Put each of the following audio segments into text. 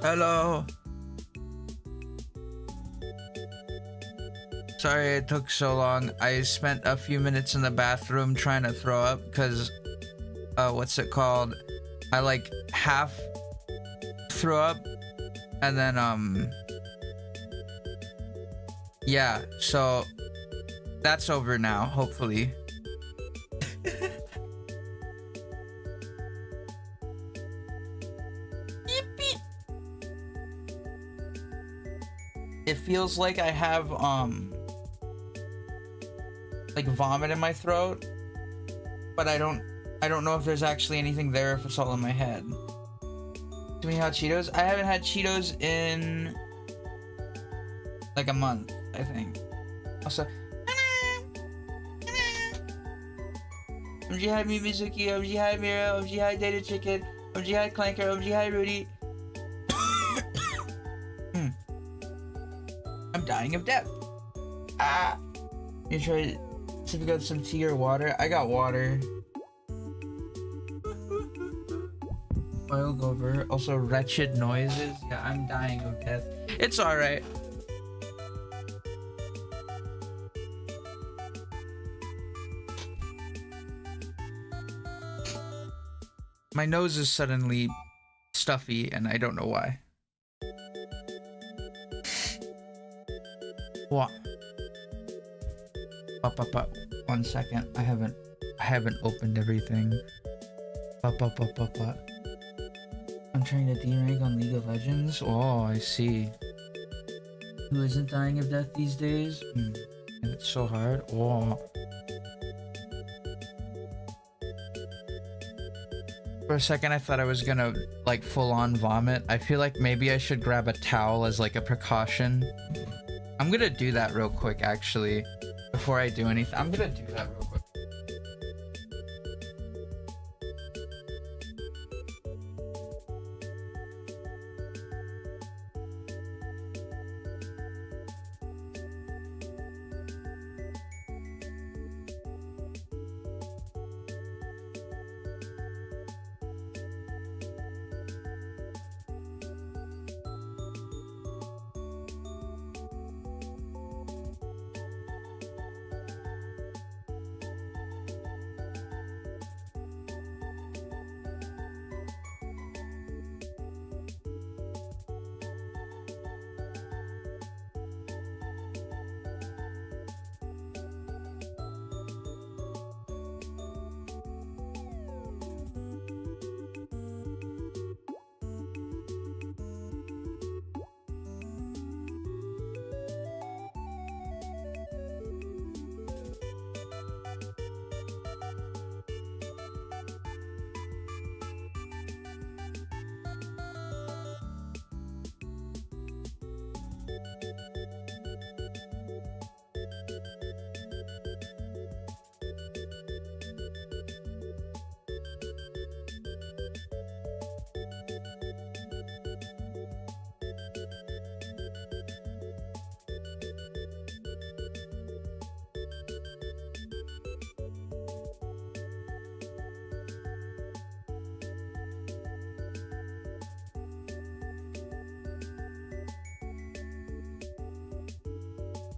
Hello. Sorry it took so long. I spent a few minutes in the bathroom trying to throw up because, what's it called? I like half threw up and then, yeah, so that's over now, hopefully. It feels like I have like vomit in my throat, but I don't know if there's actually anything there, if it's all in my head. Do we have Cheetos? I haven't had Cheetos in like a month, I think. Also, OMG hi me Mizuki, OMG hi Mira, OMG hi Data Chicken, OMG hi Clanker, OMG hi Rudy. I'm dying of death. Ah! You try to get some tea or water? I got water. Oil over. Also wretched noises. Yeah, I'm dying of death. It's alright. My nose is suddenly stuffy and I don't know why. What? 1 second. I haven't opened everything. I'm trying to D-rank on League of Legends. Oh, I see. Who isn't dying of death these days? It's so hard. Oh. For a second I thought I was gonna like full on vomit. I feel like maybe I should grab a towel as like a precaution. I'm gonna do that real quick actually before I do anything. I'm gonna do that real quick.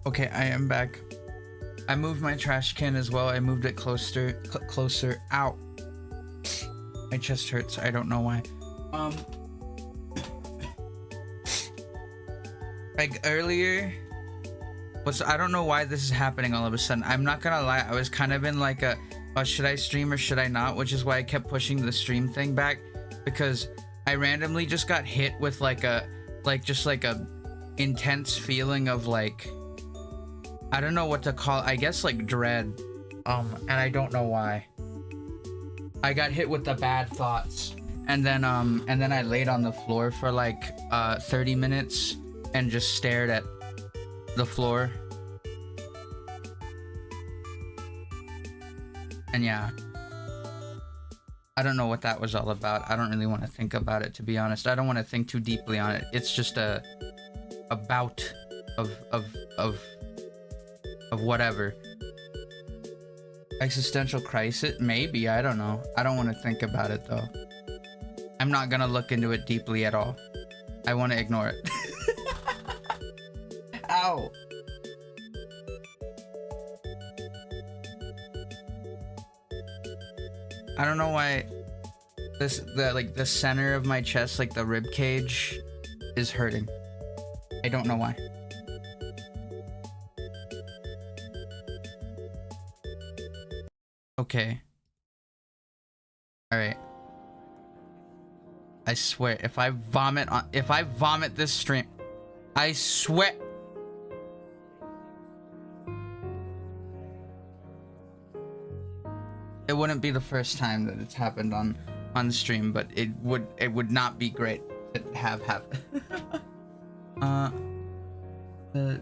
Okay, I am back. I moved my trash can as well. I moved it closer. Ow. My chest hurts. I don't know why. Like earlier, I don't know why this is happening all of a sudden. I'm not gonna lie. I was kind of in like a, should I stream or should I not? Which is why I kept pushing the stream thing back, because I randomly just got hit with like a, just like a intense feeling of like, I don't know what to call it. I guess like dread. And I don't know why. I got hit with the bad thoughts. And then I laid on the floor for like 30 minutes and just stared at the floor. And yeah. I don't know what that was all about. I don't really want to think about it, to be honest. I don't want to think too deeply on it. It's just a bout of whatever. Existential crisis? Maybe, I don't know. I don't want to think about it though. I'm not gonna look into it deeply at all. I want to ignore it. Ow! I don't know why the center of my chest, like the rib cage, is hurting. I don't know why. Okay. All right. I swear, if I vomit this stream, I swear. It wouldn't be the first time that it's happened on stream, but it would not be great to have happen. The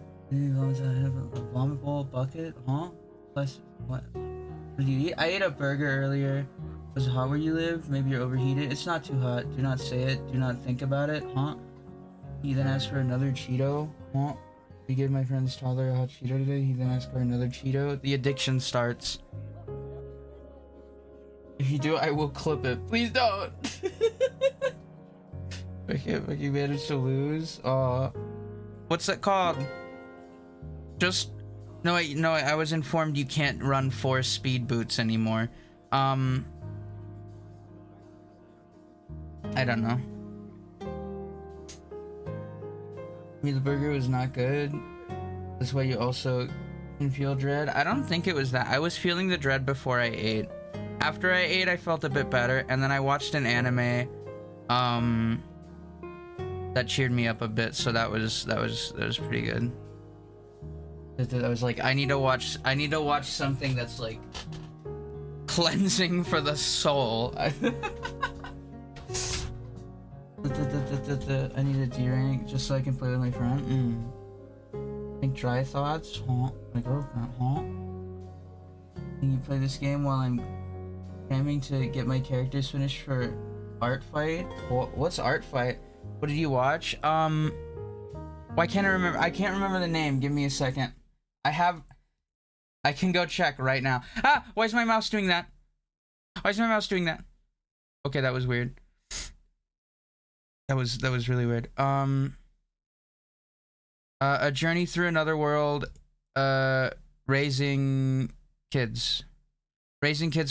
vomit bowl bucket, huh? Plus, what? What did you eat? I ate a burger earlier. Was it hot where you live? Maybe you're overheated. It's not too hot. Do not say it. Do not think about it, huh? He then asked for another Cheeto, huh? We gave my friend's toddler a hot Cheeto today. He then asked for another Cheeto. The addiction starts. If you do, I will clip it. Please don't. Becky managed to lose. What's that called? Just no. I was informed you can't run 4 speed boots anymore. I don't know. The burger was not good. That's why you also can feel dread. I don't think it was that. I was feeling the dread before I ate. After I ate, I felt a bit better, and then I watched an anime that cheered me up a bit, so that was pretty good. I was like, I need to watch something that's like cleansing for the soul. I need a D rank just so I can play with my friend. Think dry thoughts, huh? My girlfriend, huh? Can you play this game while I'm cramming to get my characters finished for art fight? What's art fight? What did you watch? Why can't I remember? I can't remember the name. Give me a second. I can go check right now. Ah! Why is my mouse doing that? Why is my mouse doing that? Okay, that was weird. That was really weird. A journey through another world. Raising kids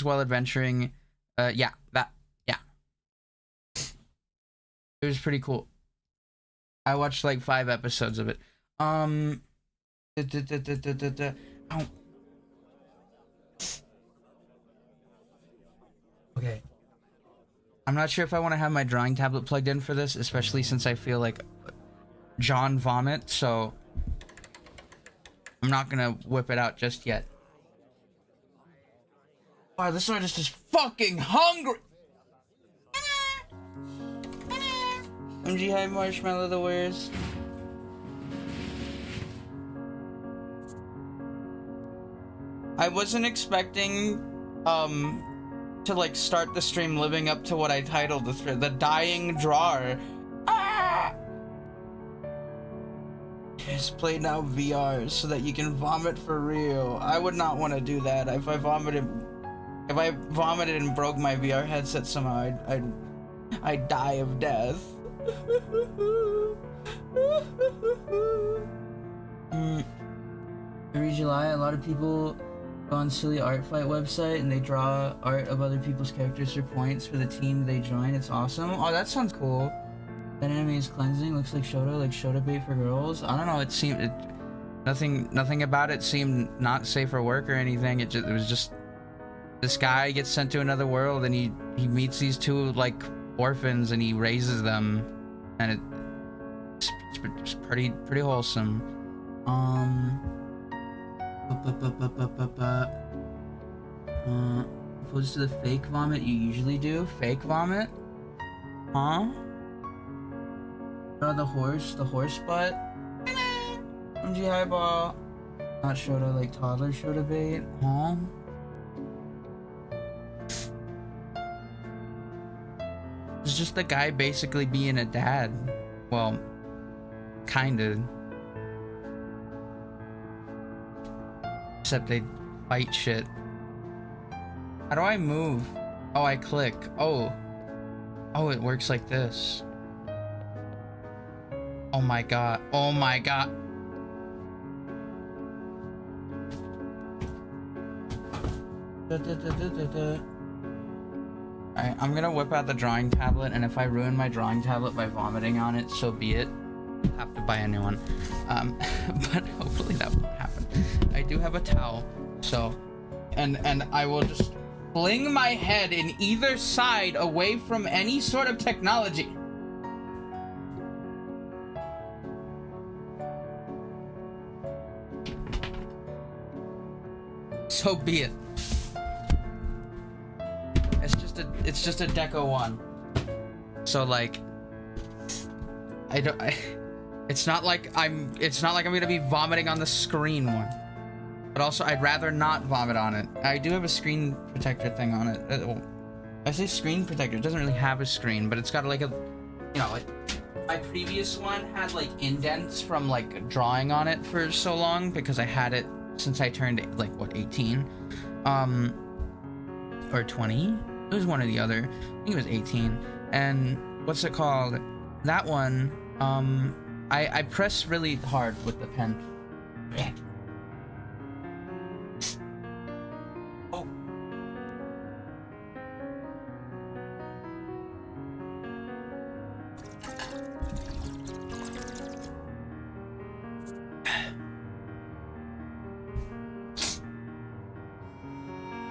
while adventuring. Yeah. It was pretty cool. I watched like 5 episodes of it. Okay. I'm not sure if I want to have my drawing tablet plugged in for this, especially since I feel like John vomit, so I'm not gonna whip it out just yet. Wow, this artist is fucking hungry! MG High Marshmallow the worst. I wasn't expecting to like start the stream living up to what I titled the dying drawer. Ah! Just play now VR so that you can vomit for real. I would not want to do that. If I vomited and broke my VR headset somehow, I'd die of death. Every July, a lot of people go on silly art fight website and they draw art of other people's characters for points for the team they join. It's awesome. Oh, that sounds cool. That anime is cleansing. Looks like Shota bait for girls. I don't know. It seemed nothing about it seemed not safe for work or anything. It was just this guy gets sent to another world and he meets these 2 like orphans and he raises them, and it's pretty wholesome. Opposed to the fake vomit you usually do. Fake vomit? Huh? The horse butt? MG Highball. Not Shota like toddler Shota bait. Huh? It's just the guy basically being a dad. Well, kinda. Except they fight shit. How do I move? Oh, I click. Oh, it works like this. Oh my god. Oh my god. Alright, I'm gonna whip out the drawing tablet, and if I ruin my drawing tablet by vomiting on it, so be it. I'll have to buy a new one. But hopefully that won't happen. I do have a towel, so... And I will just fling my head in either side away from any sort of technology. So be it. It's just a Deco 1. So like it's not like I'm gonna be vomiting on the screen one. But also I'd rather not vomit on it. I do have a screen protector thing on it. Well, I say screen protector, it doesn't really have a screen, but it's got like a, you know, like my previous one had like indents from like drawing on it for so long because I had it since I turned like what, 18 or 20. It was one or the other. I think it was 18. And what's it called? That one, I press really hard with the pen. Oh.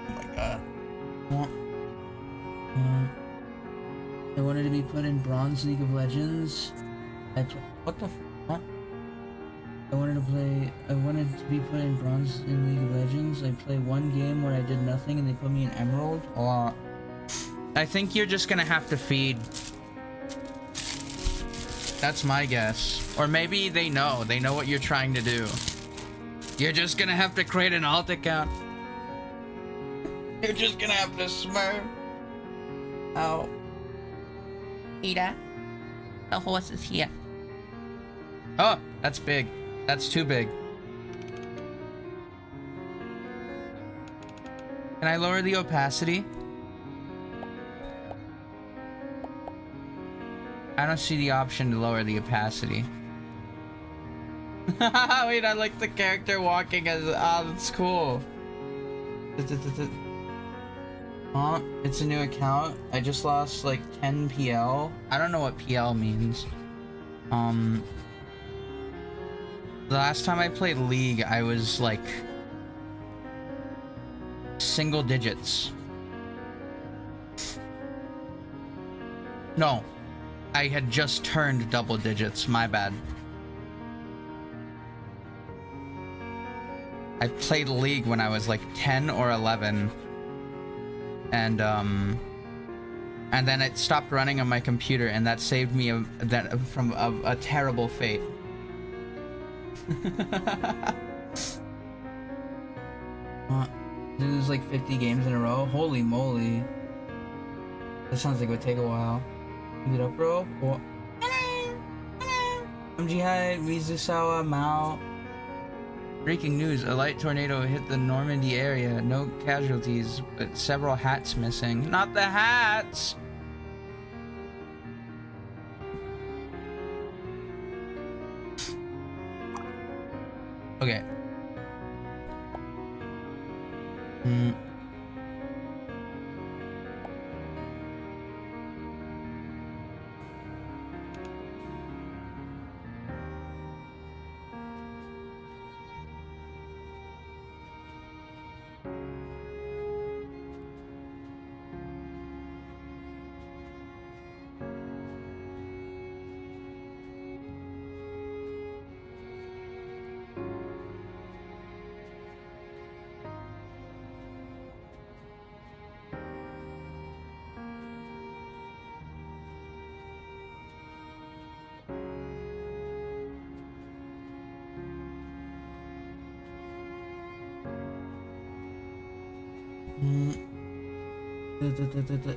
Oh my god. I wanted to be put in Bronze League of Legends. What the fuck? I wanted to be put in Bronze in League of Legends. I played one game where I did nothing and they put me in Emerald. I think you're just gonna have to feed. That's my guess. Or maybe they know what you're trying to do. You're just gonna have to create an alt account. You're just gonna have to smurf. Oh. Ida, the horse is here. Oh, that's big. That's too big. Can I lower the opacity? I don't see the option to lower the opacity. Wait, I like the character walking as... Oh, that's cool. Oh, it's a new account. I just lost like 10 PL. I don't know what PL means. The last time I played League, I was like single digits. No, I had just turned double digits. My bad. I played League when I was like 10 or 11. And then it stopped running on my computer, and that saved me from a terrible fate. Lose like 50 games in a row? Holy moly. That sounds like it would take a while. Give it up, bro. What? I'm Jihad, Mizusawa, Mao. Breaking news, a light tornado hit the Normandy area. No casualties, but several hats missing. Not the hats! Okay.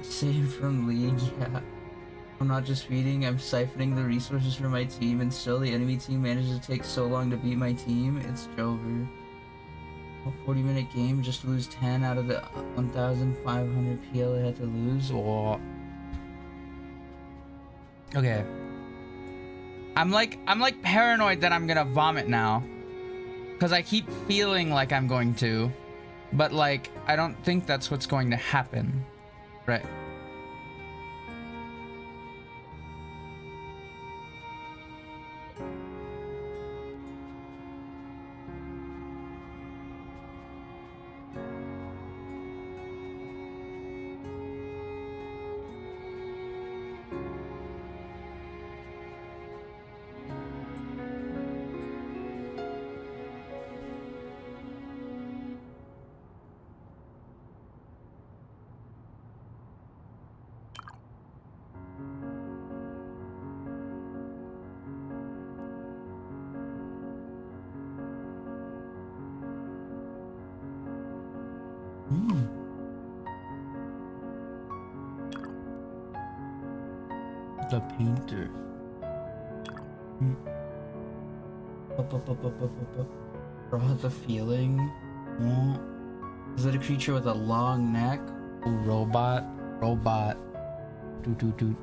Saved from League, yeah. I'm not just feeding, I'm siphoning the resources from my team, and still the enemy team manages to take so long to beat my team. It's Jover. A 40-minute game, just to lose 10 out of the 1,500 PL I had to lose. Oh. Okay. I'm like paranoid that I'm gonna vomit now. Cause I keep feeling like I'm going to. But like, I don't think that's what's going to happen. Right. Mm. The painter. Mm. Bro has a feeling. Mm. Is it a creature with a long neck? Ooh, robot. Robot. Doo doo doo.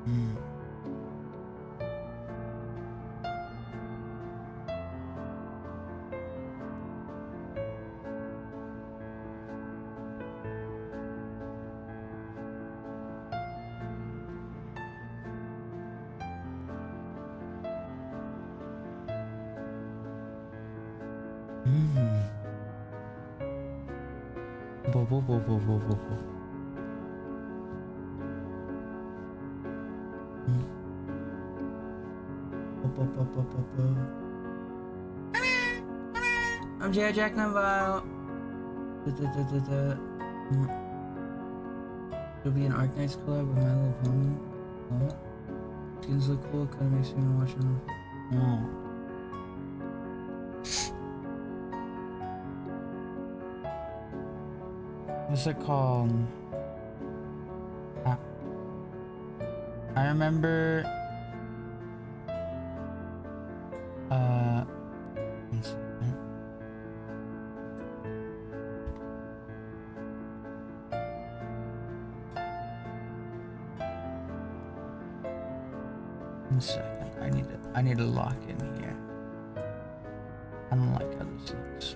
Mm. Mm. Bo bo bo bo bo bo bo. Mm. Bo bo bo bo bo bo. I'm J. Jack Neville. It'll be an Arknights collab with My Little Pony. Oh. Skins look cool. Kinda makes me wanna watch them. Oh. What's it called? I remember. One second. One second. I need to lock in here. I don't like how this looks.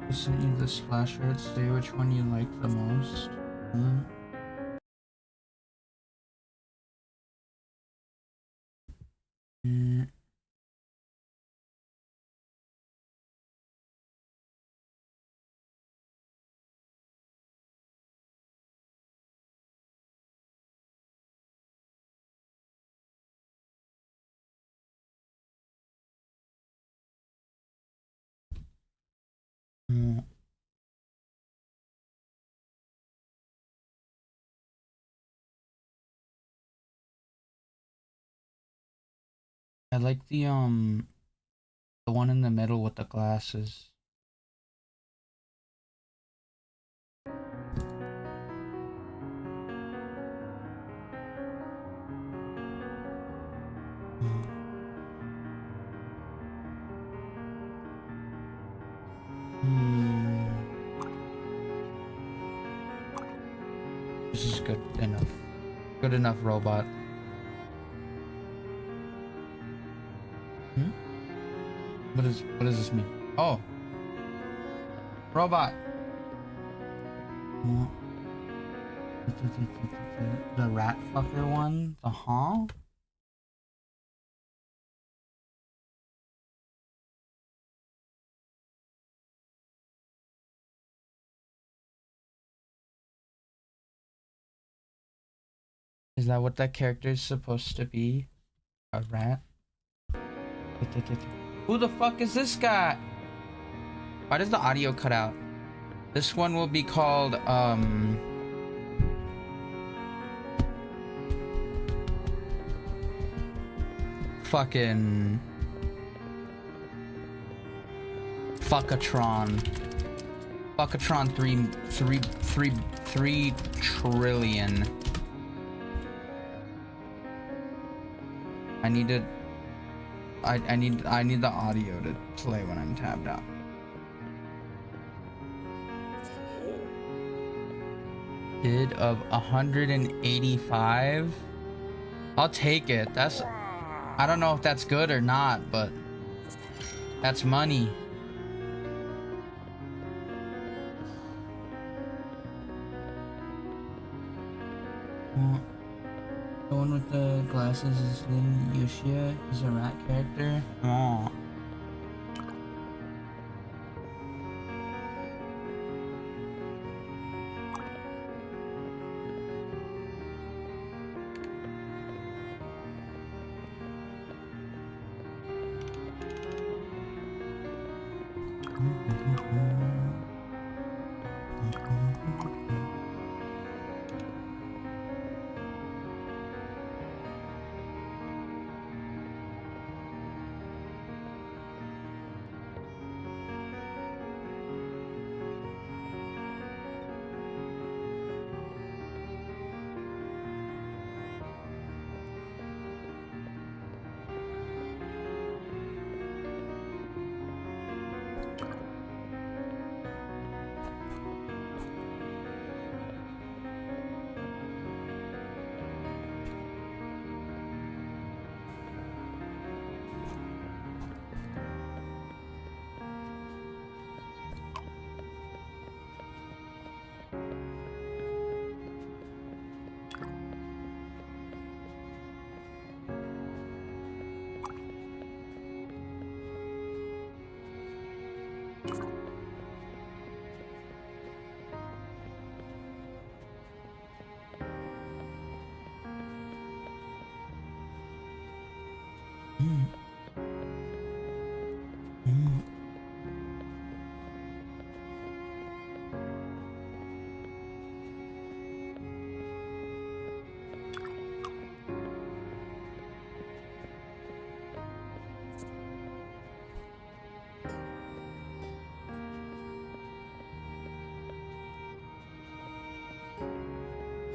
I sent you this flashcard. Say which one you like the most. I like the one in the middle with the glasses. This is good enough. Good enough, robot. What does this mean? Oh, robot. The rat fucker one. Is that what that character is supposed to be? A rat? Who the fuck is this guy? Why does the audio cut out? This one will be called fucking Fuckatron. Buckatron 3 trillion. I need the audio to play when I'm tabbed out. Bid of 185. I'll take it. That's, I don't know if that's good or not, but that's money. The one with the glasses is Lin Yoshia. He's a rat character. Oh.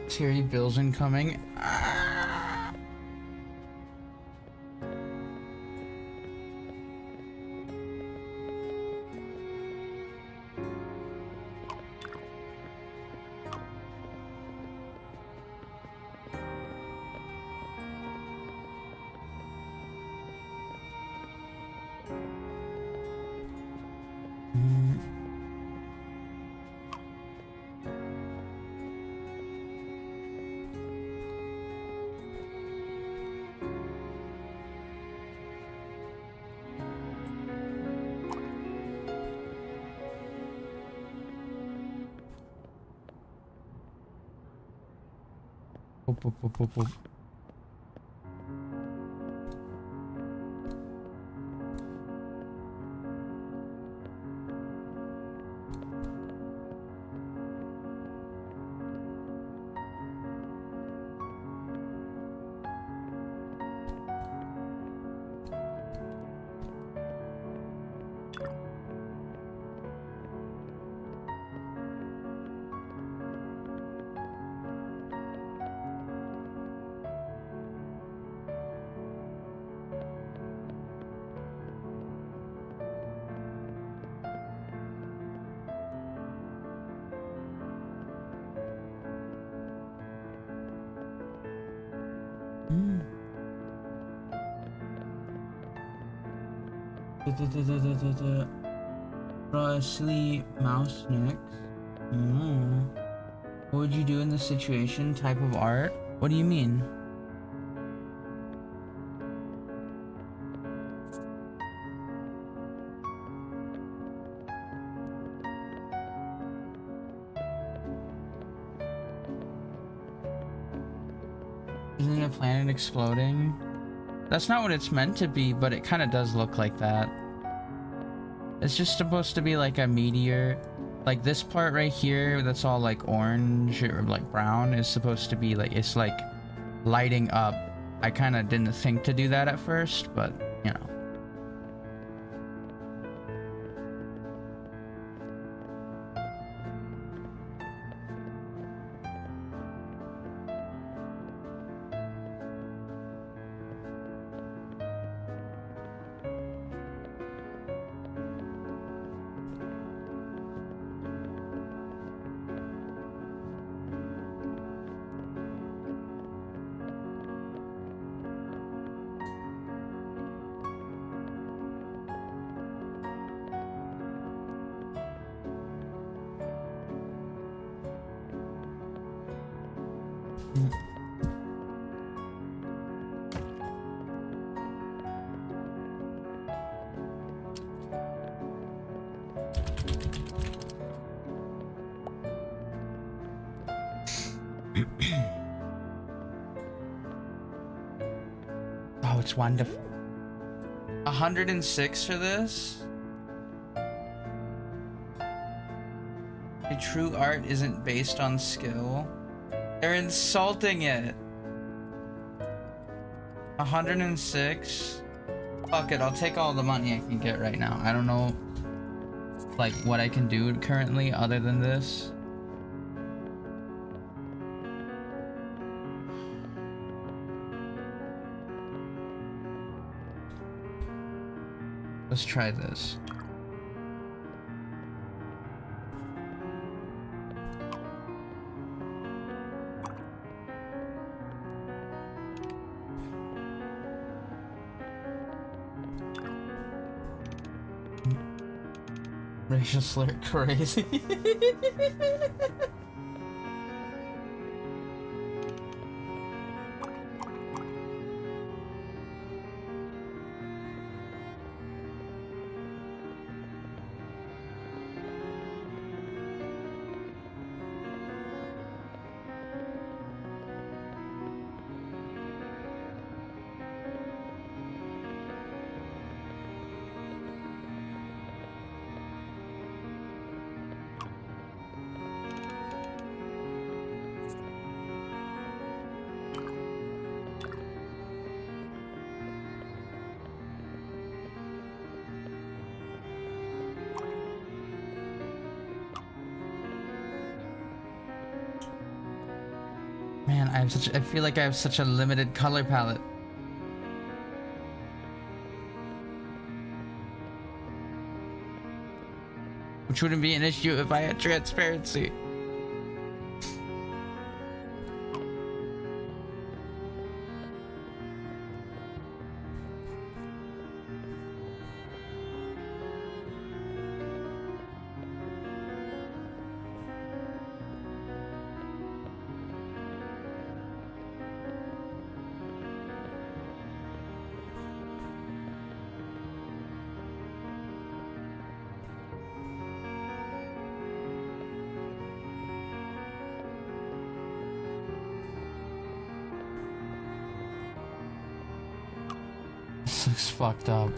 Terry Bill's incoming. Boop. Draw a silly mouse next. What would you do in this situation? Type of art? What do you mean? Isn't it a planet exploding? That's not what it's meant to be, but it kind of does look like that. It's just supposed to be like a meteor. Like this part right here, that's all like orange or like brown, is supposed to be like, it's like lighting up. I kind of didn't think to do that at first, but you know. Oh, it's wonderful. 106 for this? A true art isn't based on skill. They're insulting it. 106? Fuck it, I'll take all the money I can get right now. I don't know, like, what I can do currently other than this. Let's try this. Racial slur crazy. Man, I feel like I have such a limited color palette. Which wouldn't be an issue if I had transparency. This looks fucked up.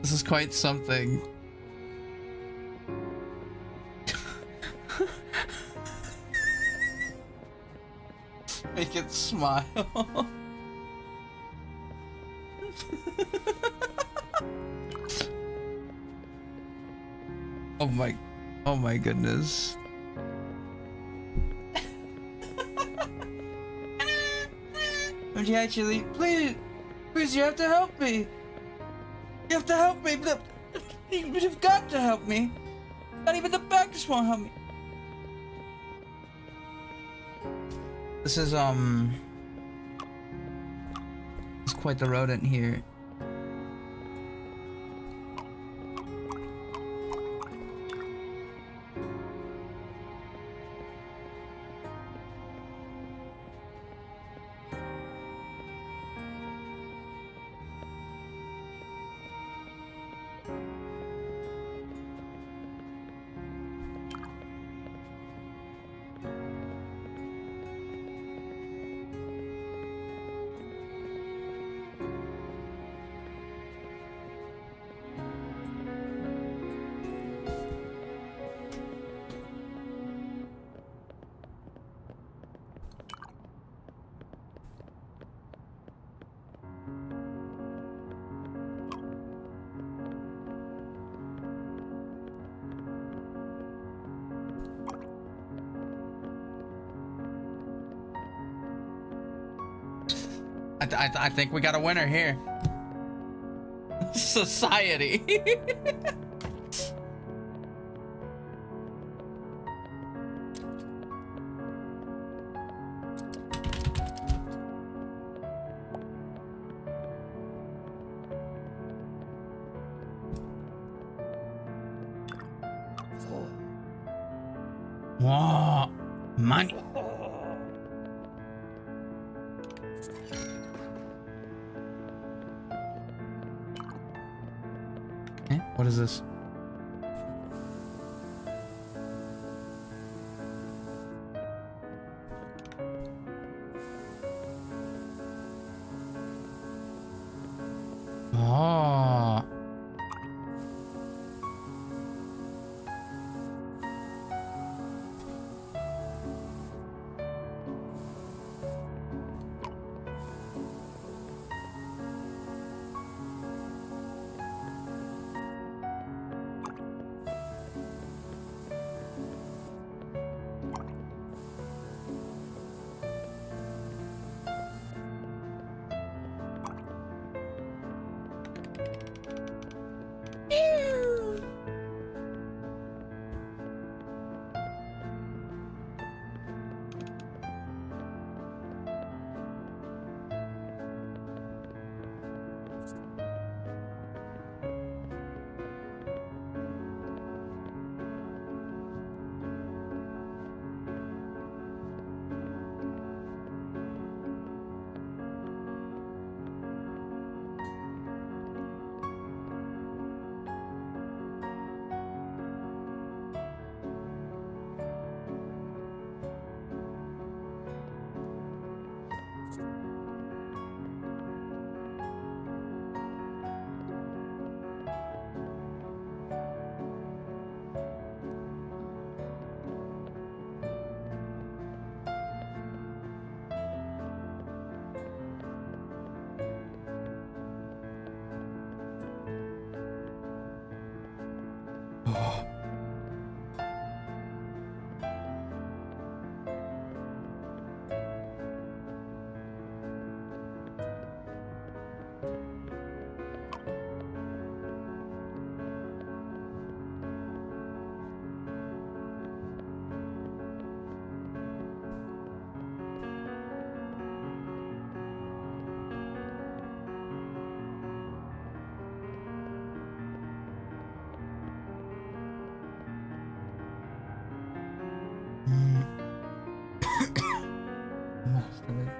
This is quite something. Make it smile. Oh my goodness. Would you actually, please, you have to help me. You have to help me. You've got to help me. Not even the backers won't help me. This is it's quite the rodent here. I think we got a winner here. Society. Whoa, money. Eh? What is this? Oh.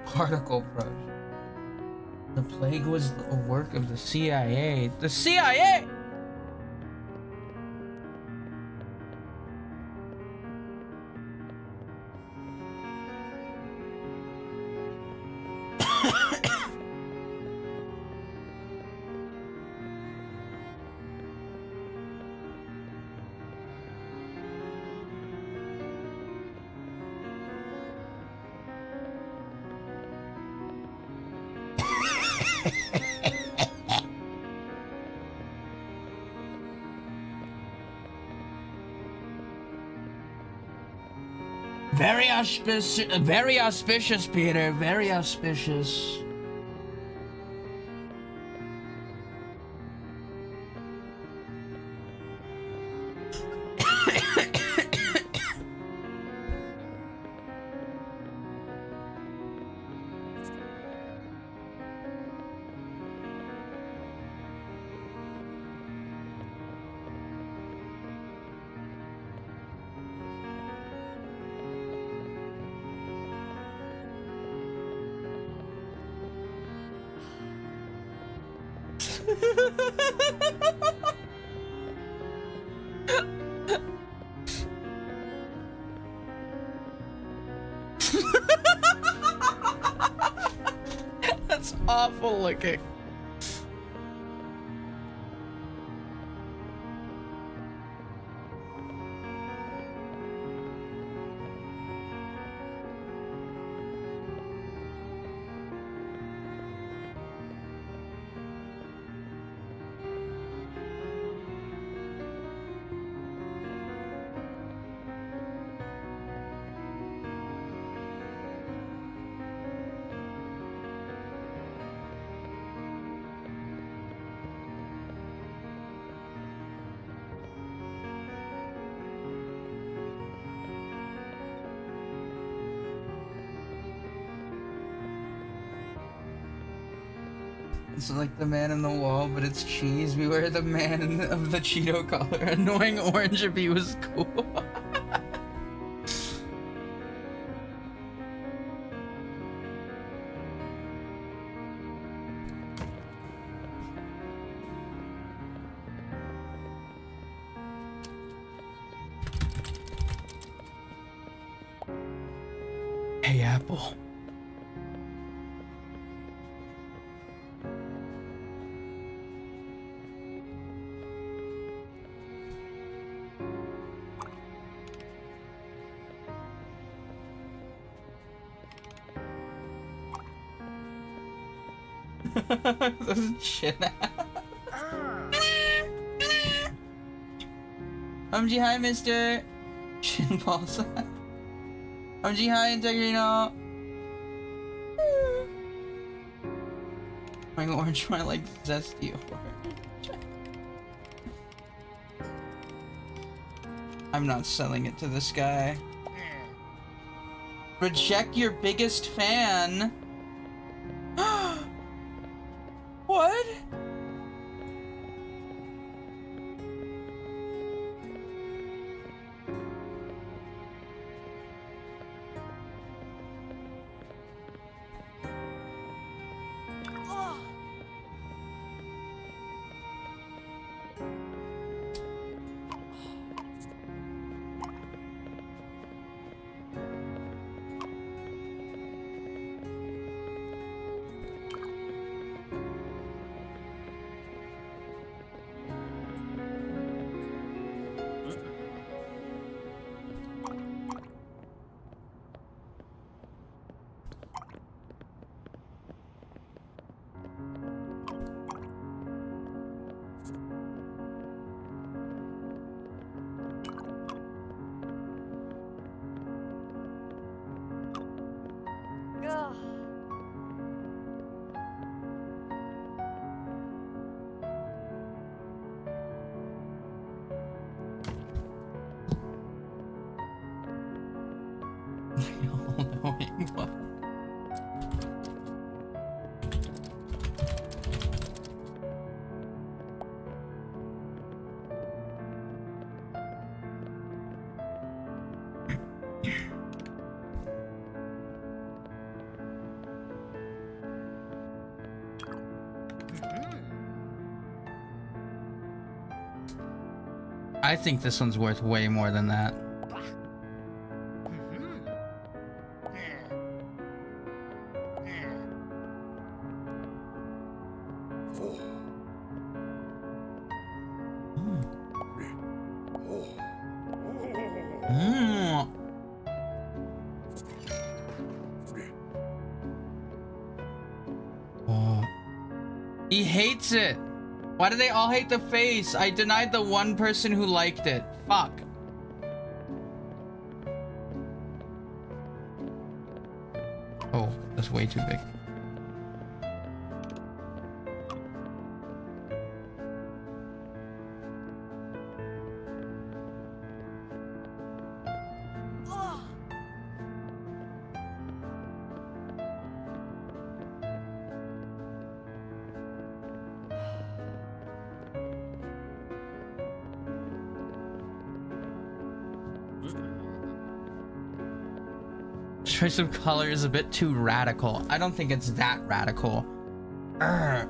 Particle project. The plague was a work of the CIA. The CIA! Very auspicious, Peter. Very auspicious. That's awful looking. It's like the man in the wall, but it's cheese. Beware the man of the Cheeto collar. Annoying orange if he was cool. Hey, Apple. This is shit. G hi, mister. Shin balls. G hi, Integrino. My orange, my like zesty orange. I'm not selling it to this guy. Reject your biggest fan. What? I think this one's worth way more than that. Oh. He hates it. Why do they all hate the face? I denied the one person who liked it. Fuck. Oh, that's way too big. Choice of color is a bit too radical. I don't think it's that radical. Urgh.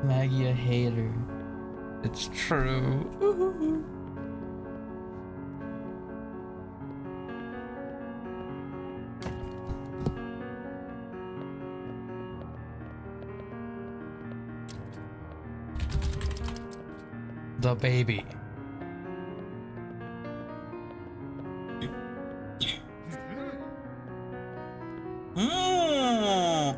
Maggie a hater. It's true. The baby. Mm.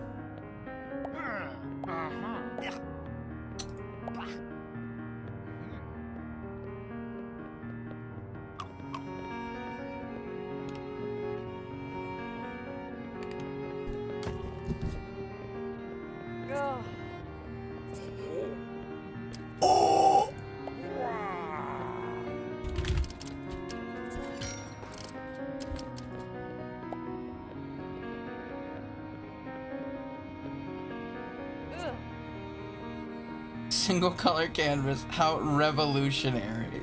Oh. Single color canvas, how revolutionary.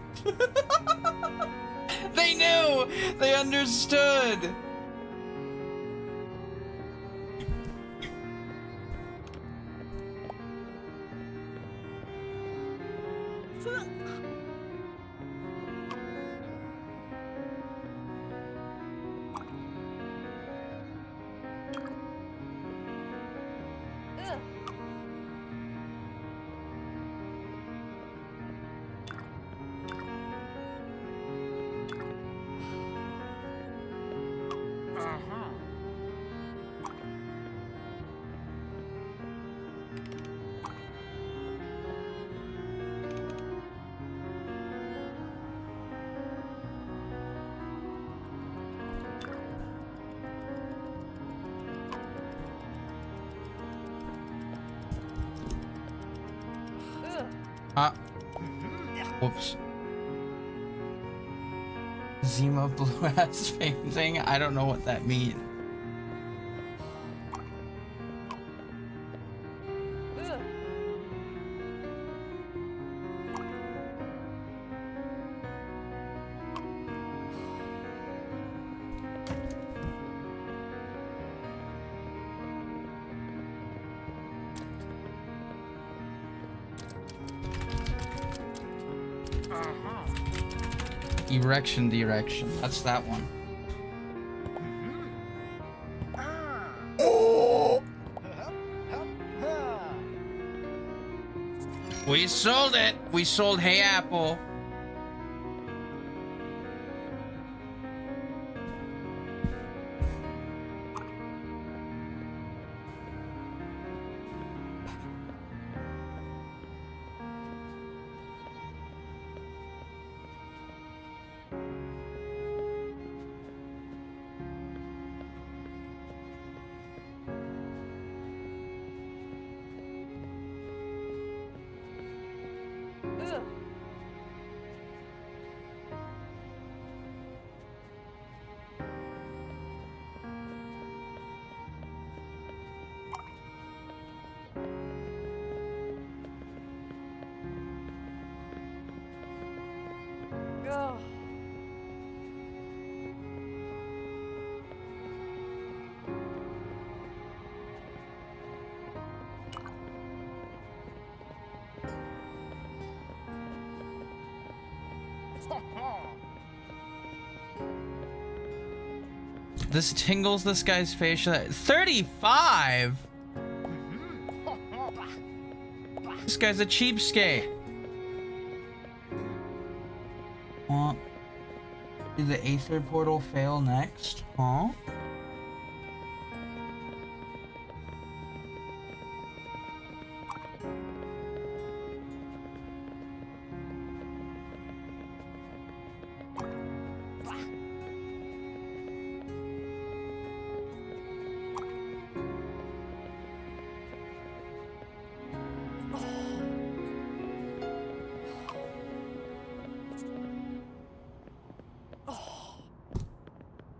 They knew! They understood! Whoops. Zima blue ass painting? I don't know what that means. Erection direction. That's that one. Oh! We sold it. We sold Hey Apple. This tingles this guy's facial. 35? This guy's a cheapskate. Did the Aether portal fail next? Huh?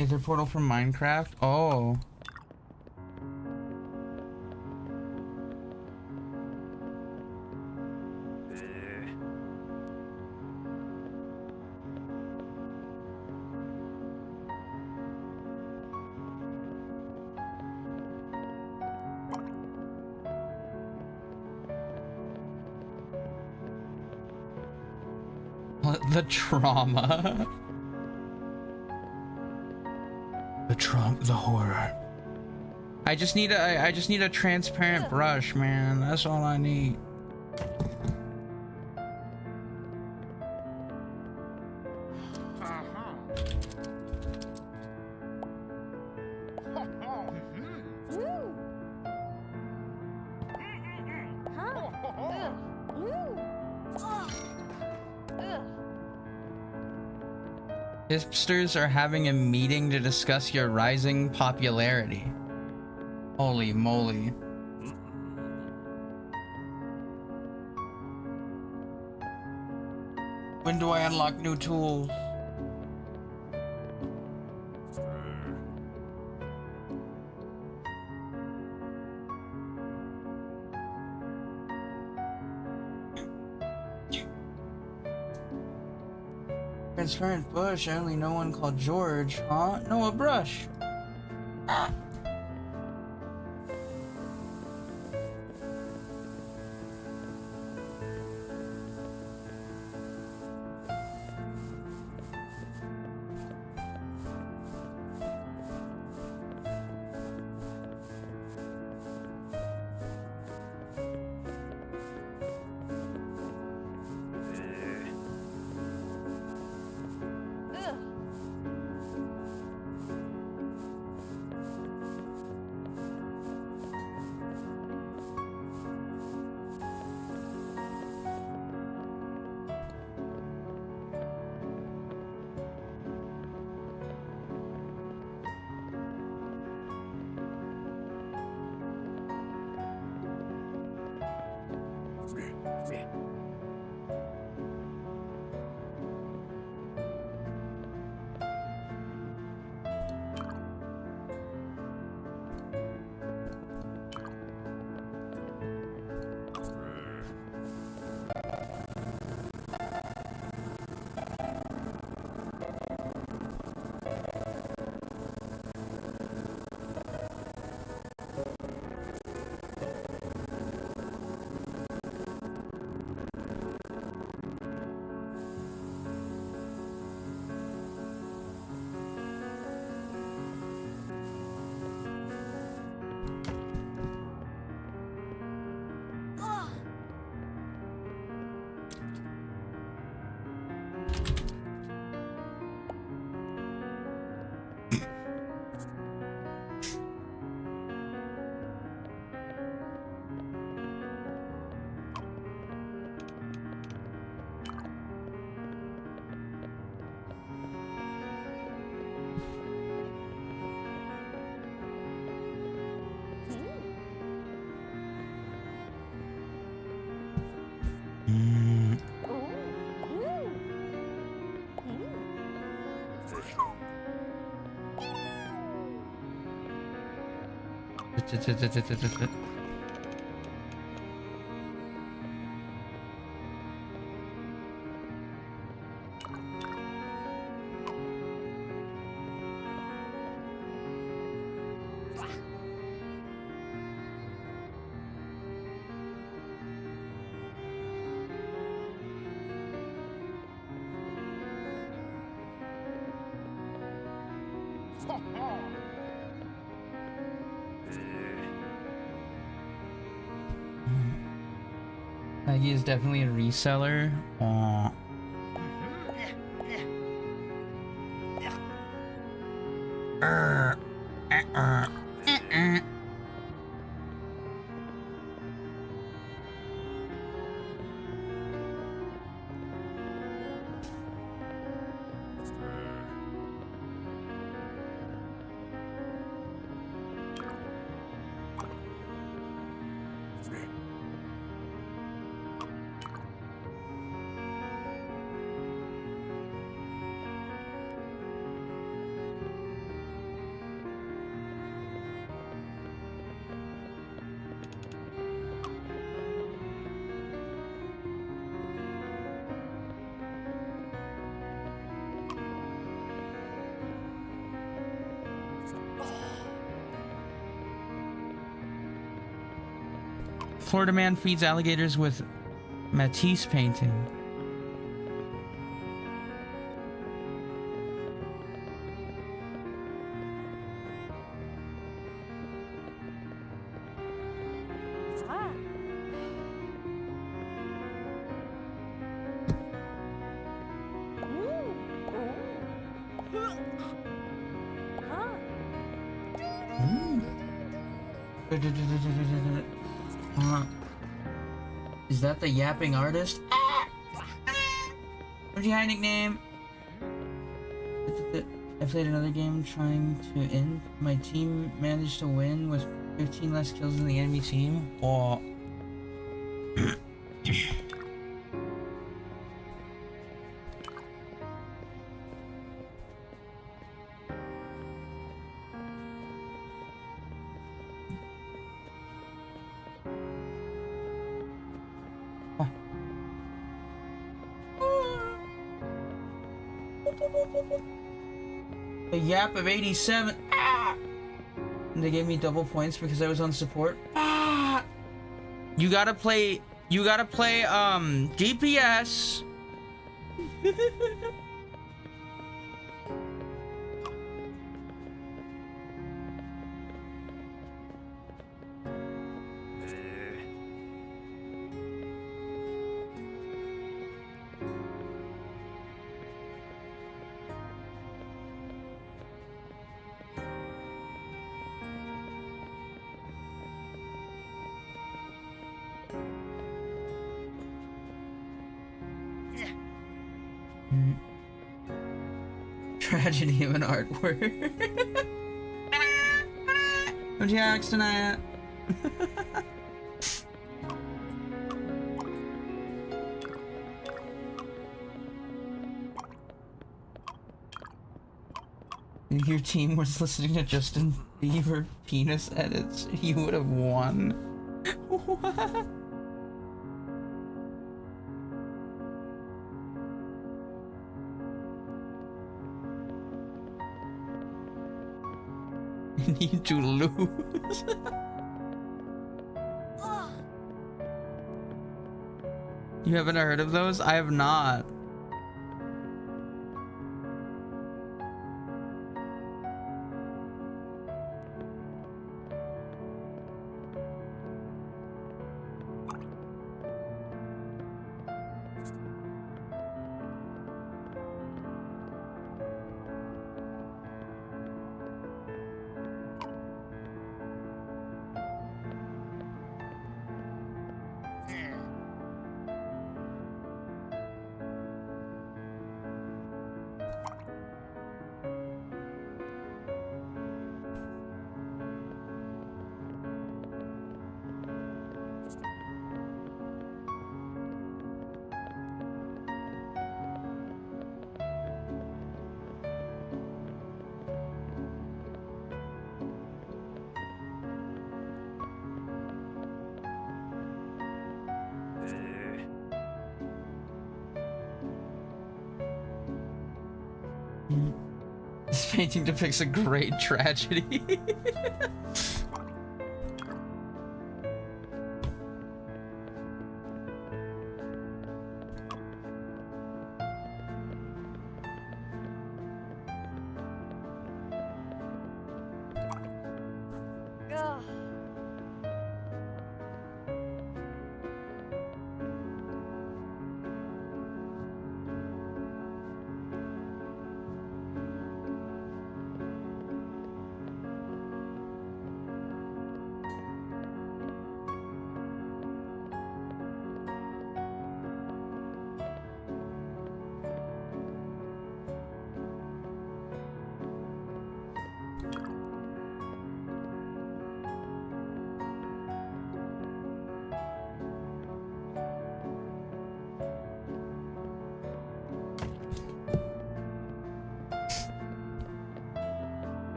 Aether portal from Minecraft? Oh. The trauma. The horror. I just need a transparent brush, man. That's all I need. Hipsters are having a meeting to discuss your rising popularity. Holy moly. When do I unlock new tools? Transparent bush. I only know one called George. Huh? No, a brush. Maggie is definitely a reseller. Aw. Florida man feeds alligators with Matisse painting. Is that the yapping artist? What's your high nickname? I played another game trying to end. My team managed to win with 15 less kills than the enemy team. Oh. A yap of 87. Ah! And they gave me double points because I was on support. Ah! You gotta play DPS. Tragedy of an artwork. What'd you ask tonight? If your team was listening to Justin Bieber penis edits, you would have won. What? Need to lose. You haven't heard of those? I have not. This painting depicts a great tragedy.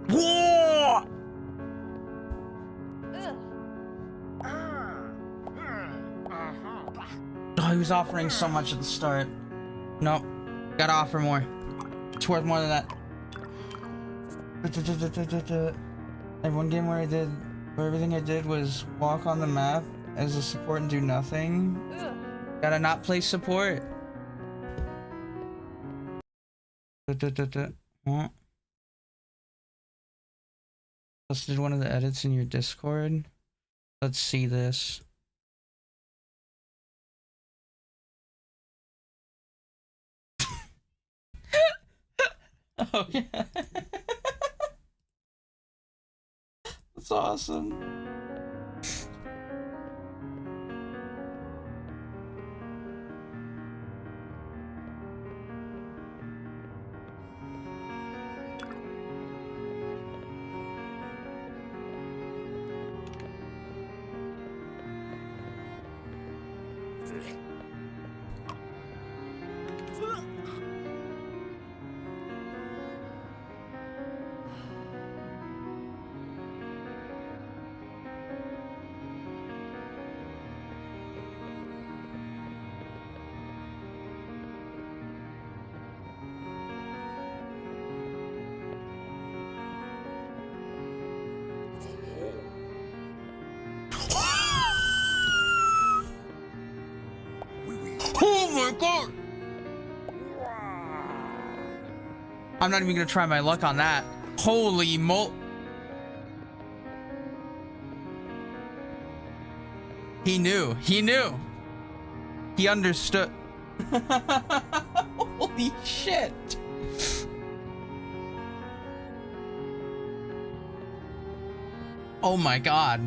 Whoa! Oh, he was offering so much at the start. Nope. Gotta offer more. It's worth more than that. I had one game where everything I did was walk on the map as a support and do nothing. Gotta not play support. Huh? Posted one of the edits in your Discord. Let's see this. Oh yeah. That's awesome. Oh my god! I'm not even gonna try my luck on that. Holy mo... He knew. He knew. He understood. Holy shit. Oh my god.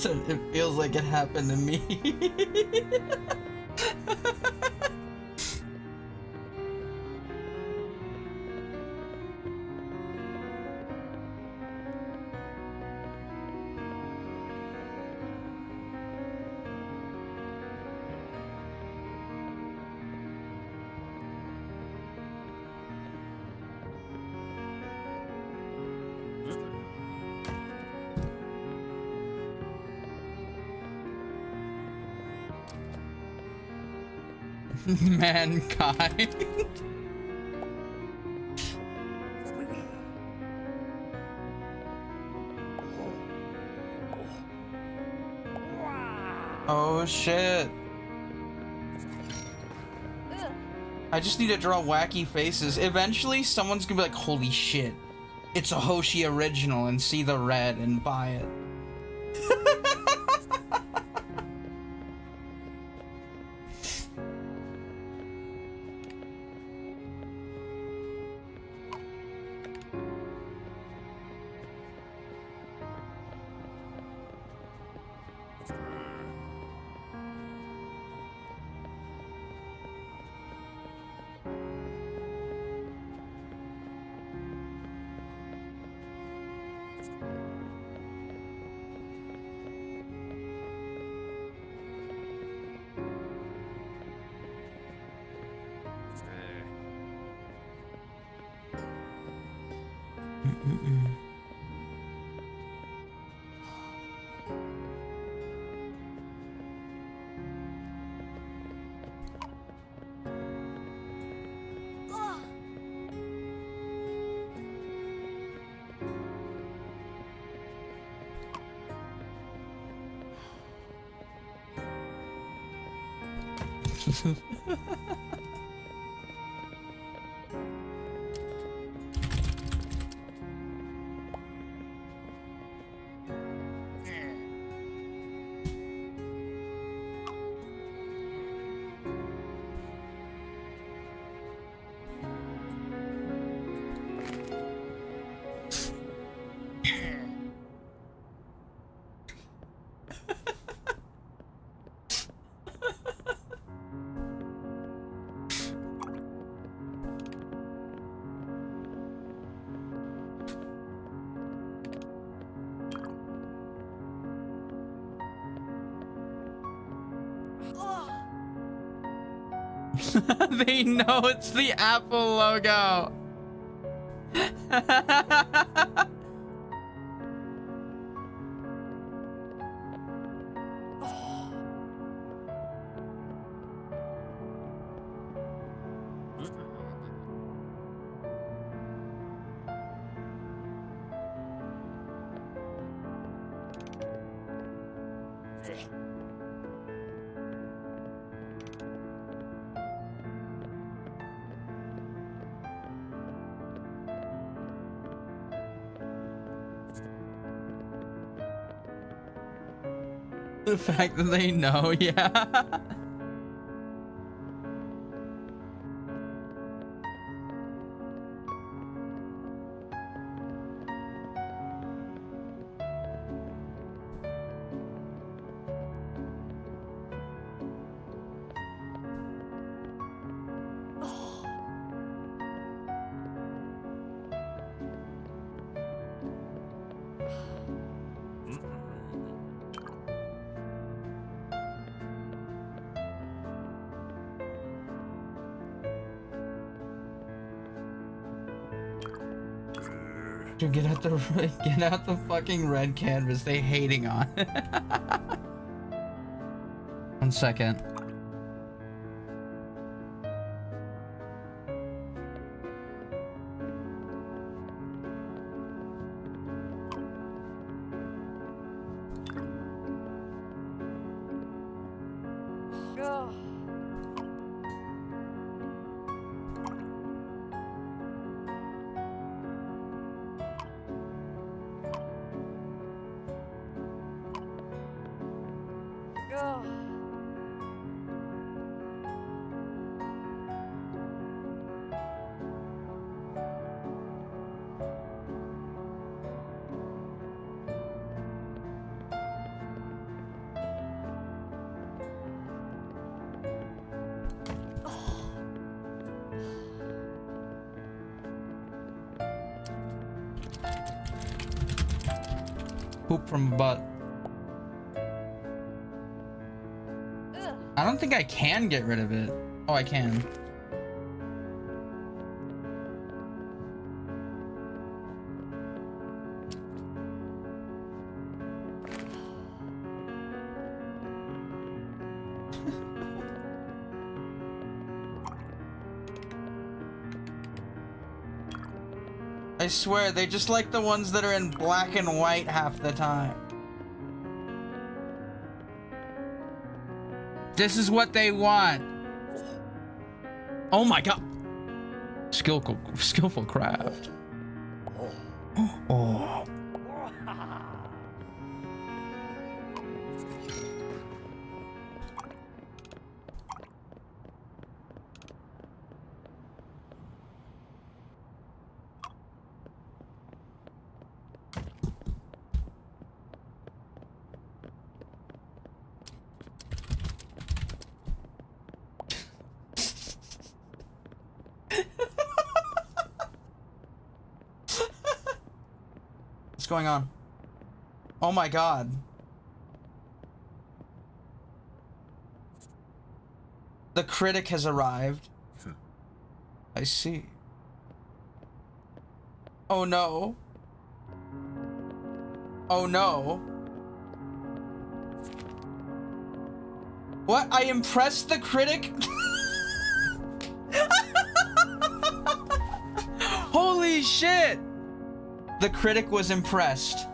It feels like it happened to me. Mankind. Oh shit. I just need to draw wacky faces. Eventually someone's gonna be like, holy shit, it's a Hoshi original, and see the red and buy it. They know it's the Apple logo. The fact that they know, yeah. Get out the fucking red canvas. They hating on. 1 second. Poop from butt. I don't think I can get rid of it. Oh, I can. I swear, they just like the ones that are in black and white half the time. This is what they want. Oh my god. Skillful craft. Oh. What's going on? Oh my god. The critic has arrived. I see. Oh no. Oh no. What? I impressed the critic? Holy shit! The critic was impressed.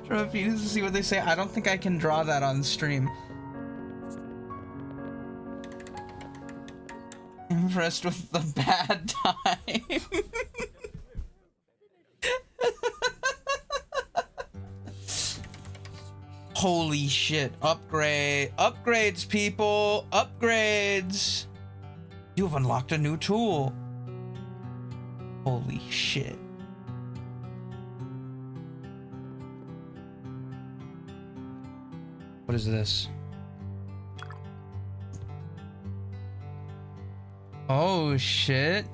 Draw a penis to see what they say. I don't think I can draw that on stream. Impressed with the bad time. Holy shit. Upgrade. Upgrades, people. Upgrades. You've unlocked a new tool. Holy shit. What is this? Oh shit.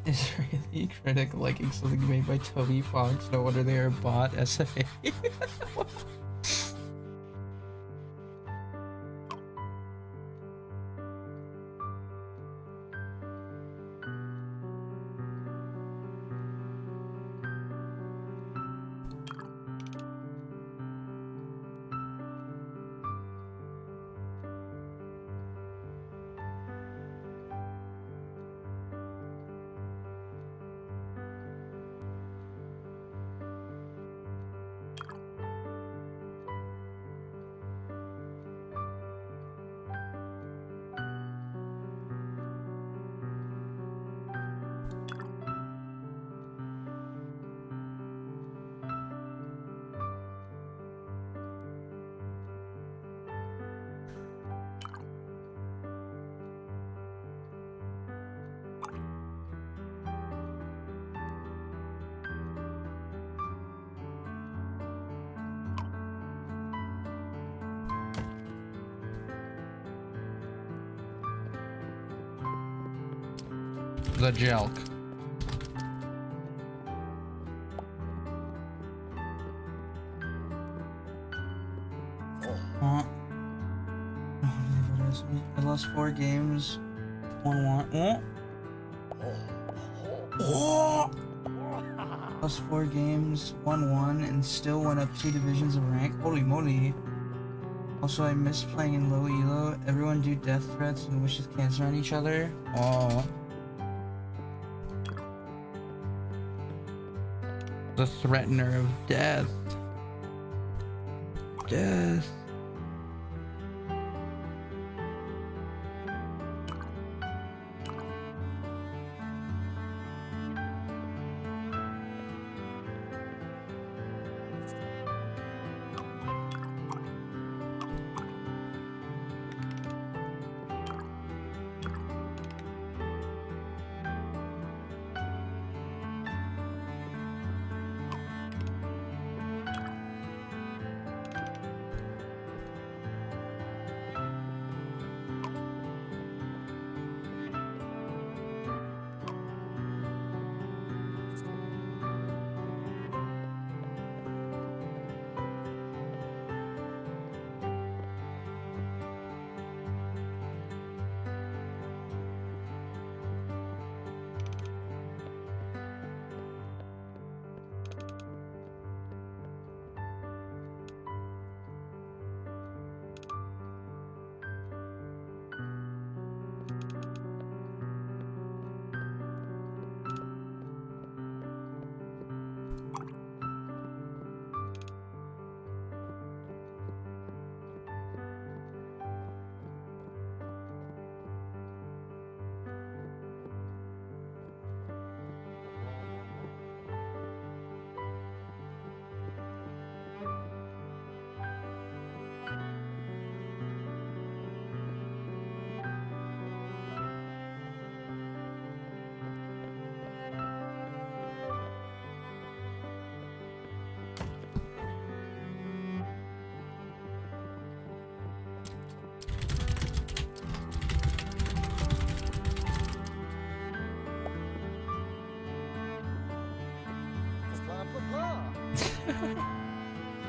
Israeli critic liking something made by Toby Fox. No wonder they are bought SFA. The jelk. I lost 4 games. 1-1. Oh. Lost 4 games, 1-1, and still went up 2 divisions of rank. Holy moly. Also, I miss playing in low elo. Everyone do death threats and wishes cancer on each other. Oh. The threatener of death. Death.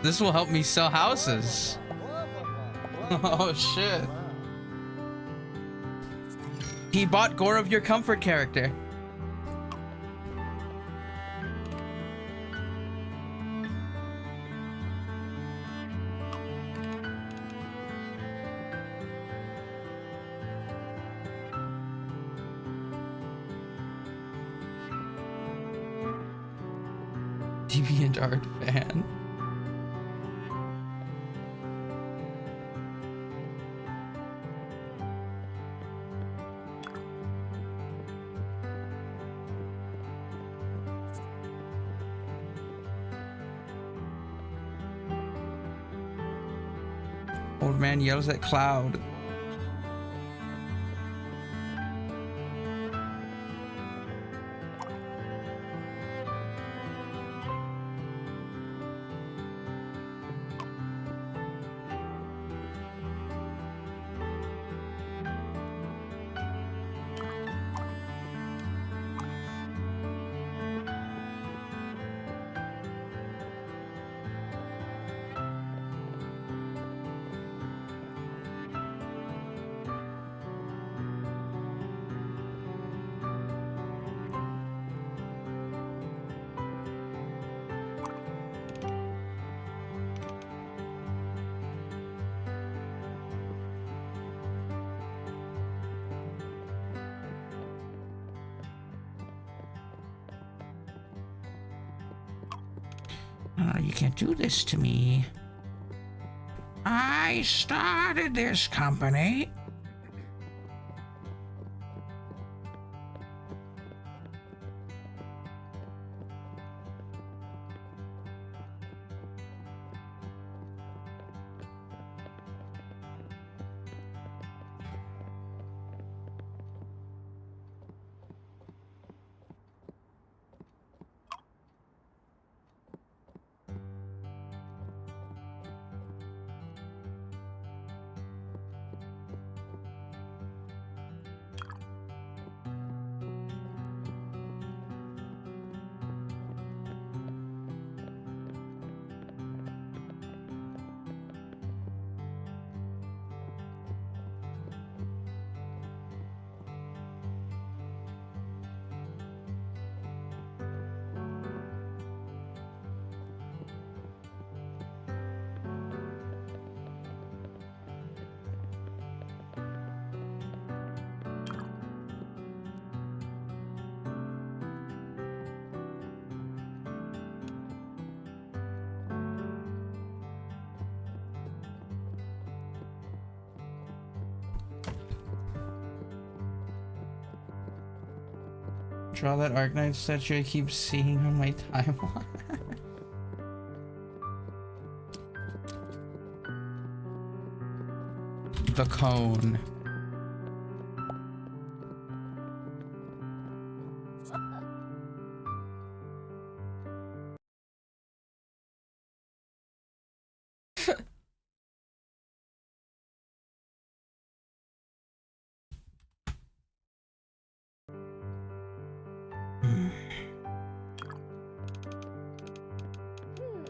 This will help me sell houses. Oh shit. He bought Gore of your comfort character. DeviantArt fan. Old man yells at cloud. You can't do this to me. I started this company. Draw that Arknight statue I keep seeing on my timeline. The cone.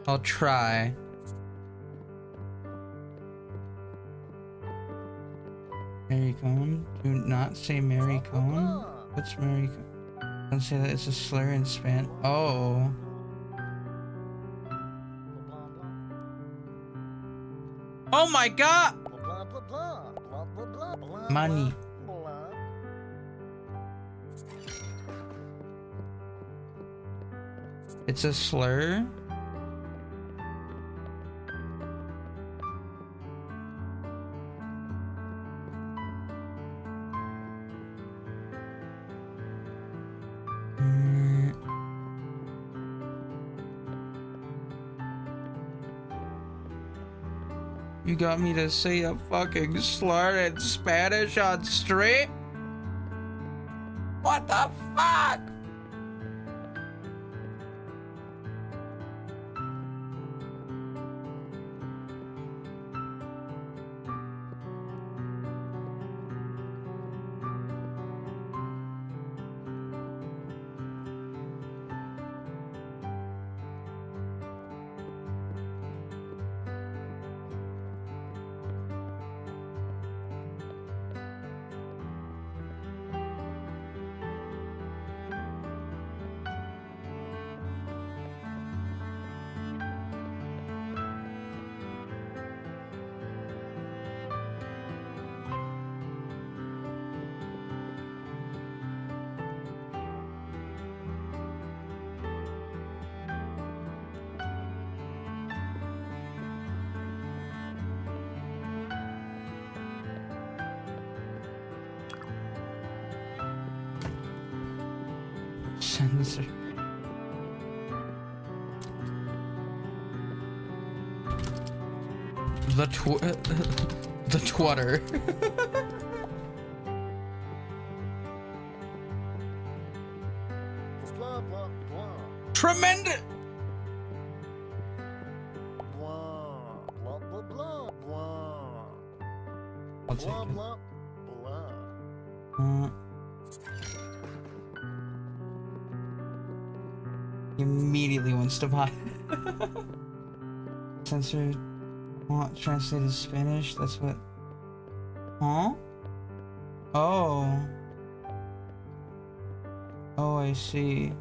I'll try. Mary Cone? Do not say Mary Cone? What's Mary Cone? Don't say that, it's a slur in Spanish. Oh. Oh my god! Money. It's a slur? You got me to say a fucking slur in Spanish on stream? What the fuck? Censor. The twatter. Tremendous. I'll take it. He immediately wants to buy. Censor want translated Spanish. That's what. Huh? Oh. Oh, I see.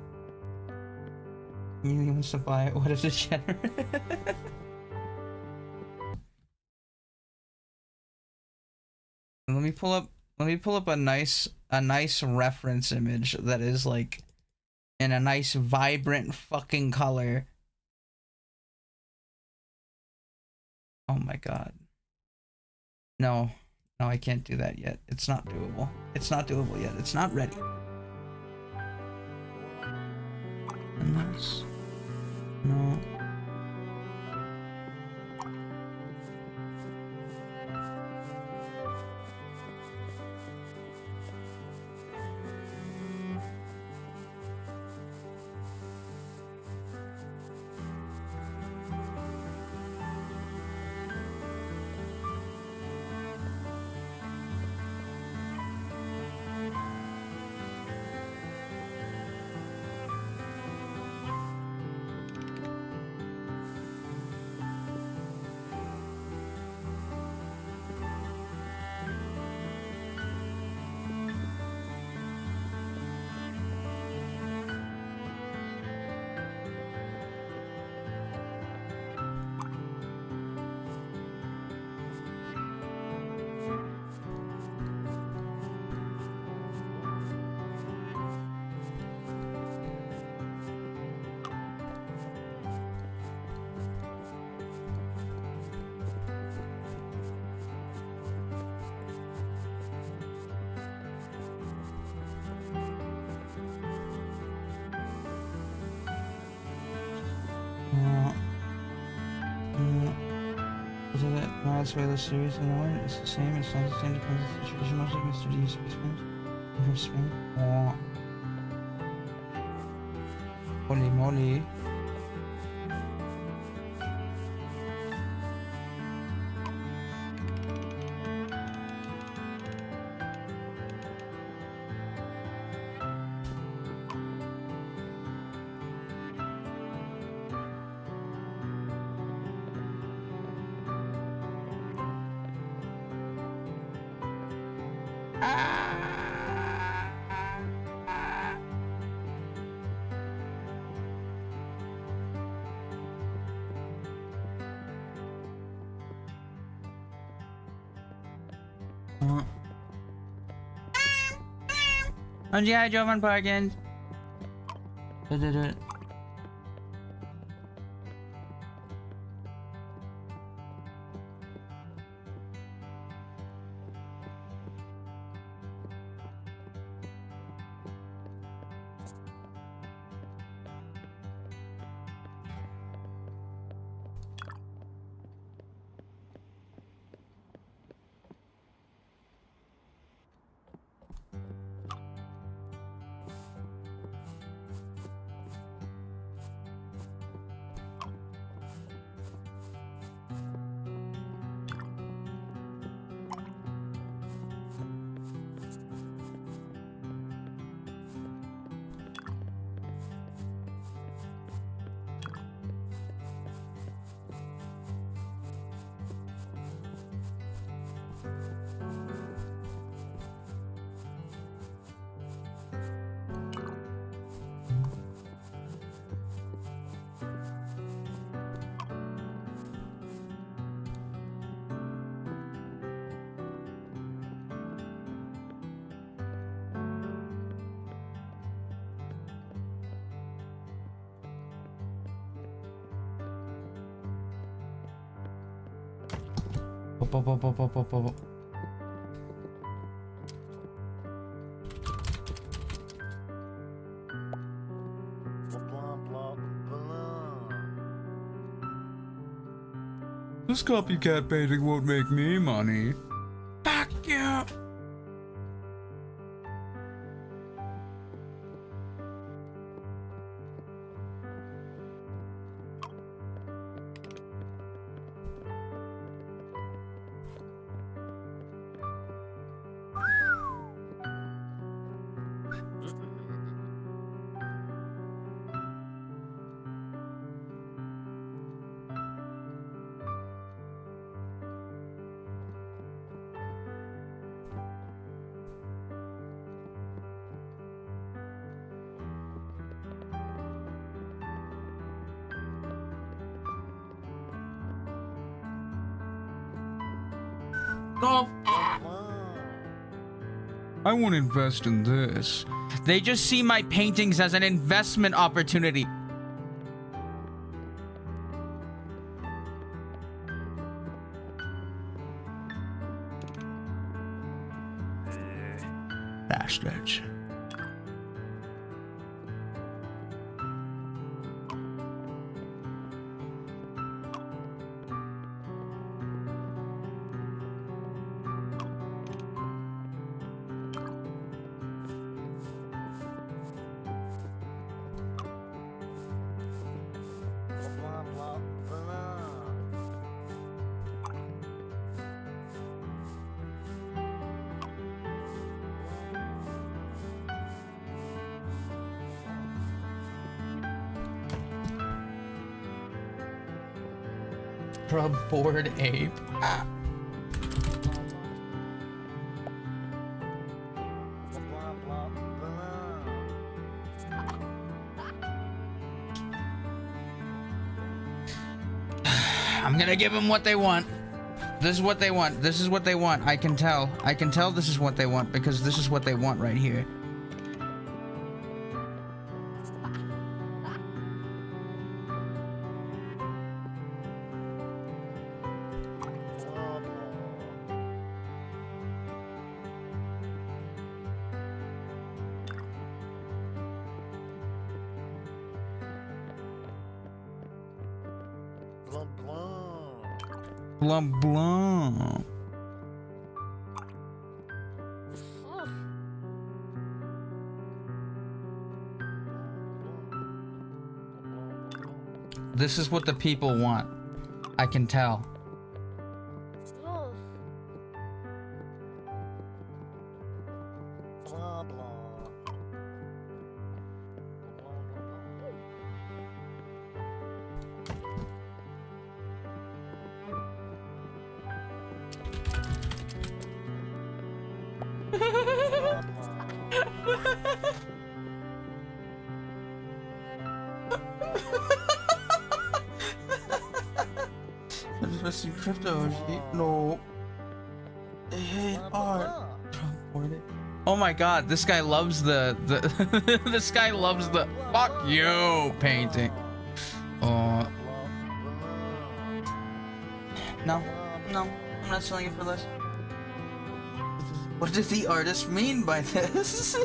Immediately wants to buy it. What a degenerate. Let me pull up a nice reference image that is like in a nice vibrant fucking color. Oh my god. No. No, I can't do that yet. It's not doable. It's not doable yet. It's not ready. Unless... No. That's why the series and one is the same. It's not the same. Depends on the situation. Most like Mr. D. Spaceman from Spain. Oh. Holy moly. G.I. Joe Van Parkins. This copycat painting won't make me money. Fuck you! I won't invest in this. They just see my paintings as an investment opportunity. Bro, bored ape. Ah. I'm gonna give them what they want. This is what they want. This is what they want. I can tell. I can tell this is what they want because this is what they want right here. Blah blah. This is what the people want. I can tell. Investing crypto, Hoshi? No. They hate art. Oh my god, this guy loves the this guy loves the fuck you painting. Oh. No, I'm not selling it for less. What did the artist mean by this?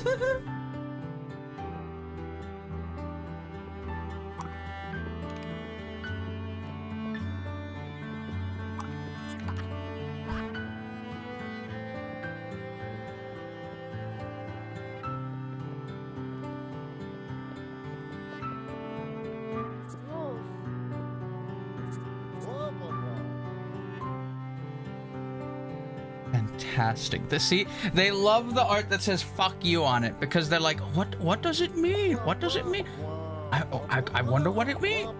Fantastic. See, they love the art that says "fuck you" on it because they're like, what does it mean? What does it mean? I wonder what it means.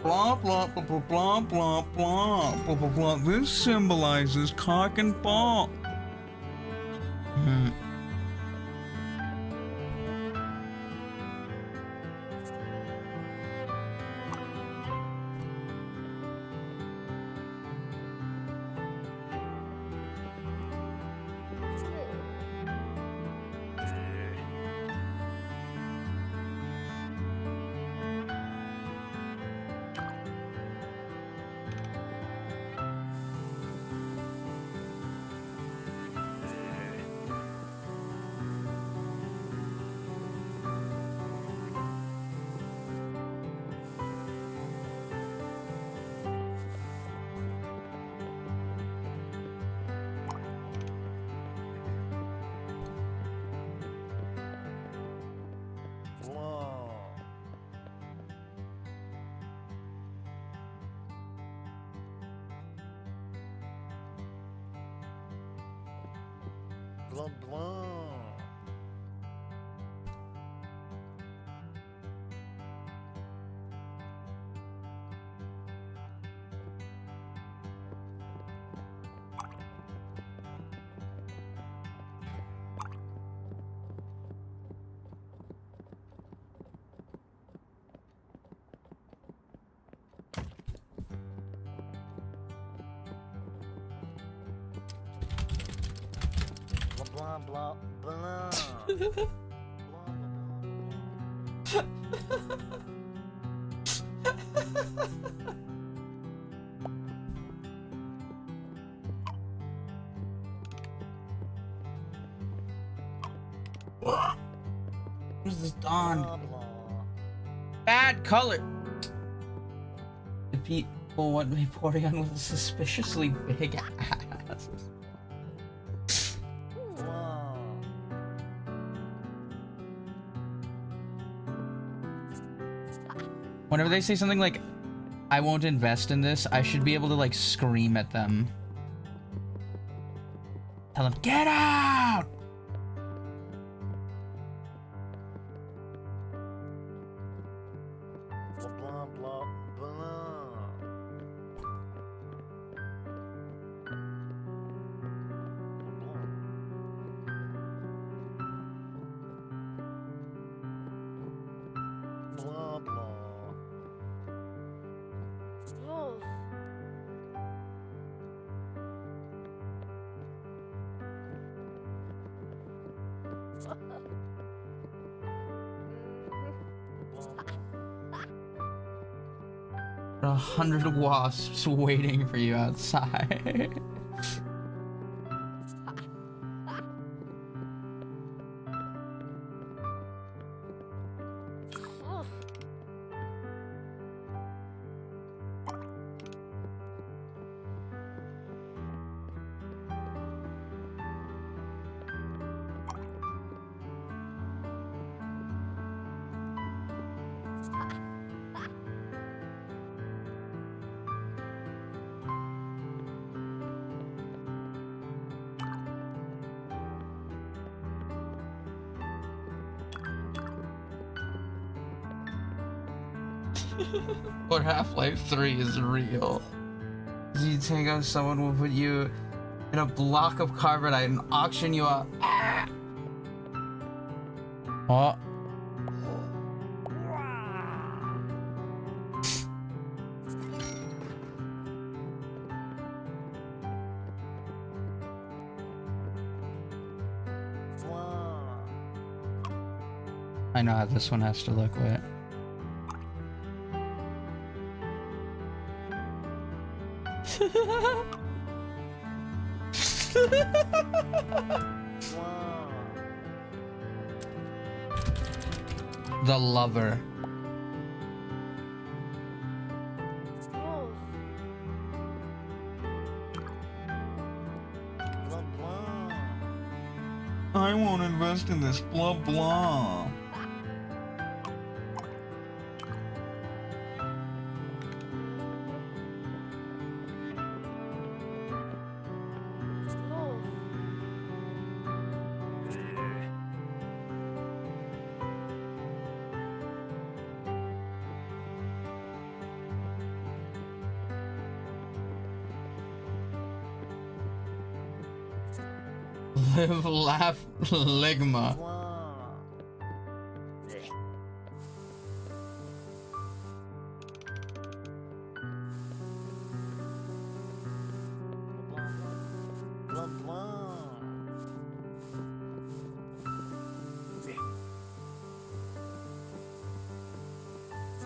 Blah blah blah blah blah blah blah blah blah blah. This symbolizes cock and ball. Blah blah. Blah blah blah. What is this Dawn? Bad color. The people want me pouring on with a suspiciously big ass. Whenever they say something like I won't invest in this. I should be able to like scream at them. Tell them, get out! Blah, blah, blah. Blah, blah. Oh. There are 100 wasps waiting for you outside. Oh. Or Half-Life 3 is real. You take out someone will put you in a block of carbonite and auction you up. Oh. Blah. I know how this one has to look. Wait. Blah. The lover. Oh. Blah, blah. I won't invest in this. Blah blah. Oh. Live, laugh, ligma. Blah. Blah, blah.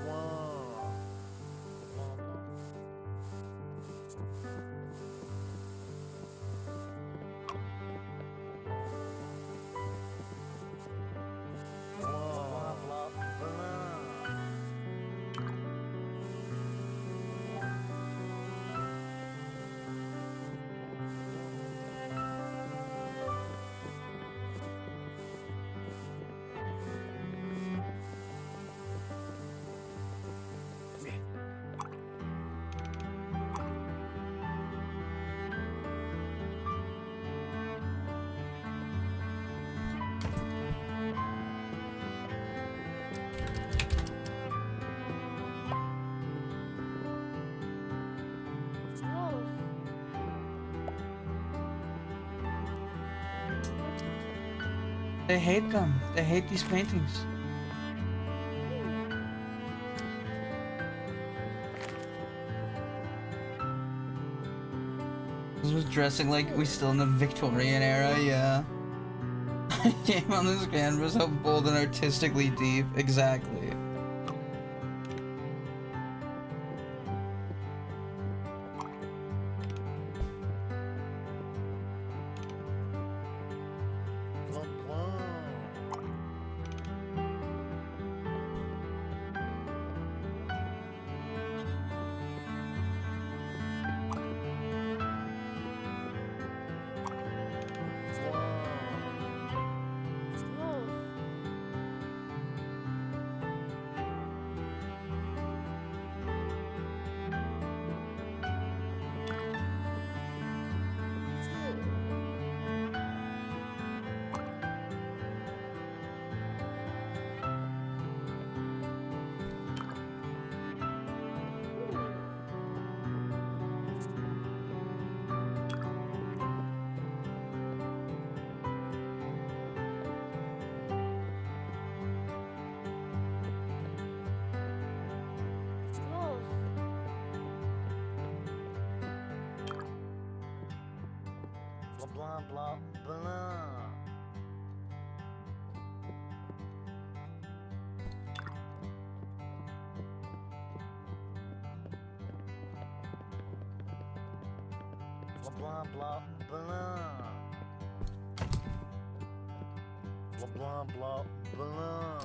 Blah. Blah, blah, blah. Oh. They hate them. They hate these paintings. This was dressing like we still in the Victorian era, yeah. Game on this canvas, how bold and artistically deep. Exactly. Blah, blah. Oh. blanc, blanc, blanc. Blanc, blanc, blanc, blanc. Blanc, blanc, blanc, blanc.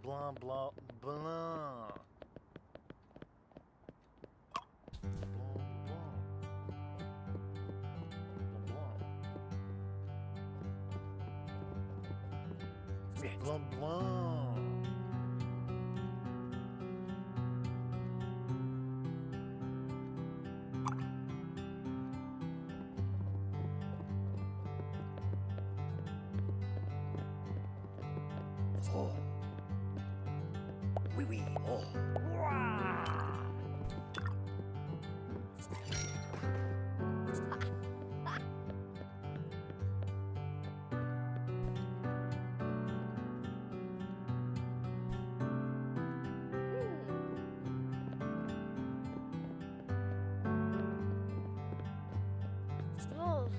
Blanc, blanc, blanc, blanc. Blanc, blanc. Oh. Oui, oui. Oh. Wolf.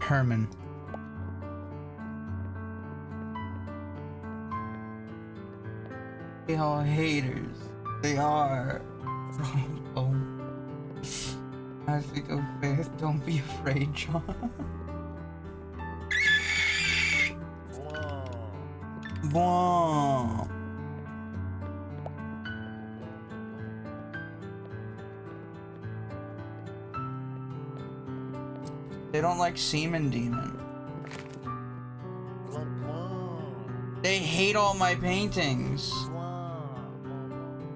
Herman. They all haters. They are. Oh. I think of faith. Don't be afraid, John. Blanc. Blah. They don't like Semen Demon. Blanc, blanc. They hate all my paintings. Blanc.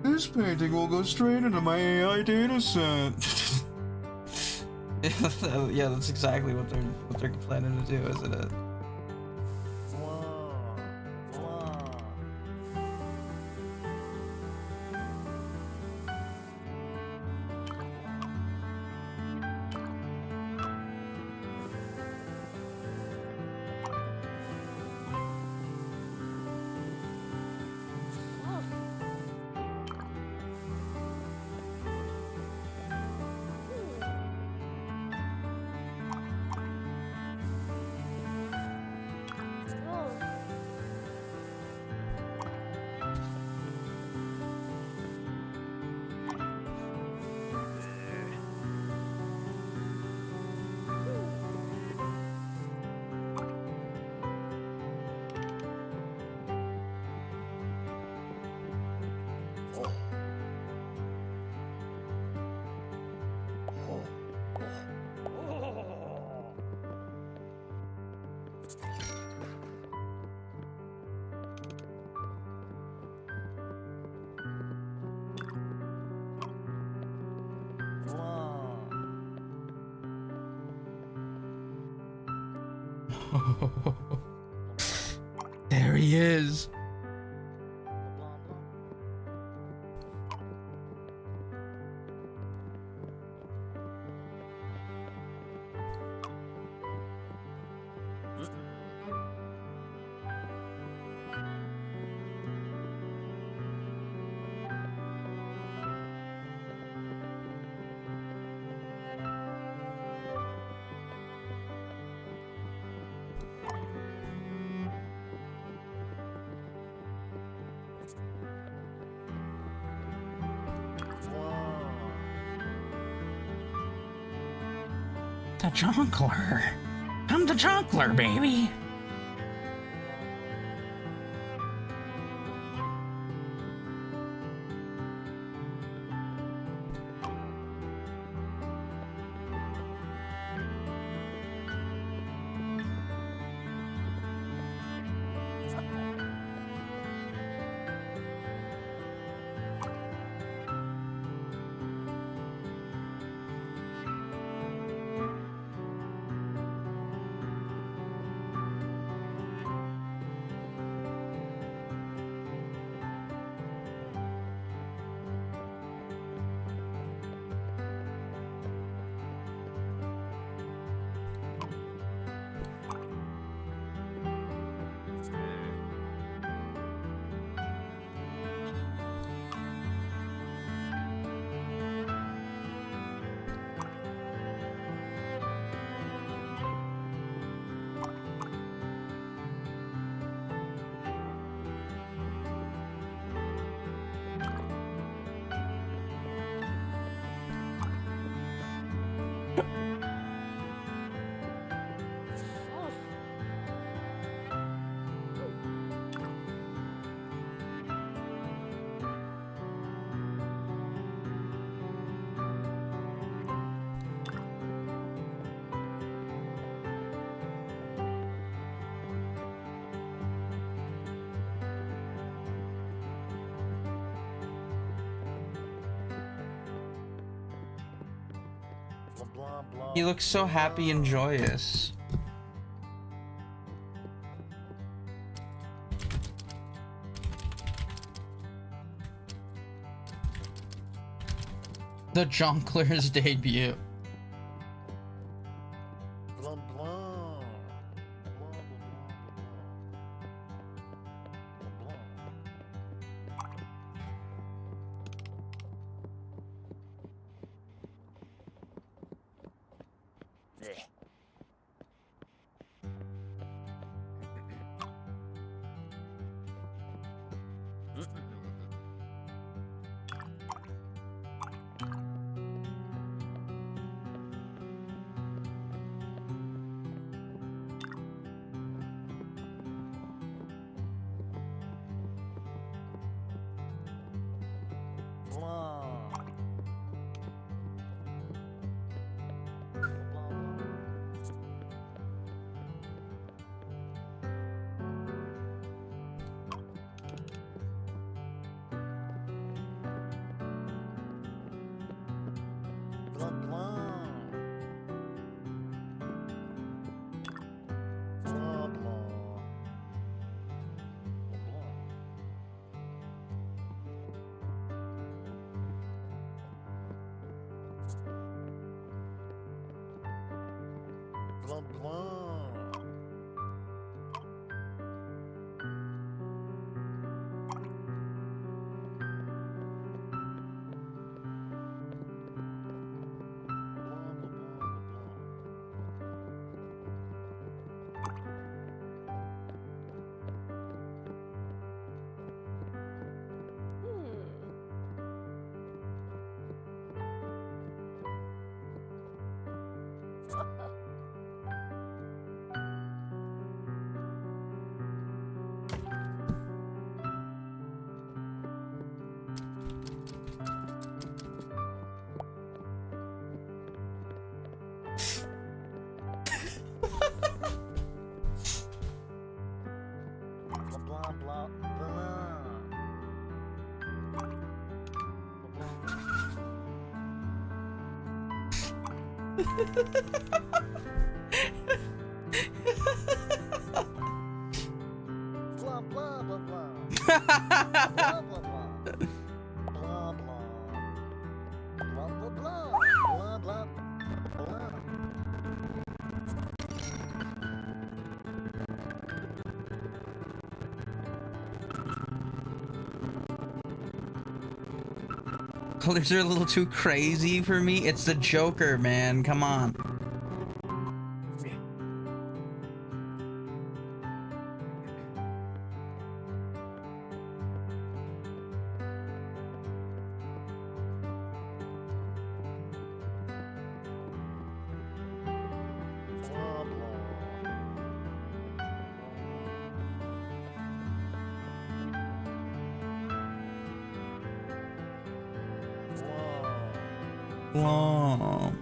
This painting will go straight into my AI dataset. Yeah, that's exactly what they're planning to do, isn't it? Blanc. Blanc. There he is. the jongleur. I'm the jongleur, baby. Blah, blah, He looks so happy and joyous. The Jonkler's debut. blah, blah. Blah, blah, blah, blah. Eh. Blah. Blah, blah. Blah, blah. Blah, blah. Blah, blah, blah. Blah, blah, blah, blah. Blah, blah, blah. Blah, blah. Blah, blah, blah. Blah, blah, blah. Colors are a little too crazy for me. It's the Joker, man. Come on. Whoa.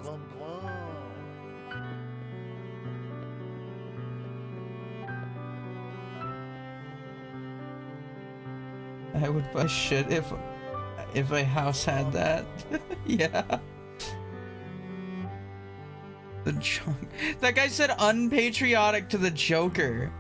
Blum, blum. I would buy shit if a house had that. Yeah. The joke. That guy said unpatriotic to the Joker.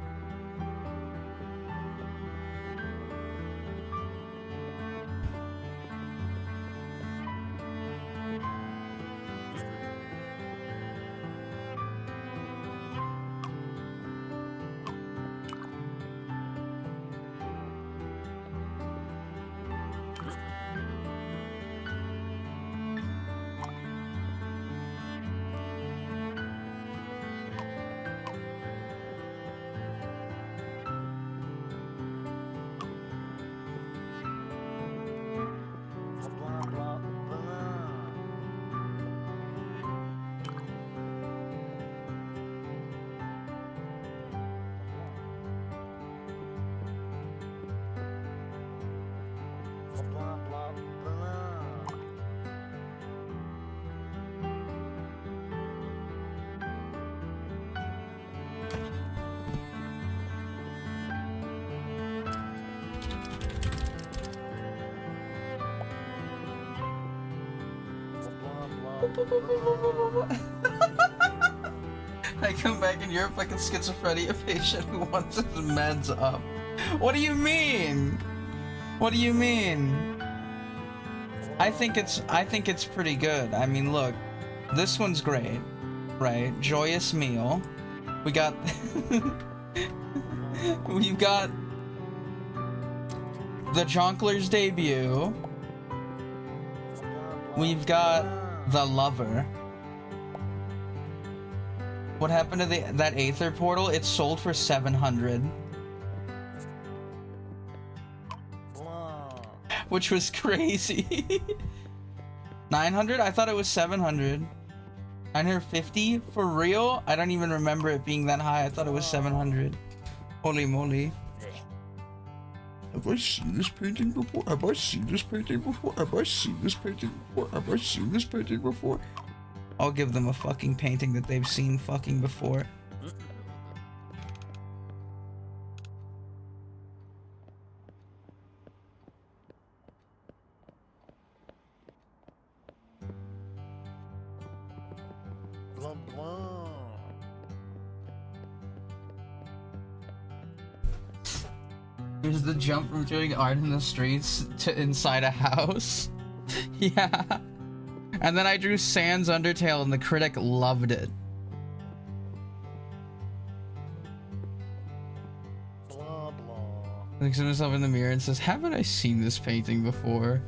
Blah, blah, blah. Blah, blah, blah. Blah, blah, blah. I come back and you're a fucking schizophrenia patient who wants his meds up. What do you mean? What do you mean? I think it's pretty good. I mean, look, this one's great, right? Joyous meal. We got we've got the Jonklers debut. We've got the Lover. What happened to that Aether portal? It sold for 700, Blah. which was crazy. 900? I thought it was 700. 950? For real? I don't even remember it being that high. I thought it was 700. Holy moly. Have I seen this painting before? Have I seen this painting before? Have I seen this painting before? Have I seen this painting before? I'll give them a fucking painting that they've seen fucking before. Blum, blum. Here's the jump from doing art in the streets to inside a house. Yeah. And then I drew Sans Undertale and the critic loved it. Blah, blah. Looks at himself in the mirror and says, haven't I seen this painting before?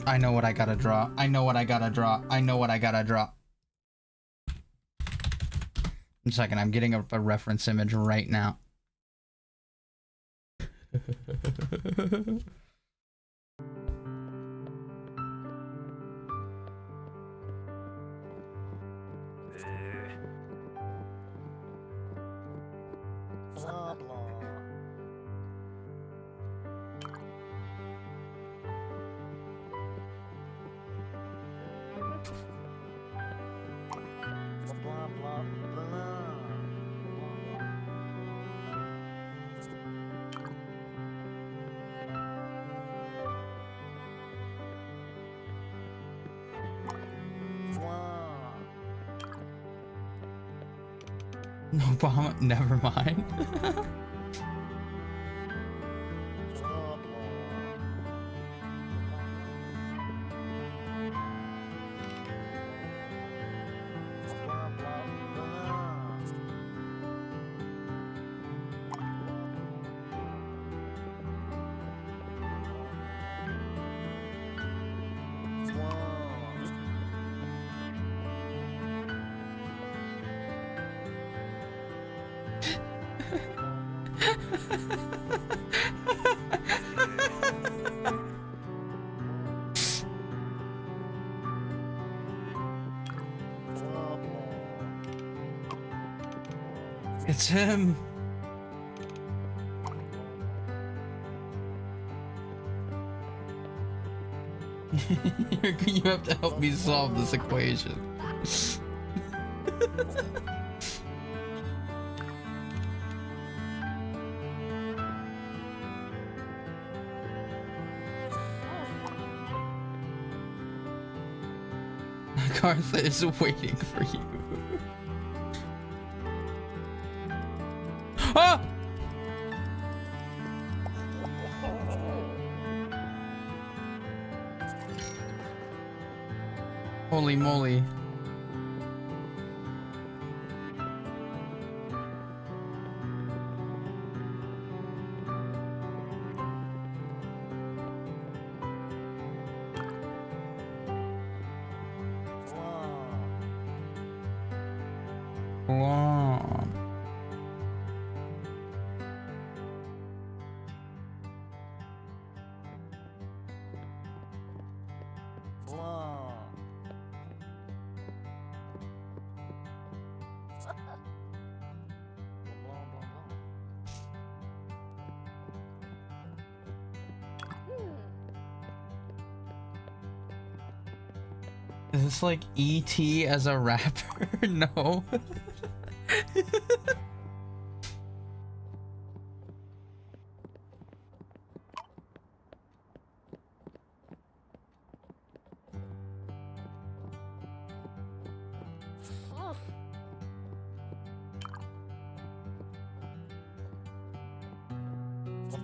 I know what I gotta draw. I know what I gotta draw. I know what I gotta draw. 1 second, I'm getting a reference image right now. Blah blah. Blah blah blah. Blah. No bomb. Never mind. Blah blah. Blah blah blah. Blah. Blah blah. It's him. You have to help me solve this equation. Cartha is waiting for you. Ah! Holy moly. Wow. Blah. Blah blah blah. Is this like E.T. as a rapper? No.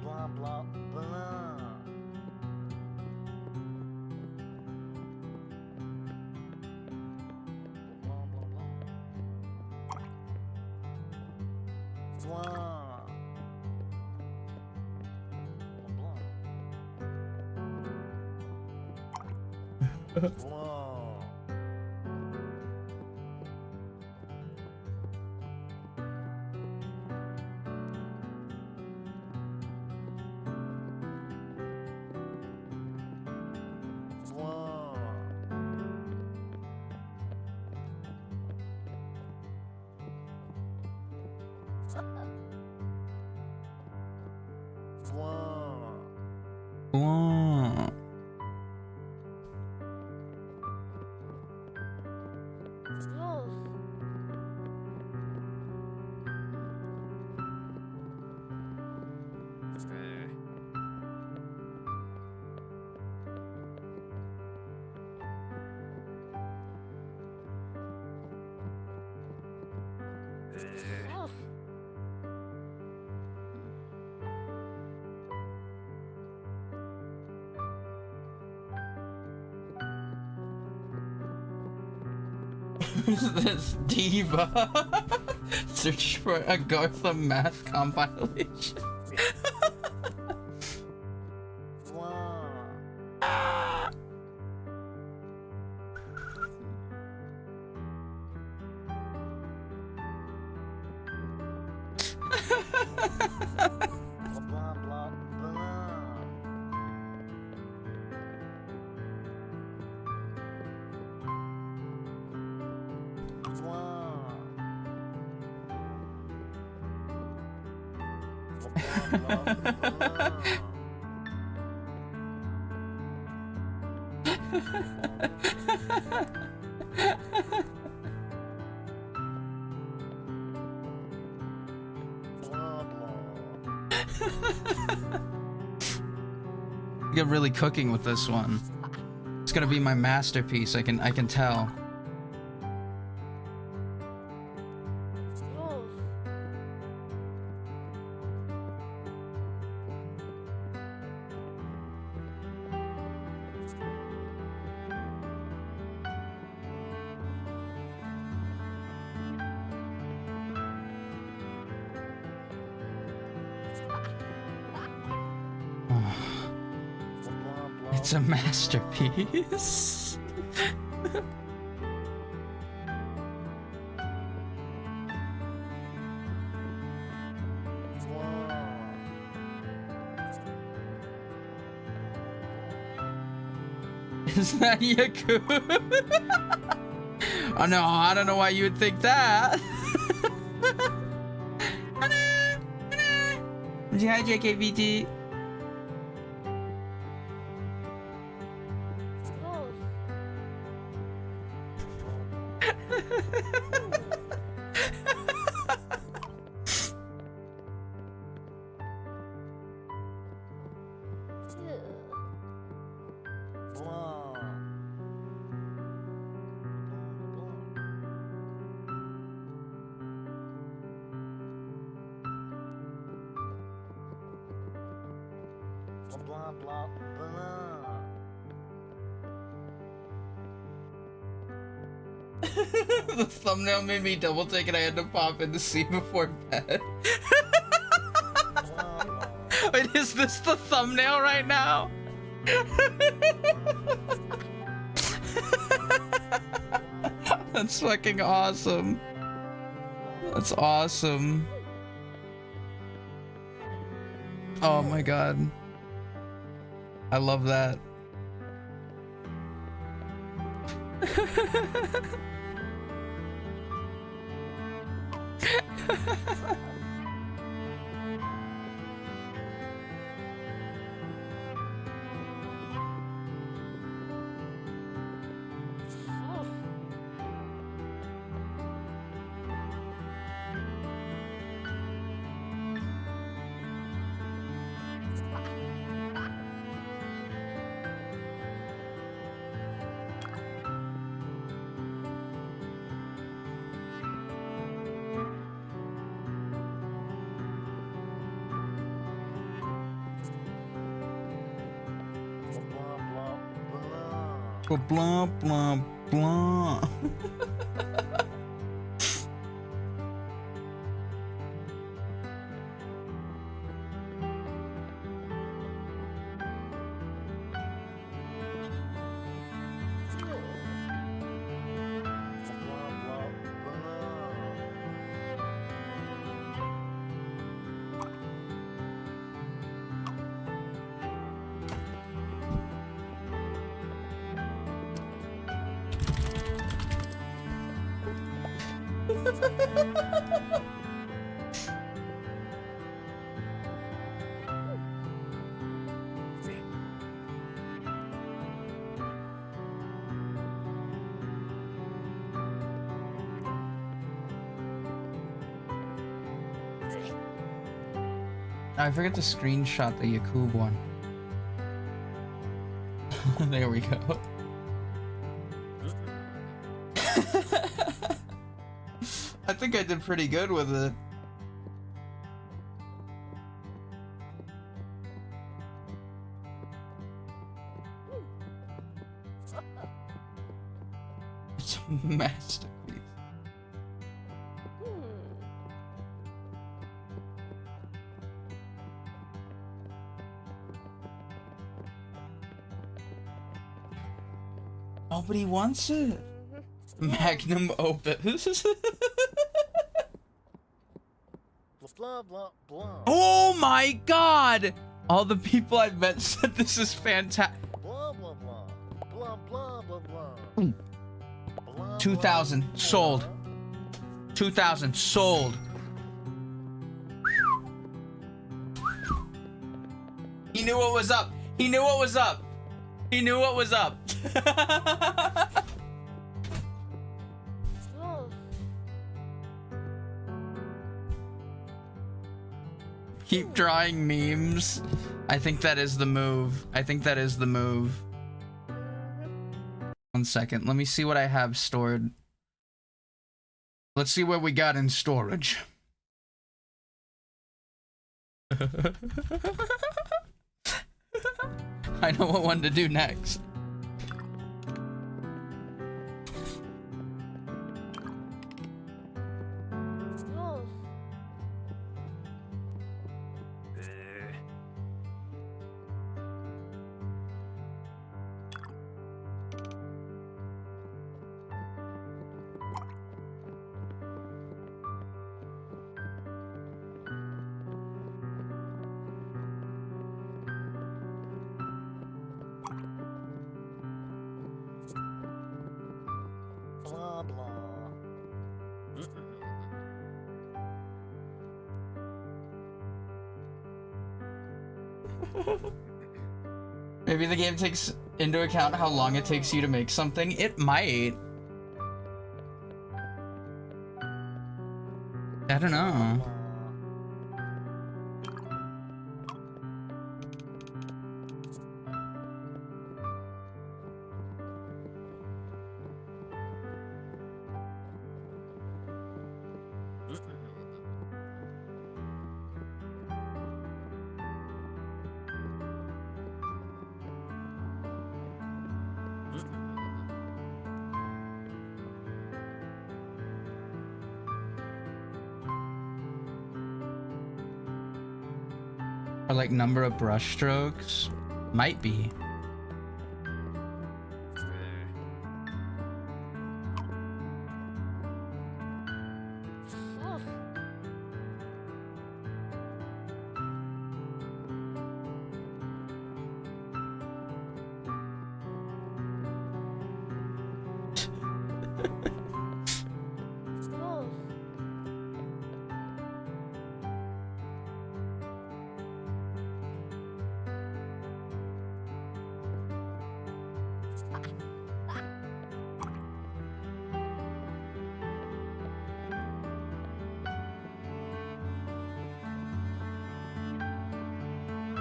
Blah blah blah. Blah blah blah. Blah. Blah. Blah. Blah. Blah. Wow. Who's this diva? Search for a Gartham math compilation. blah, blah, blah. You get really cooking with this one. It's gonna be my masterpiece. I can tell. Rules. It's a masterpiece. Is that Yaku? Oh no, I don't know why you would think that. Hi, JKVT. Rules. Blah, blah, blah. The thumbnail made me double take and I had to pop in to see before bed. Wait, is this the thumbnail right now? That's fucking awesome. That's awesome. Oh my god. I love that. Oh. Blah blah blah. I forgot to screenshot the Yakub one. There we go. I think I did pretty good with it. It's a masterpiece. Nobody wants it. Magnum opus. blah blah blah. Oh my god! All the people I've met said this is fantastic. Blah blah blah. Blah blah blah blah. Blah, 2,000 blah, sold. blah. 2,000 sold. He knew what was up. He knew what was up. He knew what was up. Wolf. Keep drawing memes. I think that is the move. I think that is the move. 1 second. Let me see what I have stored. Let's see what we got in storage. I know what one to do next. Wolf. Blah blah. Maybe the game takes into account how long it takes you to make something. It might. I don't know. Or like number of brush strokes? Might be. Wolf. Wolf.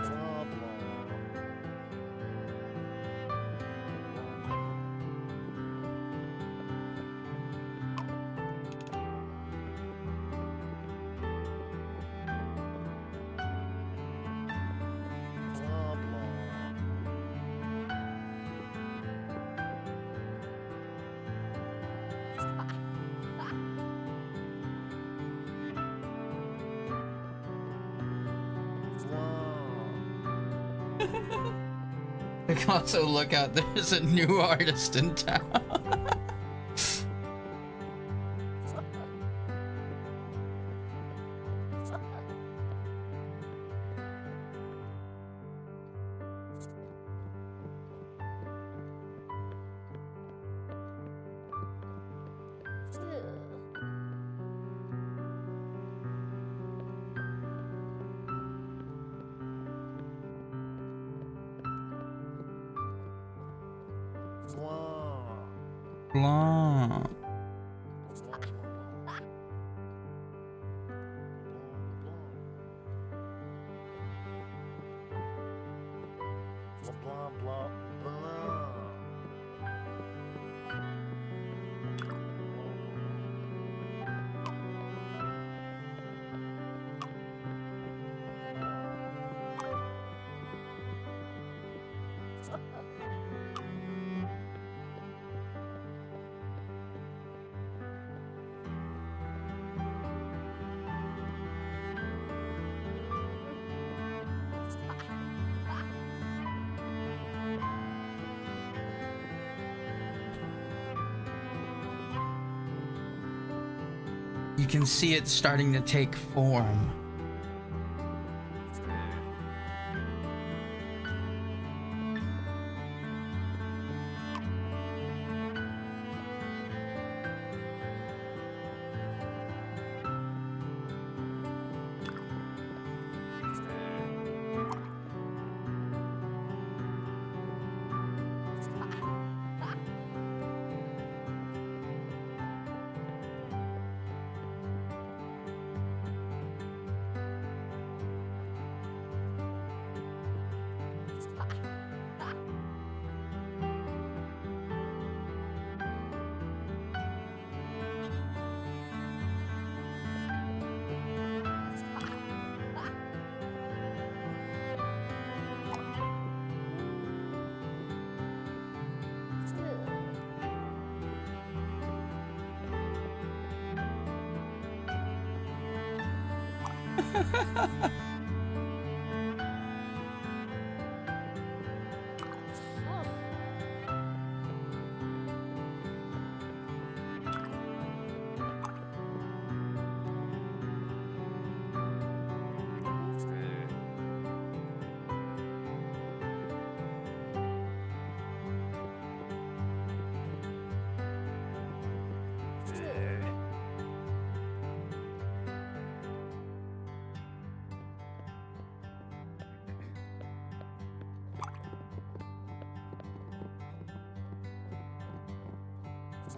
Blah blah. Blah blah. Blah. You can also look out, there's a new artist in town. Blah. Blah. Blah blah blah. You can see it starting to take form.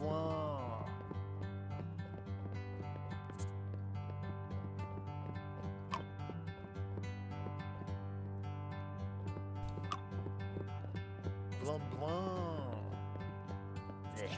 Blah. Blum blum. Eh.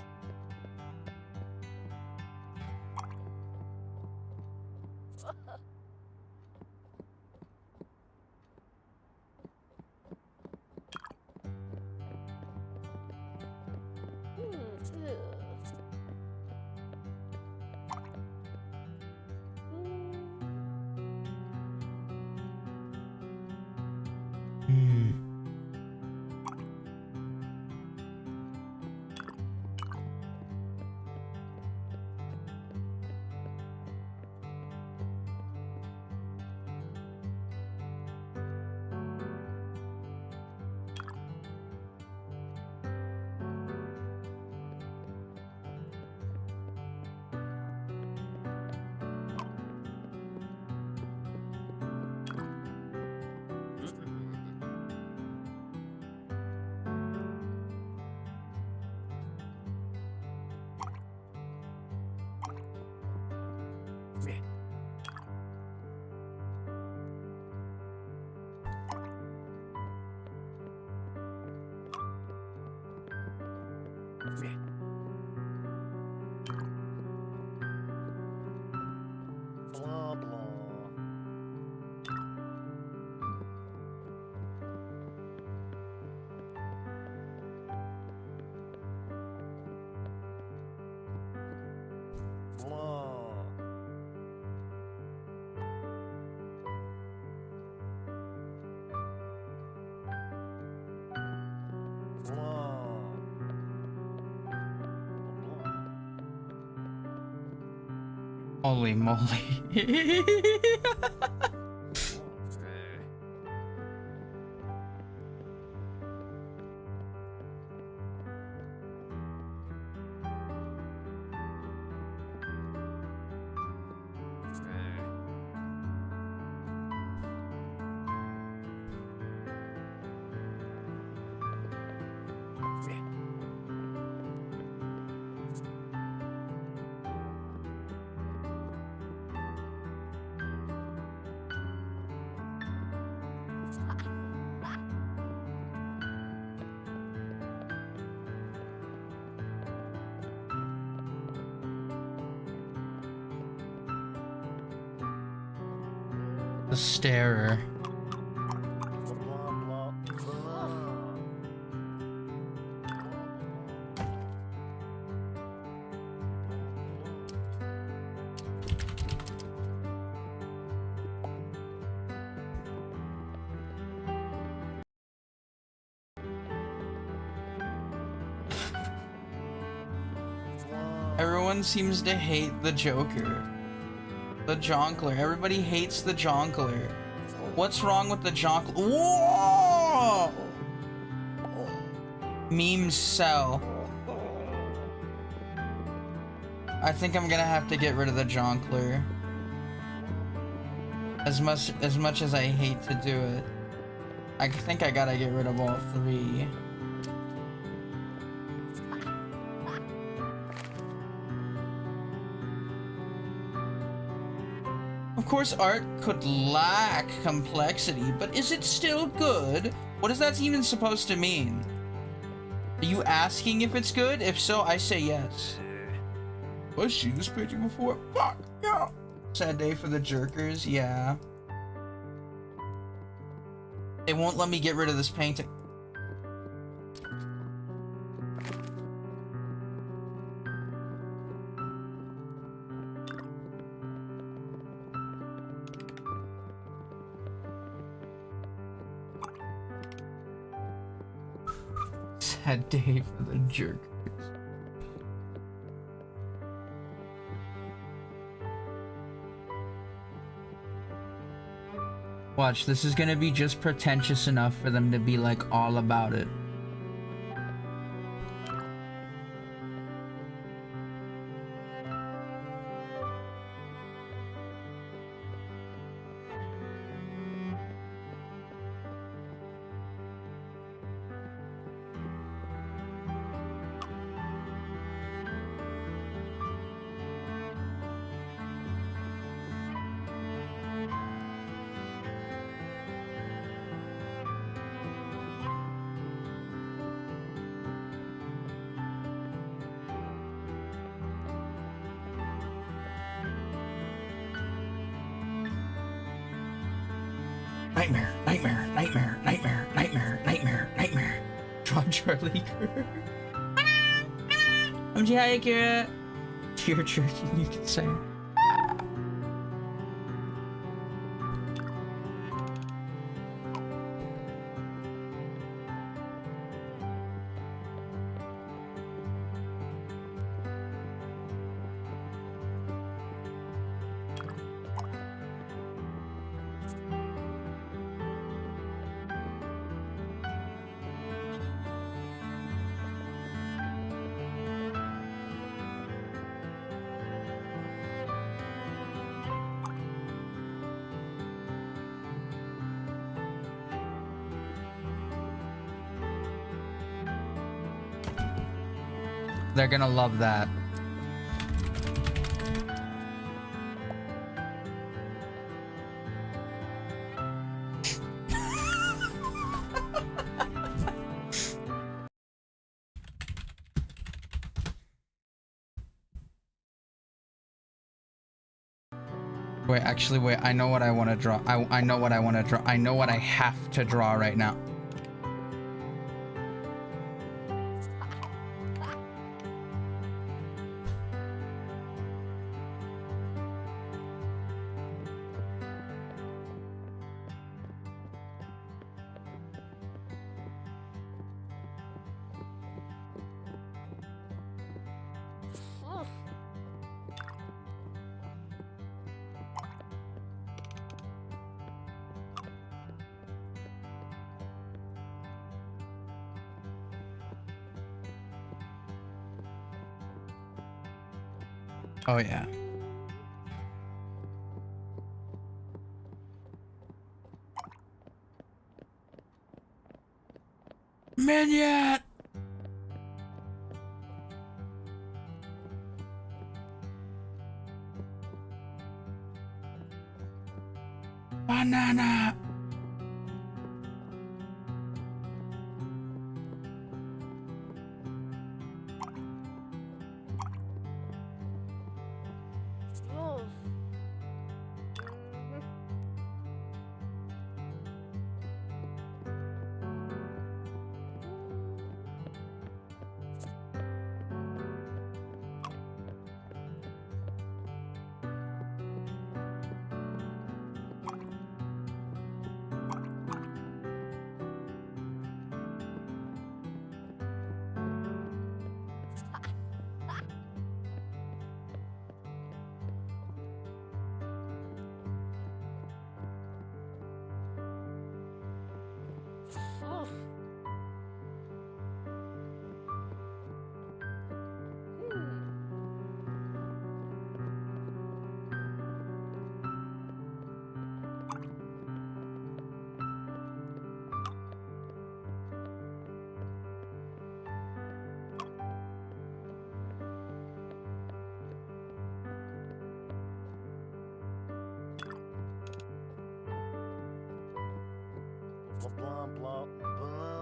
Blah blah. Blah. Blah. Holy moly. The starer. Blah blah blah. Everyone seems to hate the Joker. The Jonkler. Everybody hates the Jonkler. What's wrong with the Jonkler? Whoa! Memes sell. I think I'm gonna have to get rid of the Jonkler. As much as I hate to do it. I think I gotta get rid of all three. Of course, art could lack complexity, but is it still good? What is that even supposed to mean? Are you asking if it's good? If so, I say yes. Have I seen this painting before? Fuck, yeah. Sad day for the jerkers, yeah. They won't let me get rid of this painting. bad day for the jerkers. Watch, this is gonna be just pretentious enough for them to be like all about it. Nightmare, nightmare, nightmare, nightmare, nightmare, nightmare, nightmare. Draw Charlie I'm Jihaya Kira. Tear jerking, you could say. They're gonna love that. Wait, actually, wait. I know what I want to draw. I know what I want to draw. I know what I have to draw right now. Oh. Oh yeah. Minion! Banana! Oh. Oh. Blah, blah, blah.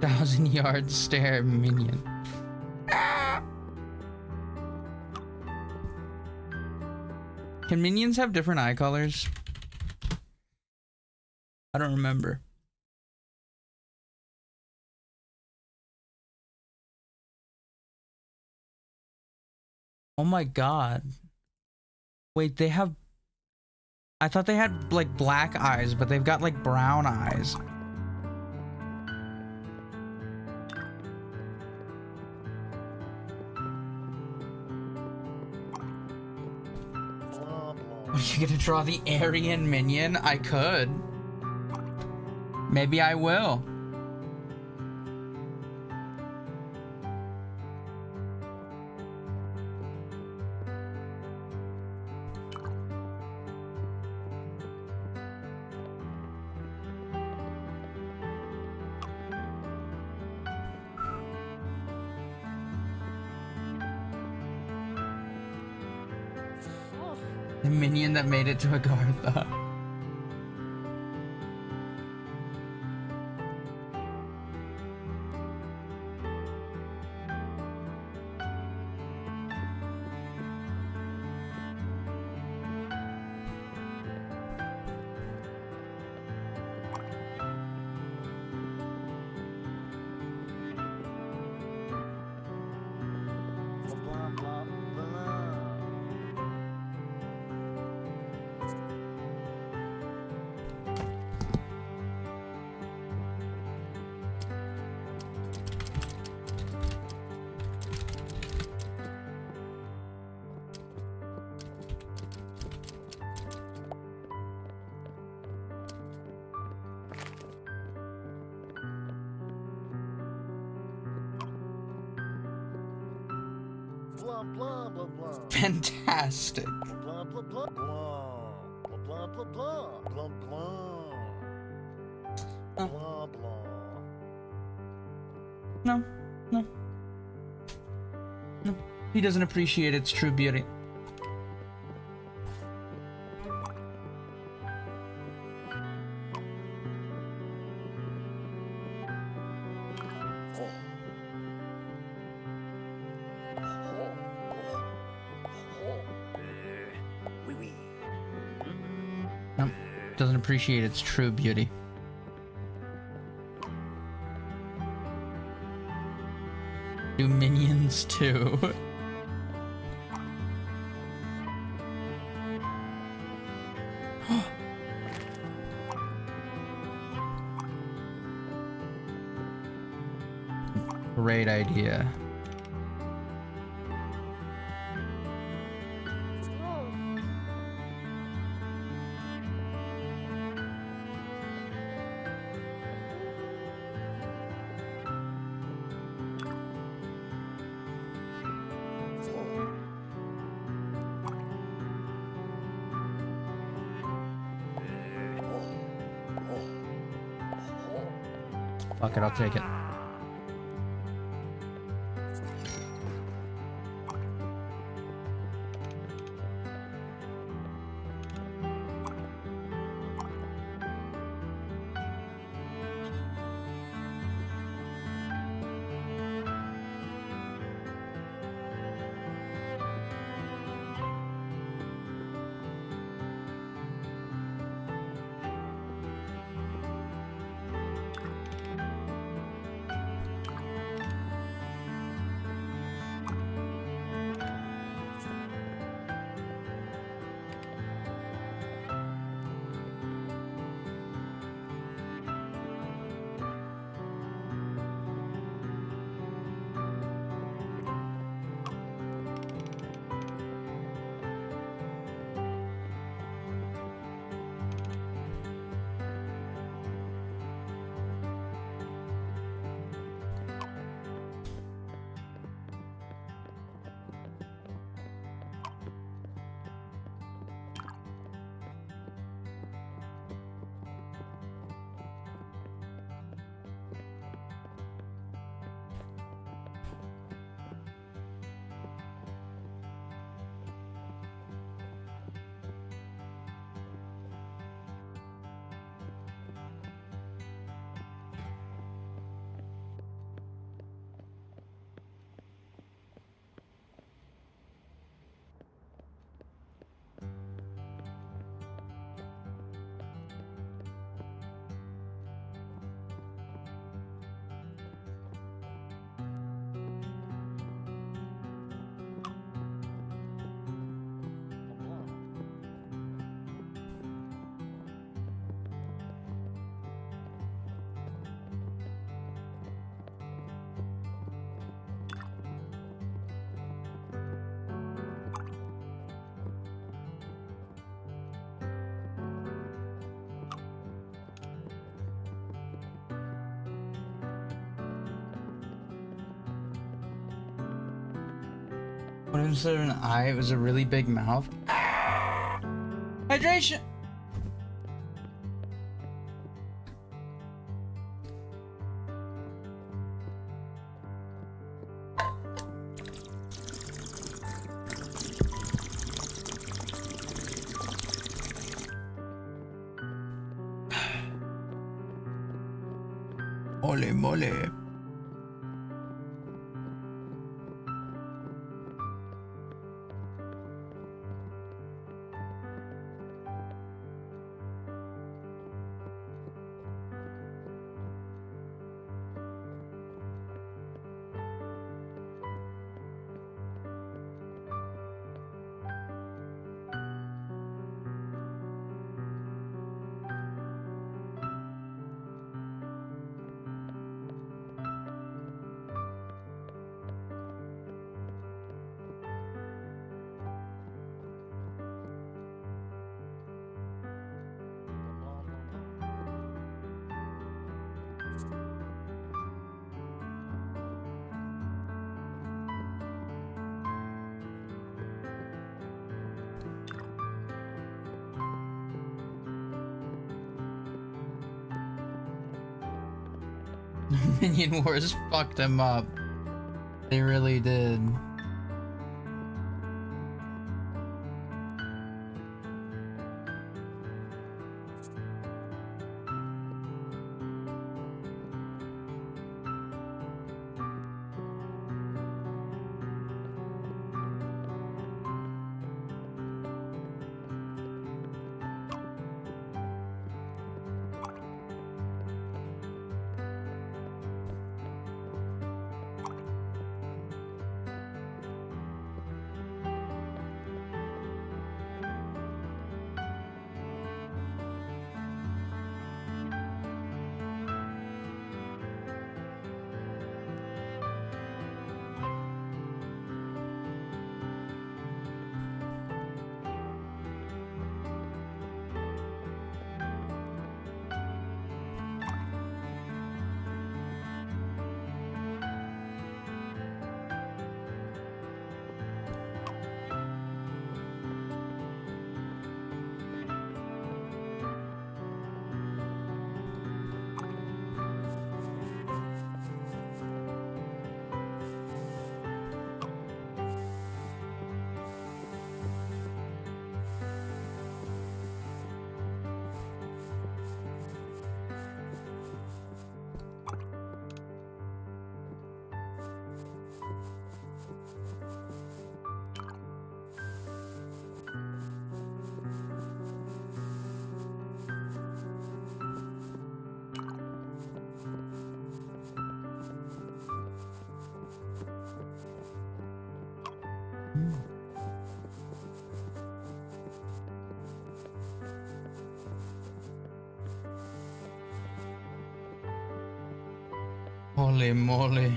1,000-yard stare minion. Can minions have different eye colors? I don't remember. Oh my god. Wait, they have... I thought they had like black eyes, but they've got like brown eyes. Are you gonna draw the Aryan minion? I could. Maybe I will. The minion that made it to Agartha. Blah, blah, blah. Blah, blah, blah, blah. Fantastic. Blah, blah, blah, blah. Blah, blah, blah, blah. Blah, blah. Blah, blah. No, no. No. He doesn't appreciate its true beauty. No, doesn't appreciate its true beauty. Do minions too? Great idea. Fuck it, I'll take it. What instead of an eye, it was a really big mouth. Ah! Hydration! Mole, mole. Minion Wars fucked him up. They really did. Holy moly.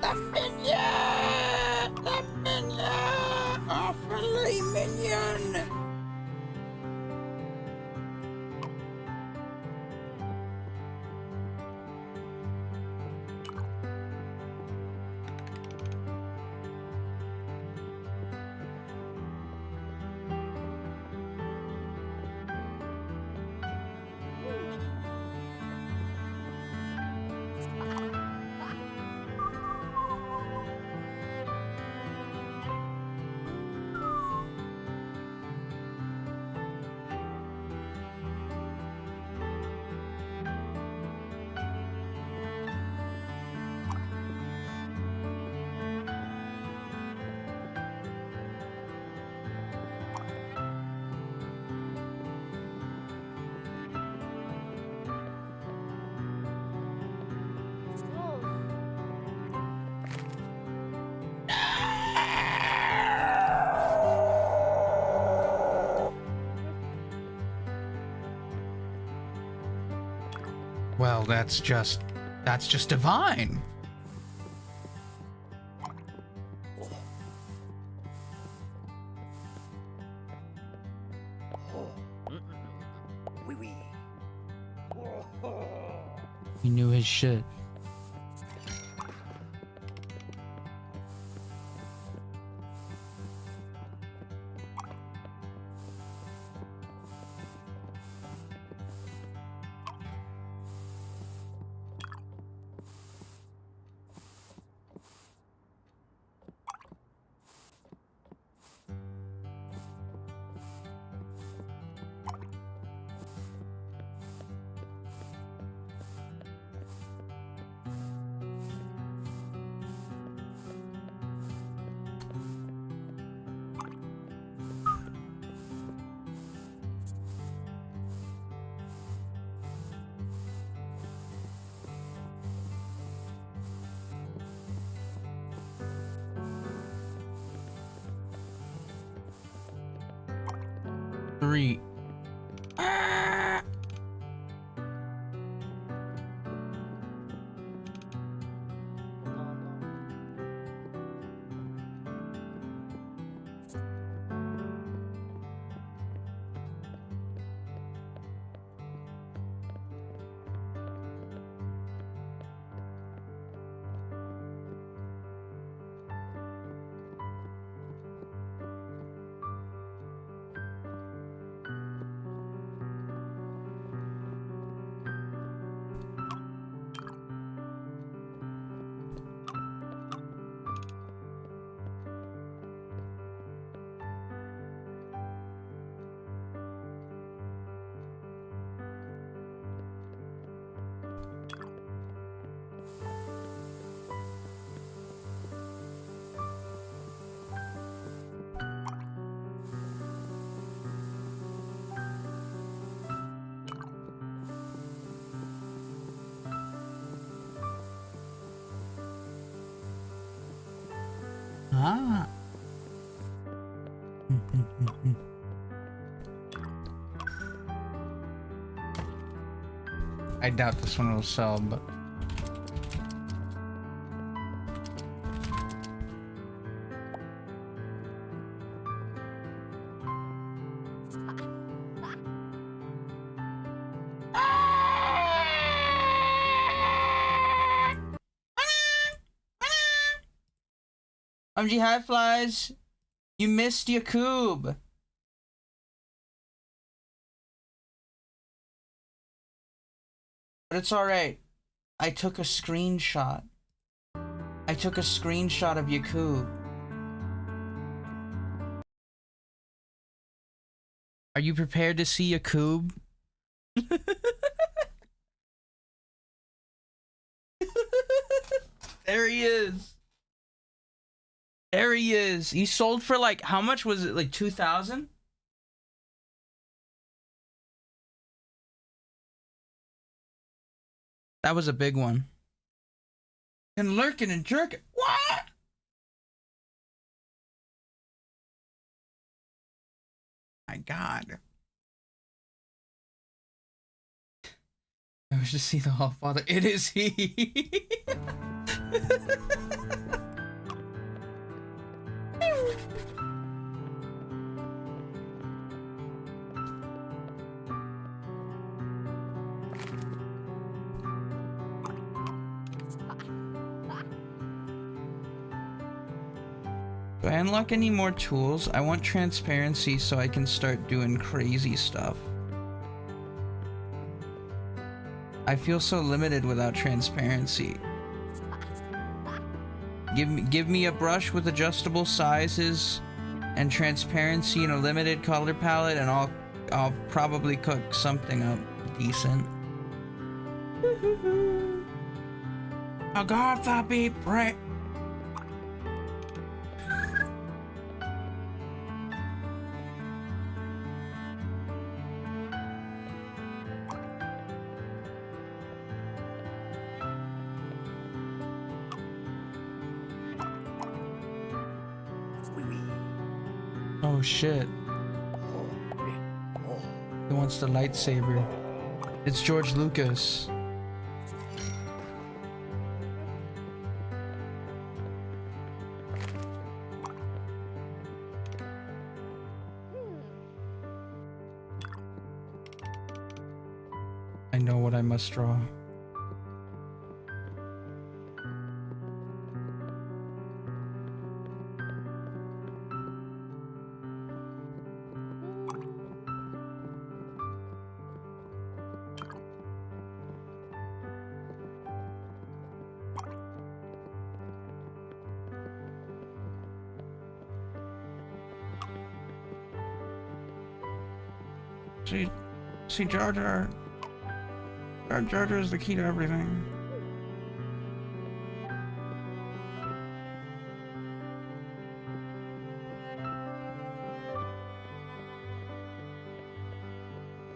The minion! The minion! Awfully minion! Well, that's just divine. Wee wee. He knew his shit. Three. Ah. I doubt this one will sell, but High Flies, you missed your cube. But it's alright. I took a screenshot. I took a screenshot of your cube. Are you prepared to see your cube? There he is. There he is. He sold for like, how much was it? Like 2,000? That was a big one. And lurking and jerking. What? My God. I wish to see the Hall Father. It is he. Do I unlock any more tools? I want transparency so I can start doing crazy stuff. I feel so limited without transparency. Give me a brush with adjustable sizes and transparency and a limited color palette, and I'll probably cook something up decent. Agatha be brave. Oh shit. He wants the lightsaber. It's George Lucas. I know what I must draw. See, Jar Jar. Jar Jar is the key to everything.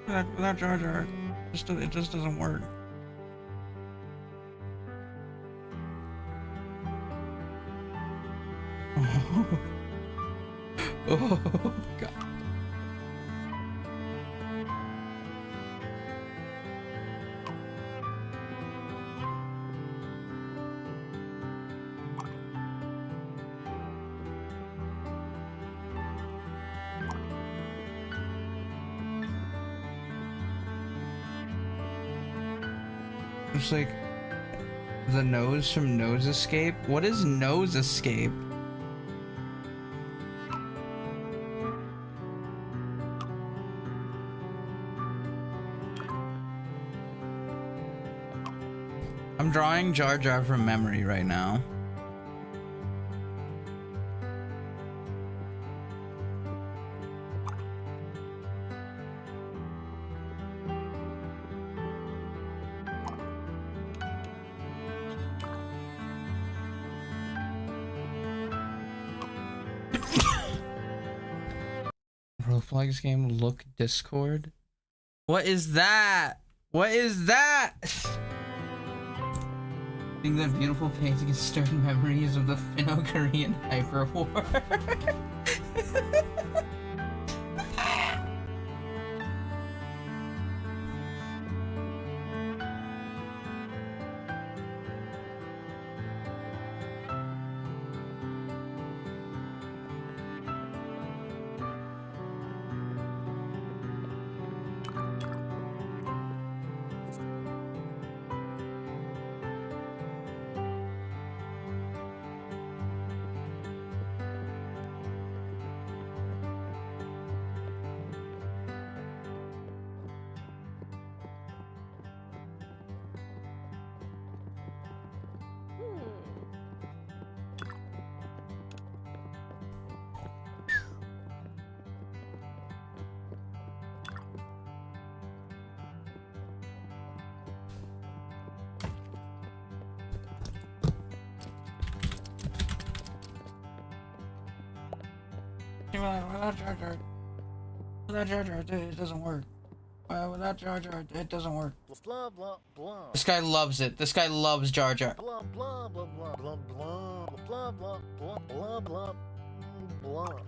Without Jar Jar, it just doesn't work. Oh, God. It's like the nose from Nose Escape. What is Nose Escape? I'm drawing Jar Jar from memory right now. Roblox game look Discord. What is that? What is that? I think that beautiful painting is stirring memories of the Finno-Korean hyper war. Without Jar Jar, it doesn't work. Without Jar Jar, it doesn't work. Blah blah blah. This guy loves it. This guy loves Jar Jar. Blah blah blah blah blah blah blah blah blah blah blah blah.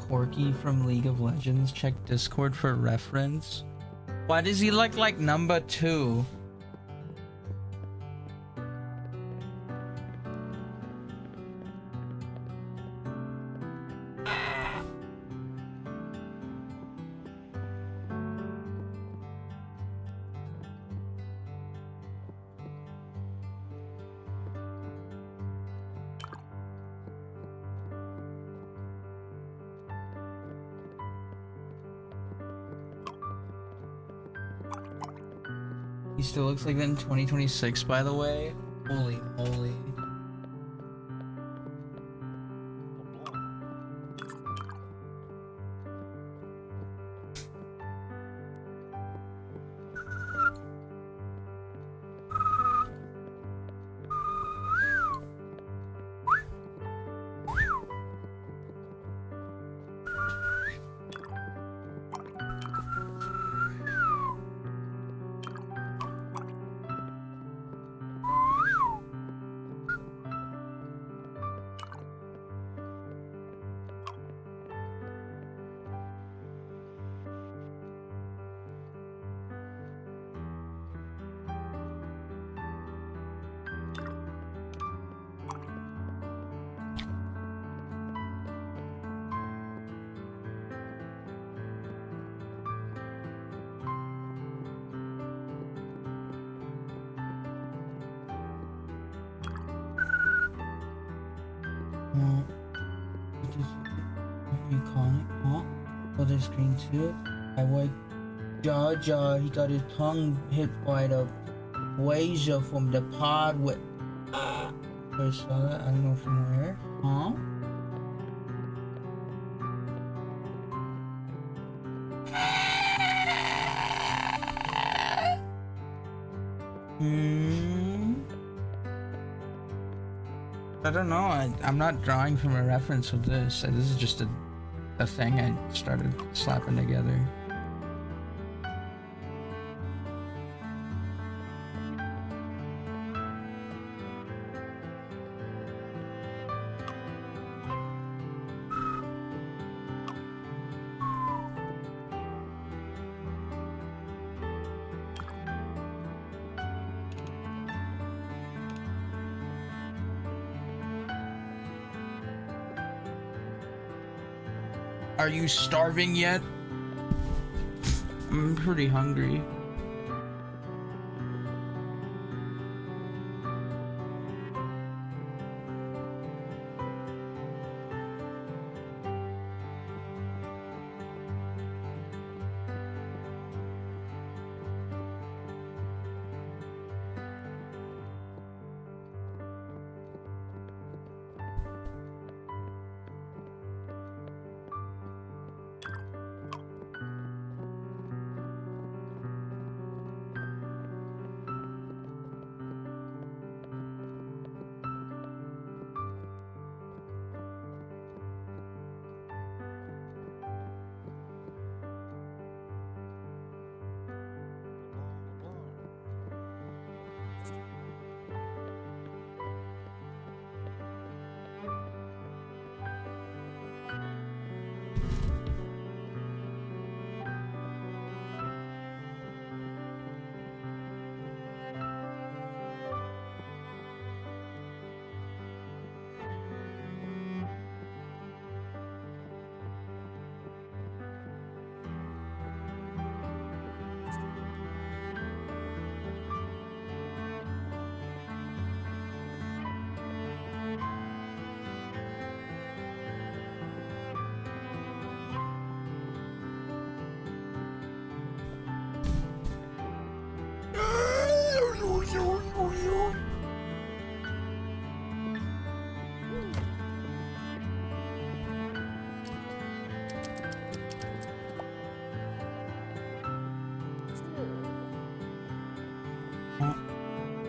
Corky from League of Legends. Check Discord for reference. Why does he look like number 2? He still looks like that in 2026, by the way. Holy moly. It is iconic, huh? Other screen too. I like Jaja. He got his tongue hit by the Wazer from the pod with. First saw that. I don't know from where. Huh? I don't know. I'm not drawing from a reference with this. This is just a thing I started slapping together. Are you starving yet? I'm pretty hungry.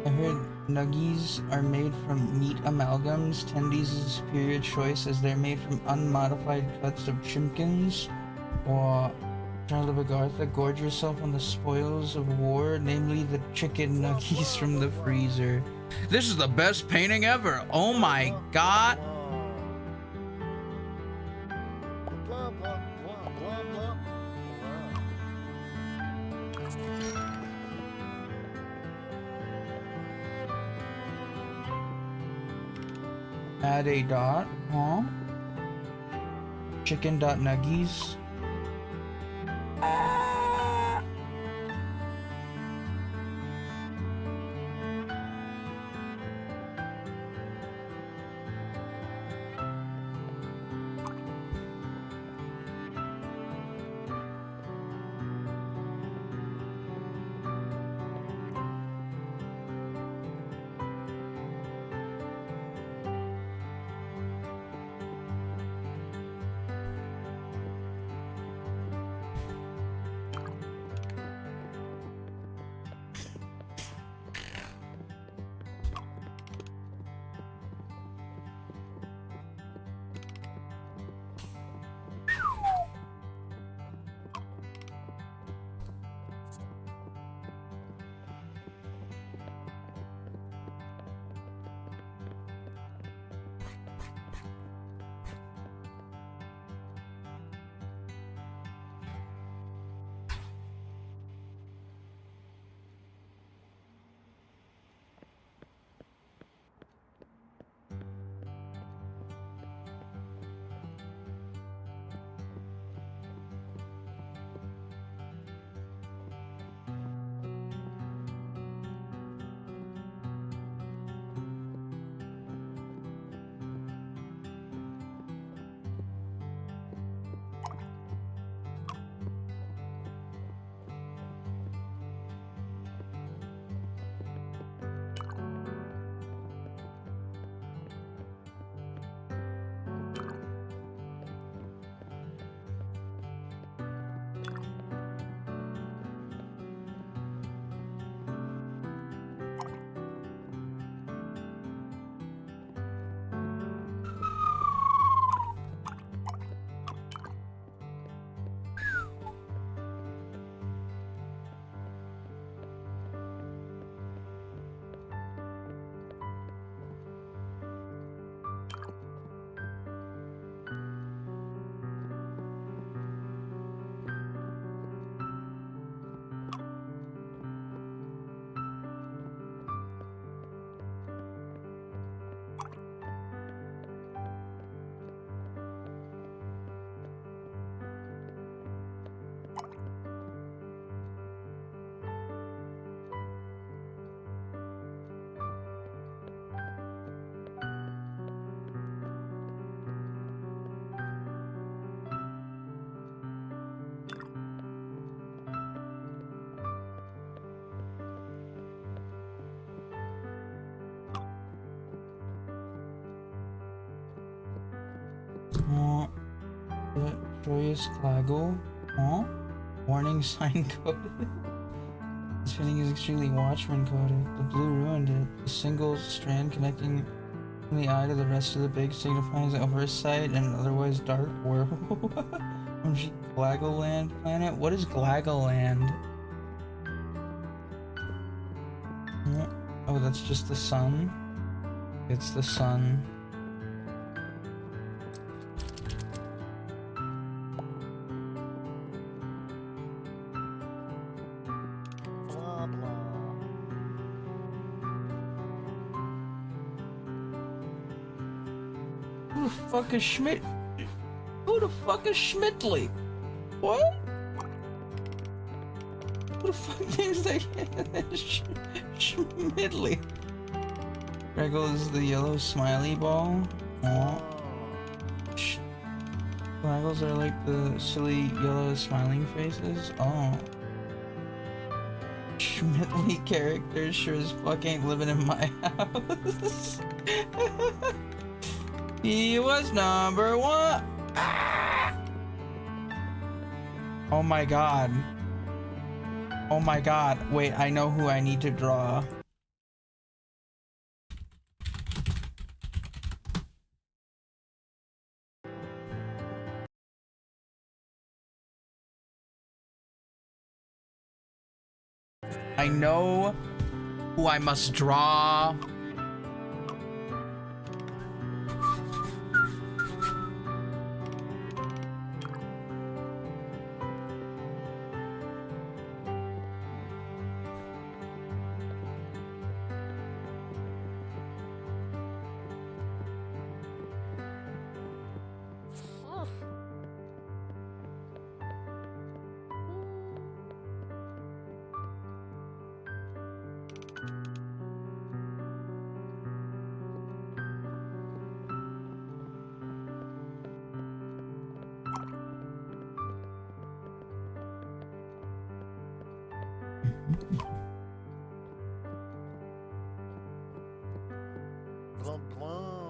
I heard nuggies are made from meat amalgams. Tendies is a superior choice as they're made from unmodified cuts of chimkins. Or Child of Agartha, gorge yourself on the spoils of war, namely the chicken nuggies from the freezer. This is the best painting ever. Oh my god. Blah, blah, blah, blah, blah, blah. Add a dot, huh? Chicken dot nuggies. Joyous Claggle. Huh? Warning sign coded. This painting is extremely Watchman coded. The blue ruined it. The single strand connecting from the eye to the rest of the big signifies oversight and otherwise dark world. From Glaggoland planet? What is Glaggoland? Oh, that's just the sun? It's the sun. Blah, blah. Who the fuck is Schmidt? Who the fuck is Schmidtly? What? Who the fuck thinks they Schmidtly? Greggle is the yellow smiley ball. Aw. Glaggles are like the silly yellow smiling faces. Oh. Schmidtly characters sure as fuck ain't living in my house. He was number one. Ah! Oh my god. Oh my god. Wait, I know who I need to draw. I know who I must draw. Oh. Blah, blah.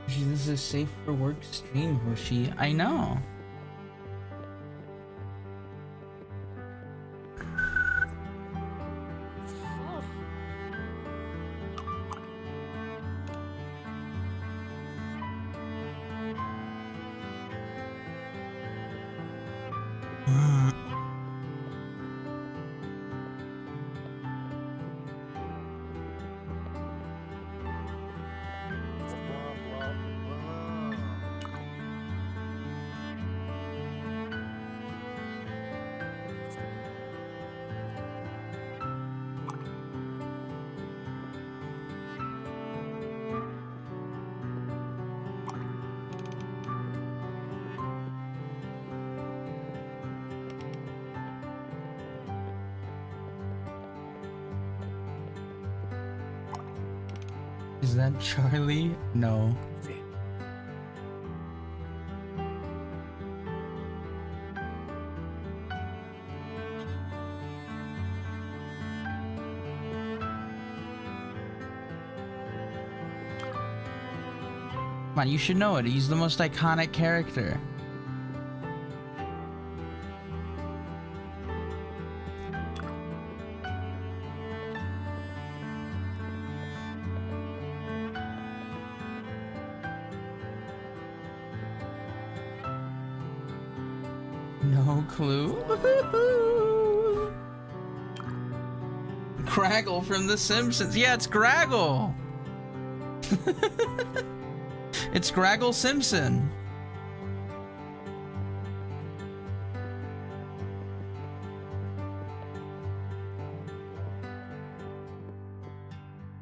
Hoshi, this is a safe for work stream, Hoshi. I know. Oh. Blah, blah, blah. Is that Charlie? No. Come on, you should know it. He's the most iconic character. No clue. Craggle from The Simpsons. Yeah, it's Graggle. It's Graggle Simpson.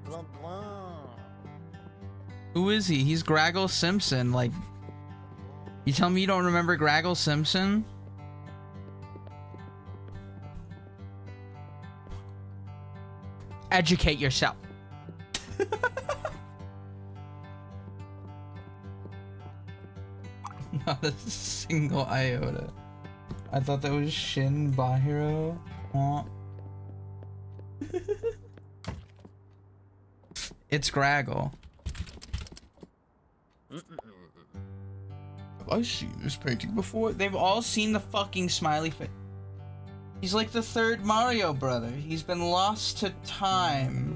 Blah, blah. Who is he? He's Graggle Simpson. Like, you tell me you don't remember Graggle Simpson? Educate yourself. Not a single iota. I thought that was Shin Bahiro. Aw. It's Graggle. Have I seen this painting before? They've all seen the fucking smiley face. He's like the third Mario brother. He's been lost to time.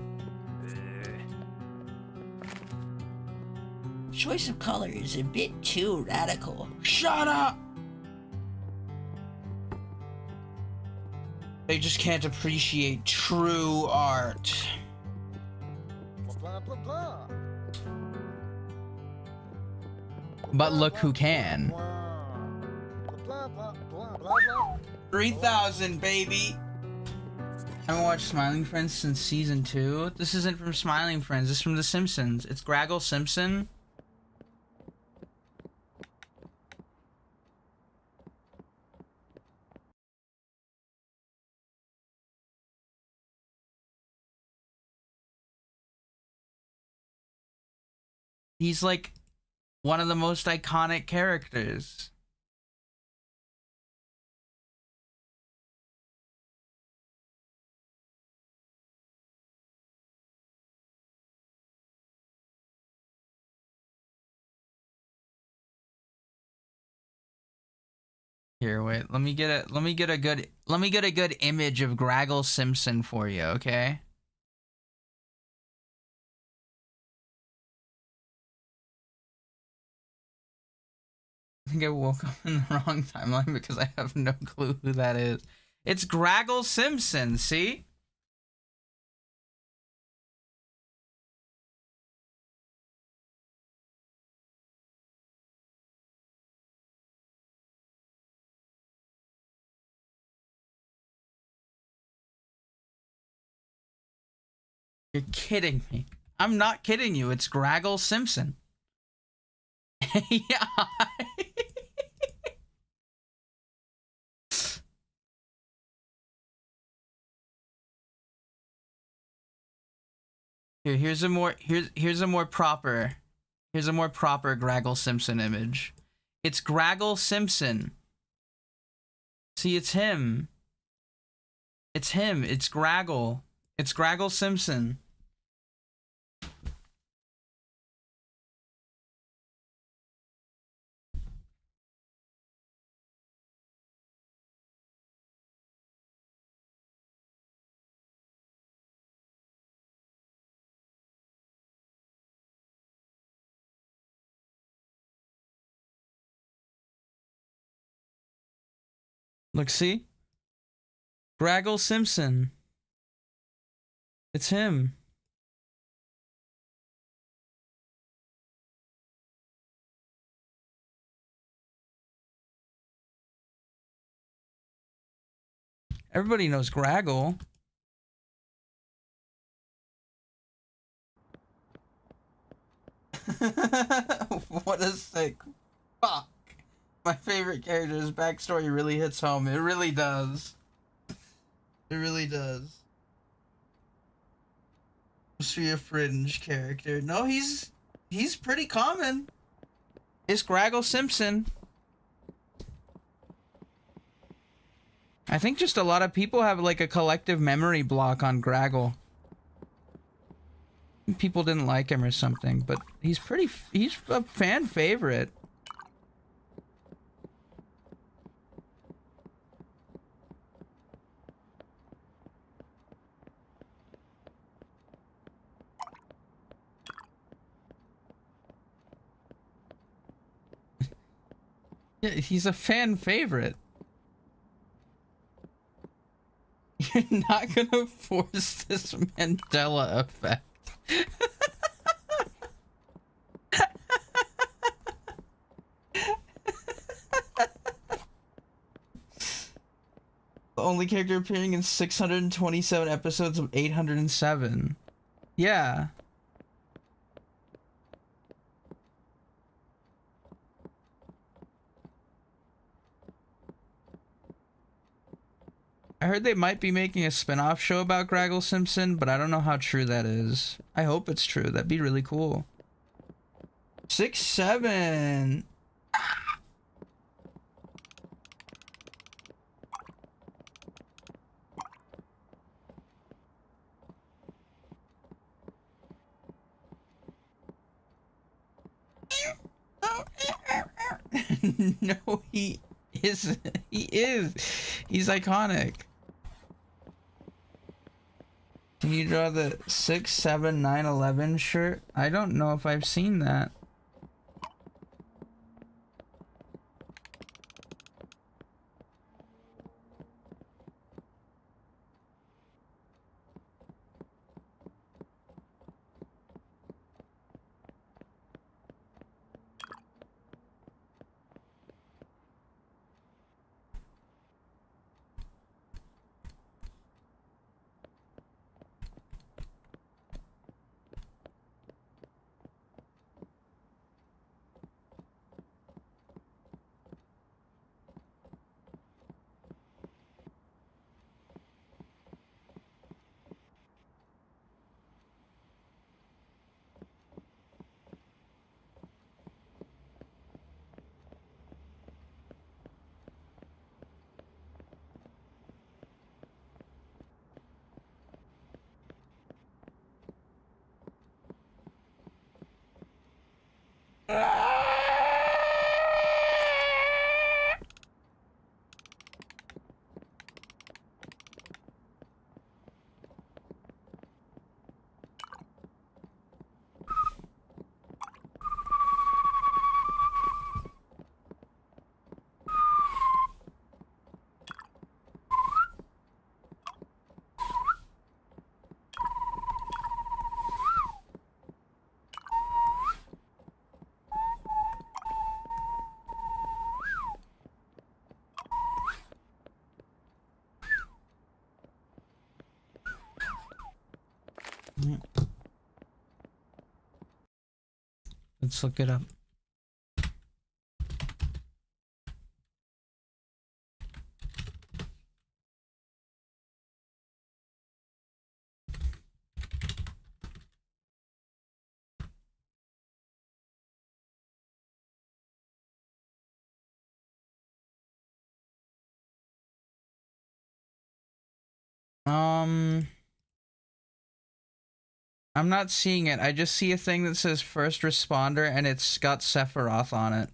Choice of color is a bit too radical. Shut up! They just can't appreciate true art. Blah, blah, blah. But look who can. Blah, blah, blah, blah, blah. 3,000, baby! I haven't watched Smiling Friends since season 2. This isn't from Smiling Friends, this is from The Simpsons. It's Graggle Simpson. He's like one of the most iconic characters. Here, wait. Let me get a good image of Graggle Simpson for you, okay? I think I woke up in the wrong timeline because I have no clue who that is. It's Graggle Simpson, see? You're kidding me. I'm not kidding you. It's Graggle Simpson. Yeah. Here's a more proper Graggle Simpson image. It's Graggle Simpson. See, it's him. It's him. It's Graggle. It's Graggle Simpson. Look, see? Graggle Simpson. It's him. Everybody knows Graggle. What a sick fuck. My favorite character's backstory really hits home. It really does. It really does. Must be a fringe character. No, he's pretty common. It's Graggle Simpson. I think just a lot of people have like a collective memory block on Graggle. People didn't like him or something, but he's a fan favorite. Yeah, he's a fan favorite. You're not gonna force this Mandela effect. The only character appearing in 627 episodes of 807. Yeah. I heard they might be making a spin-off show about Graggle Simpson, but I don't know how true that is. I hope it's true. That'd be really cool. 6'7". No, he is. He is. He's iconic. Can you draw the 6, 7, 9, 11 shirt? I don't know if I've seen that. Let's look it up. I'm not seeing it. I just see a thing that says first responder and it's got Sephiroth on it.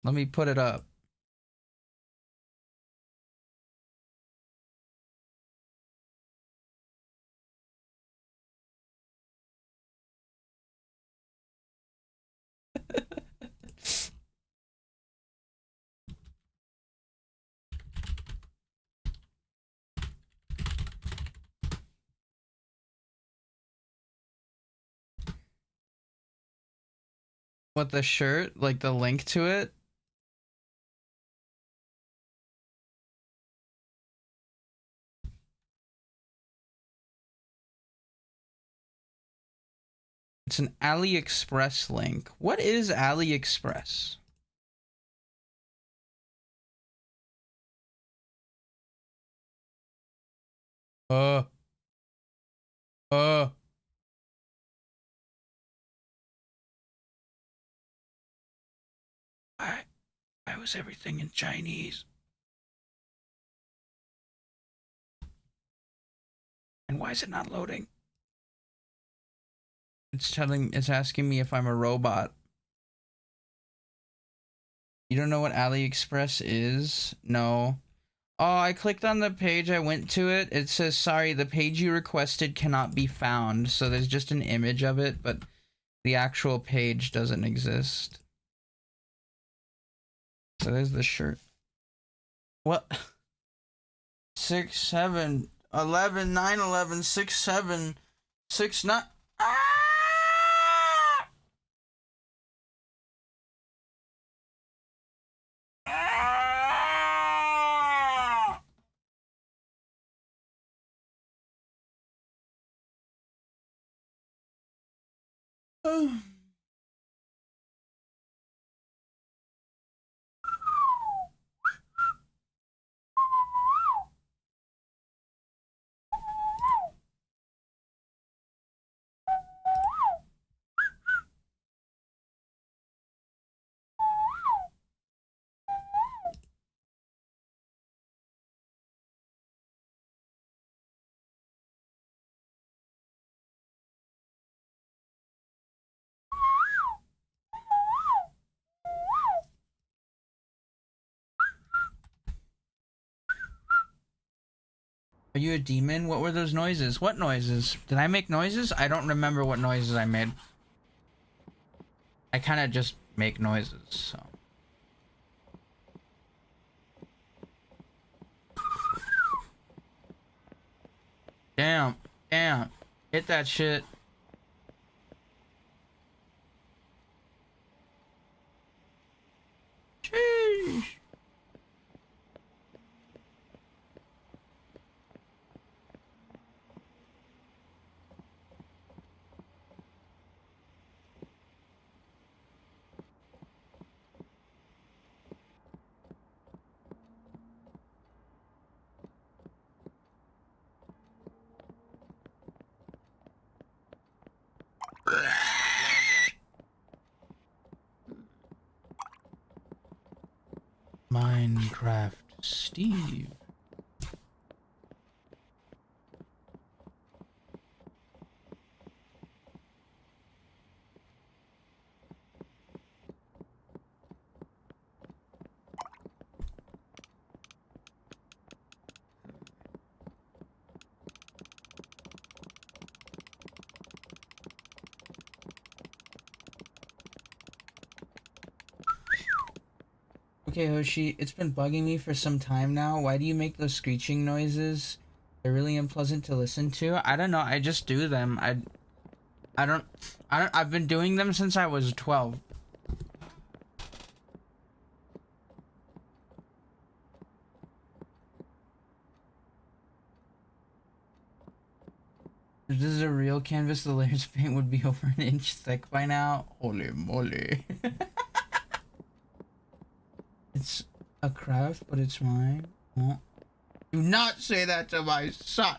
Let me put it up. What, the shirt? Like the link to it? It's an AliExpress link. What is AliExpress? Uh. Why was everything in Chinese? And why is it not loading? It's asking me if I'm a robot. You don't know what AliExpress is? No. Oh, I clicked on the page, I went to it. It says, sorry, the page you requested cannot be found. So there's just an image of it, but the actual page doesn't exist. So there's the shirt. What? 6, 7, 11, 9, 11, 6, 7, 6, 9. Ah! Ah! Are you a demon? What were those noises? What noises? Did I make noises? I don't remember what noises I made. I kind of just make noises, so. Damn, damn. Hit that shit. Sheesh. Minecraft Steve. Okay, Hoshi, it's been bugging me for some time now. Why do you make those screeching noises? They're really unpleasant to listen to. I don't know, I just do them. I've been doing them since I was 12. If this is a real canvas, the layers of paint would be over an inch thick by now. Holy moly. It's a craft, but it's mine. Oh. Do not say that to my son.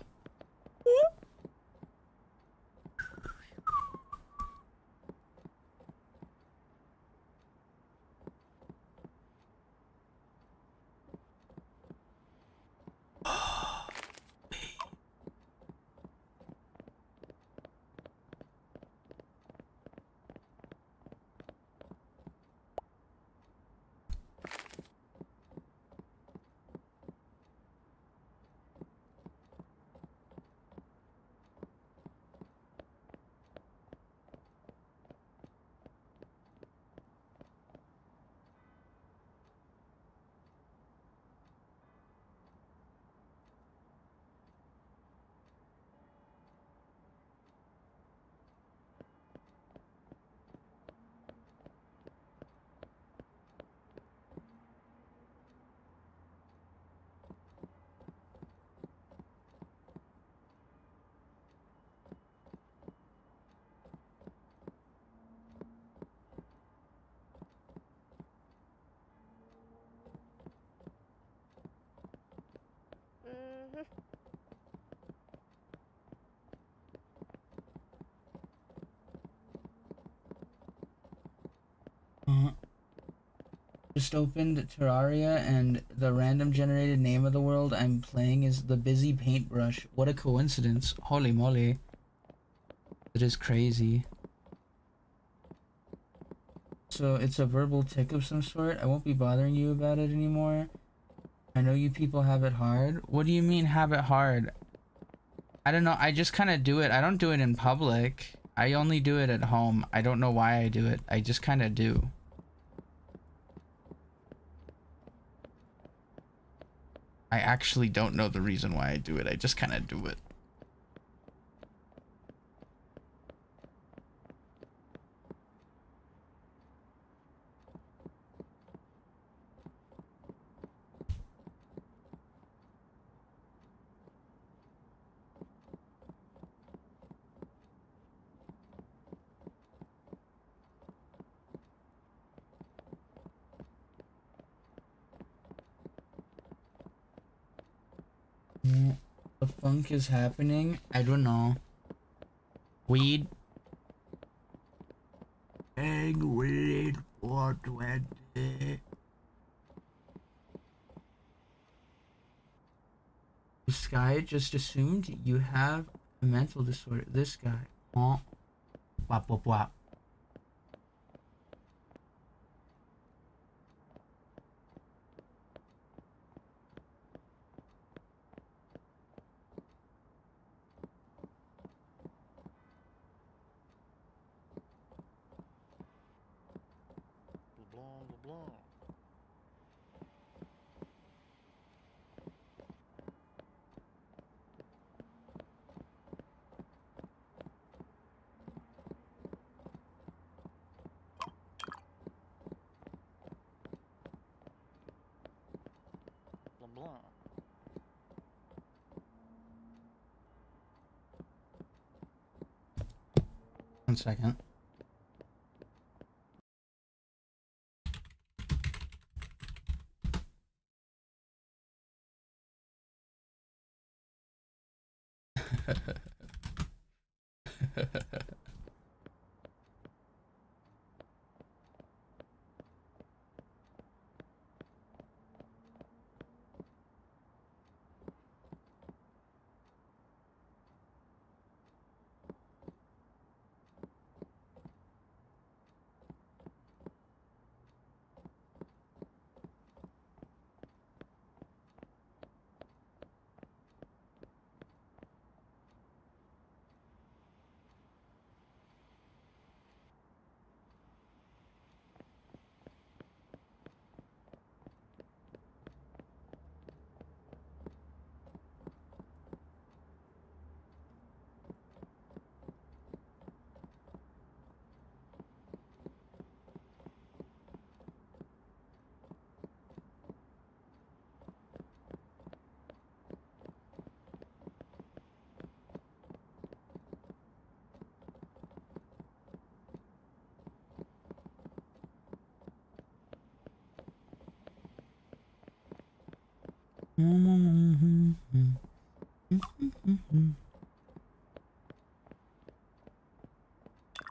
Mhm. Just opened Terraria and the random generated name of the world I'm playing is the Busy Paintbrush. What a coincidence. Holy moly. It is crazy. So it's a verbal tick of some sort. I won't be bothering you about it anymore. I know you people have it hard. What do you mean have it hard? I don't know. I just kind of do it. I don't do it in public. I only do it at home. I don't know why I do it. I just kind of do. I actually don't know the reason why I do it. I just kind of do it. The funk is happening. I don't know. Weed. Egg weed 420. This guy just assumed you have a mental disorder. This guy. Oh. Wap wap wap. One second.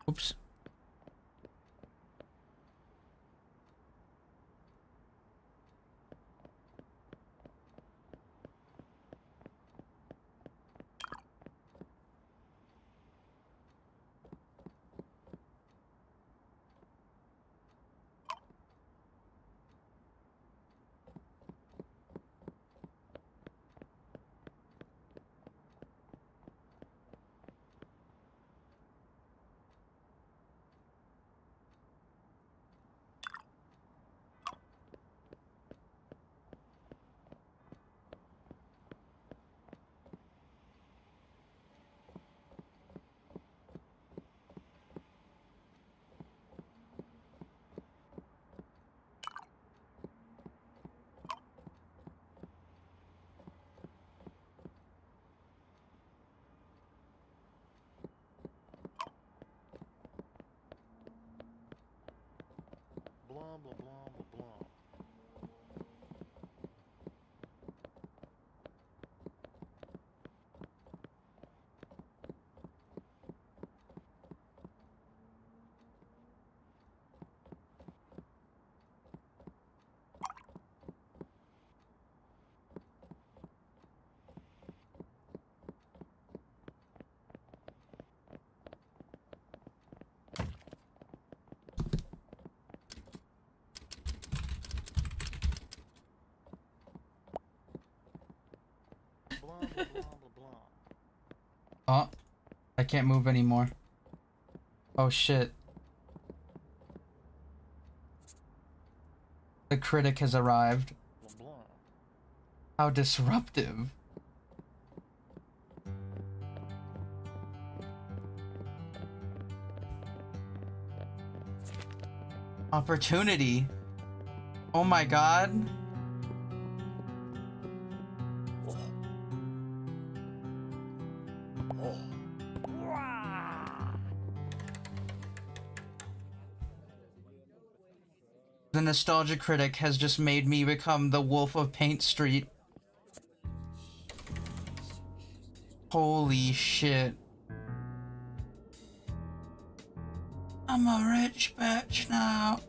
Oops. Blah, blah, blah, blah, blah. Blah, blah, blah, blah, blah. Oh, I can't move anymore. Oh shit. The critic has arrived. Blah, blah. How disruptive. Opportunity. Oh my god. The nostalgia critic has just made me become the Wolf of Paint Street. Holy shit. I'm a rich bitch now.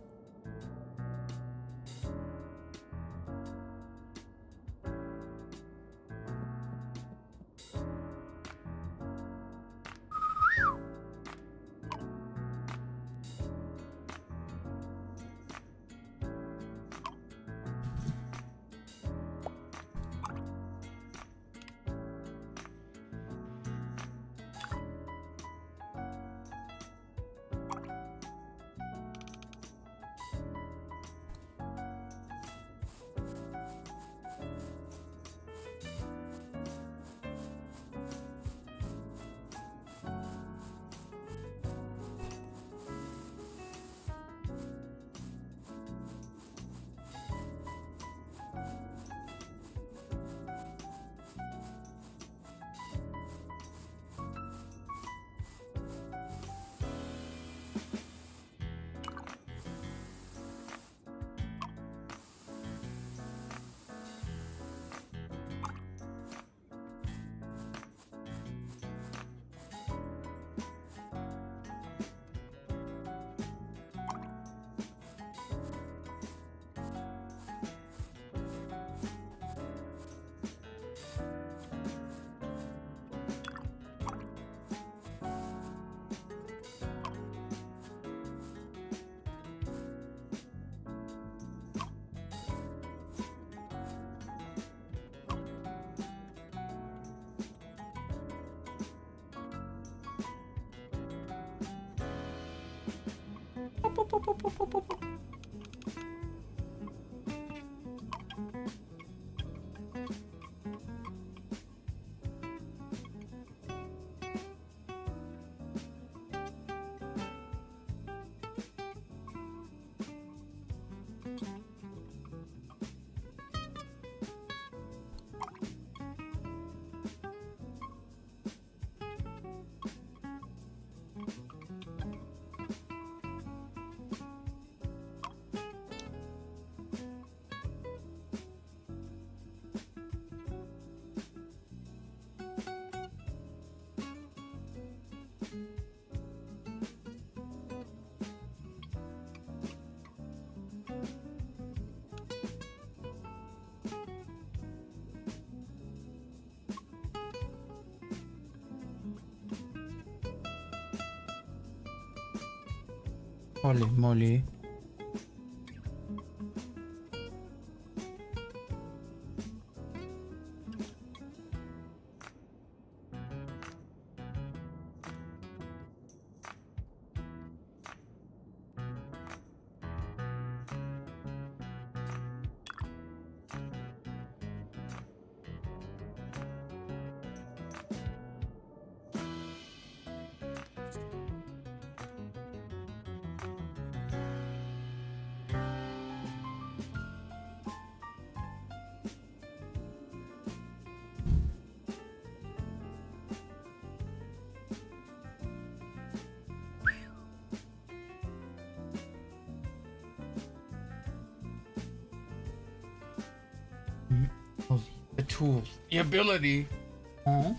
Holy moly. The tools. The ability. Huh?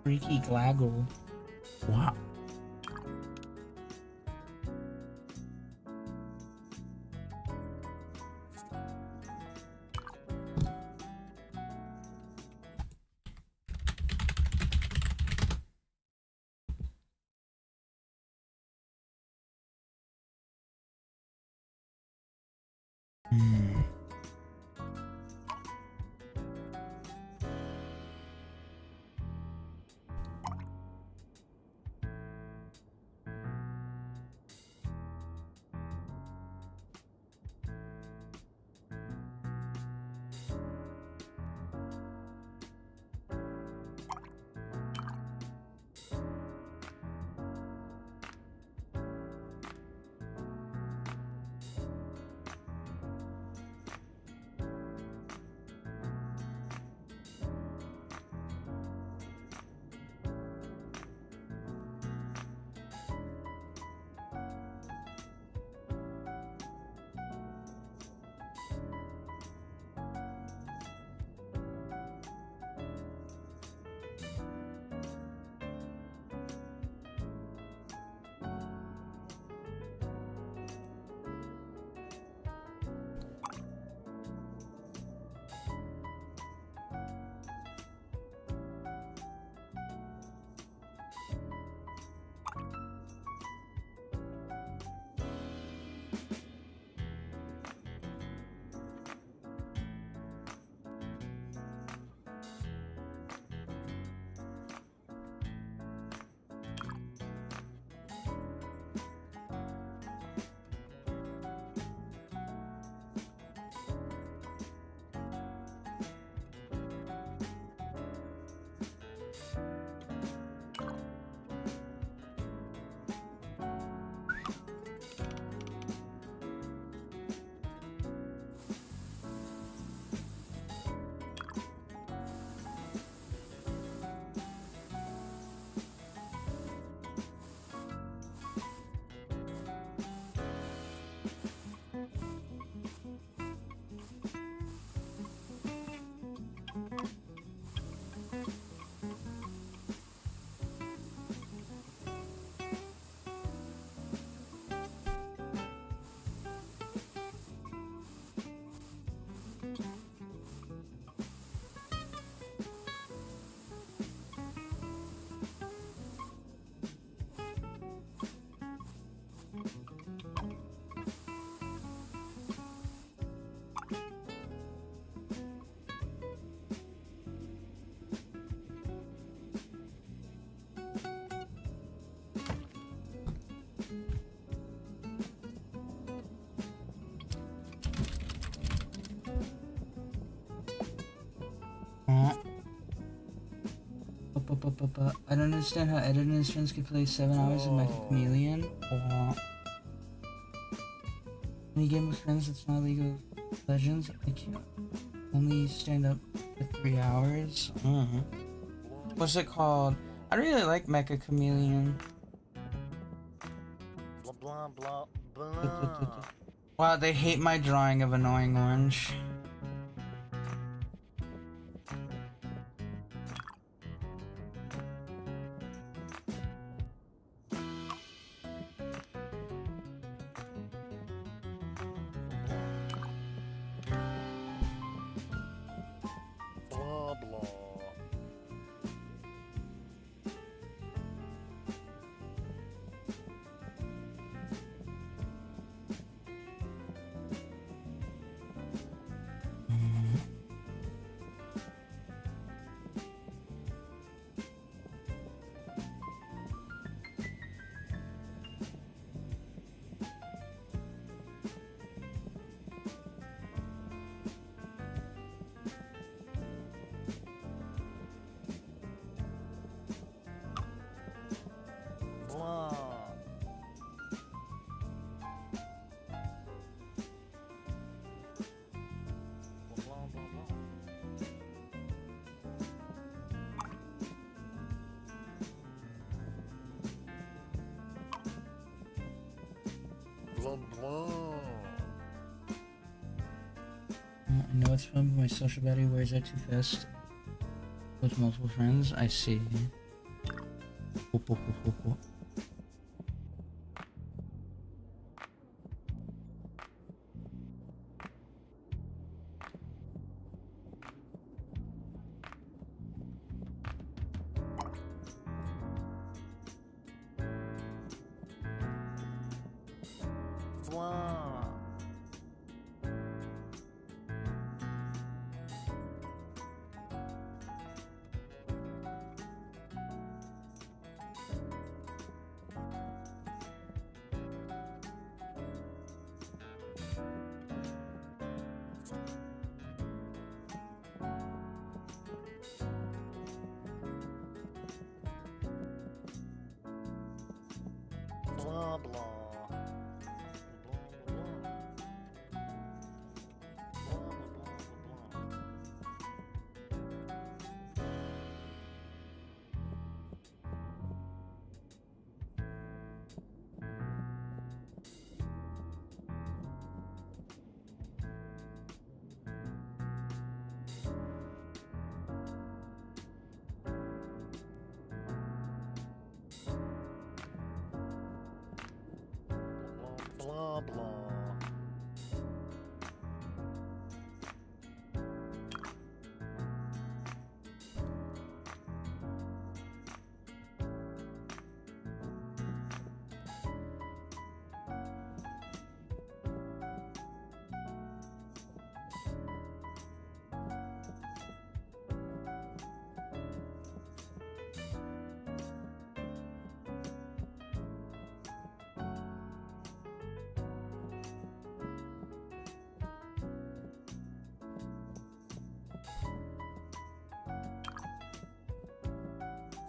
Freaky glaggle. Wow. I don't understand how Ed and his friends could play 7 hours of Mecha Chameleon. Or any game with friends that's not League of Legends. I can't only stand up for 3 hours. What's it called? I really like Mecha Chameleon. Blah, blah, blah, blah. Wow, they hate my drawing of Annoying Orange. Blah, blah. Blah. Blah, blah, blah. Blah, blah. I know it's fun, but my social battery wears out too fast. With multiple friends, I see. Blah. Blah, blah. Blah, blah.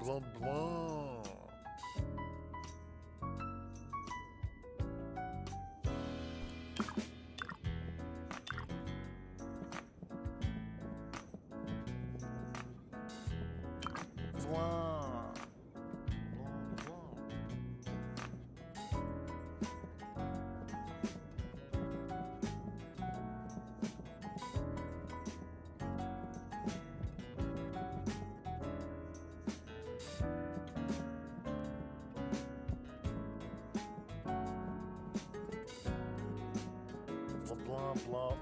Blah, blah. Blah. Blah, blah, blah.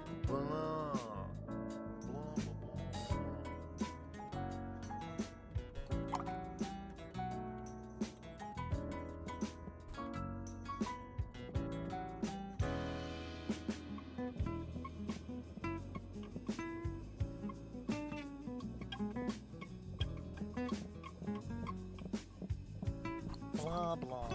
Blah, blah, blah. Blah, blah.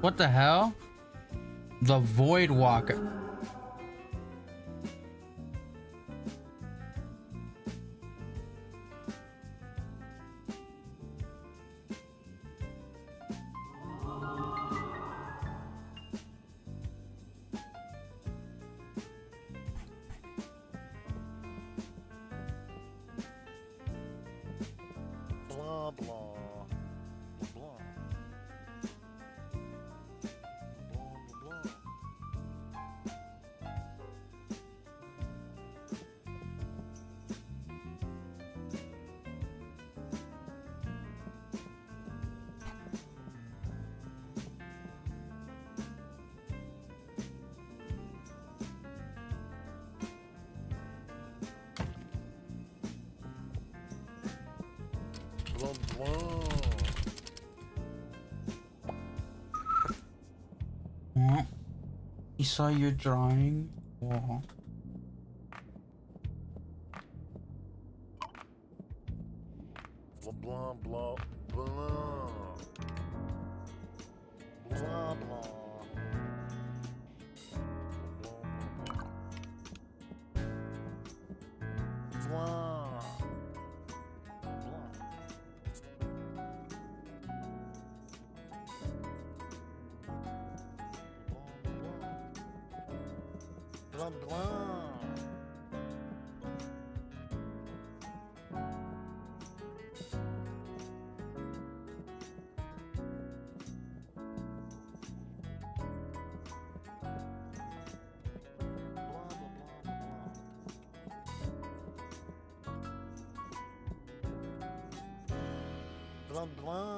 What the hell? The Void Walker. Blah, blah. Blah. Blah, blah. Blah, blah. Huh? He saw your drawing. Whoa. Blah, blah, blah, blah. Blah, blah. Blah. Blah, blah. Blah, blah.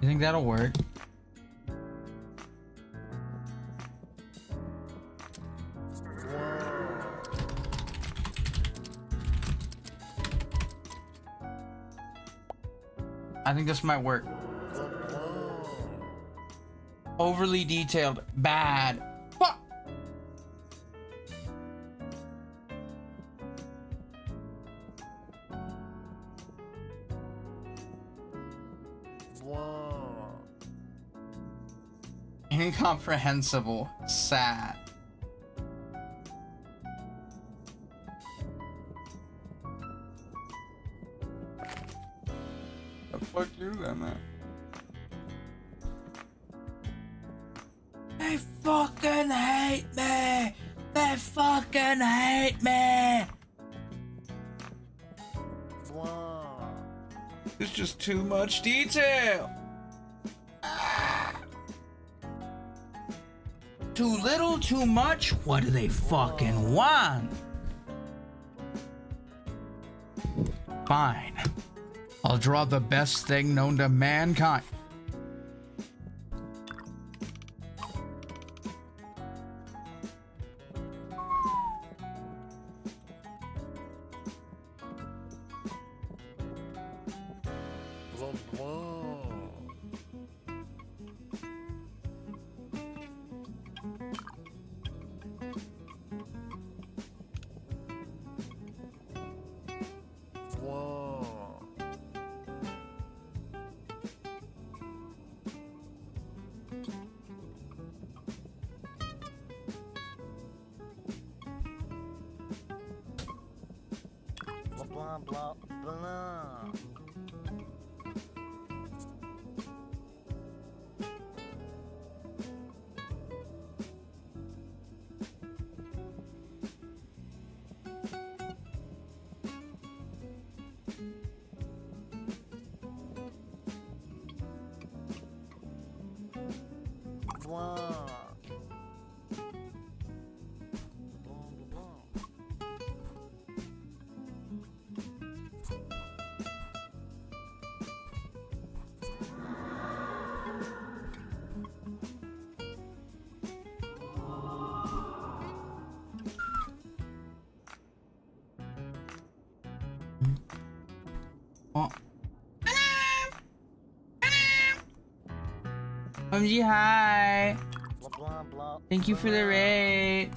You think that'll work? I think this might work. Overly detailed. Bad. Fuck. Blah. Incomprehensible. Sad. The fuck you then, man? They fucking hate me! They fucking hate me! Blah. It's just too much detail. Too little, too much? What do they fucking want? Fine. I'll draw the best thing known to mankind. Blah, blah. Blah. Blah, blah, blah. Blah. Blah, blah. Oh. OMG, hi. Blah blah blah. Thank you for the raid.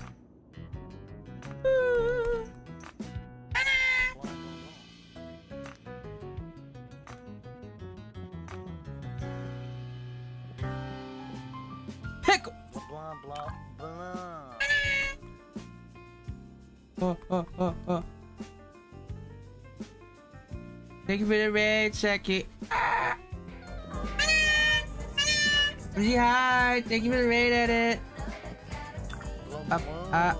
Pickle. Blah blah blah. Oh. Thank you for the raid, Seki. OMG, hi. Thank you for the raid, edit. Blah. Blah blah.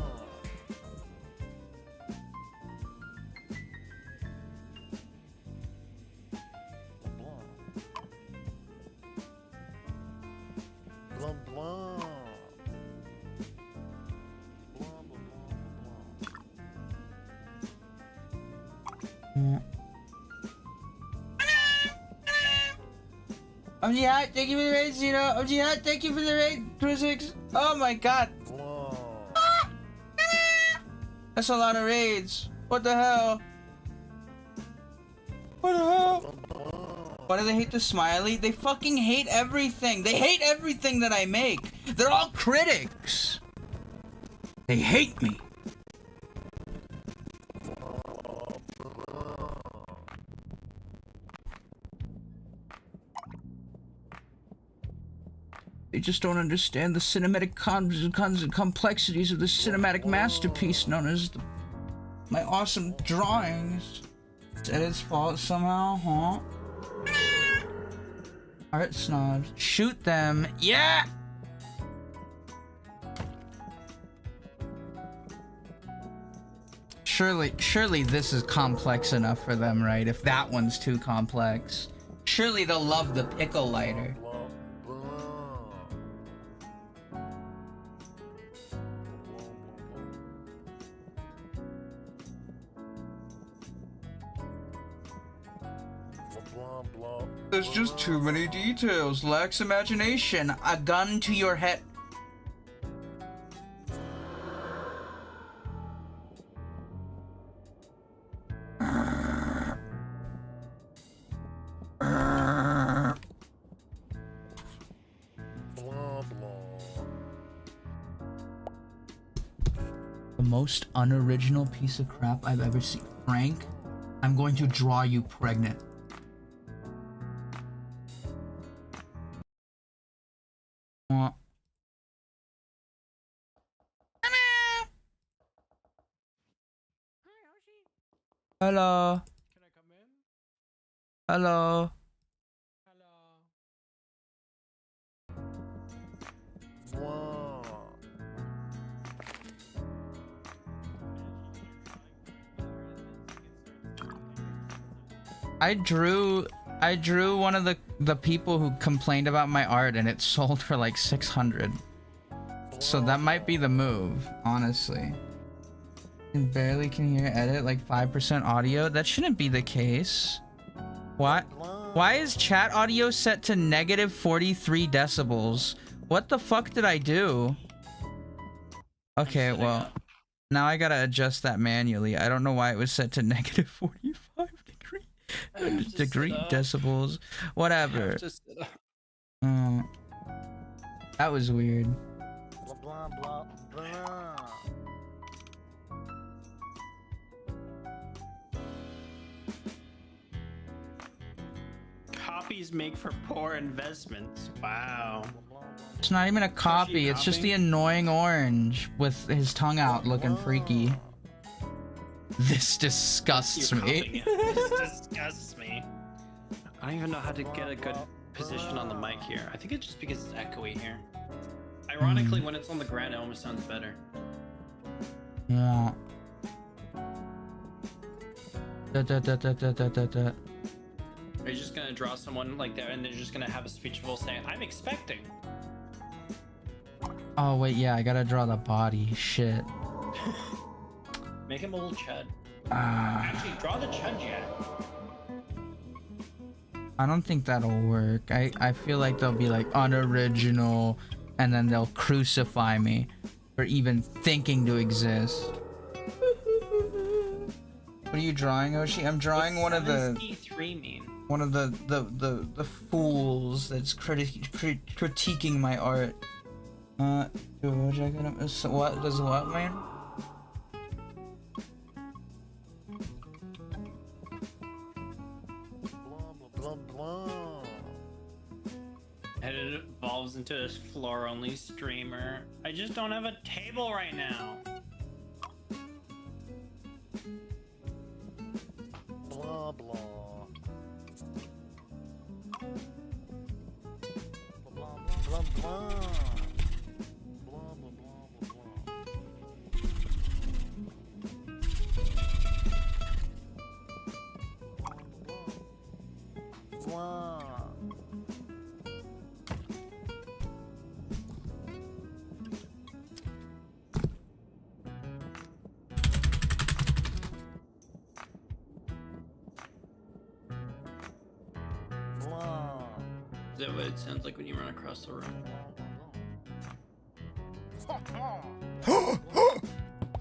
Blah blah blah. OMG, hi. Thank you for the raid, Zeno. OMG, hi. Thank you for the raid, Crucix. Oh my god. Blah. That's a lot of raids. What the hell? What the hell? Why do they hate the smiley? They fucking hate everything. They hate everything that I make. They're all critics. They hate me. They just don't understand the cinematic complexities of the cinematic masterpiece known as my awesome drawings. It's Edit's fault somehow, huh? Art snobs. Shoot them. Yeah! Surely this is complex enough for them, right? If that one's too complex. Surely they'll love the pickle lighter. There's just too many details. Lacks imagination. A gun to your head. The most unoriginal piece of crap I've ever seen. Frank, I'm going to draw you pregnant. Hello. Can I come in? Hello. Blah. I drew one of the people who complained about my art and it sold for like 600. So that might be the move, honestly. And barely can hear edit, like 5% audio. That shouldn't be the case. What? Why is chat audio set to negative 43 decibels? What the fuck did I do? Okay, well, now I gotta adjust that manually. I don't know why it was set to negative 45 degree decibels. Whatever. That was weird. Blah blah blah blah. Copies make for poor investments. Wow. It's not even a copy, it's just the annoying orange with his tongue out looking freaky. This disgusts me. This disgusts me. I don't even know how to get a good position on the mic here. I think it's just because it's echoey here. Ironically, when it's on the ground, it almost sounds better. Yeah. Are you just gonna draw someone like that and they're just gonna have a speech bubble saying, I'm expecting? Oh wait, yeah, I gotta draw the body. Shit. Make him a little chud. Actually, draw the chud yet. I don't think that'll work. I feel like they'll be like unoriginal and then they'll crucify me for even thinking to exist. What are you drawing, Hoshi? I'm drawing one of the C3 mean? one of the fools that's critiquing my art. So what does what mean? Blah, blah, blah. And it evolves into this floor-only streamer. I just don't have a table right now. Blah, blah. Blah, blah, blah, blah. Blah, blah, blah, blah, blah. Blah. Blah. Is that what it sounds like when you run across the room?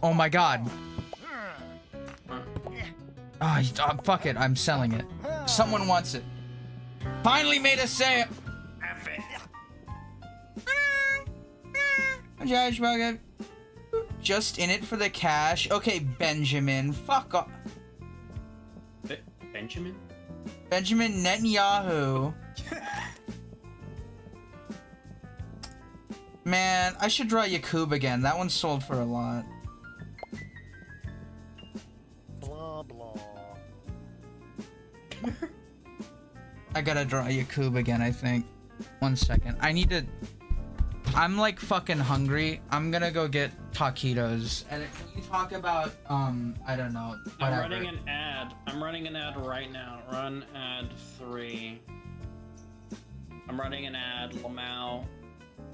Oh my god. Oh, fuck it. I'm selling it. Someone wants it. Finally made a sale. F it. Josh, just in it for the cash. Okay, Benjamin. Fuck off. Benjamin? Benjamin Netanyahu. Man, I should draw Yakub again. That one sold for a lot. Blah, blah. I gotta draw Yakub again, I think. 1 second. I need to... I'm like fucking hungry. I'm gonna go get taquitos. And can you talk about, I don't know, whatever. I'm running an ad. I'm running an ad right now. Run ad 3. I'm running an ad, Lamau.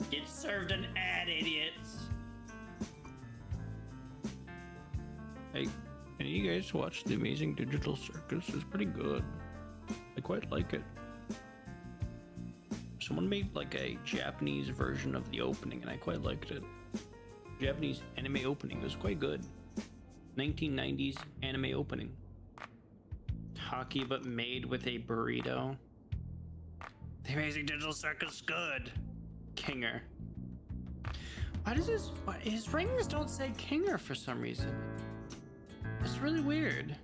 Get served an ad, idiots. Hey, can you guys watch The Amazing Digital Circus? It's pretty good. I quite like it. Someone made like a Japanese version of the opening and I quite liked it. Japanese anime opening was quite good. 1990s anime opening. Hockey but made with a burrito. The Amazing Digital Circus is good. Kinger. Why does his rings don't say Kinger for some reason? It's really weird.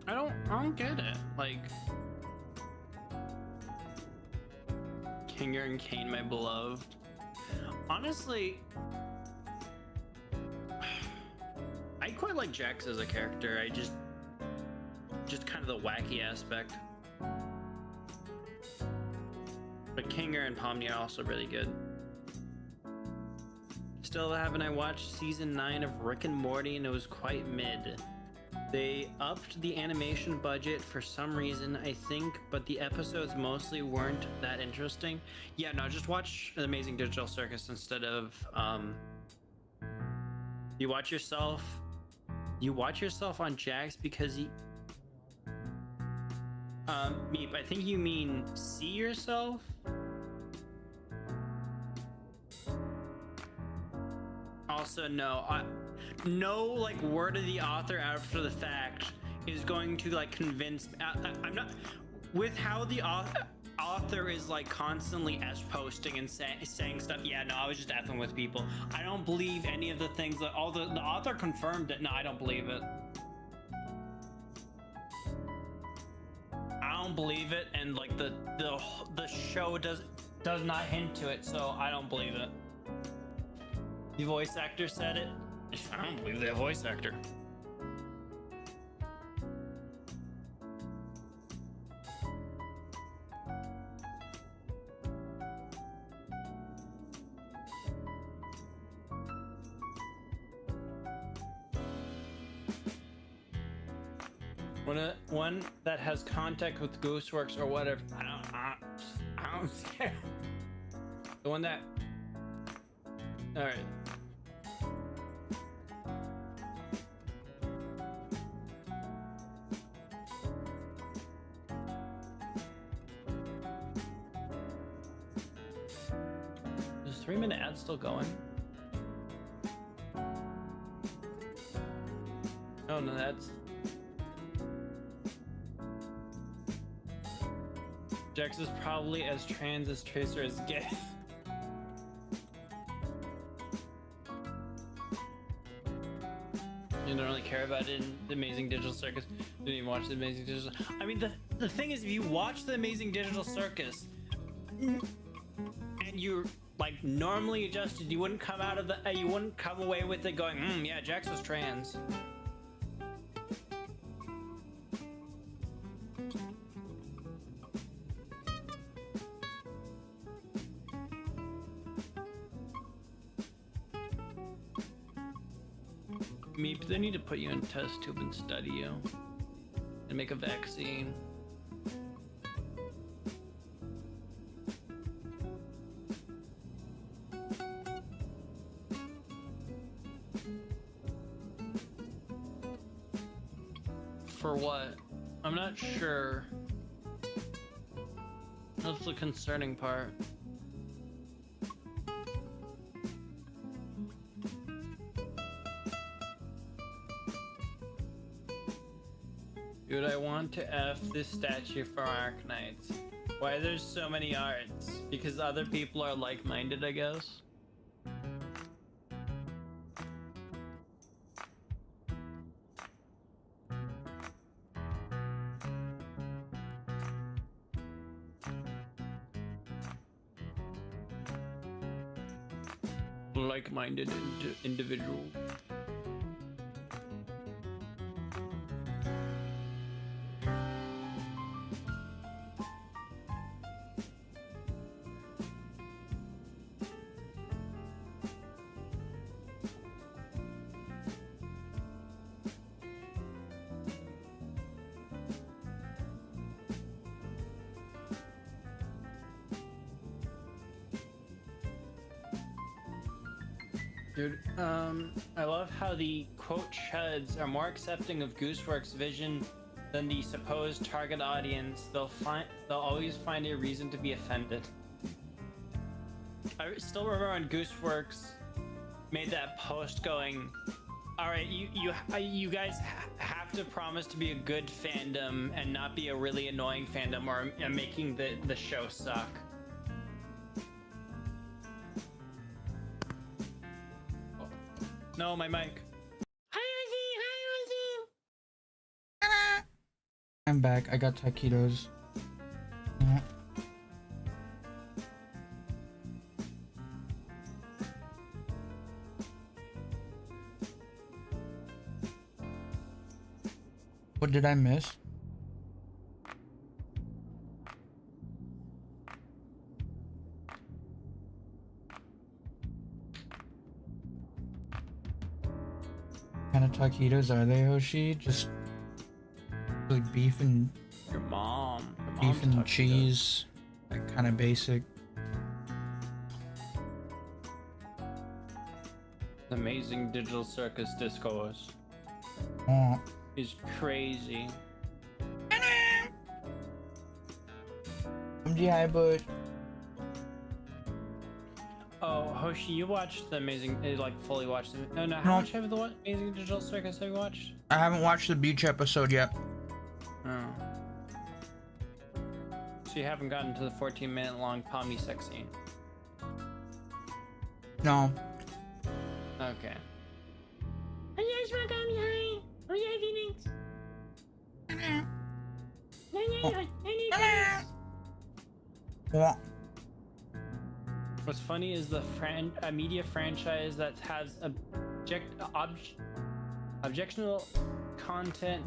I don't get it. Like Kinger and Kane, my beloved. Honestly, I quite like Jax as a character. I just kind of the wacky aspect. But Kinger and Pomni are also really good. Still haven't I watched season 9 of Rick and Morty and it was quite mid. They upped the animation budget for some reason, I think, but the episodes mostly weren't that interesting. Yeah, no, just watch The Amazing Digital Circus instead of, you watch yourself on Jax because he, Meep, I think you mean see yourself? Also, no like word of the author after the fact is going to like convince I'm not with how the author is like constantly posting and saying stuff. Yeah, no, I was just effing with people. I don't believe any of the things that the author confirmed it. No, I don't believe it. I don't believe it, and like the show does not hint to it, so I don't believe it. The voice actor said it. I don't believe that voice actor. One that has contact with Gooseworks or whatever. I don't care. The one that. All right. Is 3-minute ad still going? Oh no, that's Jax is probably as trans as Tracer is gay. You don't really care about it in the Amazing Digital Circus. You didn't even watch the Amazing Digital. I mean, the thing is, if you watch the Amazing Digital Circus and you're like normally adjusted, you wouldn't come out of the you wouldn't come away with it going, yeah, Jax was trans. Meep, they need to put you in a test tube and study you and make a vaccine. For what? I'm not sure. That's the concerning part. Dude, I want to F this statue for Arknights. Why there's so many arts? Because other people are like-minded, I guess? Like-minded individual. Dude, I love how the quote chuds are more accepting of Gooseworks' vision than the supposed target audience. They'll always find a reason to be offended. I still remember when Gooseworks made that post going, all right, you guys have to promise to be a good fandom and not be a really annoying fandom, or I'm making the show suck. No, my mic. I'm back. I got taquitos. Yeah. What did I miss? What kind of taquitos are they, Hoshi? Just like beef and Your mom. beef and cheese, like kind of basic. The Amazing Digital Circus discourse Oh, is crazy. hi, bud. Oh, Hoshi, you watched the Amazing, like fully watched it. No, how No. much of the Amazing Digital Circus have you watched? I haven't watched the beach episode yet. Oh. So you haven't gotten to the 14-minute long Pomni sex scene? No. Okay. Are you guys welcome behind? Are you Phoenix? What? What's funny is the a media franchise that has objectionable content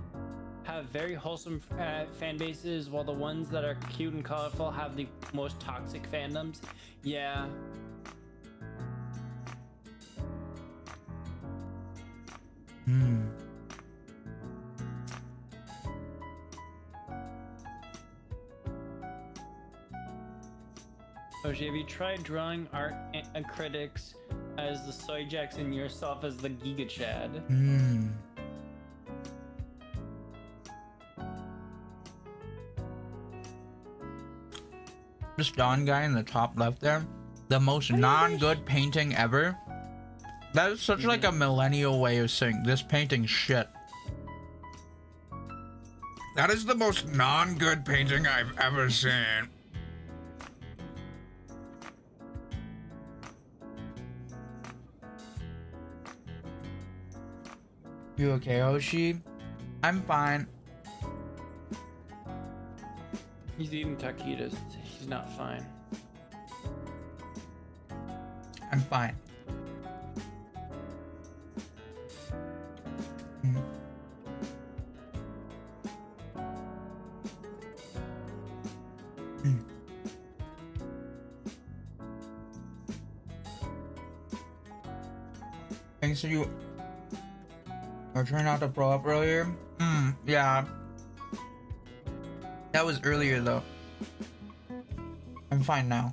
have very wholesome fan bases, while the ones that are cute and colorful have the most toxic fandoms. Yeah. Hoshi, have you tried drawing art critics as the Soy Jacks and yourself as the Giga Chad? This Don guy in the top left there, the most non-good painting ever. That is such like a millennial way of saying this painting's shit. That is the most non-good painting I've ever seen. You okay, Hoshi? I'm fine. He's eating taquitos. He's not fine. I'm fine. Mm. Mm. Thanks to you. Or trying not to throw up earlier. Yeah. That was earlier though. I'm fine now.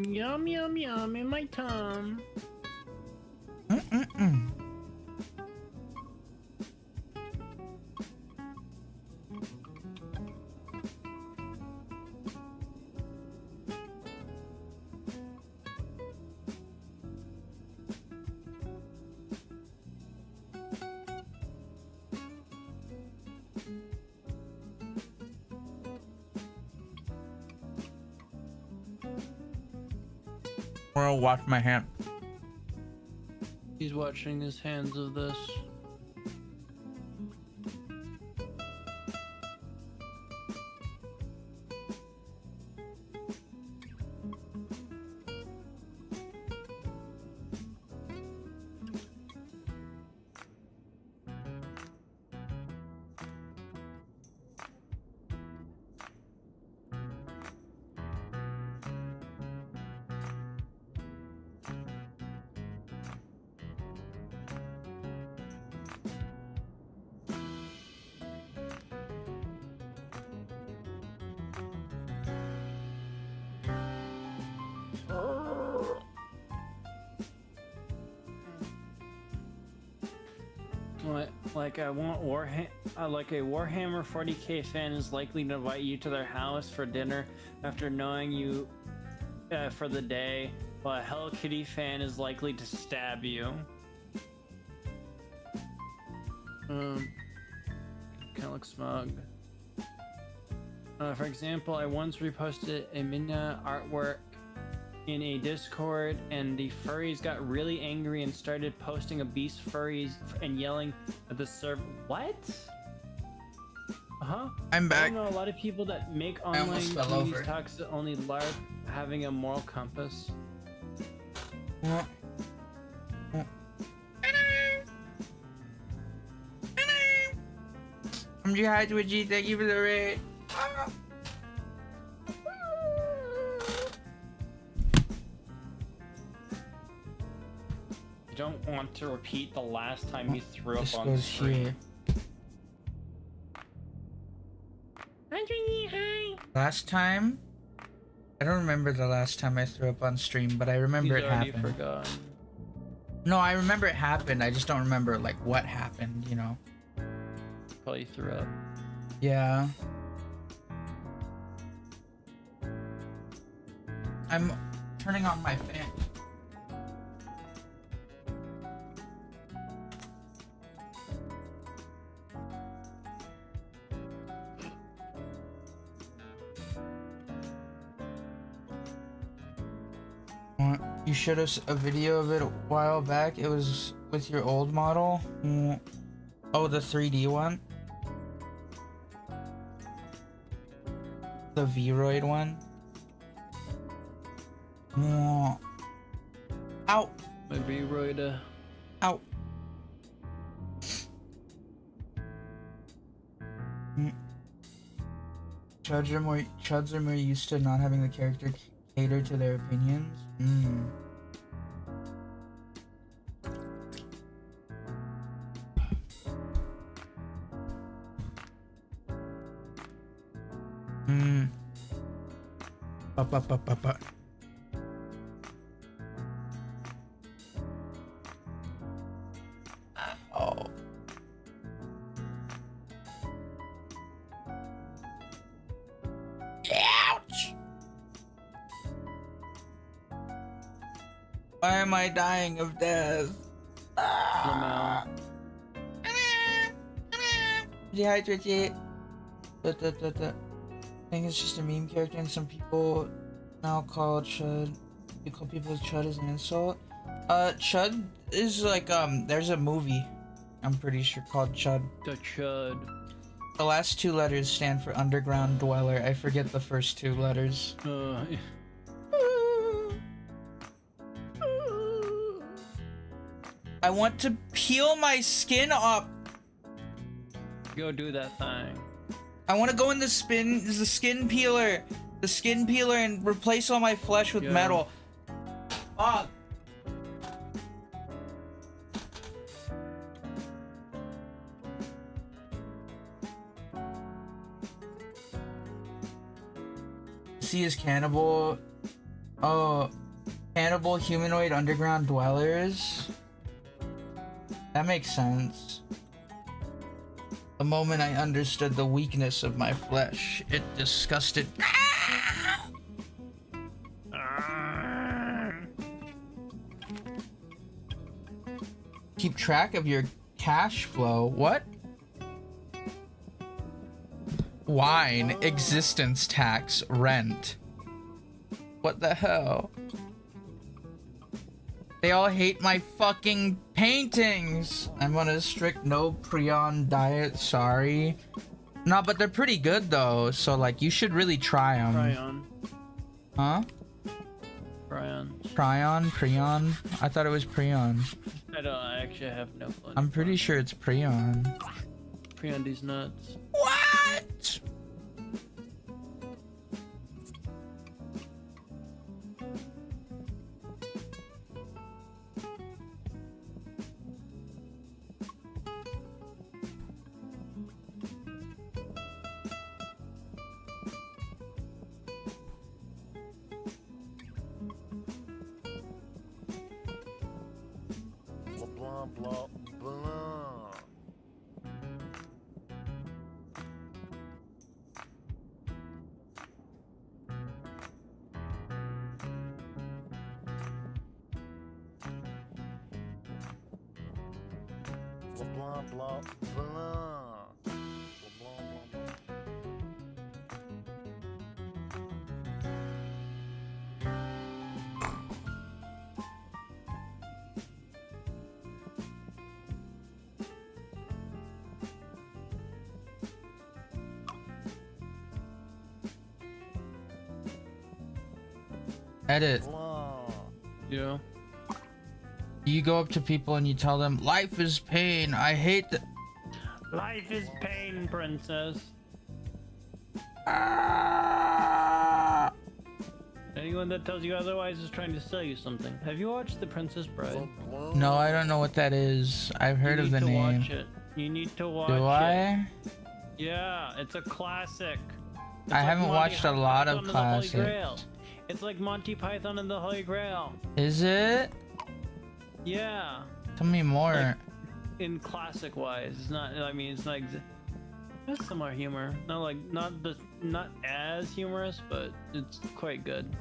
Yum yum yum in my tum. I'll wash my hand. He's washing his hands of this. Like I want like a Warhammer 40k fan is likely to invite you to their house for dinner after knowing you for the day, while a Hello Kitty fan is likely to stab you. Kind of looks smug. For example, I once reposted a Mina artwork in a Discord, and the furries got really angry and started posting obese furries and yelling at the server. What? I'm back. I know a lot of people that make online communities toxic only LARP having a moral compass. I'm Jihad with G. Thank you for the raid. Don't want to repeat the last time you threw This up on goes screen. Here. Last time? I don't remember the last time I threw up on stream, but I remember He's it already happened. forgotten. No, I remember it happened. I just don't remember like what happened, you know. Probably threw up. Yeah. I'm turning on my fan. You showed us a video of it a while back. It was with your old model. Oh, the 3D one? The Vroid one? Ow! My Vroid. Ow! Chuds are more used to not having the character cater to their opinions. Ba. Oh. Why am I dying of death? Lamau. Dehydrate. But I think it's just a meme character, and some people now call Chud. You call people Chud as an insult. Chud is like there's a movie, I'm pretty sure, called Chud. The Chud. The last two letters stand for underground dweller. I forget the first two letters. I want to peel my skin up. Go do that thing. I want to go in the skin peeler, and replace all my flesh with Yeah. metal. Fuck. See his cannibal. Oh, cannibal humanoid underground dwellers. That makes sense. The moment I understood the weakness of my flesh, it disgusted. Keep track of your cash flow. What? Wine, existence tax, rent. What the hell? They all hate my fucking paintings. I'm on a strict no prion diet, sorry. No, but they're pretty good though, so like you should really try them. Prion. Huh? Prion. Prion? I thought it was prion. I actually have no clue. I'm pretty sure it's prion. Prion these nuts. What? Blah, blah, blah. Blah, blah, blah. Blah, blah, blah. Edit. Blah. Yeah. You go up to people and you tell them, life is pain. I hate the. Life is pain, princess. Ah! Anyone that tells you otherwise is trying to sell you something. Have you watched The Princess Bride? Blah. No, I don't know what that is. I've heard You of the need to name. watch it. You need to watch Do it. I? Yeah, it's a classic. It's I like haven't Monty watched a lot of Python and the Holy Grail. classics. It's like Monty Python and the Holy Grail. Is it? Yeah, Tell me more. in classic wise, it's not. I mean, it's not. There's some more humor. Not as humorous, but it's quite good.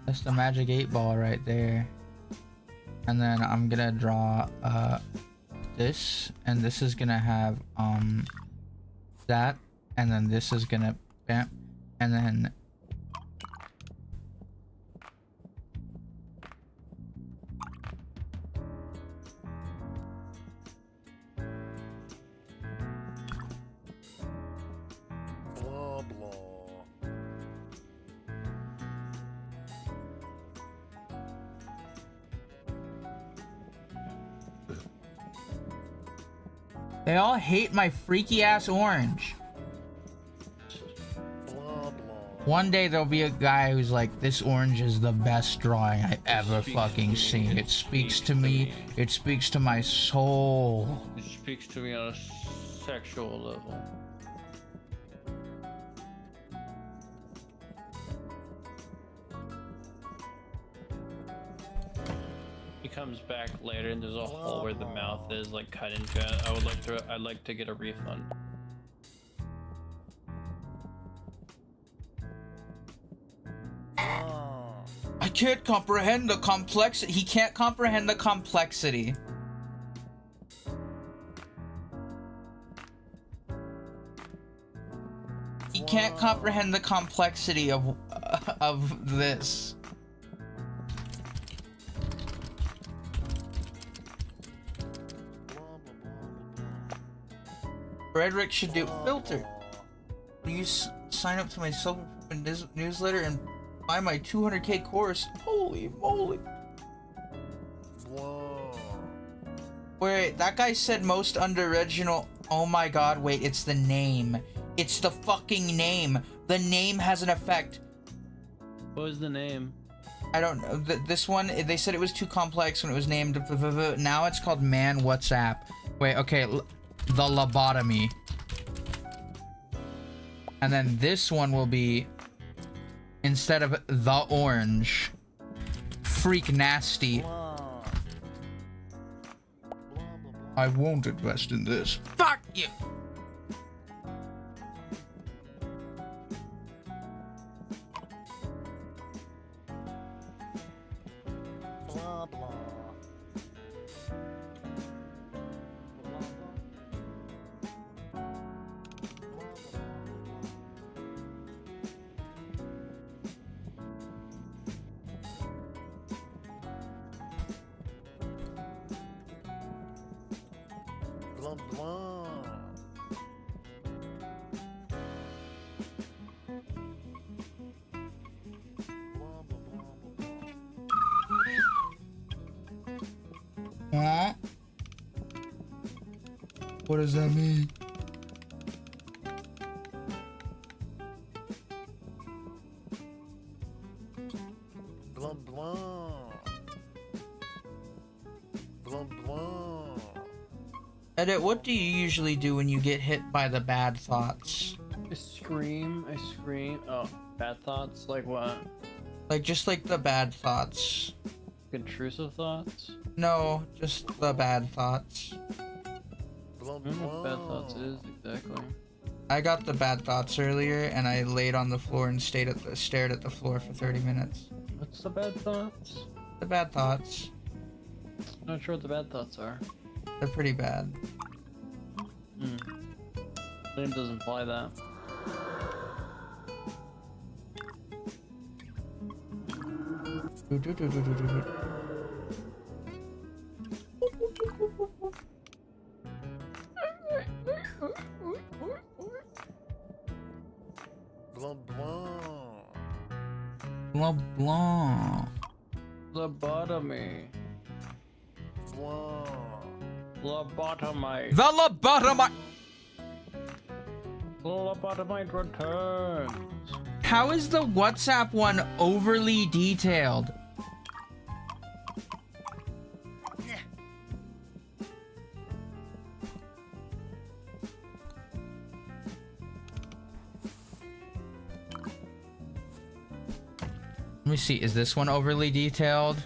That's the magic 8-ball right there. And then I'm gonna draw this, and this is gonna have that, and then this is gonna bam, and then Blah, blah. they all hate my freaky ass orange. Blah, blah. One day there'll be a guy who's like, this orange is the best drawing I ever fucking seen. It speaks to me. It speaks to my soul. It speaks to me on a sexual level. He comes back later and there's a hole where the mouth is like cut into it. I'd like to get a refund. Blah. I can't comprehend the complexity. He can't comprehend the complexity. He can't comprehend the complexity of this. Frederick should do filter. Will you sign up to my self-improvement newsletter and buy my 200k course? Holy moly! Whoa. Wait, that guy said most under-regional. Oh my god! Wait, it's the name. It's the fucking name. The name has an effect. What was the name? I don't know. This one, they said it was too complex when it was named. Now it's called Man WhatsApp. Wait, okay. The lobotomy. And then this one will be, instead of the orange, freak nasty. Blah. Blah, blah, blah. I won't invest in this. Fuck you! Blah, blah. Blah, blah. Blah, blah, blah, blah. Huh? What does that mean? Blah, blah. Blah, blah. Edit, what do you usually do when you get hit by the bad thoughts? I scream. Oh, bad thoughts? Like what? Like, just like the bad thoughts. Intrusive thoughts? No, just the bad thoughts. Blah, I don't know what bad thoughts blah. is exactly. I got the bad thoughts earlier, and I laid on the floor and stared at the floor for 30 minutes. What's the bad thoughts? The bad thoughts. Not sure what the bad thoughts are. They're pretty bad. Name doesn't imply that. Blah, blah. Blah blah. Lobotomy. Blah. Lobotomite. The lobotomy. Lobotomite returns. How is the WhatsApp one overly detailed? Let me see, is this one overly detailed?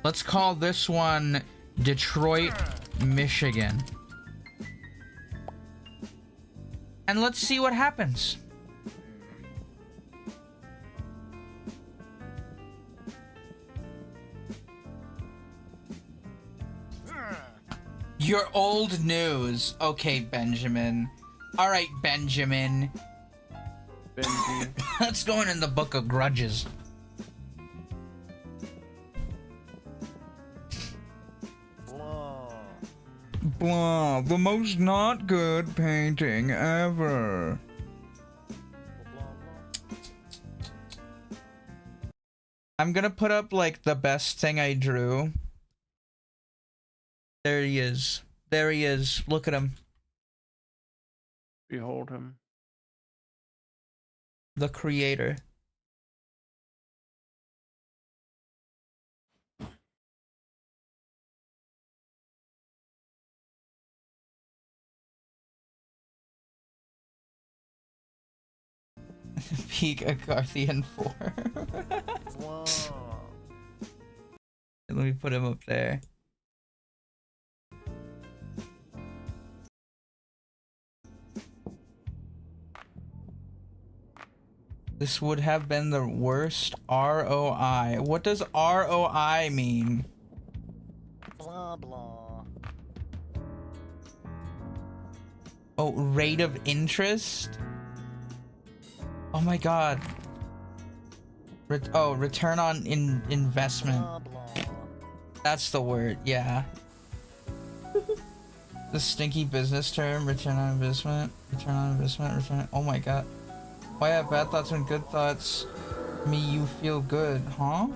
Let's call this one Detroit, Michigan. And let's see what happens. Your old news. Okay, Benjamin. All right, Benjamin. Benji. That's going in the book of grudges. Blah. Blah, the most not good painting ever. Blah, blah. I'm gonna put up like the best thing I drew. There he is. There he is. Look at him. Behold him. The creator. Peak Agarthian 4. Blah. Let me put him up there. This would have been the worst ROI. What does ROI mean? Blah blah. Oh, rate of interest? Oh my god. Return on investment. Blah blah. That's the word, yeah. The stinky business term, return on investment. Oh my god. Why have bad thoughts when good thoughts me you feel good, huh?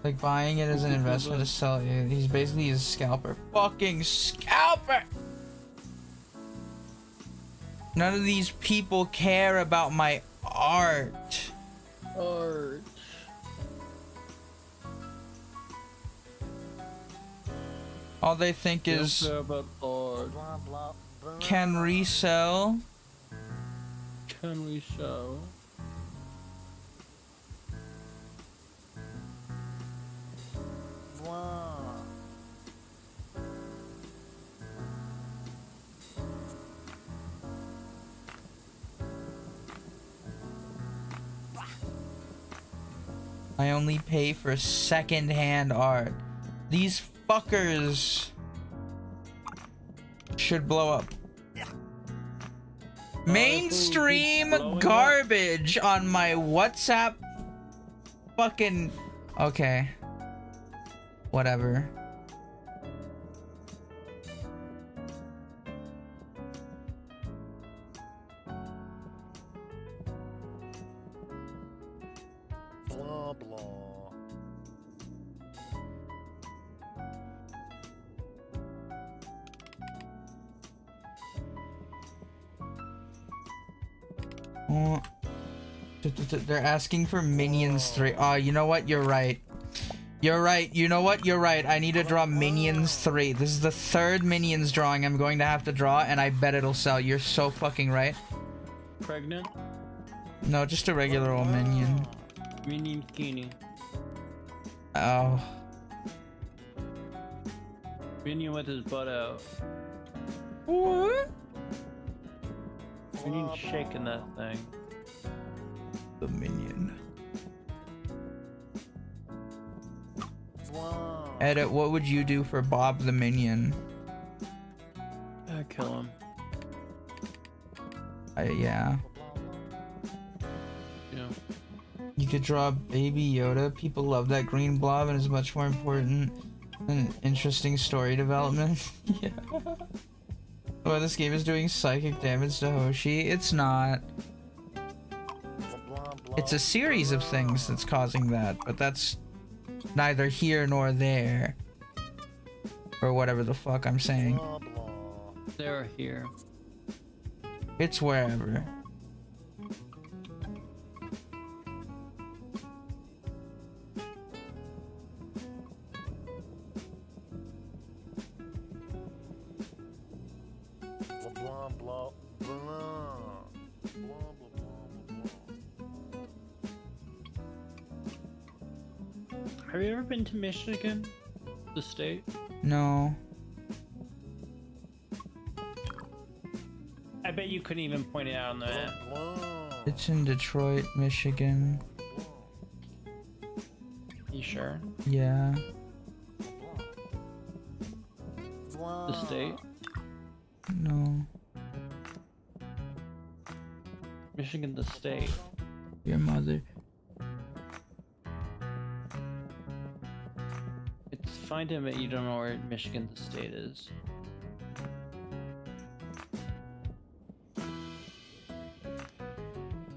Like buying it as an investment to sell it. He's basically a scalper. Fucking scalper! None of these people care about my art. Art. All they think is about art. Blah blah blah. can resell. Can we show? Blah. I only pay for second-hand art. These fuckers should blow up. Mainstream garbage on my WhatsApp. Fucking okay. Whatever. Blah blah. Oh. They're asking for Minions 3. Oh, you know what? You're right. You're right. You know what? You're right. I need to draw Minions 3. This is the third Minions drawing I'm going to have to draw, and I bet it'll sell. You're so fucking right. Pregnant? No, just a regular old minion. Minion Kini. Oh. Minion with his butt out. What? Minion shaking that thing. The minion. Blah. Edit, what would you do for Bob the Minion? I kill him. Yeah. Yeah. You could draw Baby Yoda. People love that green blob and is much more important than interesting story development. Yeah. Oh, this game is doing psychic damage to Hoshi. It's not. Blah blah. It's a series of things that's causing that, but that's neither here nor there. Or whatever the fuck I'm saying. Blah blah. They're here. It's wherever. Blah blah blah blah. Blah blah blah blah. Have you ever been to Michigan? The state? No. I bet you couldn't even point it out on the map. Blah. It's in Detroit, Michigan. You sure? Yeah. Blah. The state? No. Michigan, the state. Your mother. It's fine to admit you don't know where Michigan, the state is.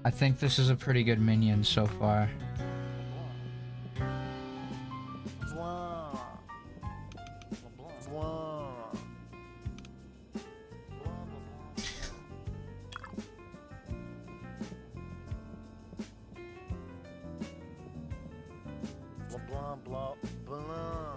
I think this is a pretty good minion so far. Blah. Blah blah. Blah blah blah.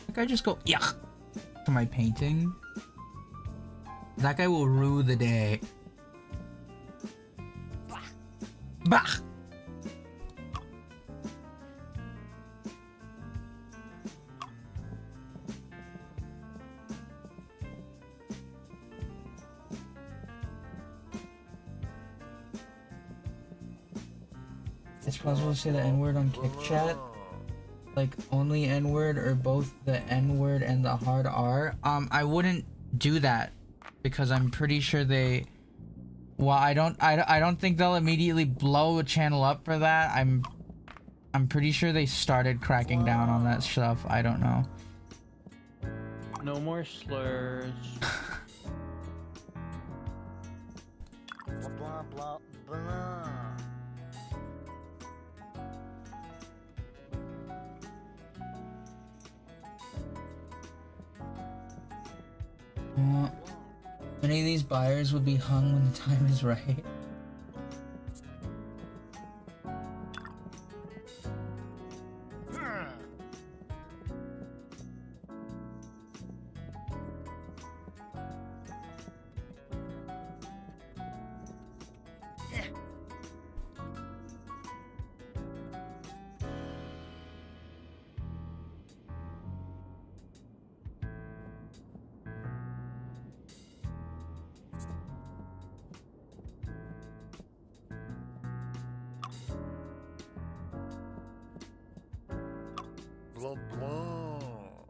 Like I just go yuck to my painting. That guy will rue the day. Bah! It's possible to say the N-word on Kick Chat? Like only N-word or both the N-word and the hard R? I wouldn't do that because I'm pretty sure they... Well, I don't think they'll immediately blow a channel up for that. I'm pretty sure they started cracking down on that stuff. I don't know. No more slurs. Blah blah blah blah. Many of these buyers will be hung when the time is right. Blah blah.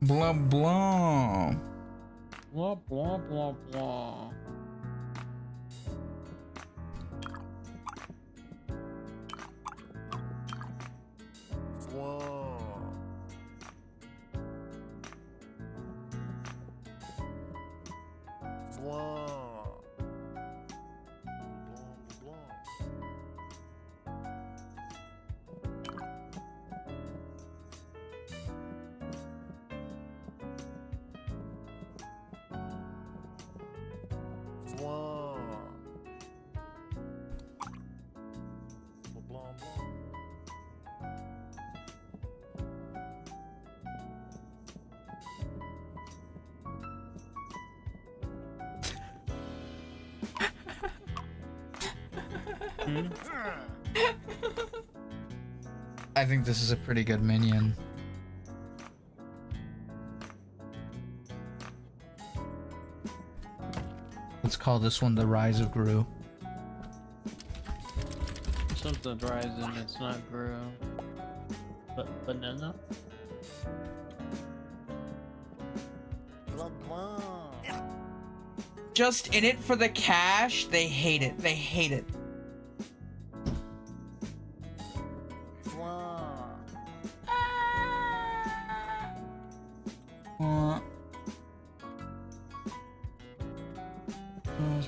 Blah blah. Blah blah blah blah. Blah. Blah. Blah. Blah blah. I think this is a pretty good minion. Let's call this one the Rise of Gru. Something rising, it's not Gru. But banana? Blah blah. Just in it for the cash. They hate it. They hate it. Blah.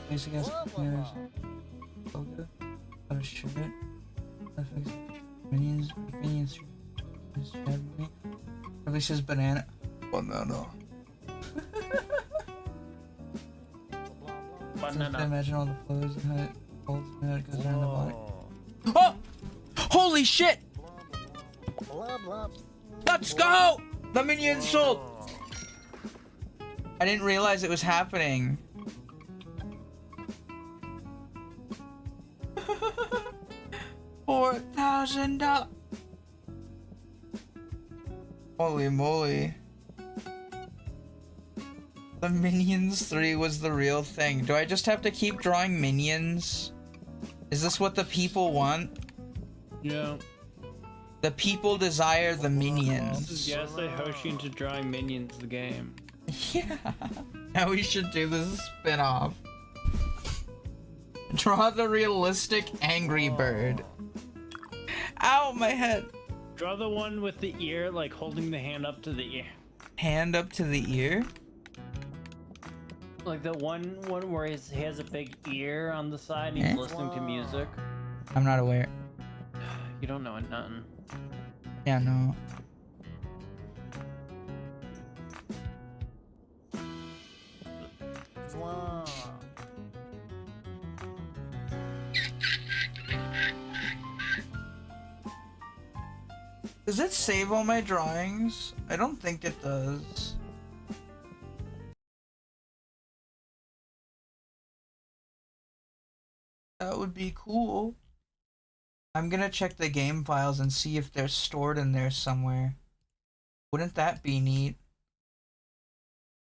Basic ass logo. Got a shirt. Minions. Releases banana. Banana. Banana. Imagine all the flows and how it folds and how it goes around the body. Oh! Holy shit! Blah blah. Let's go! The minion sold! I didn't realize it was happening. $4,000. Holy moly. The Minions 3 was the real thing. Do I just have to keep drawing minions? Is this what the people want? Yeah. The people desire the This is minions. Gaslight Hoshi into drawing minions the game. Yeah. Now we should do this spin-off. Draw the realistic Angry Bird. Ow, my head. Draw the one with the ear, like holding the hand up to the ear. Hand up to the ear? Like the one where he has a big ear on the side and he's listening to music. I'm not aware. You don't know nothing. Yeah, no. Blah. Does it save all my drawings? I don't think it does. would be cool. I'm gonna check the game files and see if they're stored in there somewhere. Wouldn't that be neat?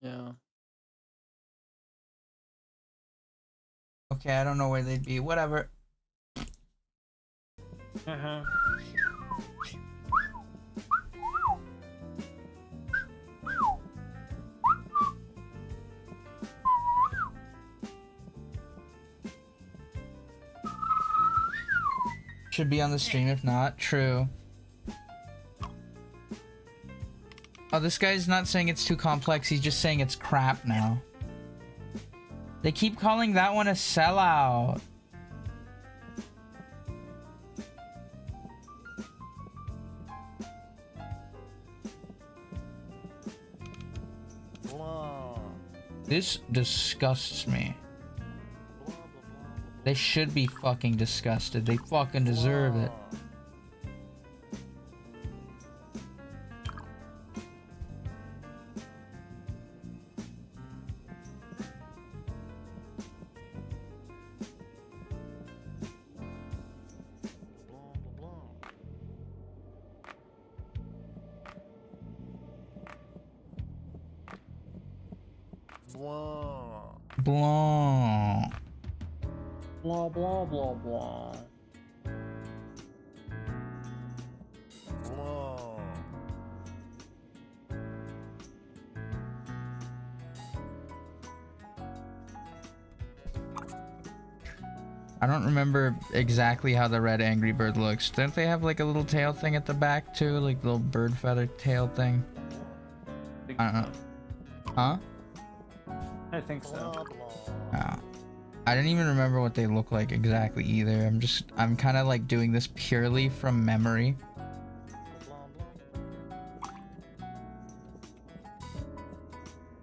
Yeah. Okay, I don't know where they'd be. Whatever. Uh-huh. Should be on the stream if not. True. Oh, this guy's not saying it's too complex. He's just saying it's crap now. They keep calling that one a sellout. Blah. This disgusts me. Blah, blah, blah, They should be fucking disgusted. They fucking deserve it. blah. Blanc. Blah blah blah blah. Blah. I don't remember exactly how the red Angry Bird looks. Don't they have like a little tail thing at the back too? Like little bird feather tail thing? I don't know. Huh? I think so. Blah, blah. Oh. I didn't even remember what they look like exactly either. I'm kind of like doing this purely from memory.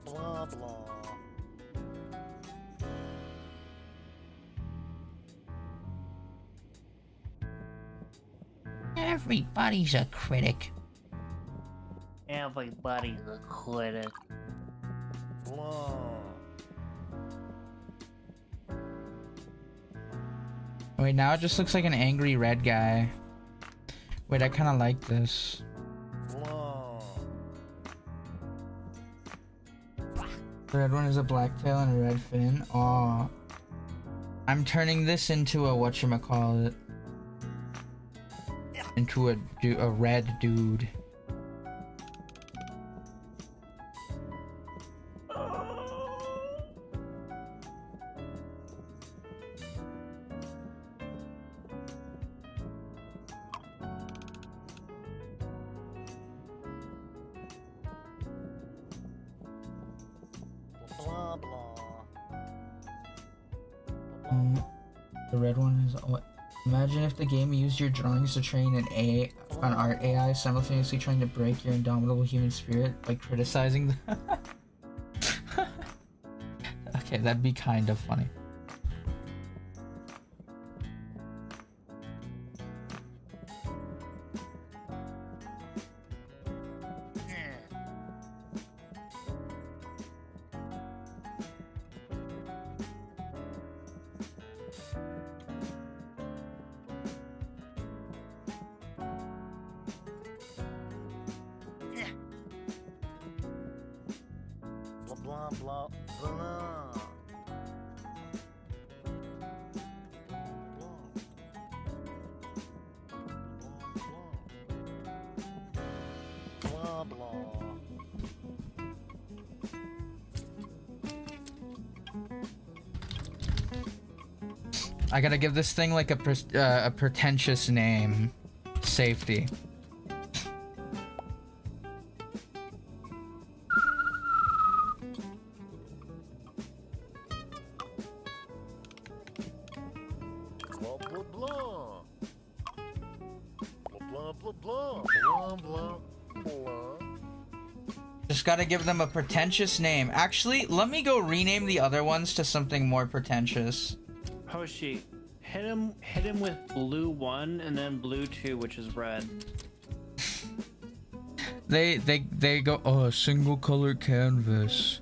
Blah, blah. Everybody's a critic. Everybody's a critic. Blah. Wait, now it just looks like an angry red guy. Wait, I kind of like this. Blah. The red one is a black tail and a red fin. Aw. I'm turning this into a whatchamacallit. Into a red dude. Blah, blah. The red one is what? Imagine if the game used your drawings to train an art AI, simultaneously trying to break your indomitable human spirit by criticizing them. Okay, that'd be kind of funny. Blah, blah, blah. Blah, blah. I gotta give this thing like a pretentious name. Safety. Blah, blah, blah. Blah, blah, blah. Blah, blah, blah. Just gotta give them a pretentious name. Actually, let me go rename the other ones to something more pretentious. Hoshi, hit him with blue 1 and then blue 2, which is red. They go, oh, single color canvas.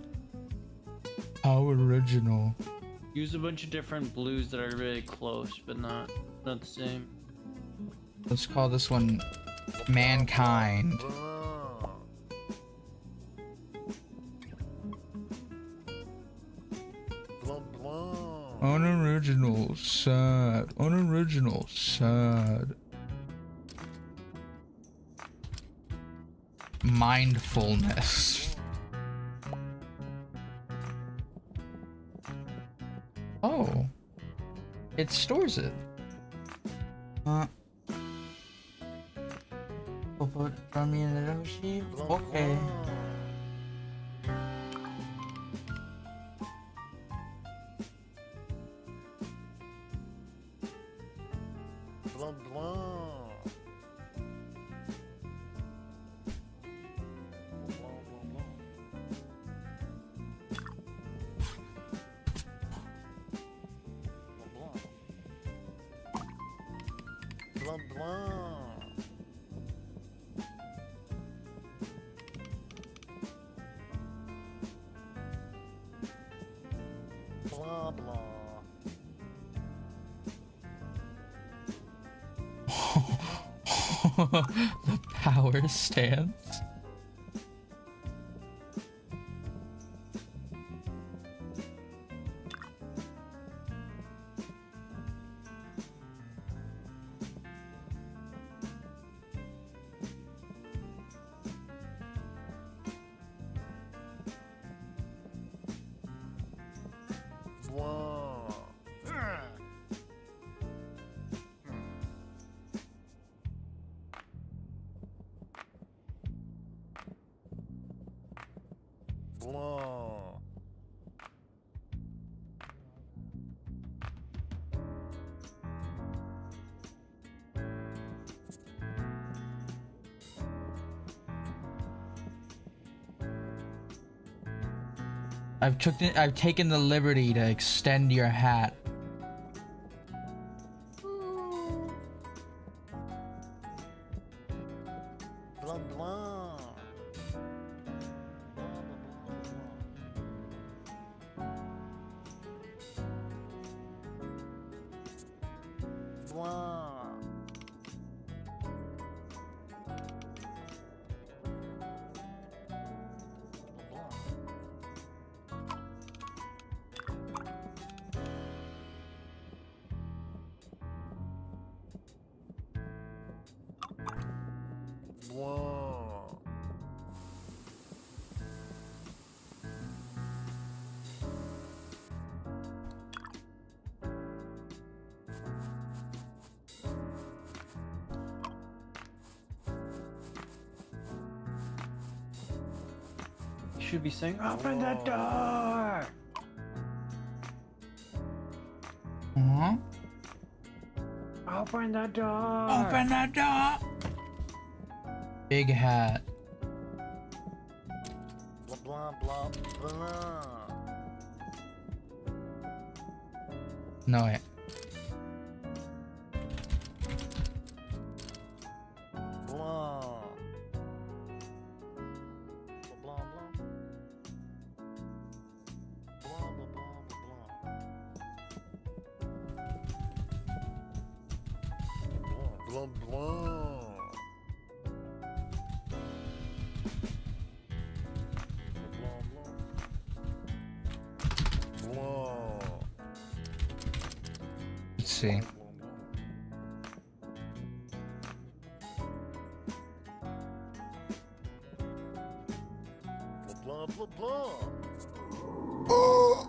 How original. Use a bunch of different blues that are really close, but not the same. Let's call this one Mankind. Unoriginal, sad. Unoriginal, sad. Mindfulness. Oh. It stores it. Put from me in the Hoshi? Okay. Blah blah. The power stance. Blah. Blah. I've taken the liberty to extend your hat. Blah blah. Blah. Blah. You should be saying, "Open the door." Huh? Open the door. Open the door. Big hat. Blah blah blah blah. No way. Blah. Blah blah. Blah blah blah blah. Blah blah. Let's see. Blah blah blah. Oh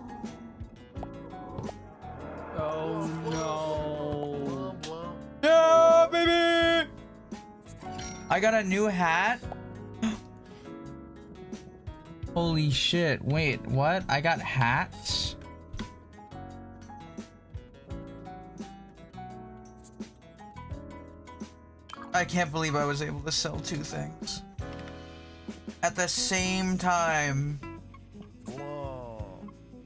Blah no. blah. Yeah, baby! I got a new hat. Holy shit. Wait, what? I got hats? I can't believe I was able to sell two things at the same time. Blah.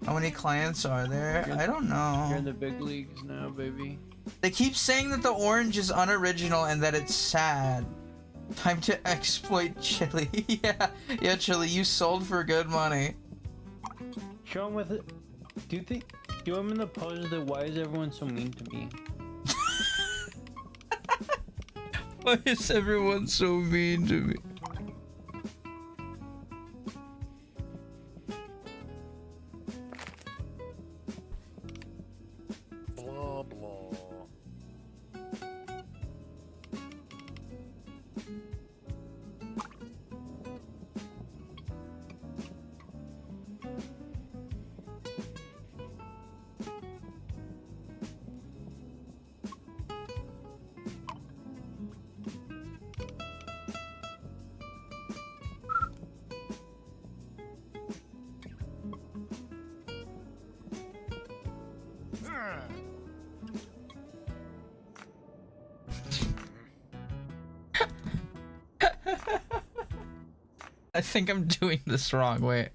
How many clients are there? I don't You're in know. the big leagues now, baby. They keep saying that the orange is unoriginal and that it's sad. Time to exploit Chili. Yeah, Chili, you sold for good money. Show him with it. Do you think Do I'm in the pose that why is everyone so mean to me? Why is everyone so mean to me? Blah blah. I think I'm doing this wrong. Wait.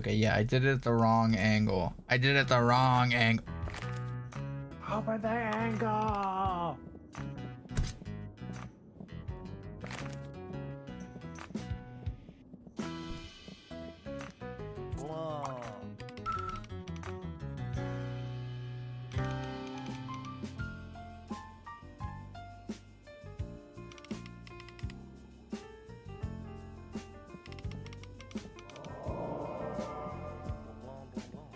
Okay, yeah, I did it at the wrong angle. I did it at the wrong angle. Over the angle. Blah. Blah blah blah.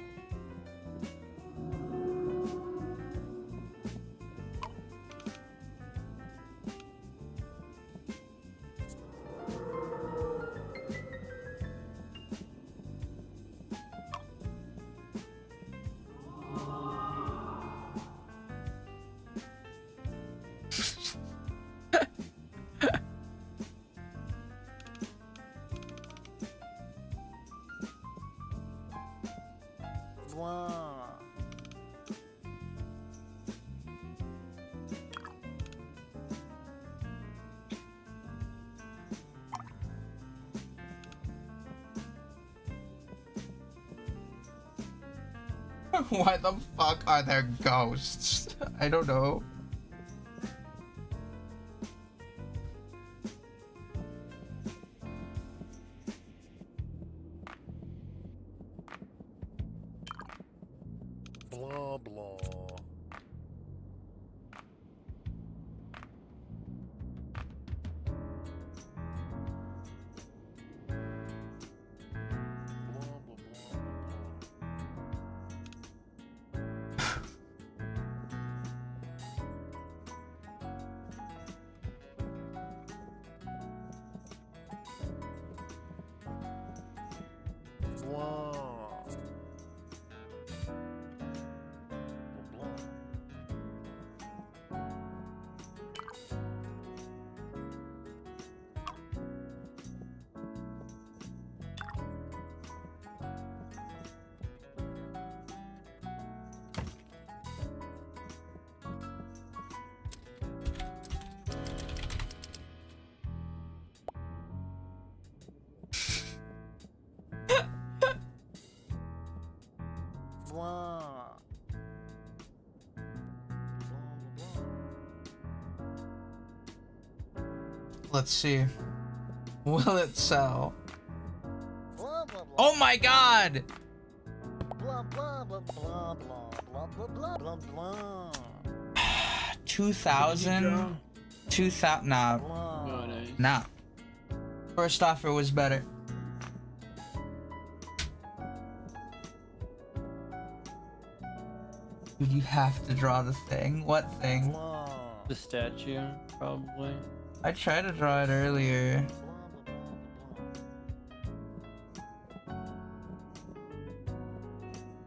Blah. Why the fuck are there ghosts? I don't know. Blah blah. Blah blah blah blah. Blah. Blah. Blah. Let's see. Will it sell? Blah blah blah. Oh my god! Blah blah blah blah blah blah blah blah blah. 2,000? 2,000? Nah. Blah. Oh, nice. Nah. First offer was better. Dude, you have to draw the thing. What thing? Blah. The statue, probably. I tried to draw it earlier.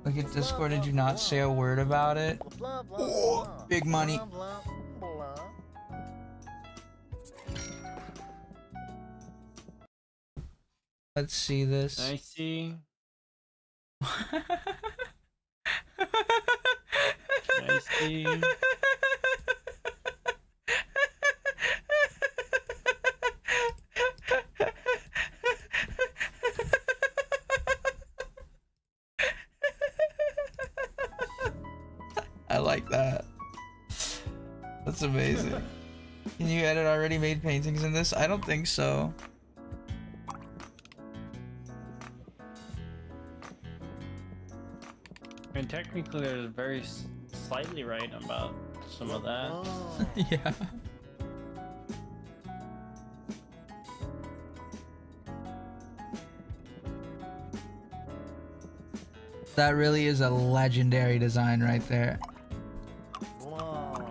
Look at Discord and do not say a word about it. Blah, blah, Oh, blah. big money. Blah, blah, blah. Let's see this. I see. I see. I like that. That's amazing. Can you edit already made paintings in this? I don't think so. I mean, technically, there's very slightly right about some of that. Oh. Yeah. That really is a legendary design right there. Blah.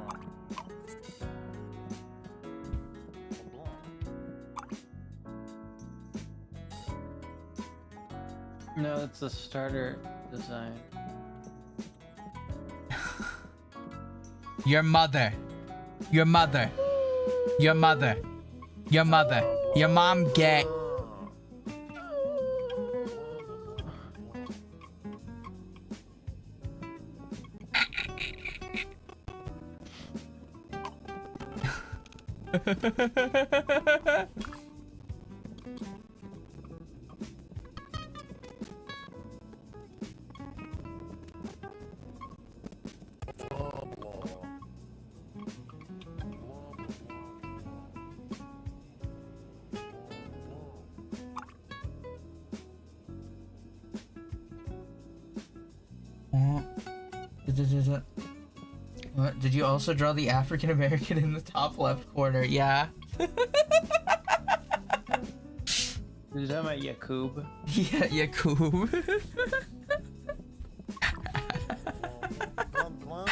No, it's the starter design. Your mother. Your mother. Your mother. Your mother. Your mom gay. What? Did you also draw the African American in the top left corner? Yeah. Is that my Yakub? Yeah, Yakub. Blah, blah.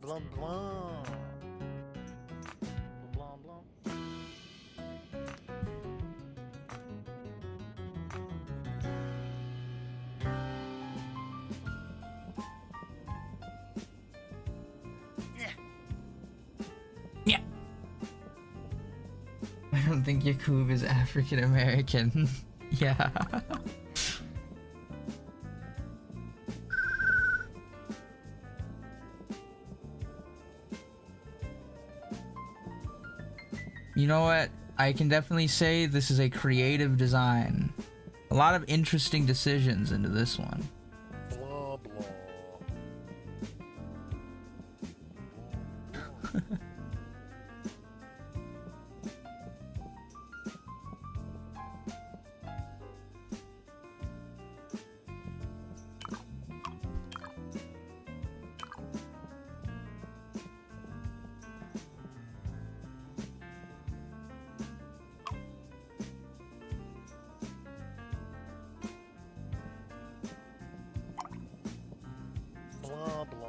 Blah, blah. Blah, blah. Blah, blah. I don't think Yakub is African American. Yeah. You know what? I can definitely say this is a creative design. A lot of interesting decisions into this one. Blah, blah. Blah, blah.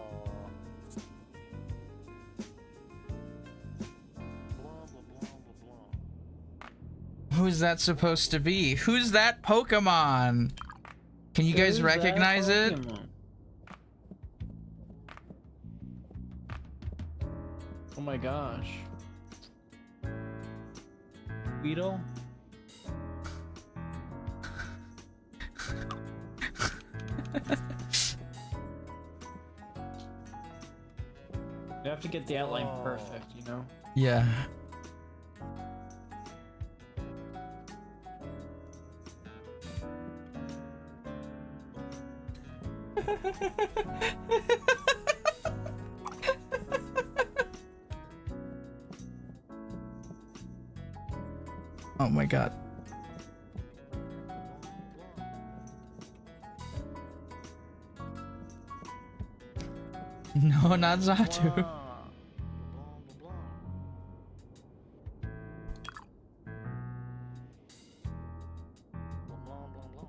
Blah, blah, blah, blah, blah. Who's that supposed to be? Who's that Pokemon? Can you guys Who's that recognize it? Pokemon? Oh my gosh. Weedle? You have to get the outline perfect, you know? Yeah. Oh my god. No, not Zatu. Blah, blah, blah. Blah, blah, blah, blah.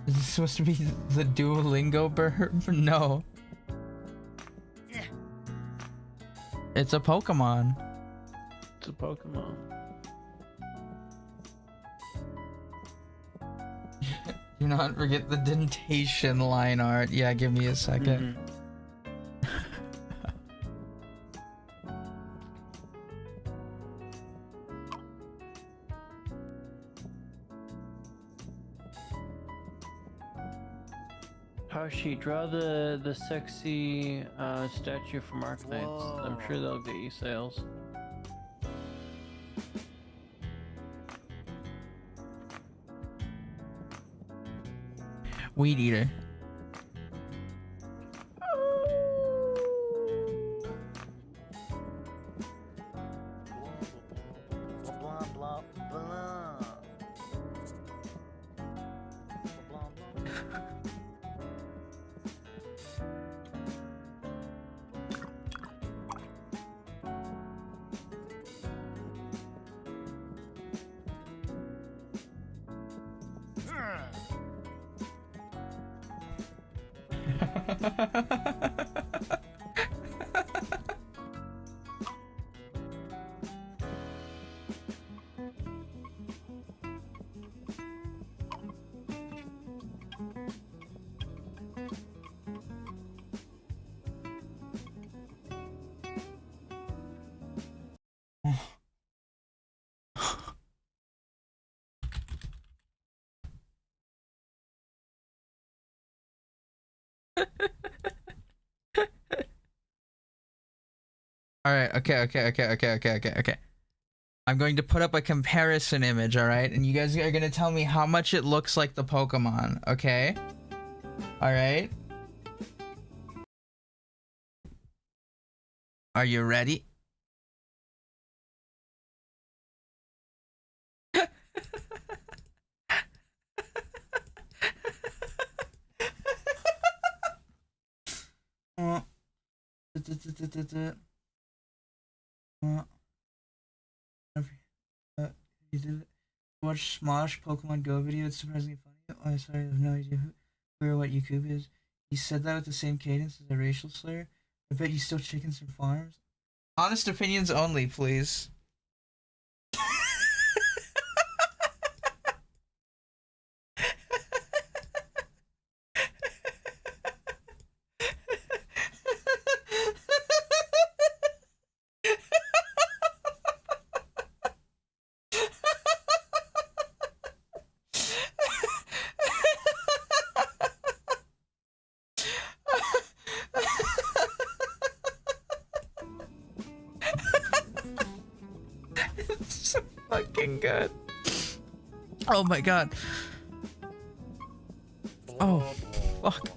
Is this supposed to be the Duolingo burp? No. It's a Pokemon. It's a Pokemon. Do not forget the dentation line art. Yeah, give me a second. Hoshi, draw the sexy statue from Arknights. I'm sure they'll get you sales. Weed eater. Blah, blah, blah. Blah, blah. All right. Okay. I'm going to put up a comparison image, all right? And you guys are going to tell me how much it looks like the Pokemon, okay? All right. Are you ready? You did watch Smosh Pokemon Go video. It's surprisingly funny. Oh, sorry, I have no idea who or what Yakub is. He said that with the same cadence as a racial slur. I bet you steal chickens from farms. Honest opinions only, please. It's so fucking good. Oh my god. Oh, fuck.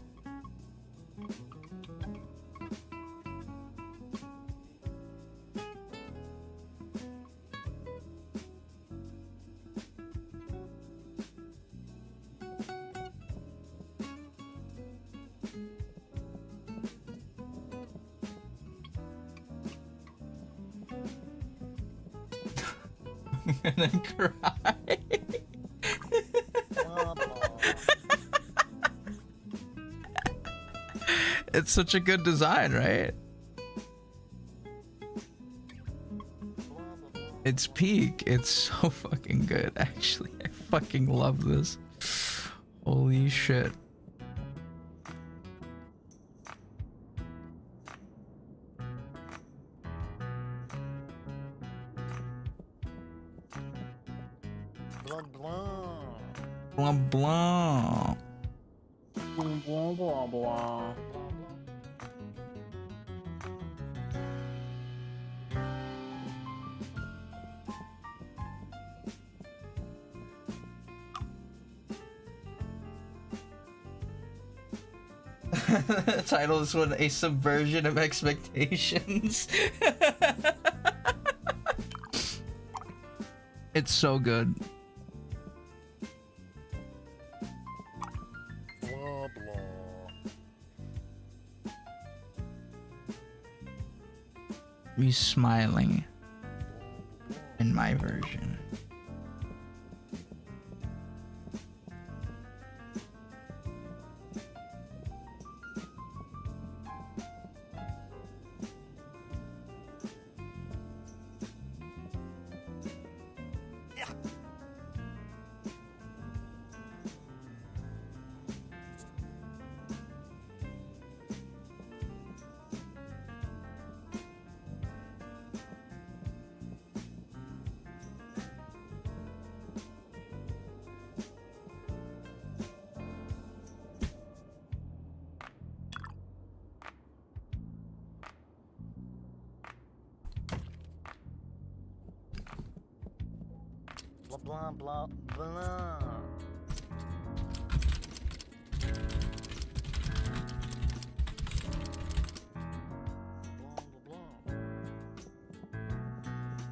I'm gonna cry. Blah, blah. It's such a good design, right? It's peak. It's so fucking good, actually. I fucking love this. Holy shit. Blah, blah. Blah blah. Blah blah blah. The title is one, a subversion of expectations. It's so good. Blah, blah. Me smiling in my version. blah, blah, blah.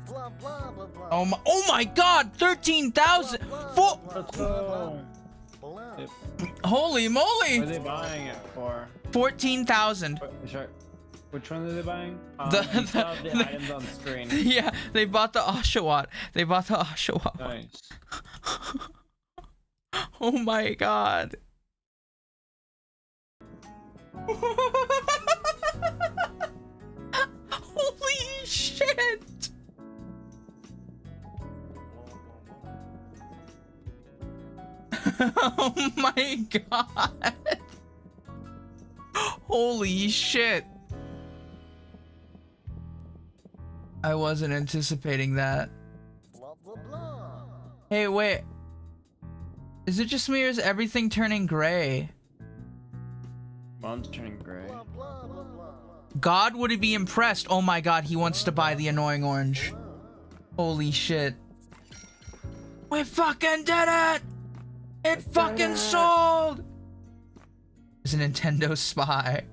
Blah, blah, blah, blah. Oh my God! 13,000. For Let's go. Blah. holy What moly! are they buying it for? 14,000. Sorry. Which one are they buying? The- the items on the screen. Yeah, they bought the Oshawott. They bought the Oshawott. Nice. Oh my God. Holy shit. Oh my God. Holy shit. I wasn't anticipating that. Blah, blah, blah. Hey, wait. Is it just me or is everything turning gray? Mine's turning gray. Blah, blah, blah, blah. God would be impressed. Oh my God, he wants to buy the annoying orange. Holy shit. We fucking did it! It fucking sold! It's a Nintendo spy.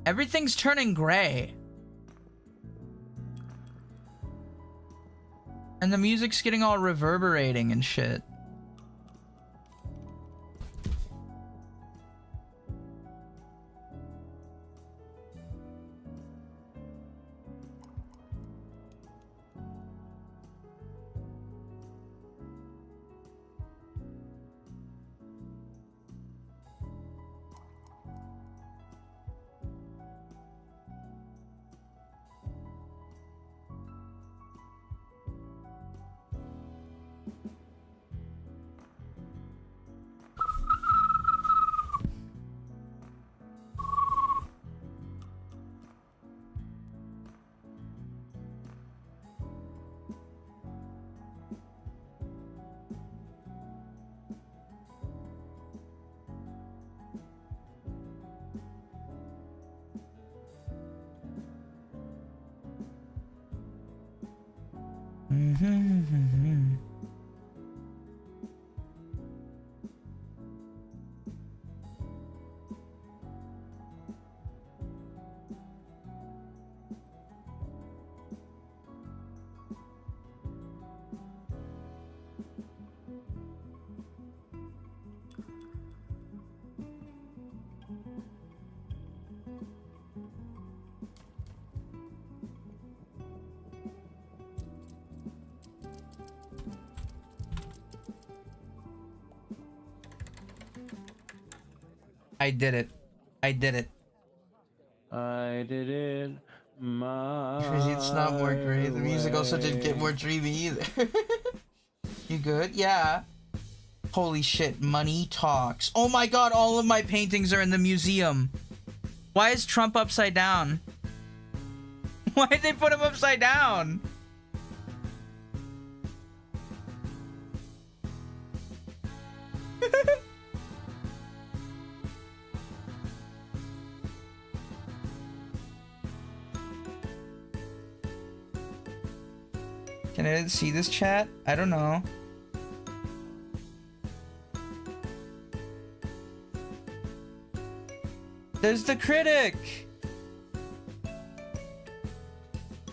Everything's turning gray. And the music's getting all reverberating and shit. I did it. I did it. I did it. It's not more gray. The music also didn't get more dreamy either. You good? Yeah. Holy shit, money talks. Oh my God, all of my paintings are in the museum. Why is Trump upside down? Why did they put him upside down? Can I see this chat? I don't know. There's the critic!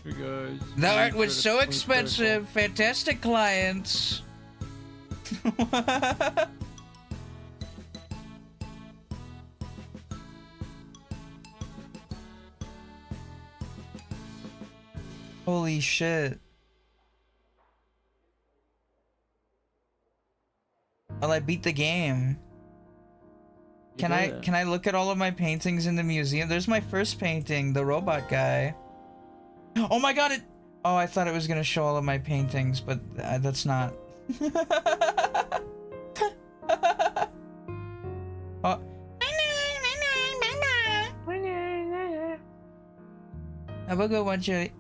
Hey guys. The art was so expensive. Fantastic clients. Holy shit. Well, I beat the game. Can I look at all of my paintings in the museum? There's my first painting, the robot guy. Oh my God, oh, I thought it was gonna show all of my paintings, but that's not. Oh. Have a good one, Jerry.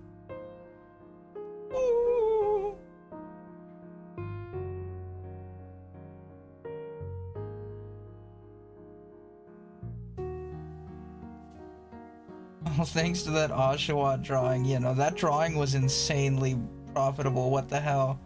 Well, thanks to that Oshawott drawing, you know, that drawing was insanely profitable. What the hell?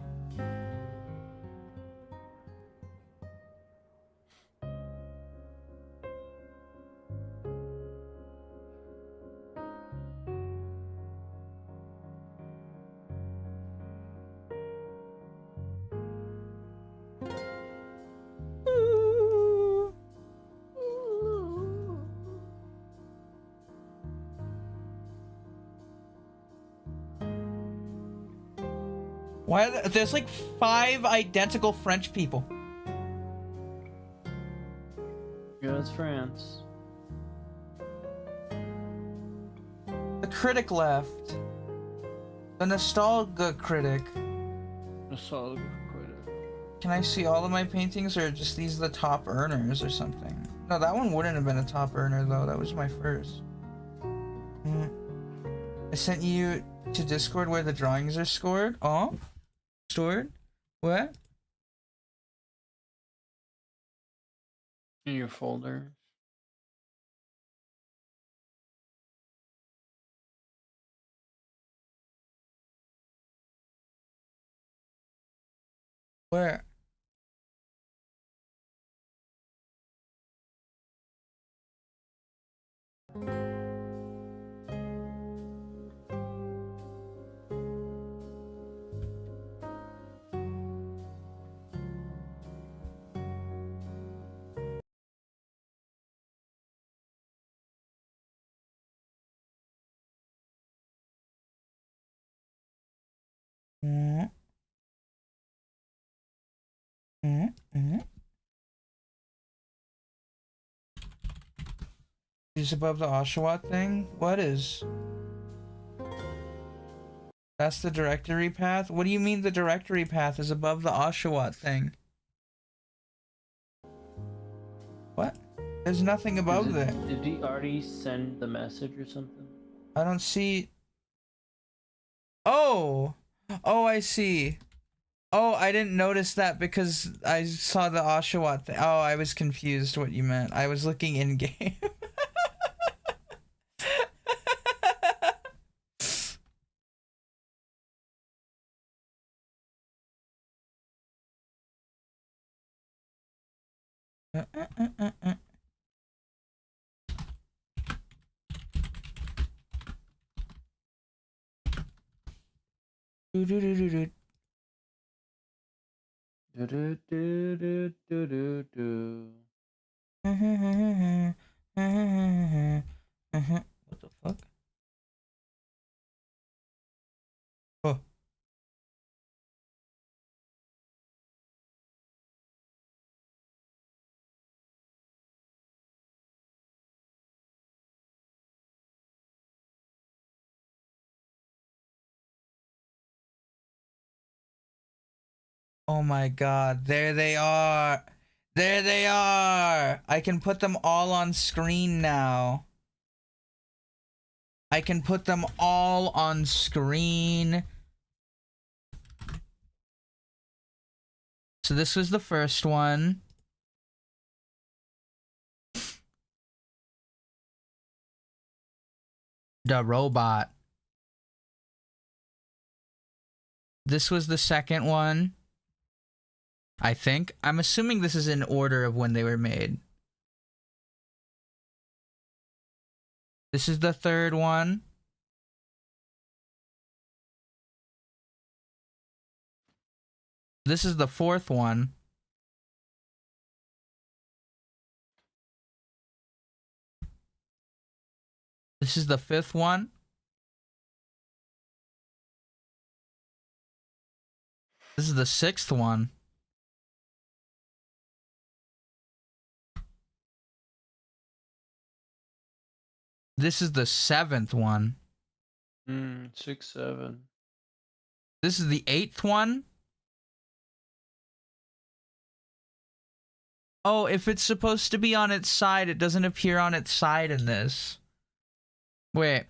Why are there's like 5 identical French people. Yeah, it's France. The critic left. The nostalgia critic. Nostalgia critic. Can I see all of my paintings, or just these are the top earners or something? No, that one wouldn't have been a top earner though. That was my first. I sent you to Discord where the drawings are scored. Oh? Stored? What? In your folder. Where? Mm. Mm. Mm. Is above the Oshawott thing? What is? That's the directory path? What do you mean the directory path is above the Oshawott thing? What? There's nothing above there. Did he already send the message or something? I don't see. Oh! Oh, I see. Oh, I didn't notice that because I saw the Oshawott thing. Oh, I was confused what you meant. I was looking in game. Do do do do do. Do do do do do do do. What the fuck? Oh. Oh my god, there they are. There they are. I can put them all on screen now. I can put them all on screen. So this was the first one. The robot. This was the second one. I think. I'm assuming this is in order of when they were made. This is the third one. This is the fourth one. This is the fifth one. This is the sixth one. This is the seventh one. 6, 7. This is the eighth one. Oh, if it's supposed to be on its side, it doesn't appear on its side in this. Wait.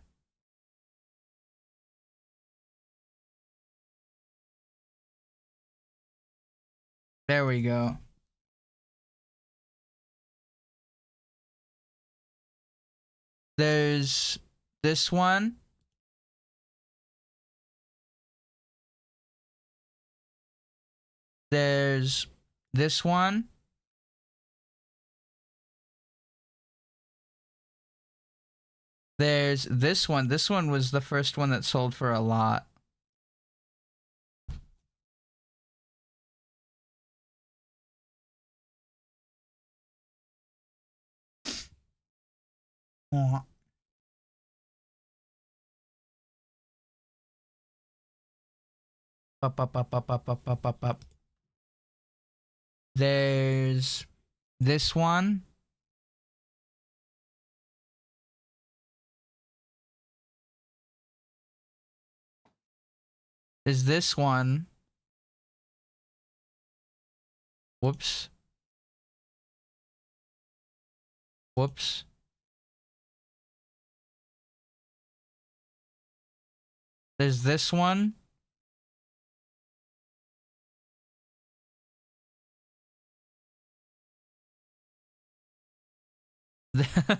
There we go. There's this one. There's this one. There's this one. This one was the first one that sold for a lot. Up, up, up, up, up, up, up, up, up. There's this one. There's this one. Whoops. Whoops. There's this one.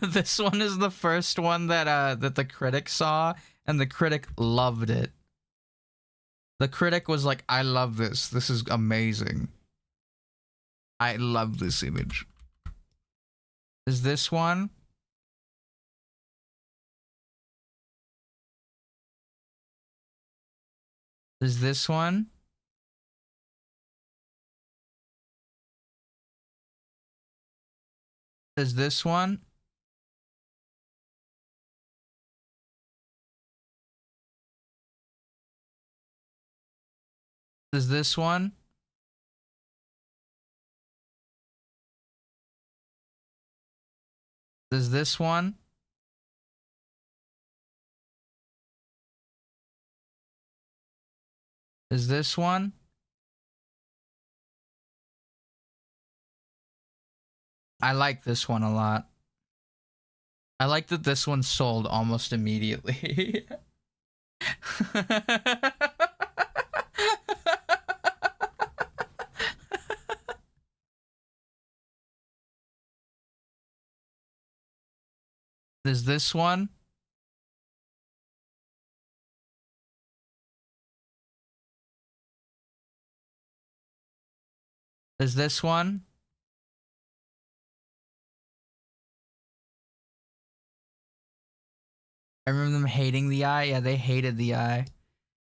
This one is the first one that the critic saw, and the critic loved it. The critic was like, I love this. This is amazing. I love this image. Is this one? Is this one? Is this one? Is this one? Is this one? Is this one? I like this one a lot. I like that this one sold almost immediately. There's this one. There's this one. I remember them hating the eye. Yeah, they hated the eye.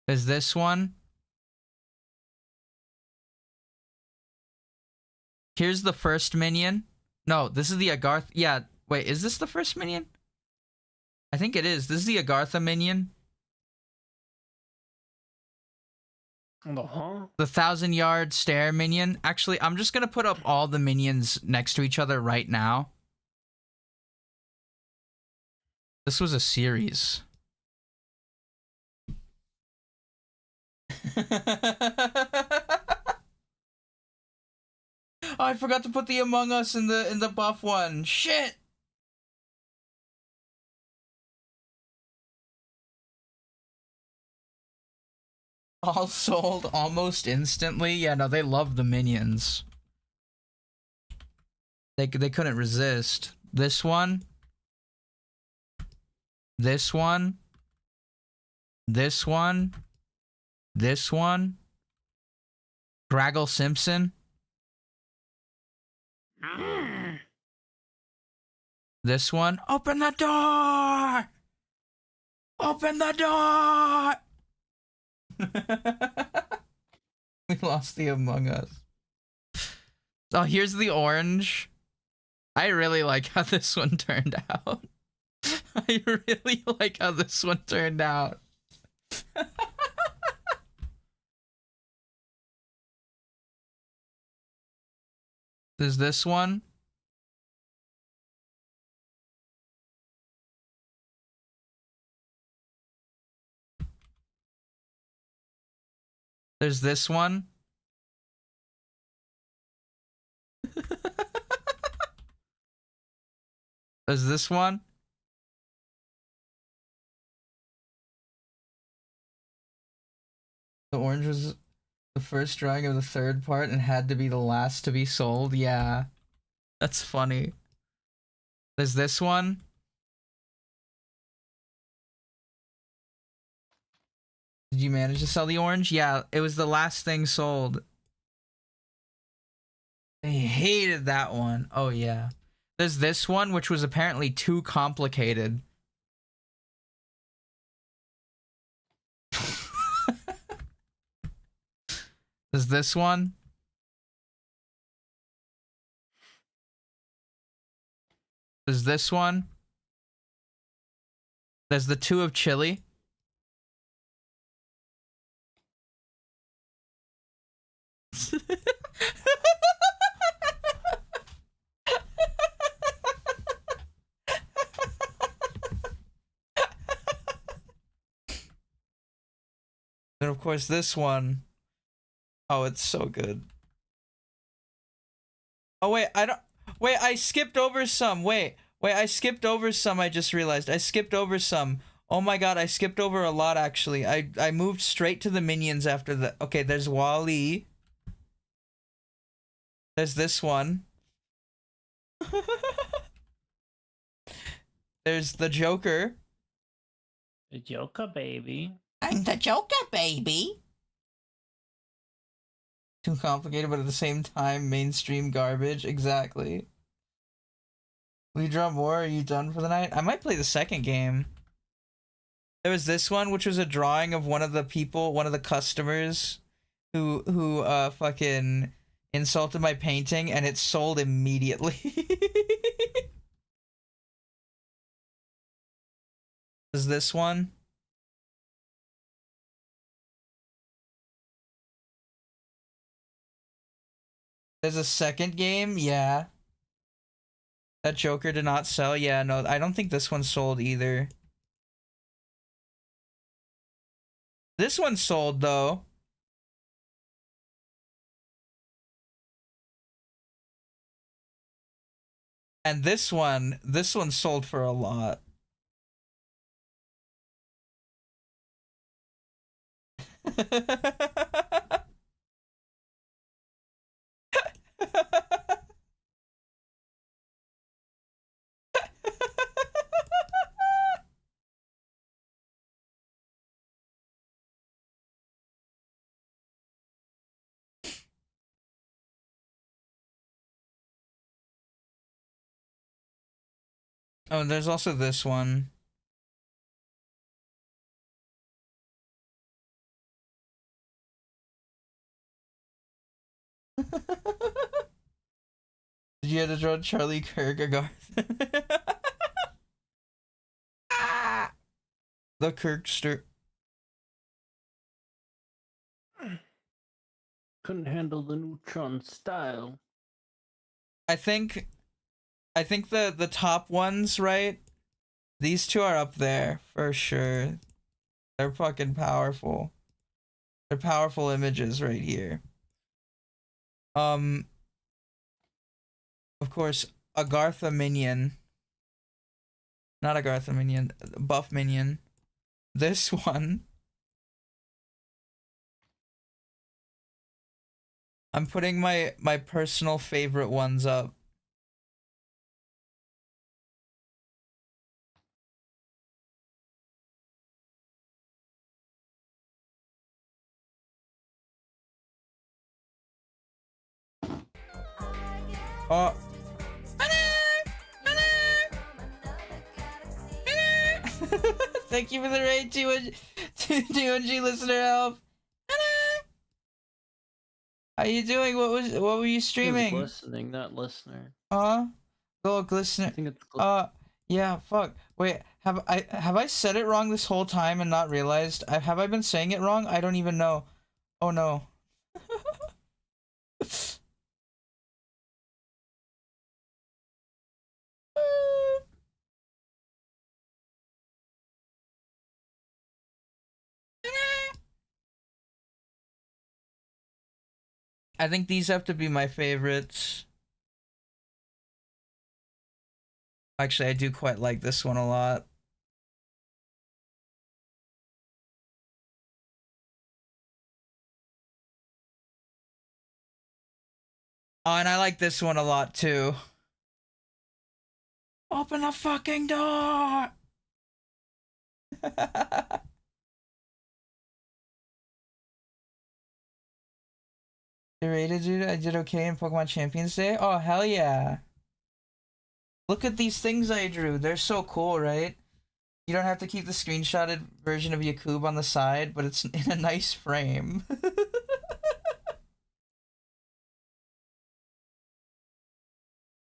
There's this one. Here's the first minion. No, this is the Agartha. Yeah, wait, is this the first minion? I think it is. This is the Agartha minion. Uh-huh. The 1,000-yard stare minion. Actually, I'm just gonna put up all the minions next to each other right now. This was a series. Oh, I forgot to put the Among Us in the buff one. Shit. All sold almost instantly. Yeah, no, they love the minions. They couldn't resist. This one. This one. This one. This one. Graggle Simpson. This one. Open the door! Open the door! We lost the Among Us. Oh, here's the orange. I really like how this one turned out. I really like how this one turned out. There's this one. There's this one. There's this one. The orange was the first drawing of the third part and had to be the last to be sold. Yeah. That's funny. There's this one. Did you manage to sell the orange? Yeah, it was the last thing sold. hated that one. Oh yeah. There's this one which was apparently too complicated. There's this one. There's this one. There's the two of chili. And of course this one. Oh, it's so good. Oh wait, I skipped over some. Wait, I skipped over some. I just realized I skipped over some. Oh my god, I skipped over a lot actually. I moved straight to the minions after the. Okay, there's Wall-E. There's this one. There's the Joker. The Joker, baby. I'm the Joker, baby. Too complicated, but at the same time, mainstream garbage. Exactly. Will you draw more? Are you done for the night? I might play the second game. There was this one, which was a drawing of one of the people, one of the customers, who fucking insulted my painting, and it sold immediately. Is this one? There's a second game? Yeah. That Joker did not sell? Yeah, no, I don't think this one sold either. This one sold, though. And this one sold for a lot. Oh, and there's also this one. Did you have to draw Charlie Kirk or Garth? The Kirkster. Couldn't handle the neutron style. I think the top ones, right? These two are up there for sure. They're fucking powerful. They're powerful images right here. Of course, Agartha minion. Not Agartha minion, buff minion. This one. I'm putting my personal favorite ones up. Oh. Thank you for the raid, 200 listener help. How you doing? What were you streaming? Listening, not listener. Go listener. I think it's yeah, fuck. Wait, have I said it wrong this whole time and not realized? Have I been saying it wrong? I don't even know. Oh no. I think these have to be my favorites. Actually, I do quite like this one a lot. Oh, and I like this one a lot too. Open the fucking door! Here, You rated, dude? I did okay in Pokemon Champions Day. Oh, hell yeah. Look at these things I drew. They're so cool, right? You don't have to keep the screenshotted version of Yakub on the side, but it's in a nice frame.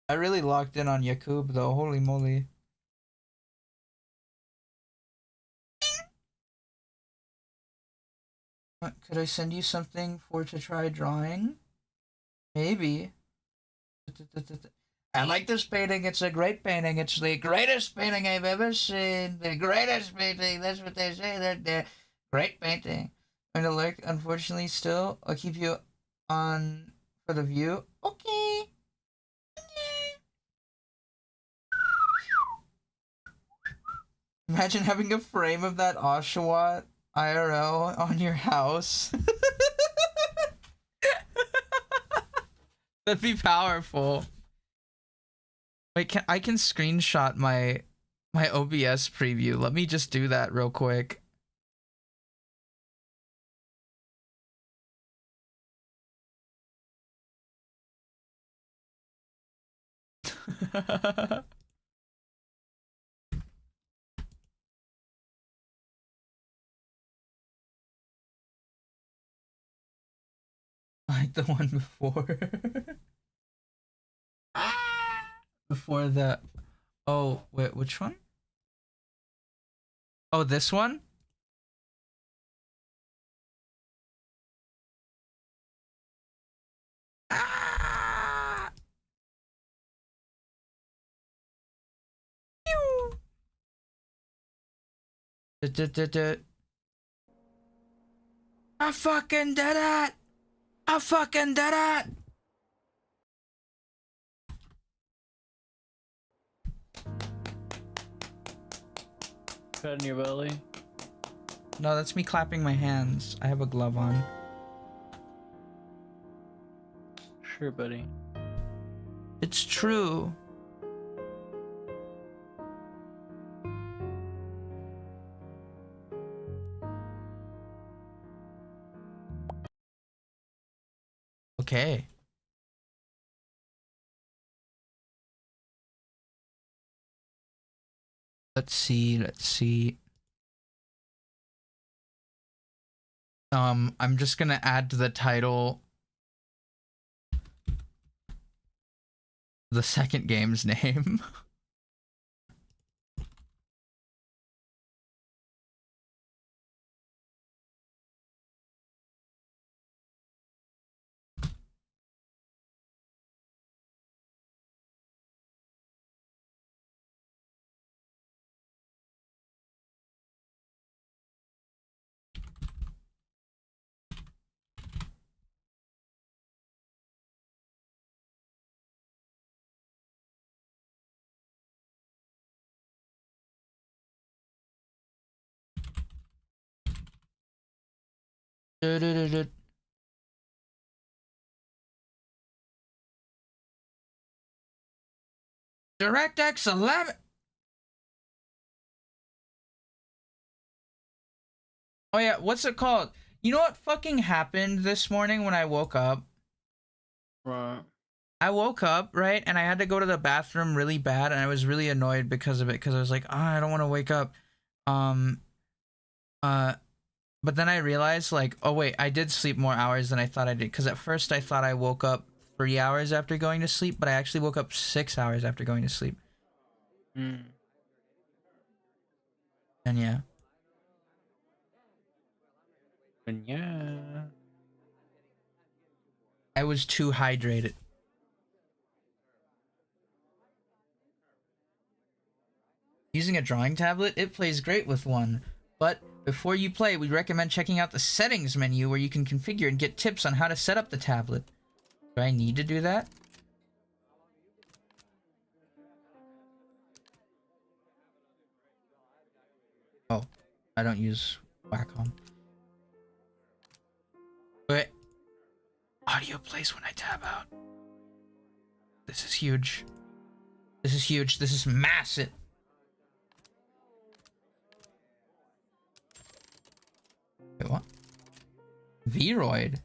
I really locked in on Yakub though, holy moly. Could I send you something for to try drawing? Maybe. I like this painting. It's a great painting. It's the greatest painting I've ever seen. The greatest painting. That's what they say. They're great painting. I'm gonna lurk, unfortunately, still. I'll keep you on for the view. Okay. Imagine having a frame of that Oshawott IRL on your house. That'd be powerful. Wait, I can screenshot my OBS preview. Let me just do that real quick. Like the one before. Before the... Oh, wait, which one? Oh, this one? Ah! I fucking did it! I fucking did it! Pat in your belly. No, that's me clapping my hands. I have a glove on. Sure, buddy. It's true. Okay. Let's see. I'm just gonna add to the title the second game's name. DirectX 11. Oh yeah, what's it called? You know what fucking happened this morning when I woke up? Right. I woke up, right, and I had to go to the bathroom really bad, and I was really annoyed because of it, because I was like, oh, I don't want to wake up. But then I realized, like, oh wait, I did sleep more hours than I thought I did, because at first I thought I woke up 3 hours after going to sleep, but I actually woke up 6 hours after going to sleep. Hmm. And yeah. And yeah. I was too hydrated. Using a drawing tablet, it plays great with one. But before you play, we recommend checking out the settings menu where you can configure and get tips on how to set up the tablet. Do I need to do that? Oh, I don't use Wacom. Wait. Audio plays when I tab out. This is huge. This is huge. This is massive. Wait, what? Vroid.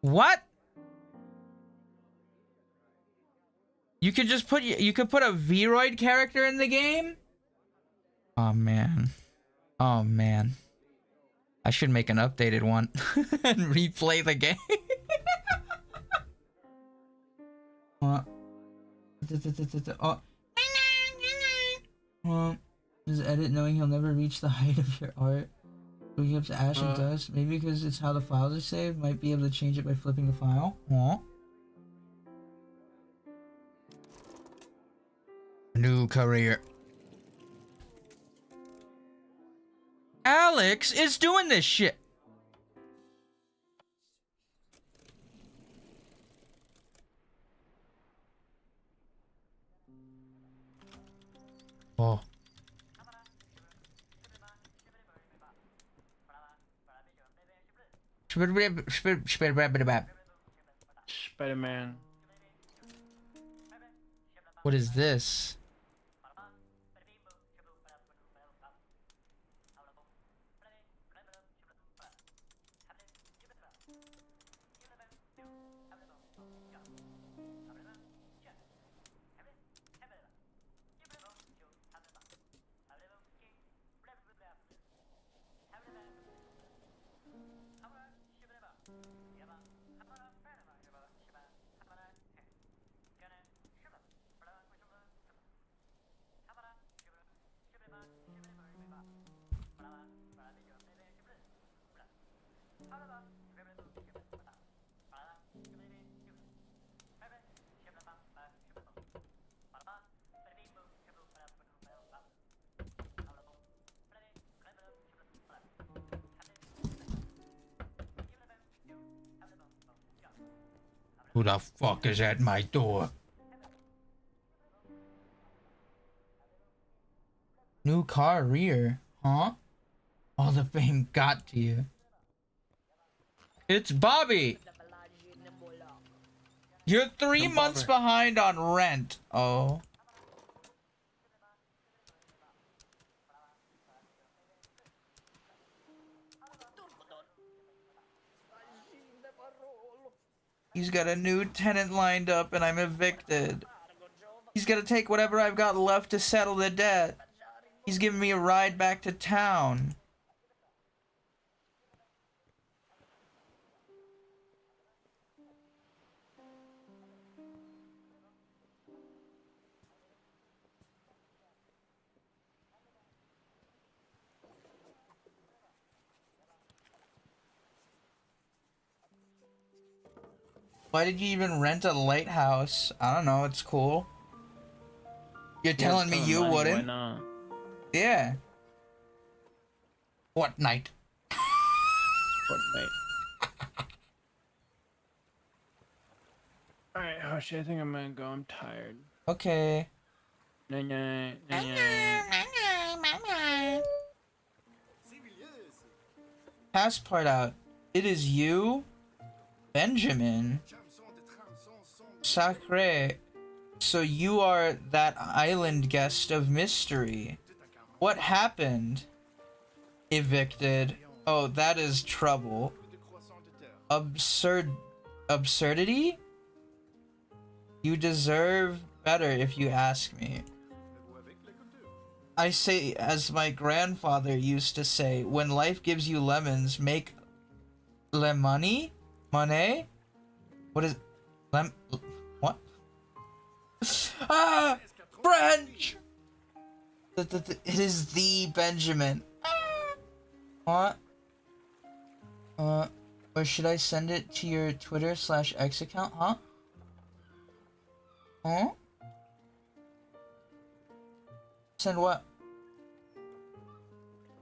What? You could just put you could put a Vroid character in the game? Oh man. Oh man. I should make an updated one and replay the game. Does edit knowing he'll never reach the height of your art? Looking up to ash and dust? Maybe because it's how the files are saved? Might be able to change it by flipping the file? New career. Alex is doing this shit. Oh. Spider-Man. What is this? Who the fuck is at my door? New car rear, huh? All the fame got to you. It's Bobby! You're 3 months behind on rent. Oh. He's got a new tenant lined up and I'm evicted. He's gonna take whatever I've got left to settle the debt. He's giving me a ride back to town. Why did you even rent a lighthouse? I don't know, it's cool. You're telling me you wouldn't? Why not? Yeah. What night? Fortnite. Alright, Hoshi, I think I'm gonna go. I'm tired. Okay. Night night. Night night. Passpartout. It is you, Benjamin. Sacre. So you are that island guest of mystery. What happened? Evicted. Oh, that is trouble. Absurdity? You deserve better if you ask me. I say, as my grandfather used to say, when life gives you lemons, make money? Money? What is what? Ah! French! It is the Benjamin. What? Or should I send it to your Twitter/X account, huh? Huh? Send what?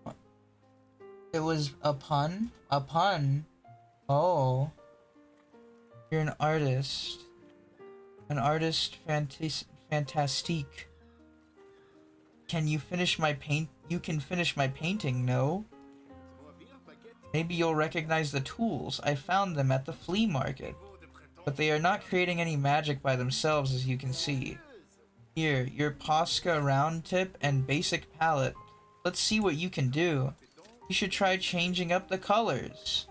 What? It was a pun? A pun? Oh. You're an artist. An artist fantastique. Can you finish my paint? You can finish my painting, no? Maybe you'll recognize the tools. I found them at the flea market. But they are not creating any magic by themselves, as you can see. Here, your Posca round tip and basic palette. Let's see what you can do. You should try changing up the colors.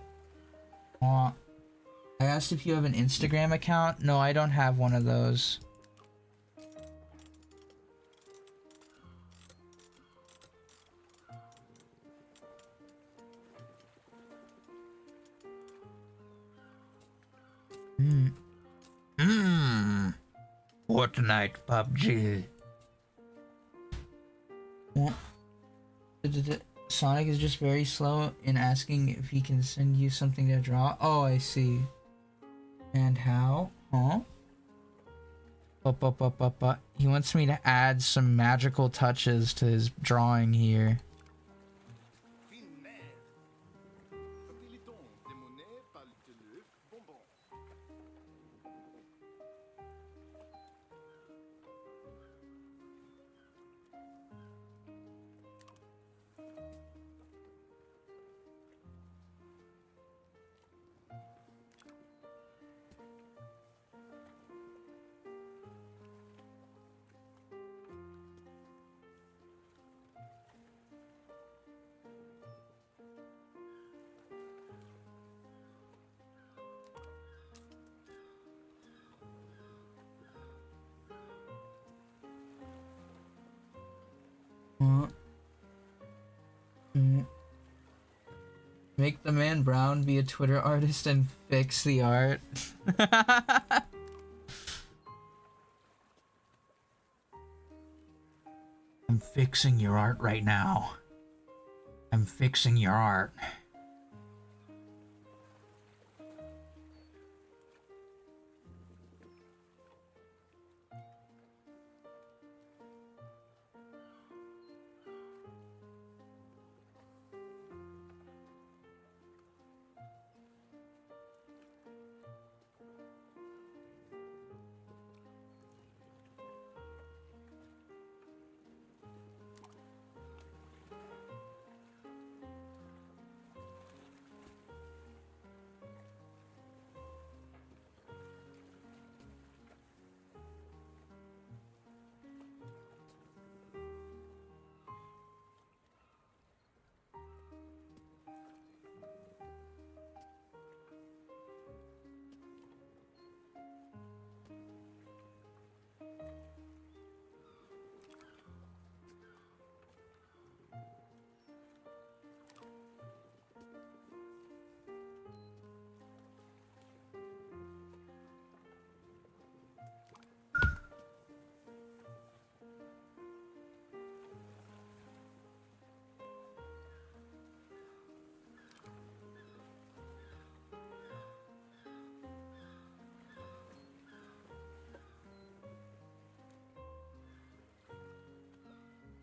I asked if you have an Instagram account. No, I don't have one of those. Fortnite PUBG. What? Sonic is just very slow in asking if he can send you something to draw. Oh, I see. And how? Huh? He wants me to add some magical touches to his drawing here. Make the man Brown be a Twitter artist and fix the art. I'm fixing your art right now. I'm fixing your art.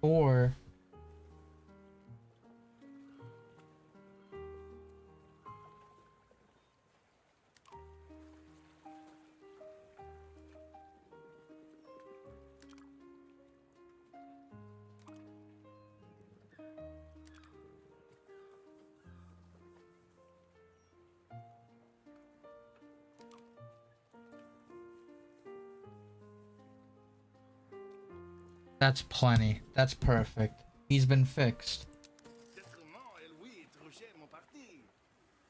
Or that's plenty. That's perfect. He's been fixed.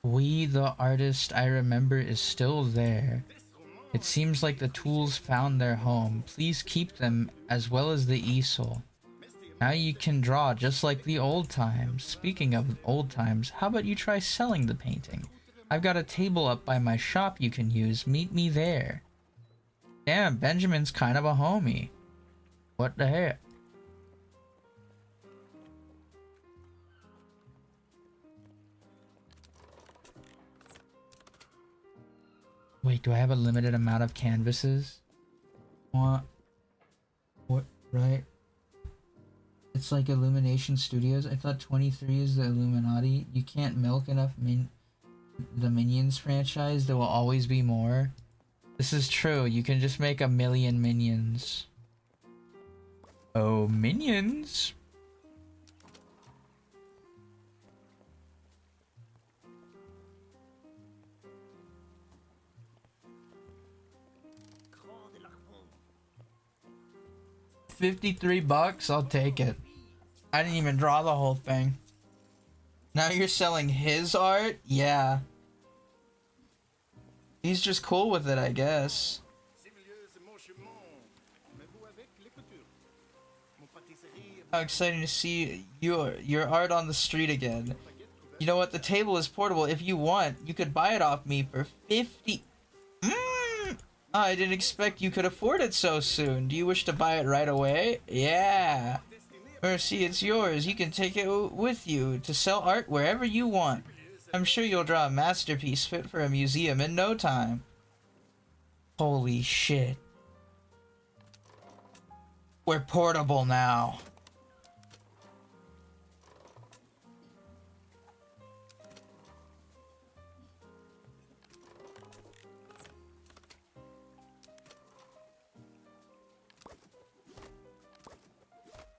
We, the artist I remember, is still there. It seems like the tools found their home. Please keep them as well as the easel. Now you can draw just like the old times. Speaking of old times, how about you try selling the painting? I've got a table up by my shop you can use. Meet me there. Damn, Benjamin's kind of a homie. What the heck? Wait, do I have a limited amount of canvases? What? Right? It's like Illumination Studios. I thought 23 is the Illuminati. You can't milk enough the Minions franchise. There will always be more. This is true. You can just make 1,000,000 minions. Oh, minions! $53? I'll take it. I didn't even draw the whole thing. Now you're selling his art? Yeah. He's just cool with it, I guess. How exciting to see your art on the street again. You know what? The table is portable. If you want, you could buy it off me for 50. I didn't expect you could afford it so soon. Do you wish to buy it right away? Yeah. Mercy, it's yours. You can take it with you to sell art wherever you want. I'm sure you'll draw a masterpiece fit for a museum in no time. Holy shit. We're portable now.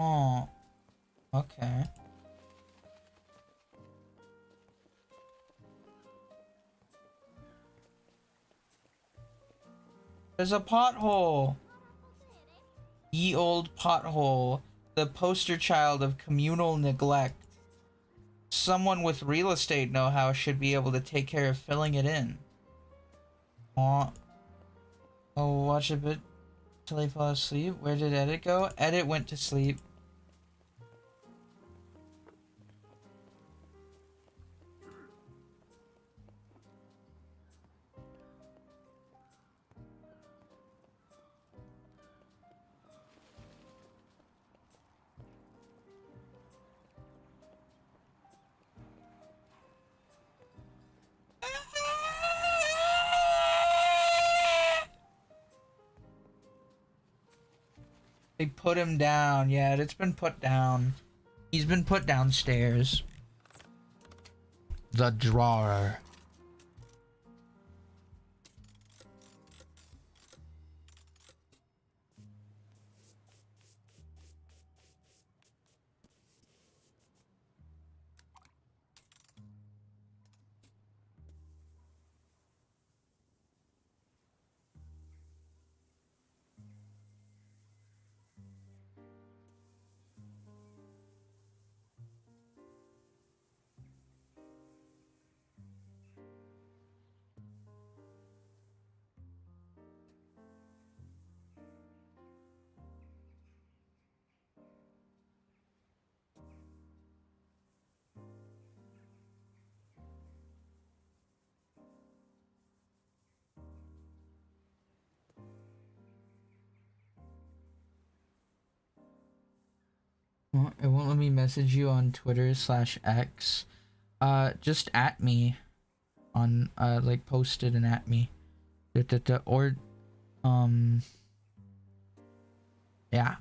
Oh, okay. There's a pothole. Ye old pothole, the poster child of communal neglect. Someone with real estate know-how should be able to take care of filling it in. Oh, watch a bit till they fall asleep. Where did Edit go? Edit went to sleep. They put him down. Yeah, it's been put down. He's been put downstairs. The drawer. It won't let me message you on Twitter/X. Just at me on like post it and at me. Or yeah.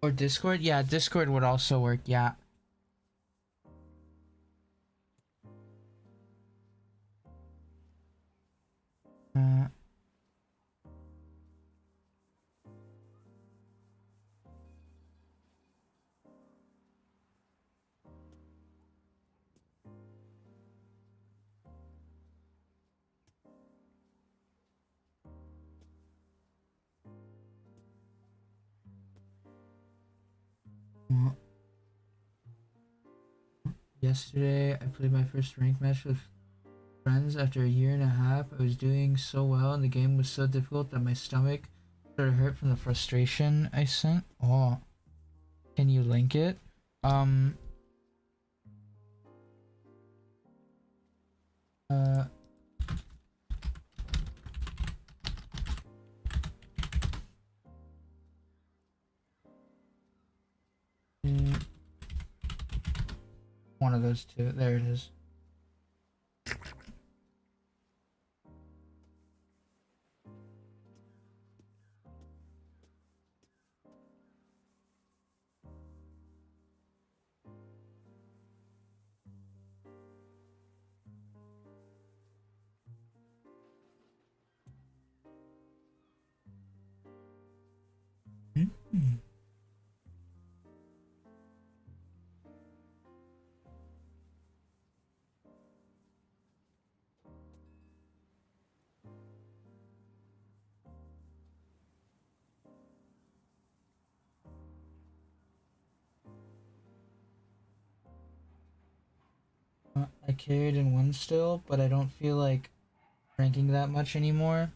Or Discord? Yeah, Discord would also work, yeah. Yesterday, I played my first rank match with friends after a year and a half. I was doing so well, and the game was so difficult that my stomach started to hurt from the frustration I sent. Oh, can you link it? Uh. One of those two. There it is. Mm-hmm. I carried in one still, but I don't feel like ranking that much anymore.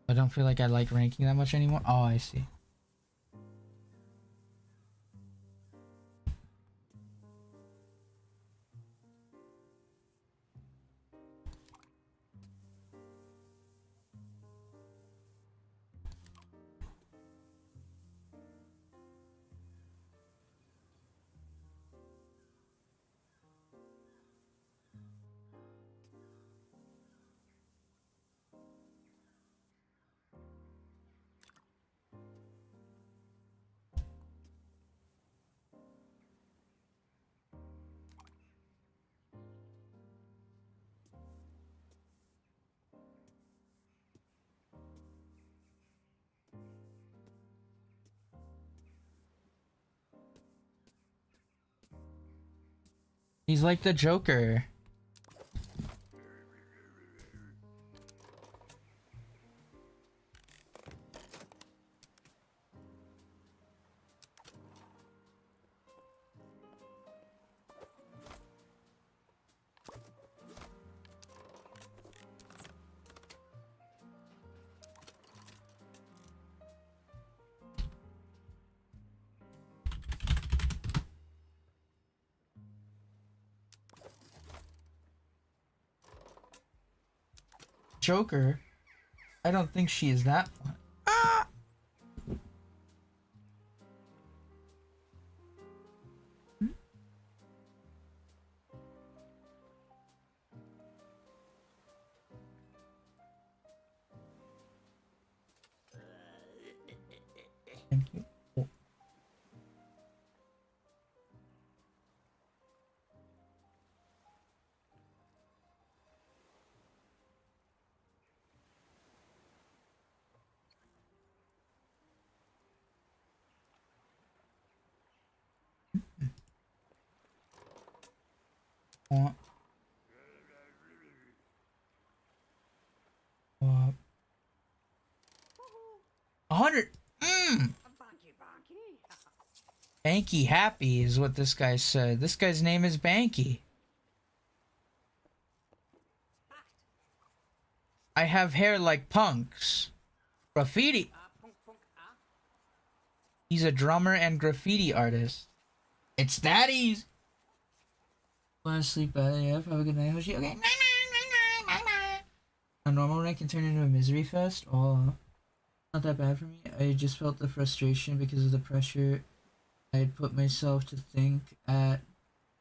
I don't feel like I like ranking that much anymore. Oh, I see. He's like the Joker. Joker? I don't think she is that fun. Ah! Thank you. Oh. What? What? 100. Banky happy is what this guy said. This guy's name is Banky. I have hair like punks. Graffiti. He's a drummer and graffiti artist. It's daddies. Want to sleep bad AF? Have a good night, Hoshi. Okay. A normal night can turn into a misery fest. Oh, not that bad for me. I just felt the frustration because of the pressure I had put myself to think at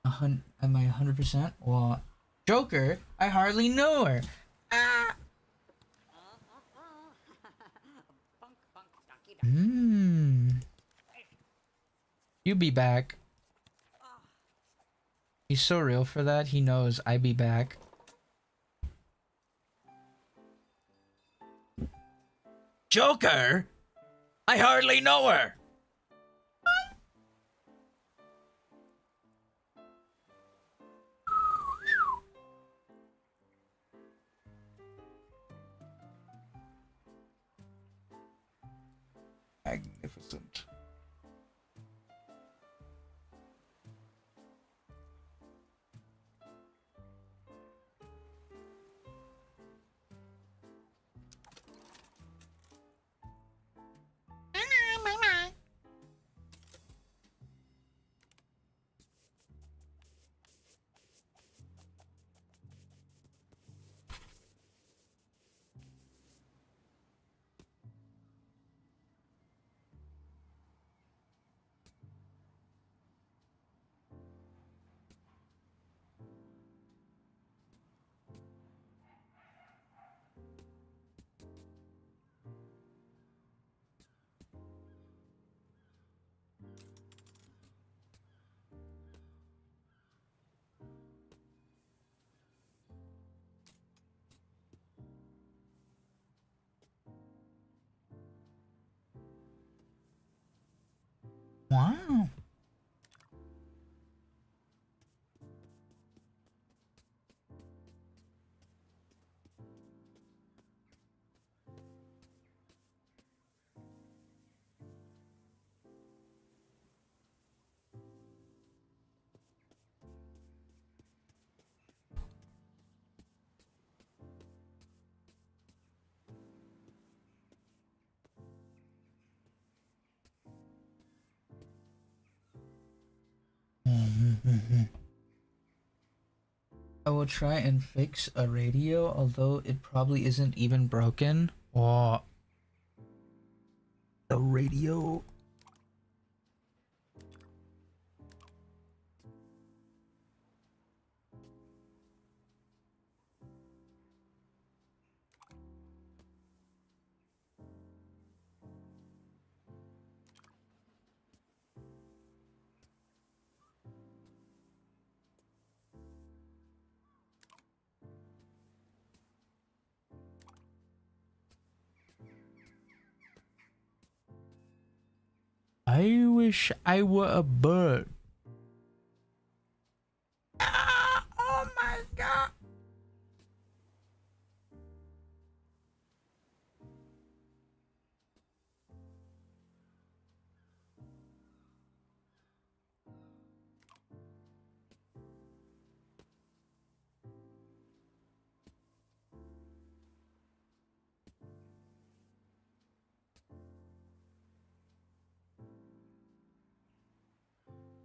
my 100%. Well, Joker, I hardly know her. Ah. You be back. He's so real for that. He knows I be back. Joker? I hardly know her. Magnificent. Wow. I will try and fix a radio, although it probably isn't even broken. Or the radio. I wish I were a bird. Ah, oh my god.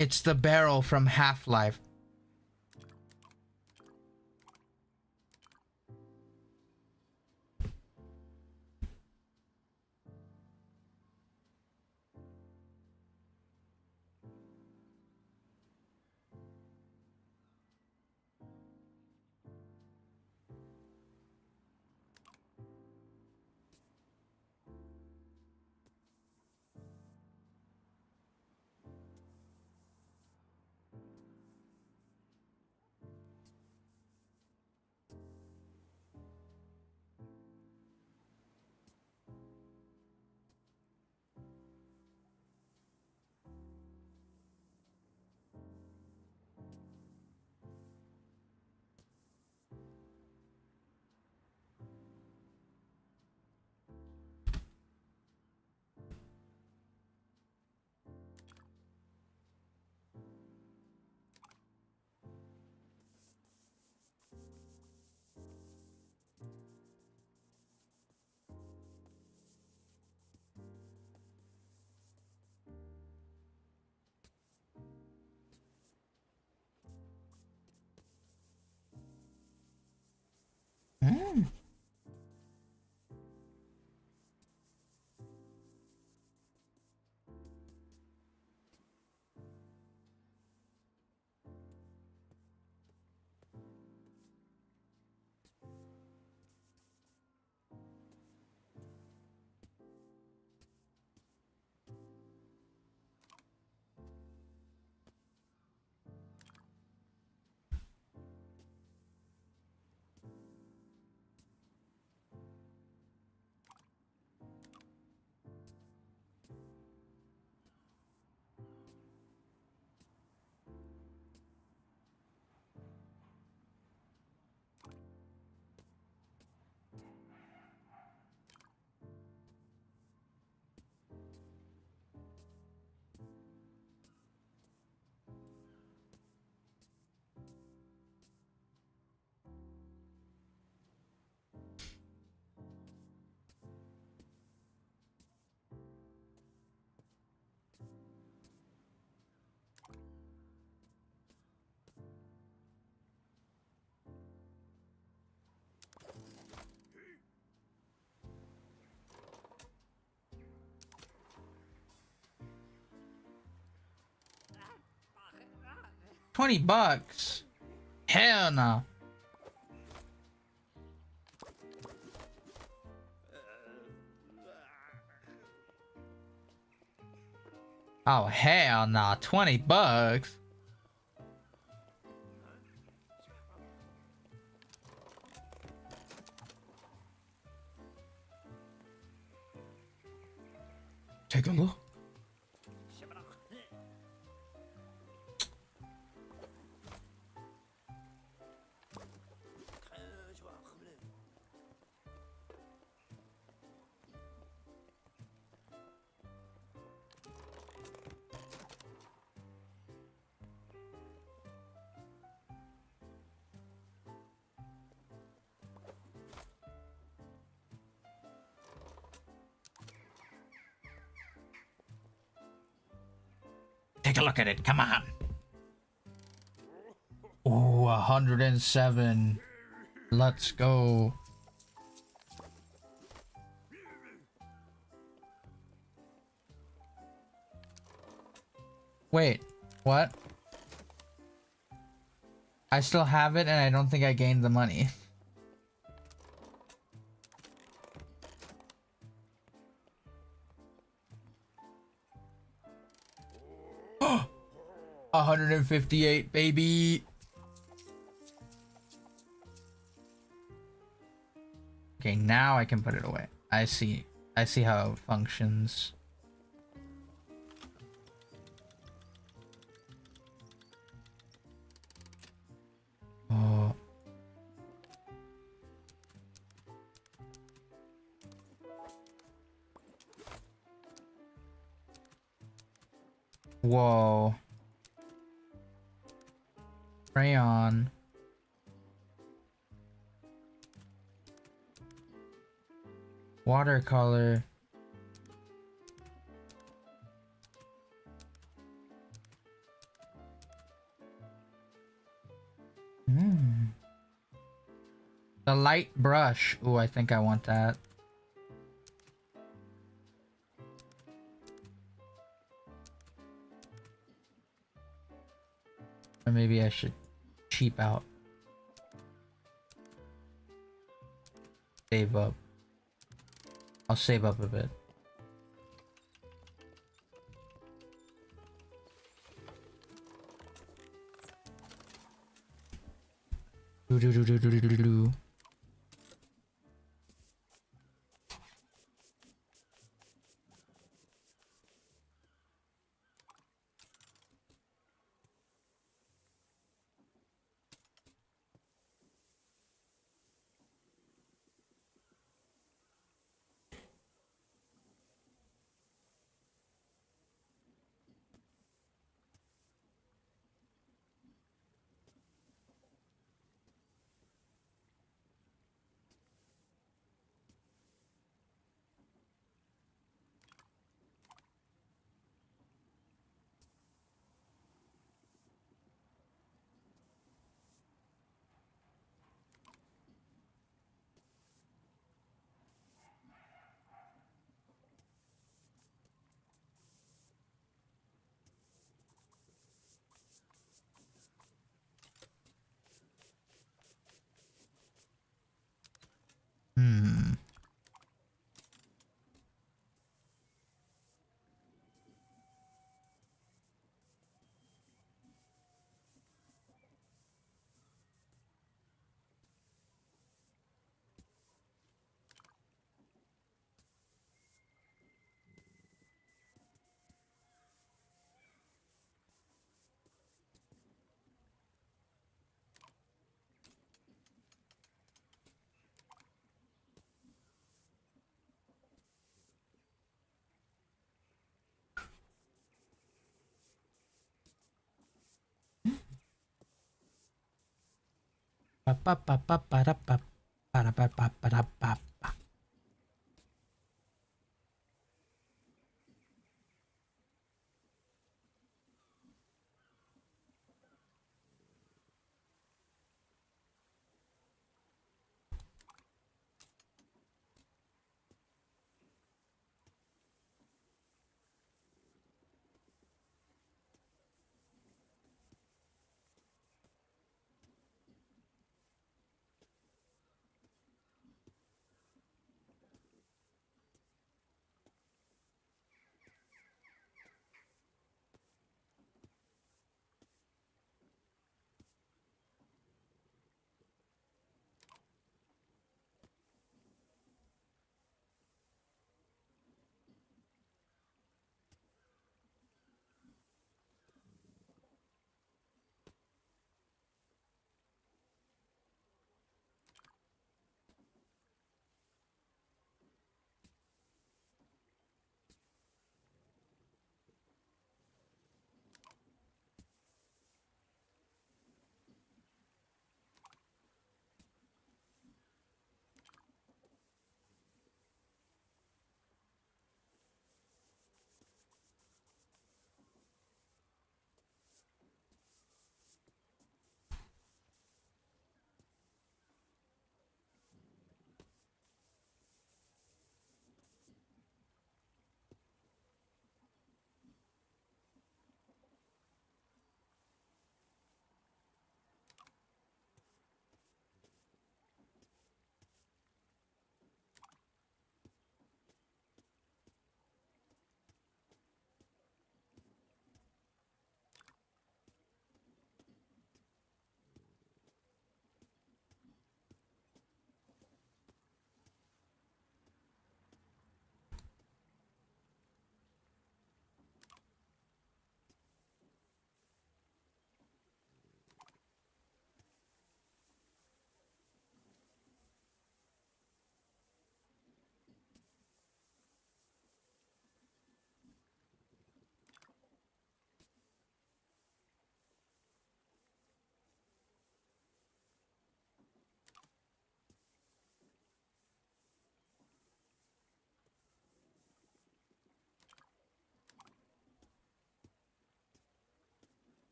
It's the barrel from Half-Life. Mm. $20. Hell no. Oh hell no, $20. Take a look. a look at it. Come on. Ooh, 107. Let's go. Wait, what? I still have it and I don't think I gained the money. $158, baby. Okay, now I can put it away. I see how it functions. Oh. Whoa. Crayon. Watercolor. The light brush. Ooh, I think I want that. Or maybe I should cheap out. Save up. I'll save up a bit. Do do do do do do do do. Hmm. Pa pa pa pa pa da pa pa da pa pa pa da pa pa.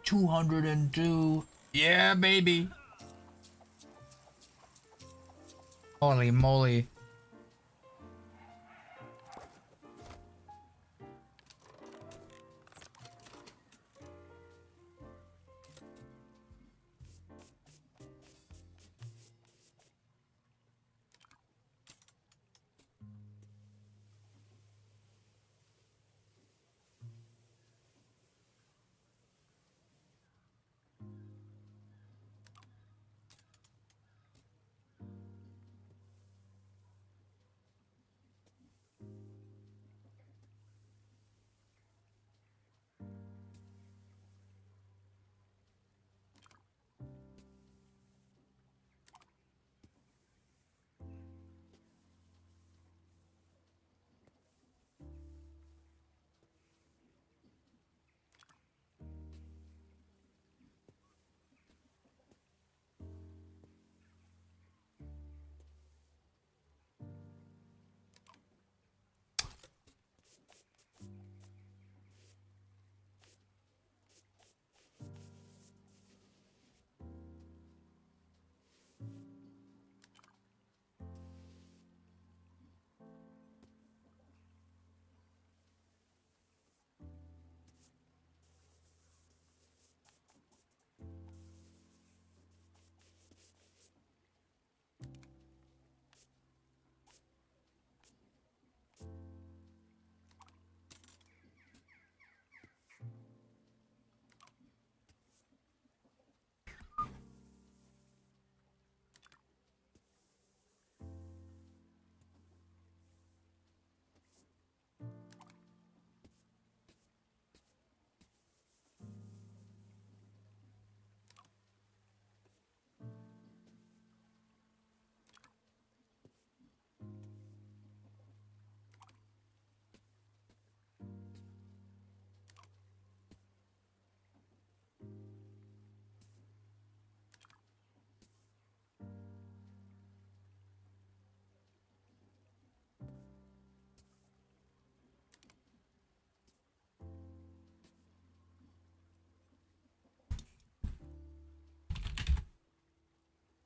202. Yeah, baby. Holy moly.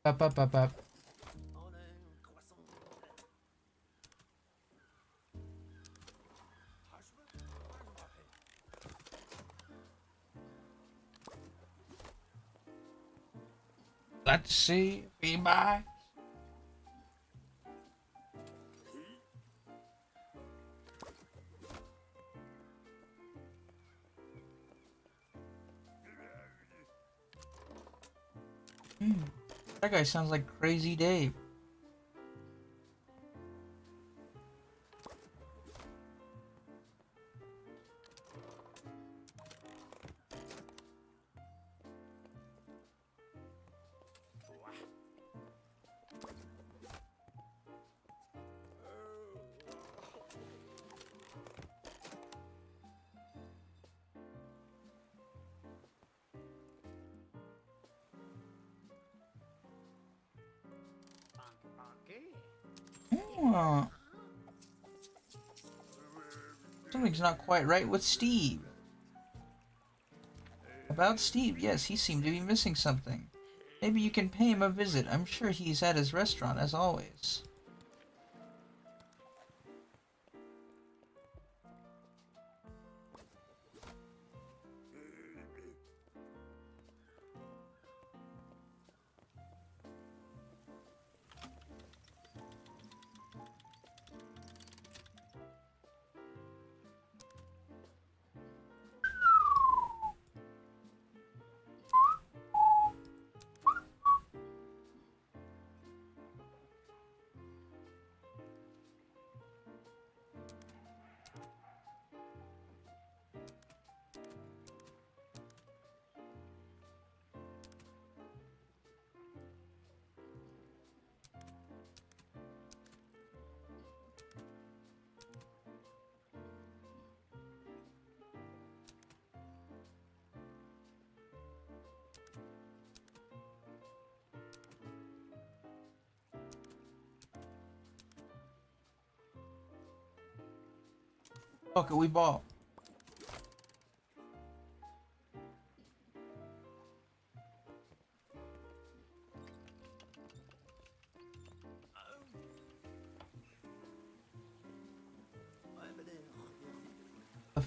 Up, up, up, up. Let's see if he buys. That guy sounds like Crazy Dave. Oh. Something's not quite right with Steve. About Steve, yes, he seemed to be missing something. Maybe you can pay him a visit. I'm sure he's at his restaurant as always. Fuck it, we bought.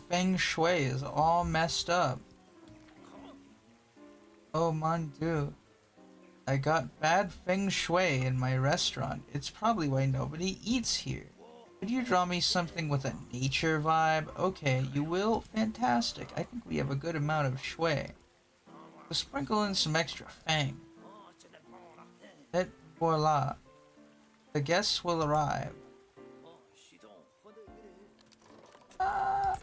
feng shui is all messed up. Oh mon dieu. I got bad feng shui in my restaurant. It's probably why nobody eats here. Could you draw me something with a nature vibe? Okay, you will? Fantastic. I think we have a good amount of shui. So sprinkle in some extra fang. Et voila. The guests will arrive. Ah.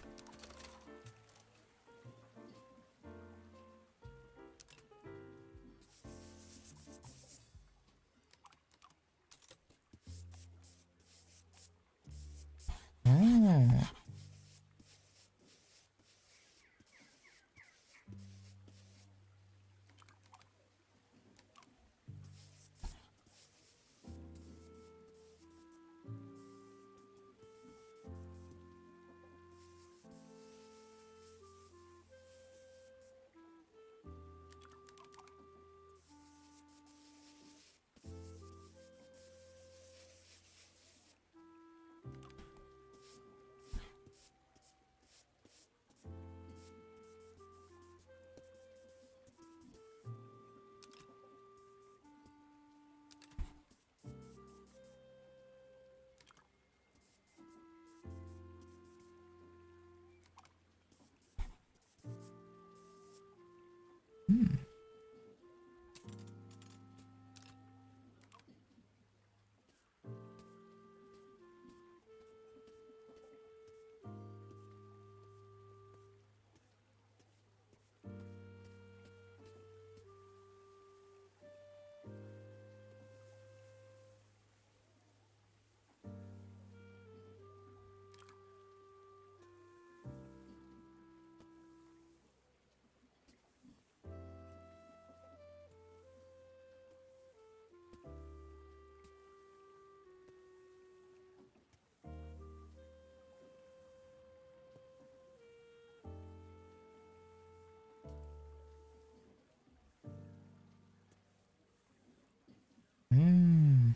Mm. Mm. Mm.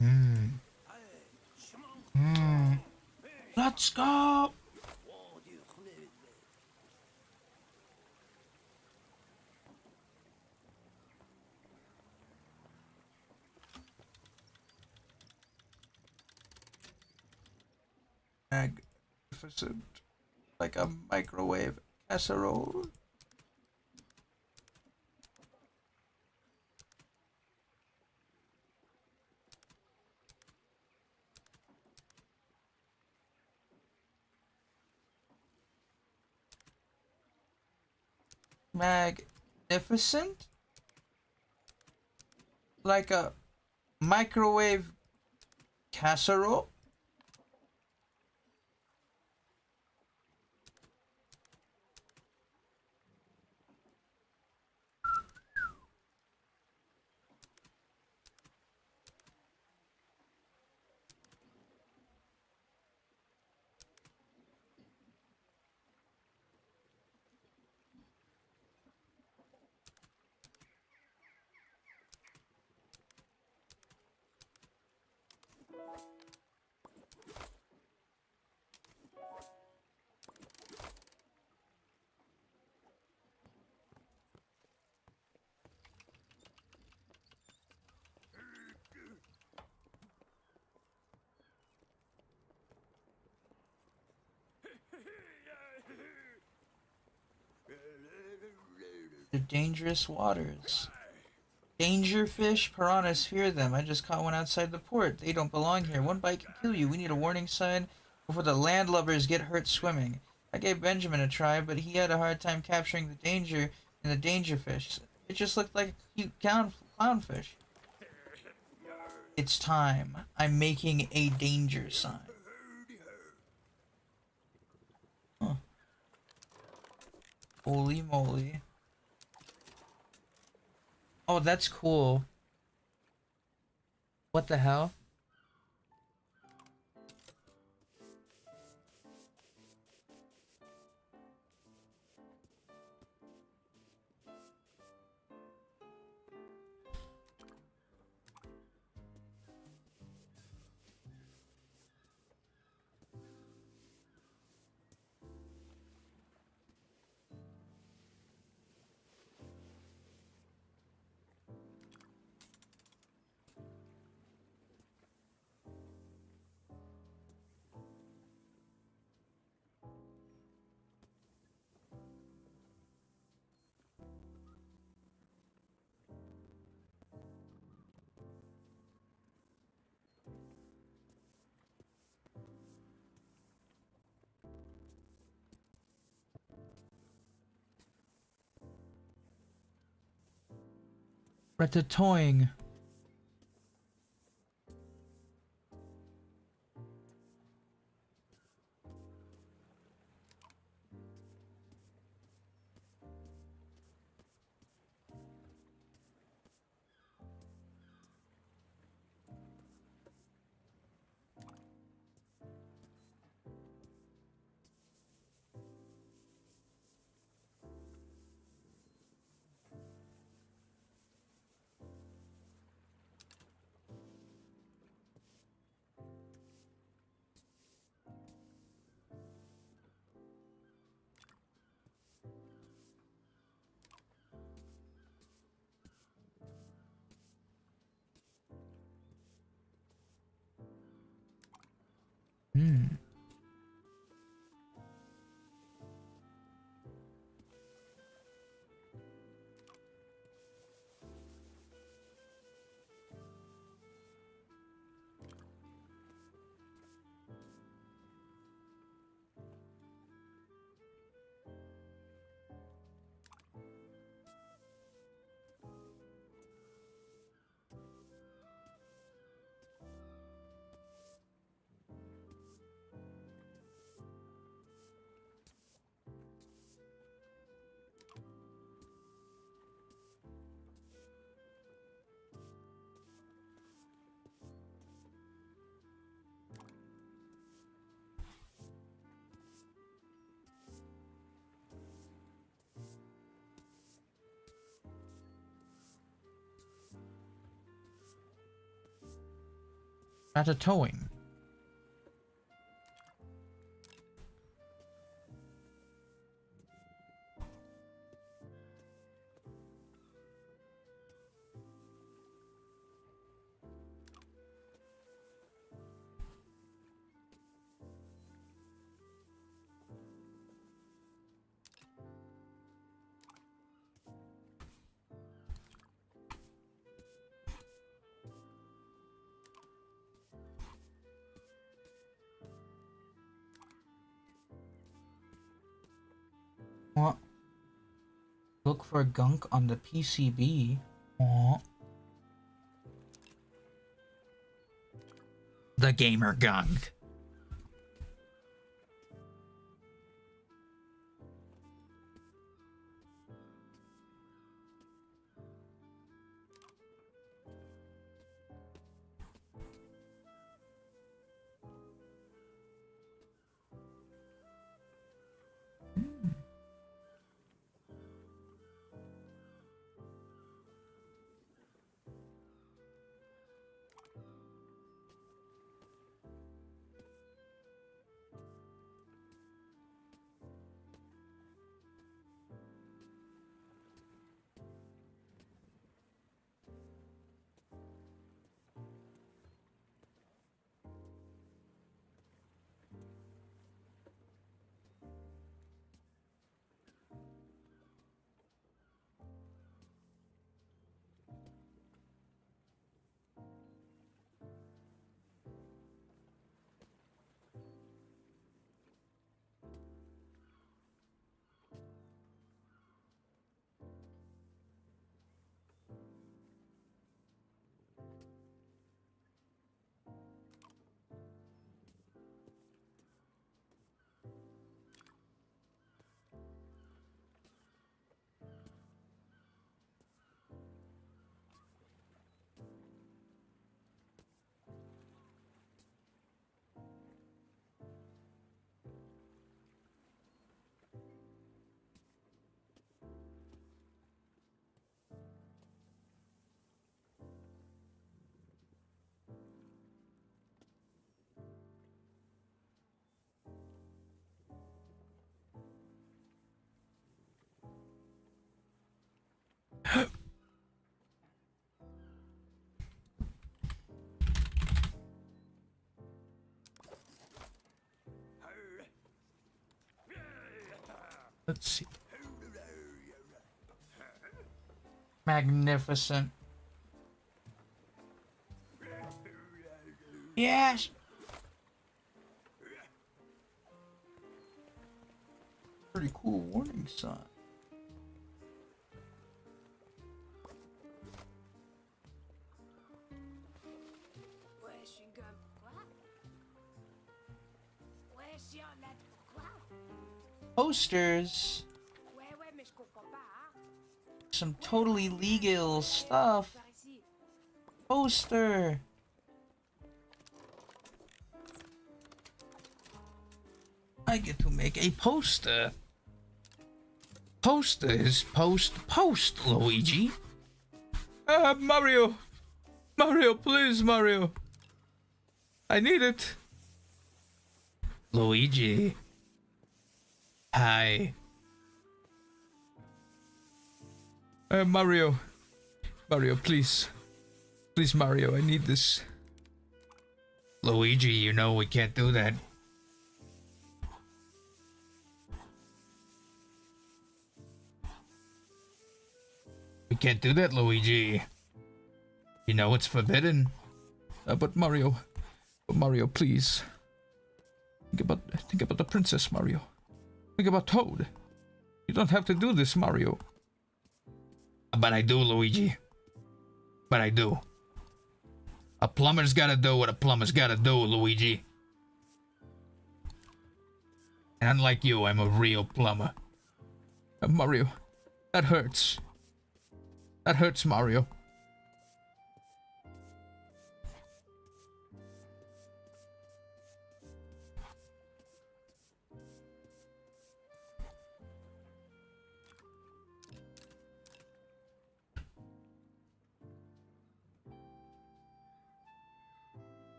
Mm. Mm. Let's go. Magnificent, like a microwave casserole. Magnificent, like a microwave casserole. dangerous waters. Danger fish, piranhas fear them. I just caught one outside the port. They don't belong here. One bite can kill you. We need a warning sign before the landlubbers get hurt swimming. I gave Benjamin a try, but he had a hard time capturing the danger in the danger fish. It just looked like a cute clownfish. It's time. I'm making a danger sign. Huh. Holy moly. Oh, that's cool. What the hell? Ratatouille. Hmm. Ratatouille. What? Look for gunk on the PCB. What? The gamer gunk. Let's see. Magnificent. Yes. Pretty cool warning sign. Posters. Some totally legal stuff. Poster. I get to make a poster. Poster is post, Luigi. Mario. Mario, please, Mario. I need it. Luigi. Hi. Mario. Mario, please. Please, Mario, I need this. Luigi, you know we can't do that. We can't do that, Luigi. You know it's forbidden. But Mario, please. Think about the princess, Mario. Think about Toad. You don't have to do this, Mario. But I do, Luigi. But I do. A plumber's gotta do what a plumber's gotta do, Luigi. And unlike you, I'm a real plumber. Mario, that hurts. That hurts, Mario.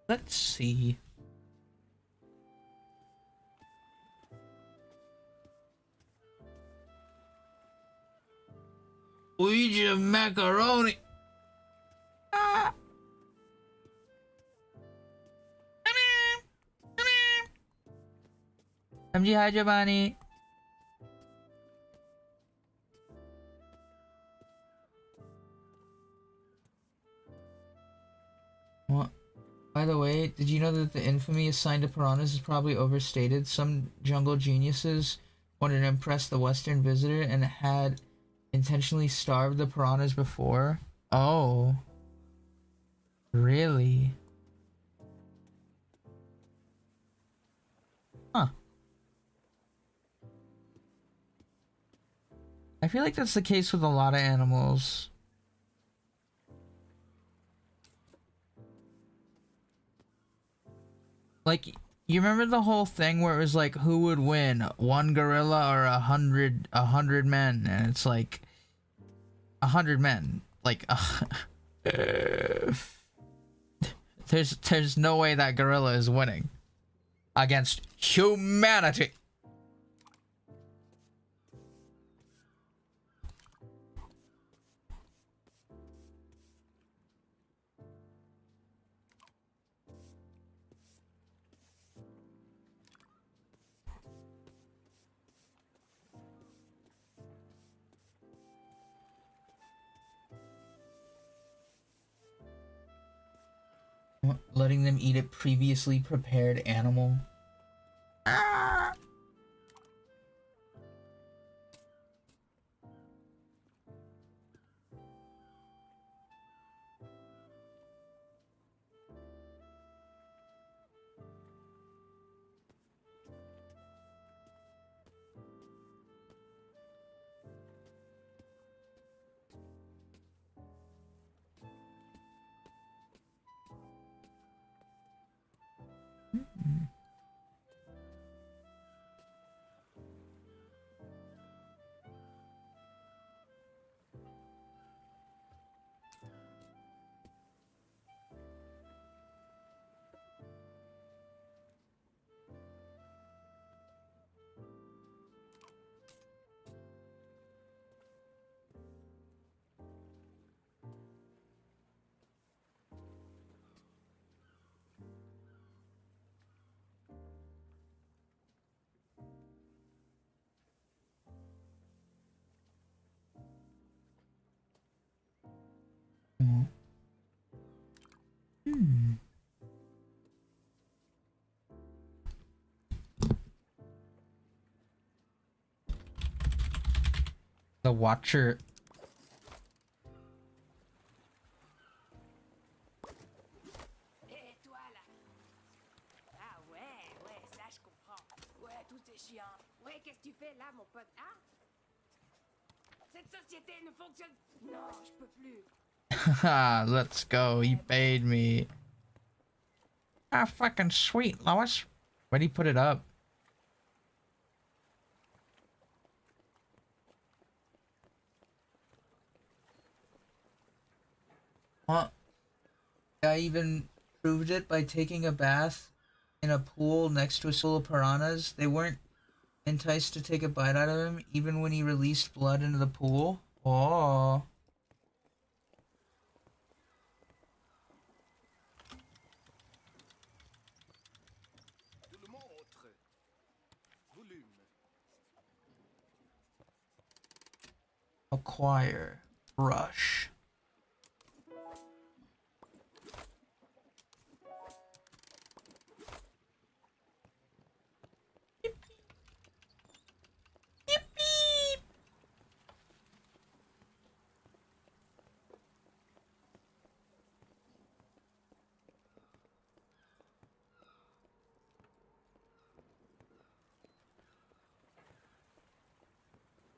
Let's see. Luigi macaroni. Ah. MG, hi Giovanni. What? By the way, did you know that the infamy assigned to piranhas is probably overstated? Some jungle geniuses wanted to impress the Western visitor and had intentionally starved the piranhas before? Oh. Really? Huh. I feel like that's the case with a lot of animals. Like, you remember the whole thing where it was like, who would win, one gorilla or 100 men? And it's like 100 men. Like, there's no way that gorilla is winning against humanity. Letting them eat a previously prepared animal. The Watcher. Et toi là? Ah ouais, ça je comprends. Ouais, tout est chiant. Ouais, qu'est-ce que tu fais là, mon pote? Hein? Cette société ne fonctionne. Non, je peux plus. Haha, let's go. He paid me. Ah, fucking sweet, Lois. Why'd he put it up? Huh? I even proved it by taking a bath in a pool next to a school of piranhas. They weren't enticed to take a bite out of him, even when he released blood into the pool. Oh. Tout le montre. Volume. Acquire. Brush.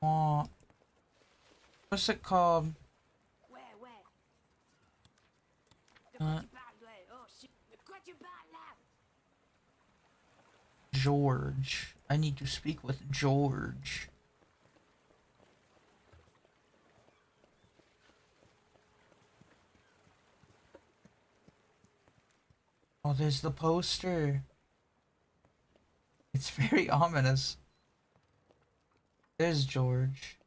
Oh. What's it called? Ouais, ouais. De quoi Uh. tu parles, ouais? Oh shit. De quoi tu parles là? George. I need to speak with George. Oh, there's the poster. It's very ominous. There's George.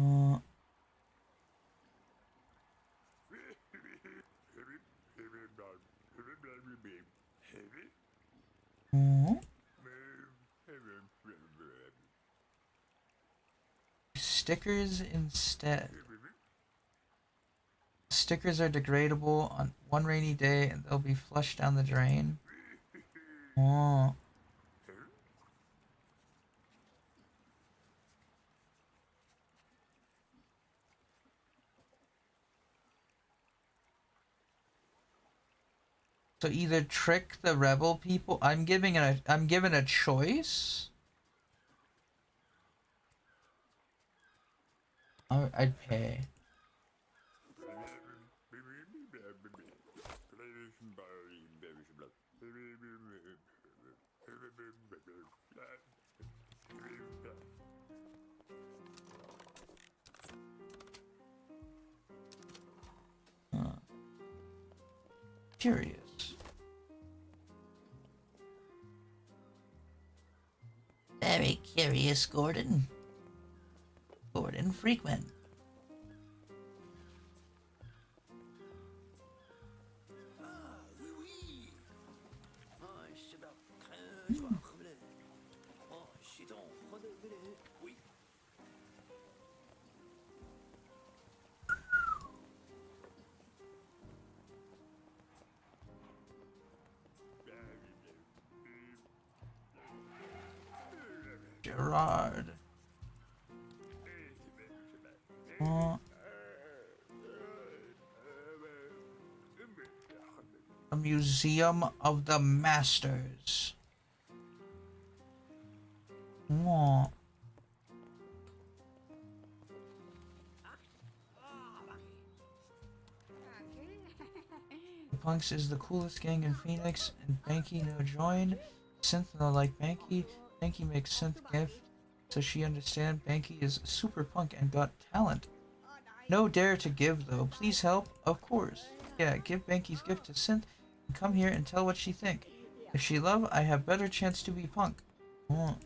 Uh, uh, stickers instead. Stickers are degradable on one rainy day and they'll be flushed down the drain. Oh. So either trick the rebel people. I'm given a choice. I'd pay. Curious. Very curious, Gordon. Gordon Freakman. Ah, oui, oui. Oh, je suis bien très fort. Oh, je suis donc oui. Gerard. The Museum of the Masters. Oh. The Punks is the coolest gang in Phoenix, and Banky no join. Synth no like Banky. Banky makes Synth gift, so she understand Banky is super punk and got talent. No dare to give though. Please help. Of course. Yeah, give Banky's gift to Synth and come here and tell what she think. If she love, I have better chance to be punk. Oh.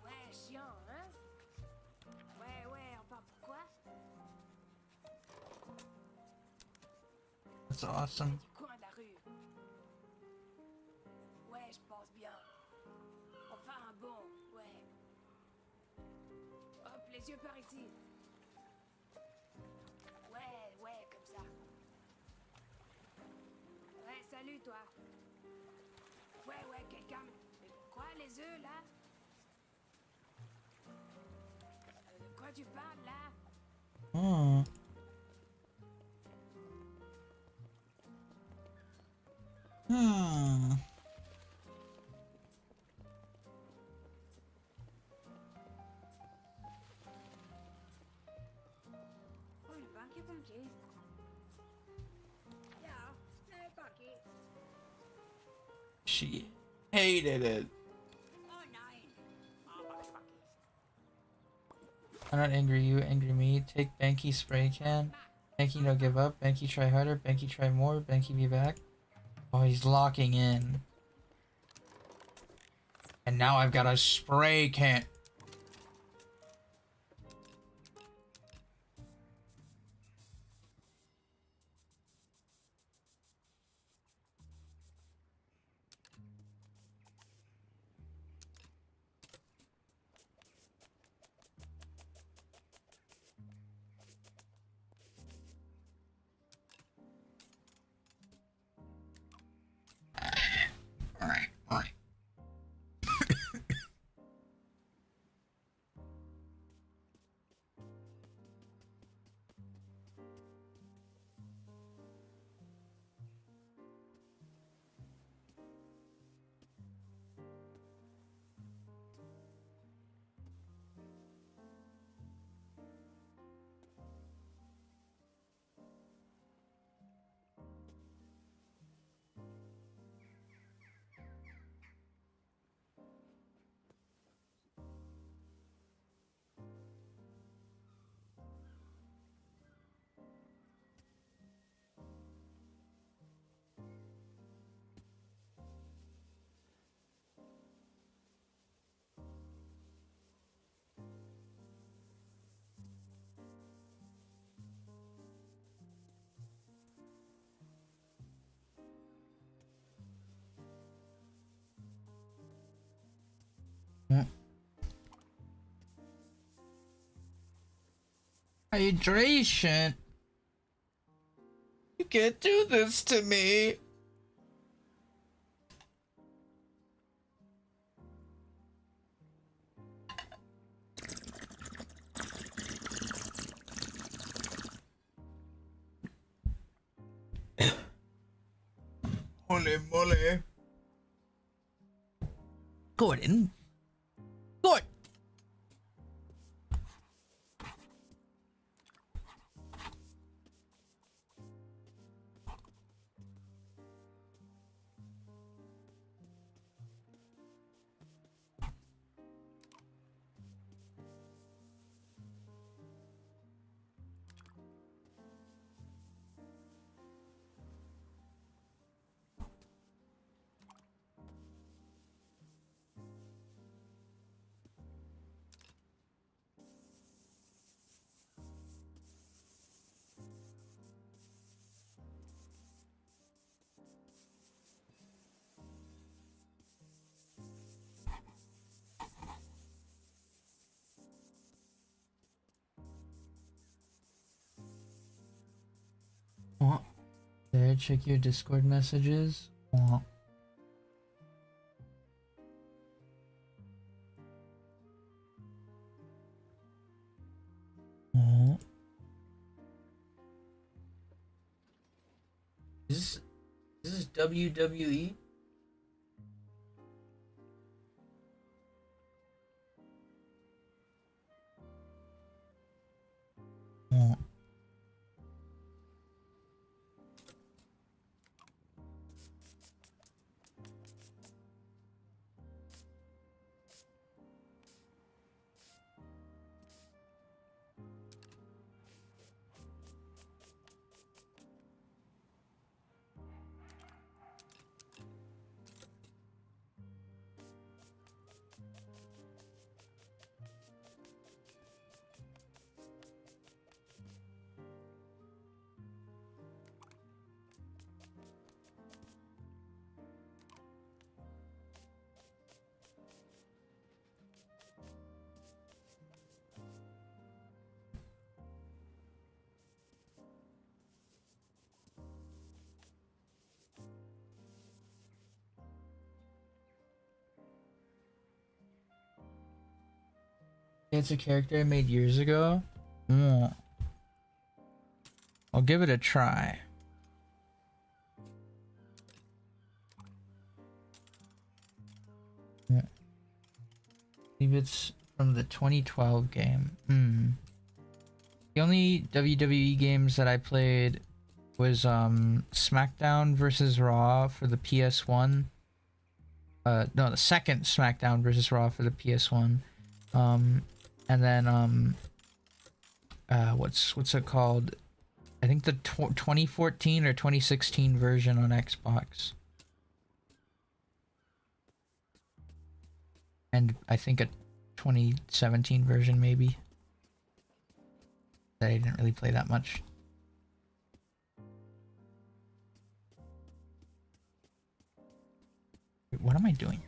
Ouais, chiant. That's awesome. Du coin de la rue. Ouais, je pense bien. On fait un bond, ouais. Hop, les yeux par ici. Ouais, ouais, comme ça. Ouais, salut toi. Ouais, ouais, quelqu'un. Mais quoi, les œufs là? De quoi tu parles là? Hmm. Hmm. Oh, le banquier, banquier. Ja, le banquier. She hated it. Oh nein. Oh, banquier. I'm not angry, you angry me. Take Banky spray can. Banky no give up. Banky try harder. Banky try more. Banky be back. Oh, he's locking in. And now I've got a spray can. Hydration. You can't do this to me. Holy moly. Gordon. Gordon. There, check your Discord messages. Is this WWE? It's a character I made years ago. I'll give it a try. I believe it's from the 2012 game. The only WWE games that I played was SmackDown versus Raw for the PS1. No, the second SmackDown versus Raw for the PS1. And then what's it called? I think the 2014 or 2016 version on Xbox. And I think a 2017 version maybe. That I didn't really play that much. Wait, what am I doing?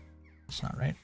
That's not right.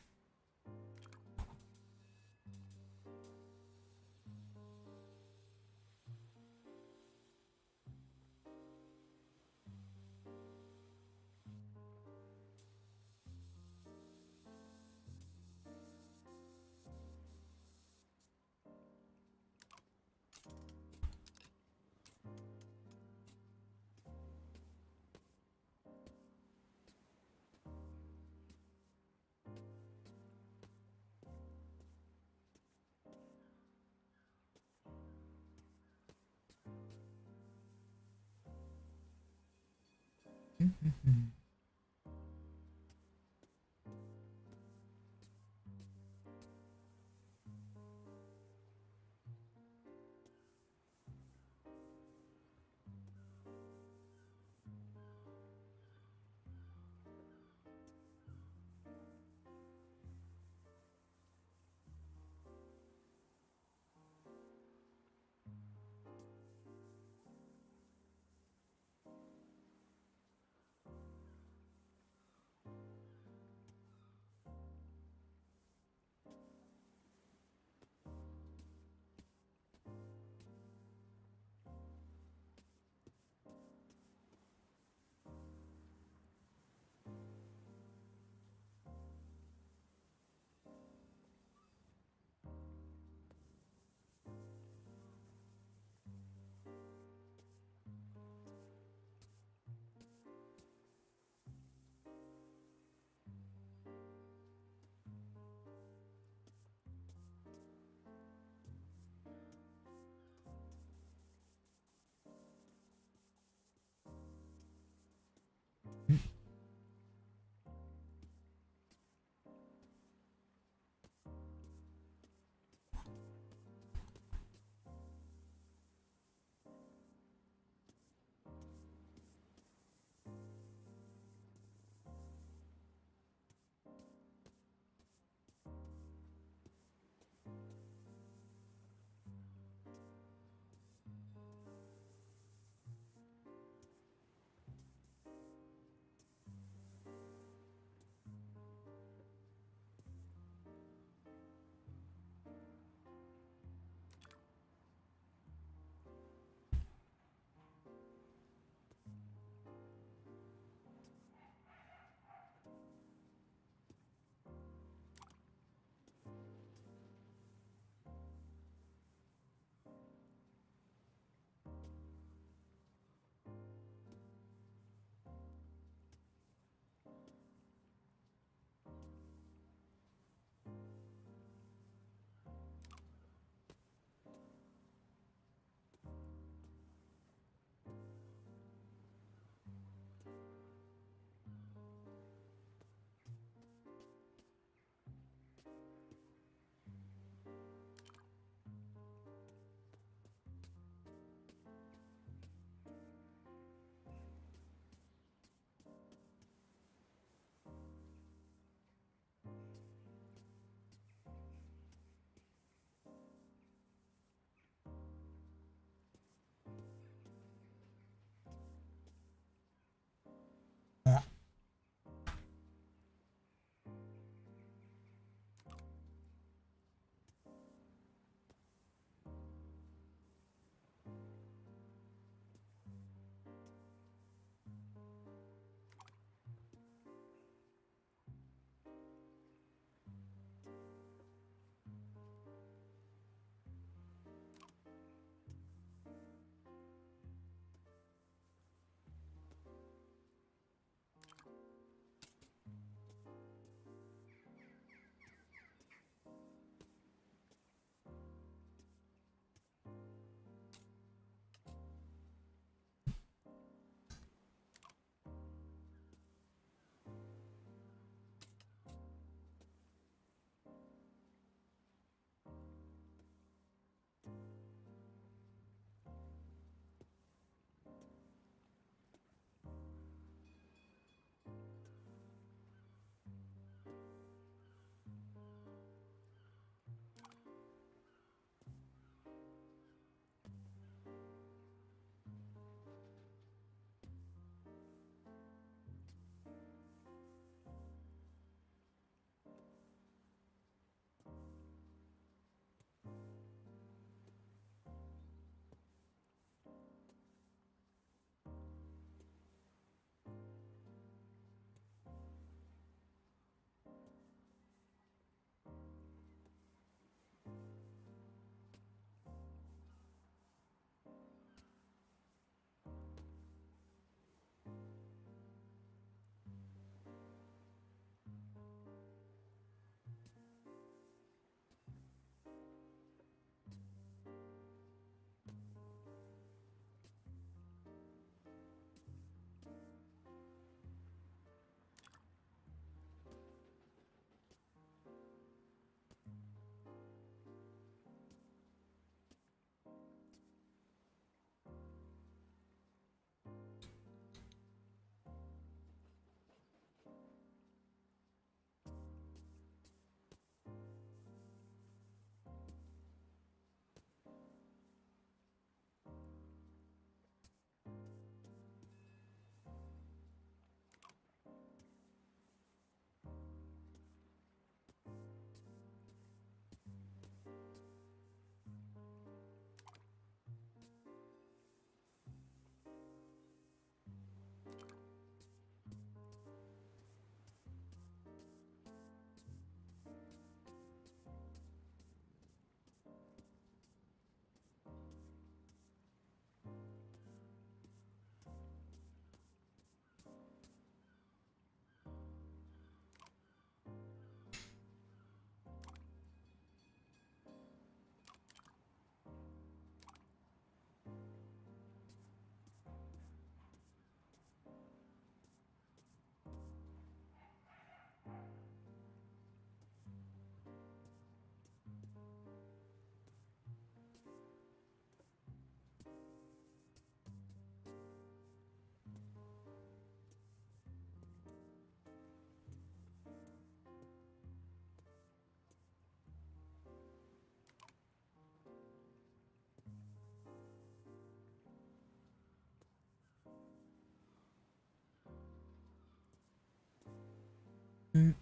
Mm.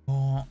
Oh.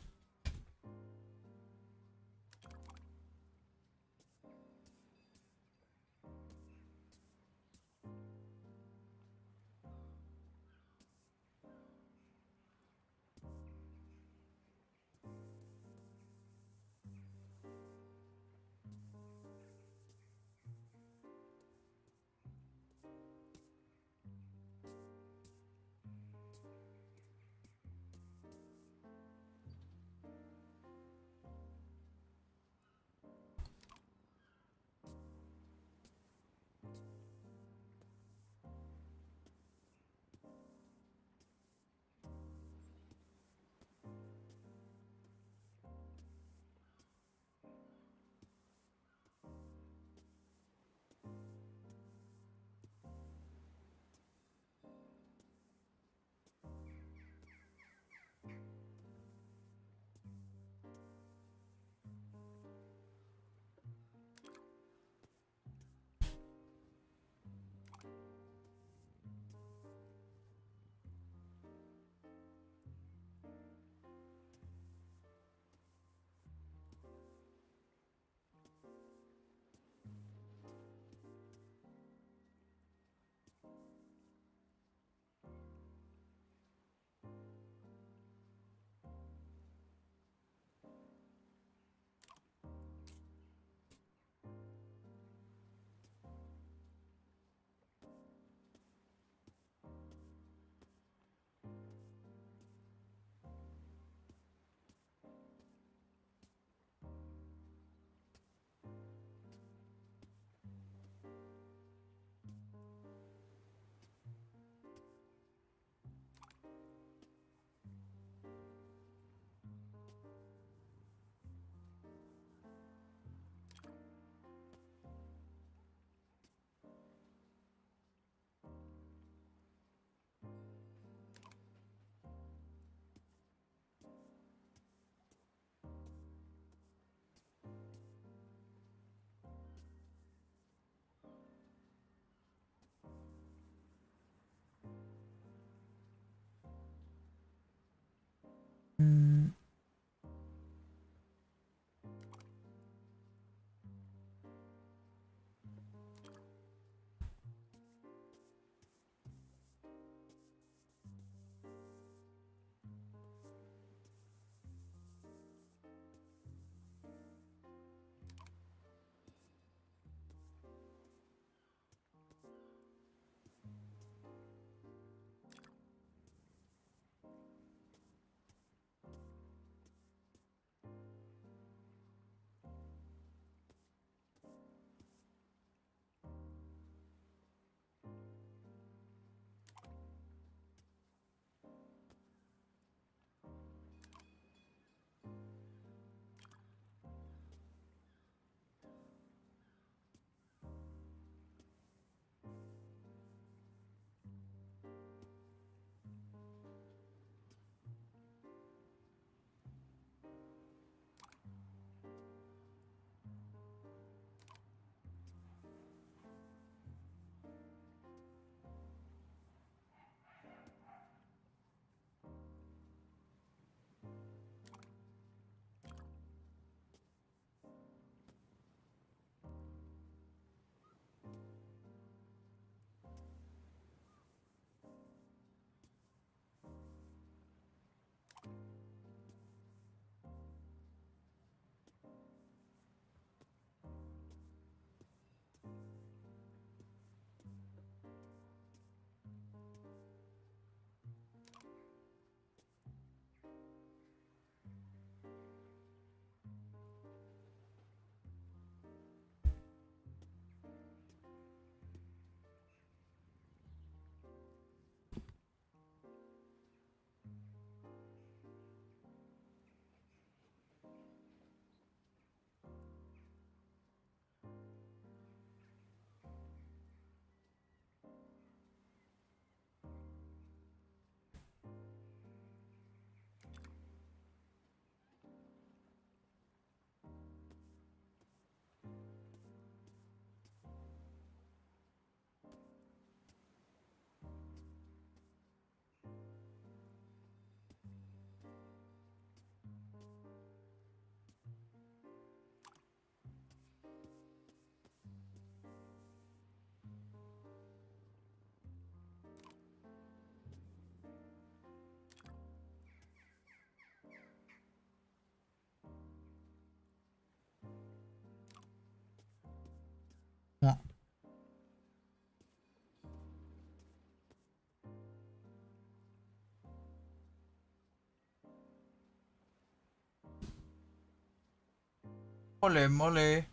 Mole, mole.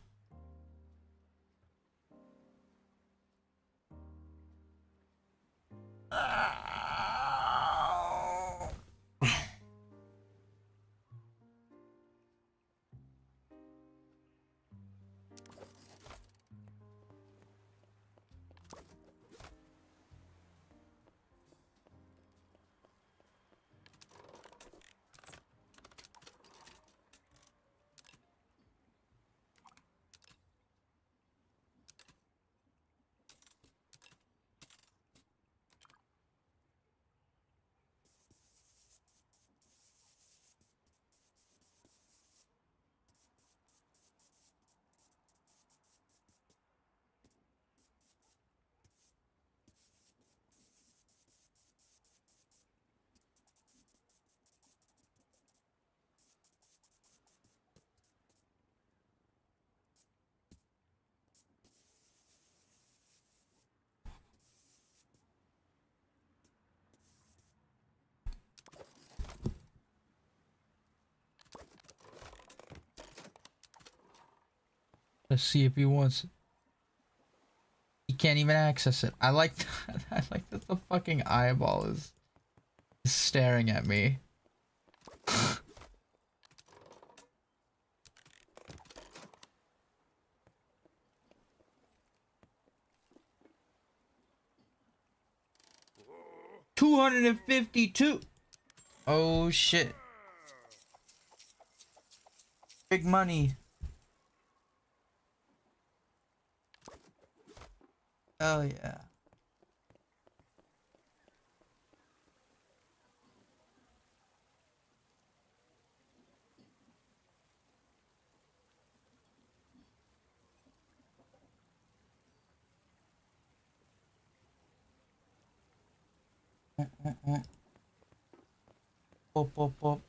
Let's see if he wants it. He can't even access it. I like that. I like that the fucking eyeball is staring at me. $252. Oh shit. Big money. Oh yeah. Pop, pop, pop.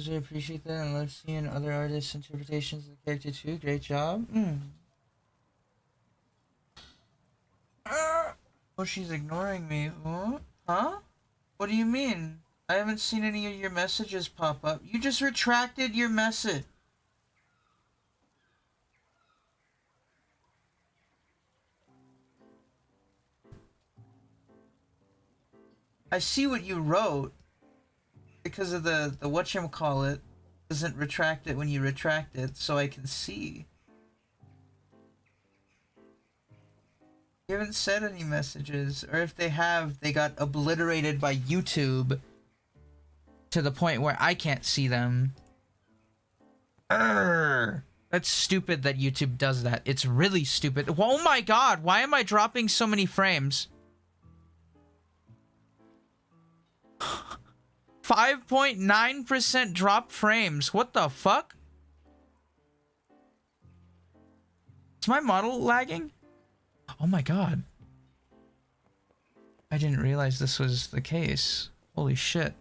I appreciate that and love seeing other artists' interpretations of the character too. Great job. Oh, she's ignoring me. Huh? What do you mean? I haven't seen any of your messages pop up. You just retracted your message. I see what you wrote. Because of the whatchamacallit doesn't retract it when you retract it, so I can see. You haven't said any messages, or if they have, they got obliterated by YouTube to the point where I can't see them. Urgh. That's stupid that YouTube does that. It's really stupid. Oh my god, why am I dropping so many frames? 5.9% drop frames. What the fuck? Is my model lagging? Oh my god. I didn't realize this was the case. Holy shit.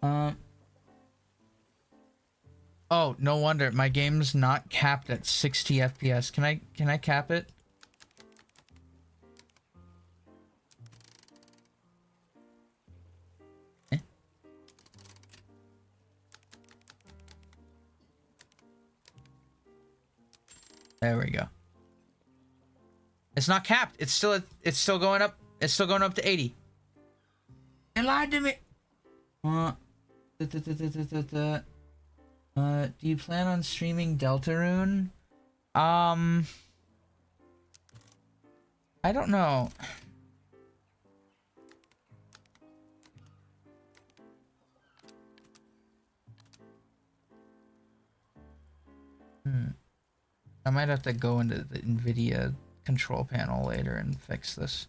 Oh, no wonder. My game's not capped at 60 FPS. Can I cap it? There we go. It's not capped. It's still going up. It's still going up to 80. They lied to me. Do you plan on streaming Deltarune? I don't know. I might have to go into the NVIDIA control panel later and fix this.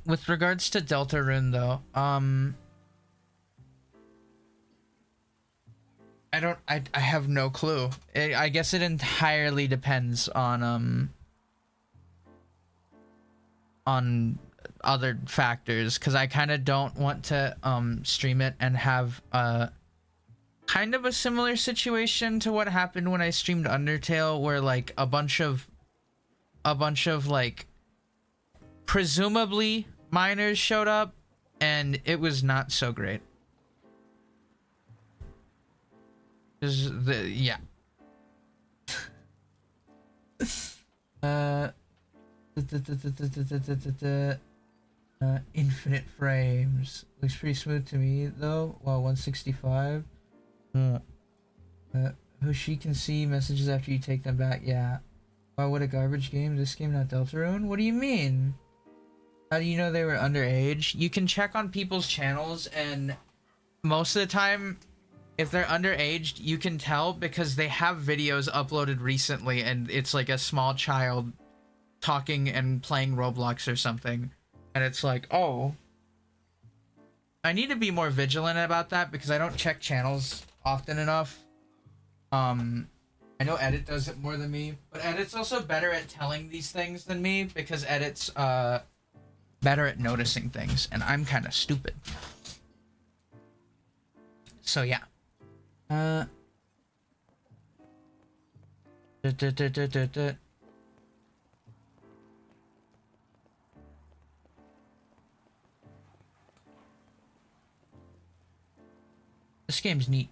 With regards to Deltarune though, I have no clue. I guess it entirely depends on other factors, because I kind of don't want to stream it and have kind of a similar situation to what happened when I streamed Undertale, where like a bunch of like presumably minors showed up and it was not so great. Yeah. Infinite frames looks pretty smooth to me though. Wow, 165. Hoshi can see messages after you take them back. Yeah. Wow, what a garbage game. This game, not Deltarune? What do you mean? How do you know they were underage? You can check on people's channels, and most of the time, if they're underage, you can tell because they have videos uploaded recently, and it's like a small child talking and playing Roblox or something. And it's like, oh. I need to be more vigilant about that because I don't check channels often enough. I know Edit does it more than me, but Edit's also better at telling these things than me because Edit's better at noticing things, and I'm kind of stupid. So yeah. This game's neat.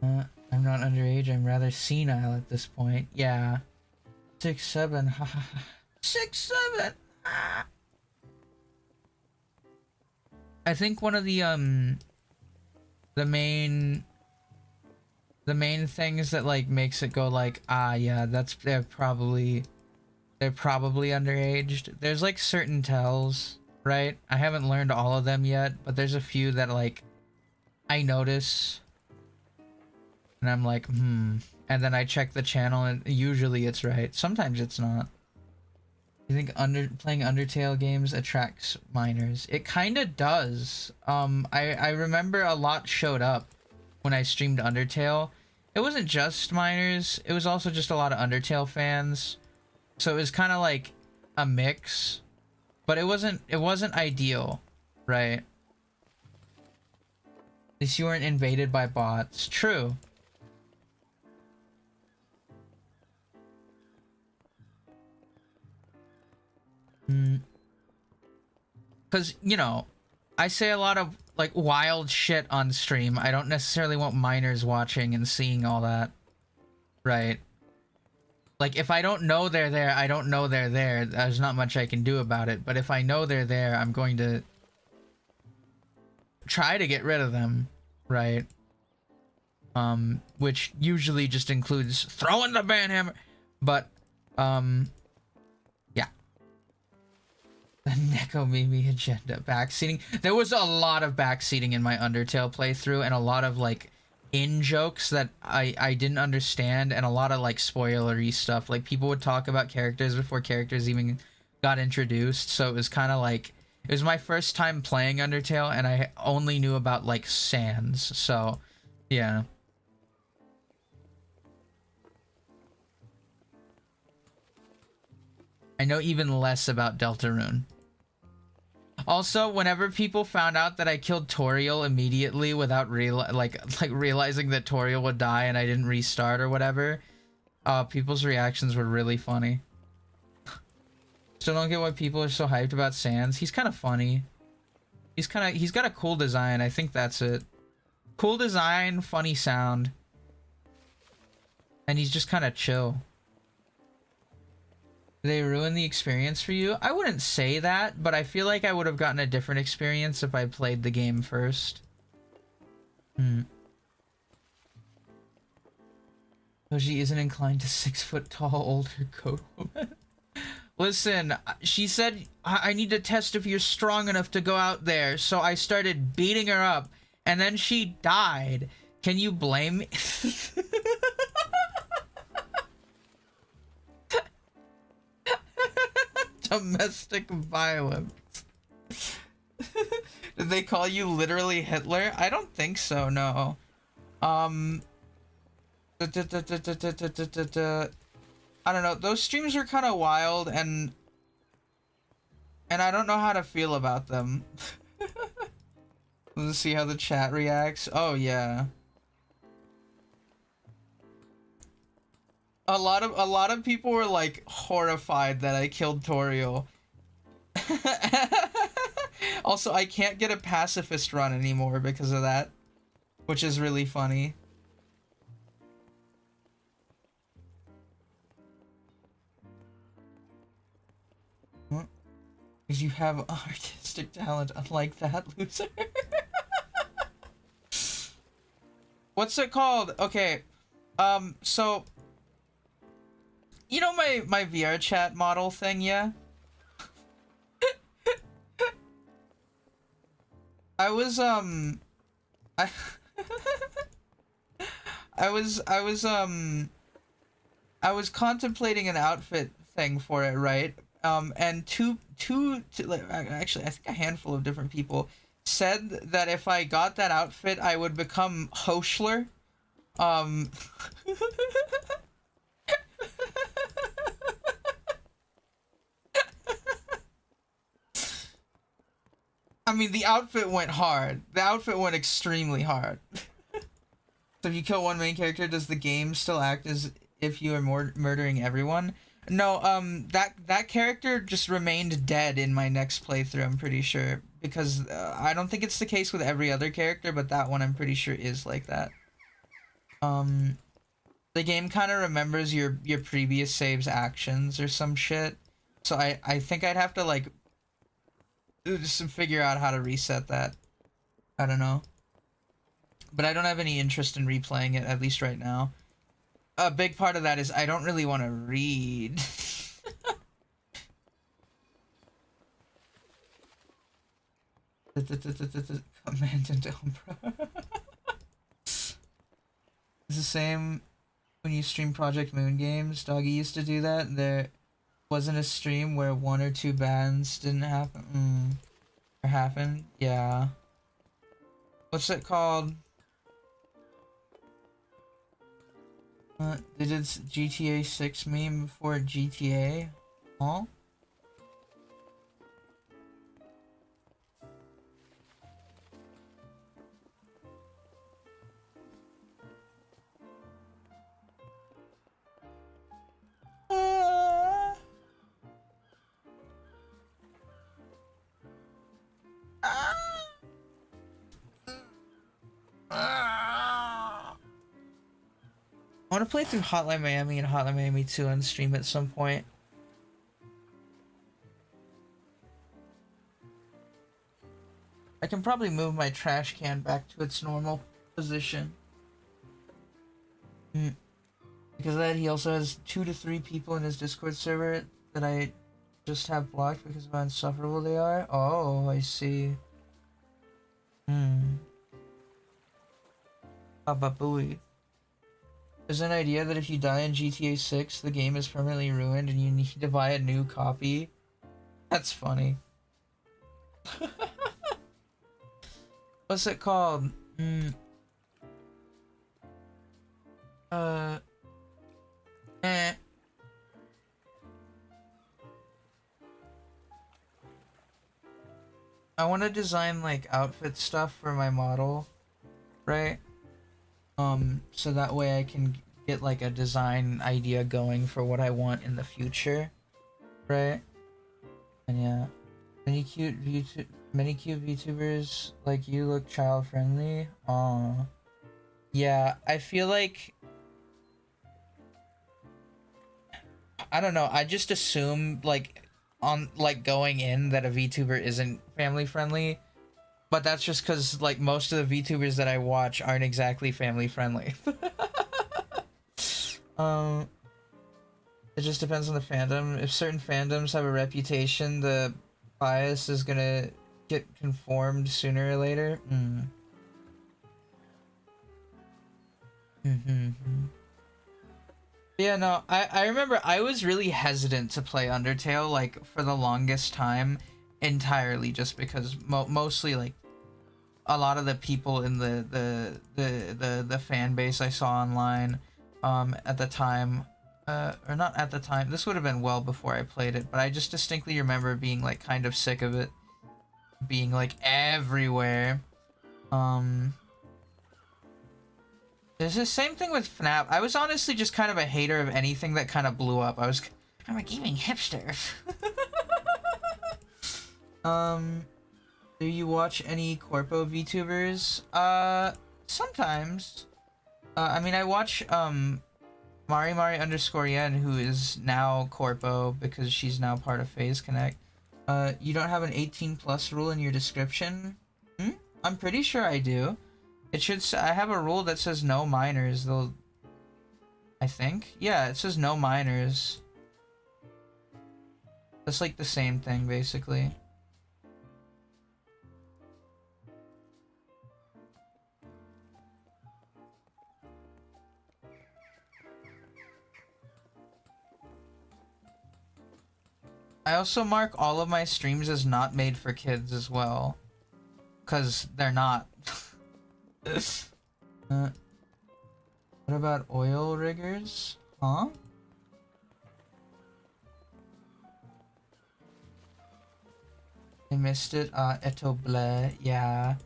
I'm not underage, I'm rather senile at this point. Yeah. 6'7", 6'7". I think one of the main things that like makes it go like, ah yeah, they're probably underaged. There's like certain tells, right? I haven't learned all of them yet, but there's a few that like I notice. And I'm like, and then I check the channel and usually it's right. Sometimes it's not. You think playing Undertale games attracts minors? It kind of does. I remember a lot showed up when I streamed Undertale. It wasn't just minors. It was also just a lot of Undertale fans. So it was kind of like a mix, but it wasn't ideal, right? At least you weren't invaded by bots. True. Because, you know, I say a lot of, like, wild shit on stream. I don't necessarily want minors watching and seeing all that. Right? Like, if I don't know they're there, I don't know they're there. There's not much I can do about it. But if I know they're there, I'm going to try to get rid of them. Right? Which usually just includes throwing the banhammer. But, yeah. The Neko Mimi agenda. Backseating. There was a lot of backseating in my Undertale playthrough, and a lot of, like, in-jokes that I didn't understand, and a lot of, like, spoilery stuff. Like, people would talk about characters before characters even got introduced, so it was kind of like... It was my first time playing Undertale, and I only knew about, like, Sans, so... Yeah. I know even less about Deltarune. Also, whenever people found out that I killed Toriel immediately without realizing that Toriel would die and I didn't restart or whatever, people's reactions were really funny. Still don't get why people are so hyped about Sans. He's kind of funny. He's got a cool design. I think that's it. Cool design, funny sound. And he's just kind of chill. They ruin the experience for you? I wouldn't say that, but I feel like I would have gotten a different experience if I played the game first. Hoshi isn't inclined to 6-foot-tall older goat woman. Listen, she said, I need to test if you're strong enough to go out there, so I started beating her up, and then she died. Can you blame me? Domestic violence. Did they call you literally Hitler? I don't think so, no. Um, I don't know. Those streams were kind of wild, and I don't know how to feel about them. Let's see how the chat reacts. Oh yeah. A lot of people were like horrified that I killed Toriel. Also, I can't get a pacifist run anymore because of that, which is really funny. Because you have artistic talent, unlike that loser. What's it called? Okay, so you know my VR chat model thing, yeah? I was I I was contemplating an outfit thing for it, right? And actually, I think a handful of different people said that if I got that outfit, I would become Hoshler. I mean, the outfit went hard. The outfit went extremely hard. So if you kill one main character, does the game still act as if you are murdering everyone? No, that character just remained dead in my next playthrough, I'm pretty sure. Because I don't think it's the case with every other character, but that one I'm pretty sure is like that. The game kind of remembers your previous save's actions or some shit. So I think I'd have to, like, just figure out how to reset that. I don't know. But I don't have any interest in replaying it, at least right now. A big part of that is I don't really want to read. Command into Umbra. It's the same when you stream Project Moon games. Doggy used to do that. There wasn't a stream where one or two bans didn't happen. Or happened? Yeah. What's it called? They did GTA 6 meme before GTA? Huh? I want to play through Hotline Miami and Hotline Miami 2 on stream at some point. I can probably move my trash can back to its normal position. Because of that, he also has 2 to 3 people in his Discord server that I just have blocked because of how insufferable they are. Oh, I see. Baba Booey. There's an idea that if you die in GTA 6, the game is permanently ruined and you need to buy a new copy. That's funny. What's it called? I want to design like outfit stuff for my model, right? So that way I can get like a design idea going for what I want in the future, right? And yeah, many cute VTubers like you look child friendly. Aw, yeah, I feel like, I don't know, I just assume like on like going in that a VTuber isn't family friendly. But that's just because, like, most of the VTubers that I watch aren't exactly family friendly. It just depends on the fandom. If certain fandoms have a reputation, the bias is gonna get conformed sooner or later. Yeah, no, I remember I was really hesitant to play Undertale, like, for the longest time, entirely just because mostly, like, a lot of the people in the fan base I saw online at the time, or not at the time. This would have been well before I played it, but I just distinctly remember being like kind of sick of it being like everywhere. There's the same thing with FNAF. I was honestly just kind of a hater of anything that kind of blew up. I'm a gaming hipster. Do you watch any Corpo VTubers? Sometimes. I mean, I watch, Mari _yen, who is now Corpo because she's now part of FaZe Connect. You don't have an 18+ rule in your description? I'm pretty sure I do. It should I have a rule that says no minors, though. I think. Yeah, it says no minors. That's like the same thing, basically. I also mark all of my streams as not made for kids as well. 'Cause they're not. What about oil riggers? Huh? I missed it. Eto bleh. Yeah.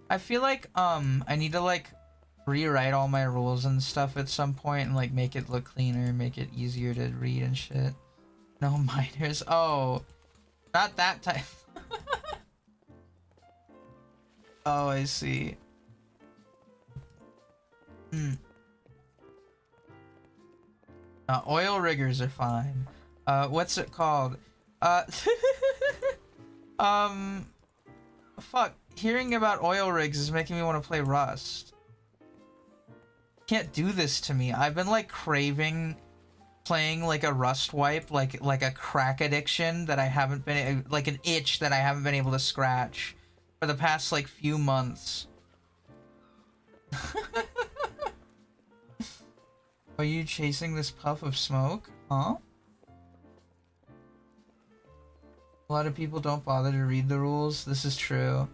I feel like, I need to, like, rewrite all my rules and stuff at some point and, like, make it look cleaner, make it easier to read and shit. No minors. Oh. Not that type. Oh, I see. Oil riggers are fine. What's it called? Fuck. Hearing about oil rigs is making me want to play Rust. Can't do this to me. I've been, like, craving playing, like, a Rust wipe, like a crack addiction that I haven't been, like, an itch that I haven't been able to scratch for the past, like, few months. Are you chasing this puff of smoke? Huh? A lot of people don't bother to read the rules. This is true.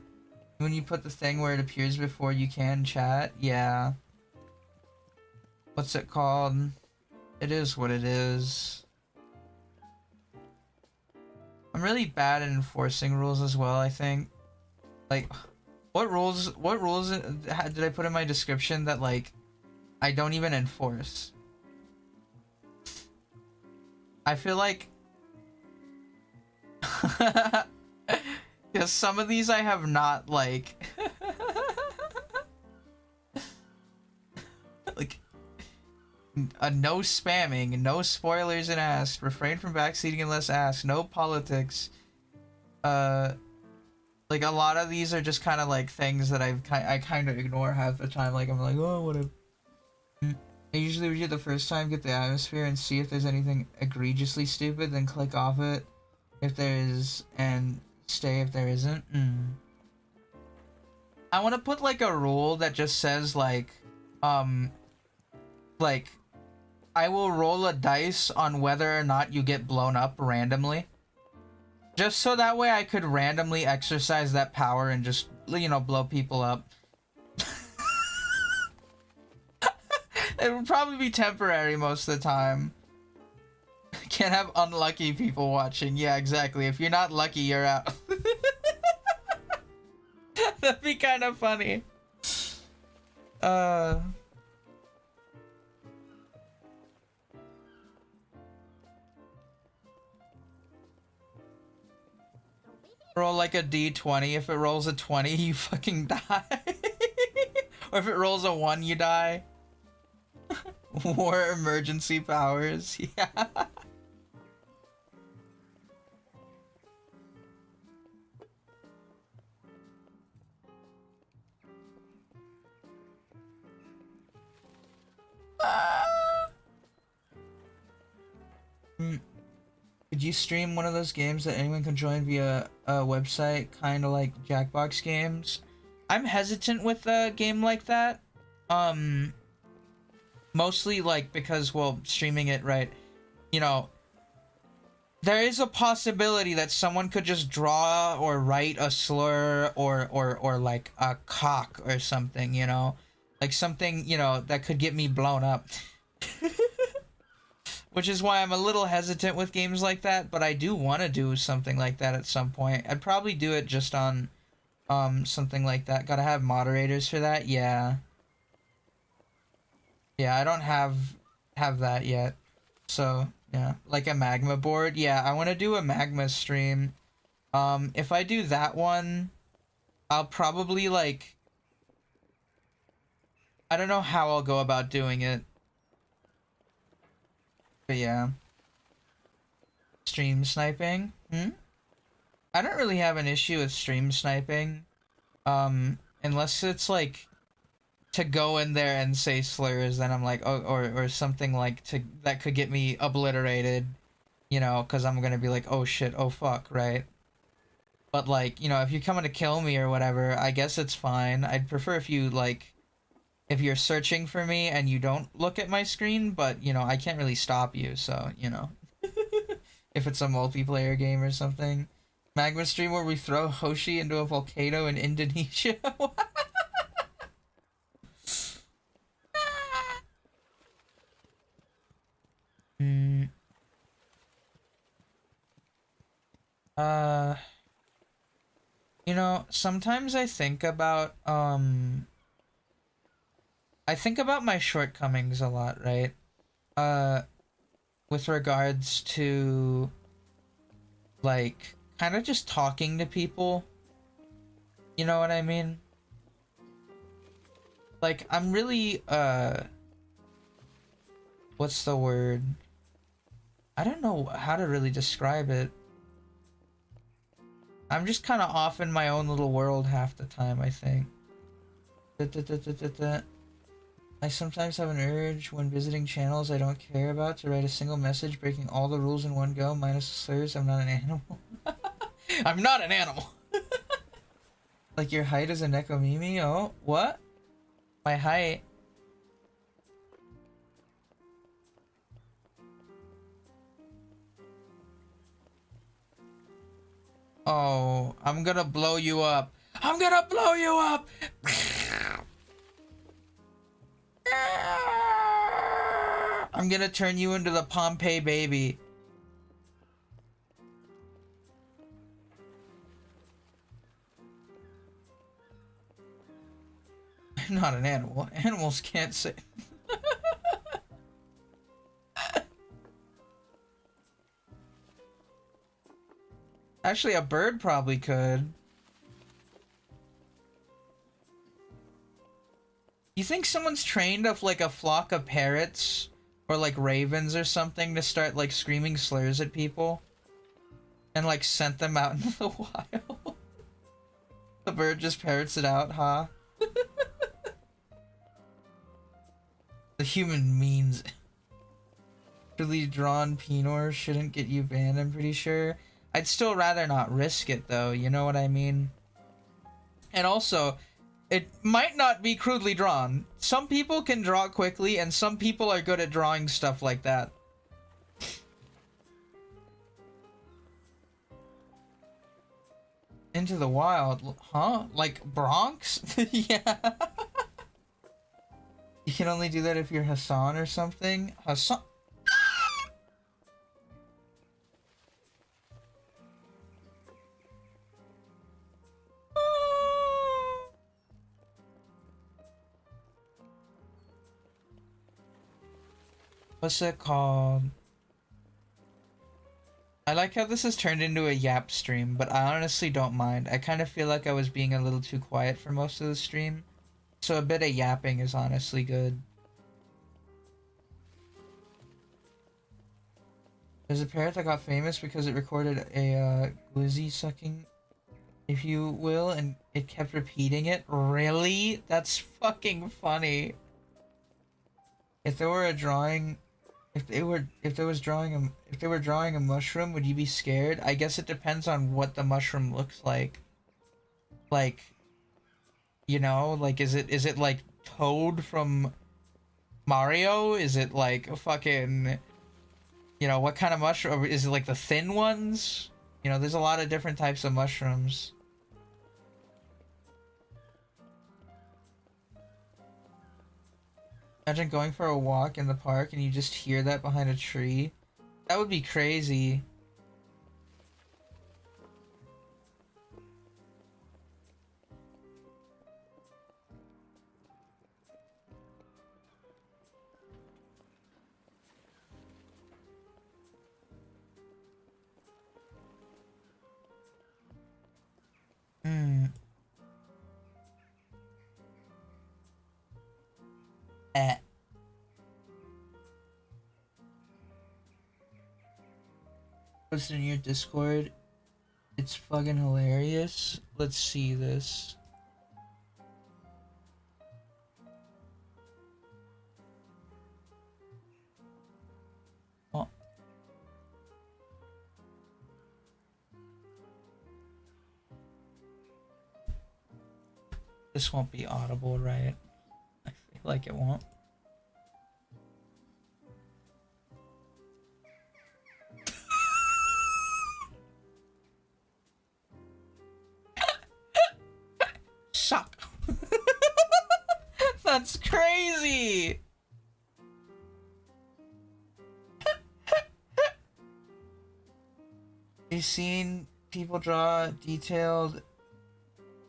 When you put the thing where it appears before you can chat, yeah. What's it called? It is what it is. I'm really bad at enforcing rules as well, I think. Like, what rules did I put in my description that, like, I don't even enforce? I feel like... Because some of these I have not, like... like... no spamming, no spoilers and asked, refrain from backseating unless asked, no politics. Like, a lot of these are just kind of like things that I kind of ignore half the time. Like, I'm like, oh, whatever. I usually read it the first time, get the atmosphere, and see if there's anything egregiously stupid, then click off it if there is, and stay if there isn't. I want to put, like, a rule that just says, like, I will roll a dice on whether or not you get blown up randomly. Just so that way I could randomly exercise that power and just, you know, blow people up. It would probably be temporary most of the time. Can't have unlucky people watching. Yeah, exactly. If you're not lucky, you're out. That'd be kind of funny. Roll like a d20. If it rolls a 20, you fucking die. Or if it rolls a 1, you die. War emergency powers. Yeah. Could you stream one of those games that anyone can join via a website, kind of like Jackbox games? I'm hesitant with a game like that. Mostly like because, well, streaming it, right? You know, there is a possibility that someone could just draw or write a slur or like a cock or something, you know? Like something, you know, that could get me blown up. Which is why I'm a little hesitant with games like that, but I do want to do something like that at some point. I'd probably do it just on something like that. Gotta have moderators for that. Yeah. Yeah, I don't have that yet. So, yeah, like a magma board. Yeah, I want to do a magma stream. If I do that one, I'll probably like, I don't know how I'll go about doing it. But yeah. Stream sniping? I don't really have an issue with stream sniping. Unless it's like to go in there and say slurs, then I'm like, oh, or something like that could get me obliterated, you know, because I'm gonna be like, oh shit, oh fuck, right? But like, you know, if you're coming to kill me or whatever, I guess it's fine. I'd prefer if you like, if you're searching for me and you don't look at my screen, but you know, I can't really stop you, so you know, if it's a multiplayer game or something. Magma stream where we throw Hoshi into a volcano in Indonesia. You know, sometimes I think about my shortcomings a lot, right? With regards to like kind of just talking to people. You know what I mean? Like I'm really what's the word? I don't know how to really describe it. I'm just kind of off in my own little world half the time, I think. I sometimes have an urge when visiting channels I don't care about to write a single message breaking all the rules in one go, minus the slurs. I'm not an animal. I'm not an animal. Like your height is a Nekomimi? Oh, what? My height? Oh, I'm gonna blow you up. I'm gonna blow you up! I'm gonna turn you into the Pompeii baby. I'm not an animal. Animals can't say. Actually, a bird probably could. You think someone's trained up like a flock of parrots or like ravens or something to start like screaming slurs at people and like sent them out into the wild? The bird just parrots it out, huh? The human means it. Really drawn Pinor shouldn't get you banned, I'm pretty sure. I'd still rather not risk it though, you know what I mean? And also, it might not be crudely drawn. Some people can draw quickly and some people are good at drawing stuff like that. Into the wild, huh? Like Bronx? Yeah. You can only do that if you're Hassan or something. Hassan. What's it called? I like how this has turned into a yap stream, but I honestly don't mind. I kind of feel like I was being a little too quiet for most of the stream, so a bit of yapping is honestly good. There's a parrot that got famous because it recorded a glizzy sucking, if you will, and it kept repeating it. Really? That's fucking funny. If there were a drawing, if they were drawing a mushroom, would you be scared? I guess it depends on what the mushroom looks like. Like, you know, like is it like Toad from Mario? Is it like a fucking You know, what kind of mushroom? Is it like the thin ones? You know, there's a lot of different types of mushrooms. Imagine going for a walk in the park and you just hear that behind a tree. That would be crazy. Hmm. Post in your Discord. It's fucking hilarious. Let's see this. Oh. This won't be audible, right? I feel like it won't. Suck. That's crazy. You seen people draw detailed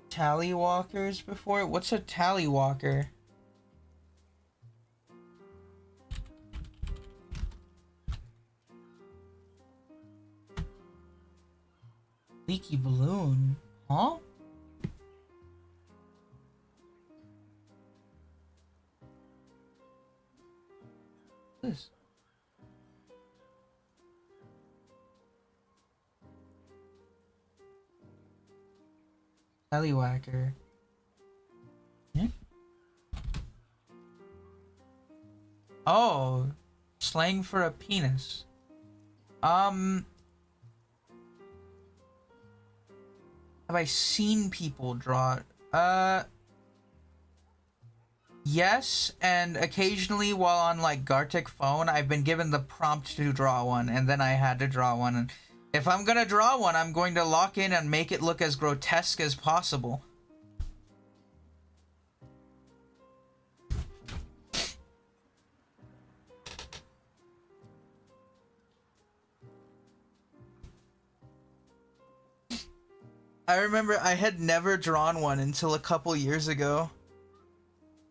tallywalkers before? What's a tallywalker? Leaky balloon, huh? This. Tallywhacker. Yeah. Oh, slang for a penis. Have I seen people draw? Yes, and occasionally while on like Gartic phone, I've been given the prompt to draw one, and then I had to draw one. And if I'm gonna draw one, I'm going to lock in and make it look as grotesque as possible. I remember I had never drawn one until a couple years ago.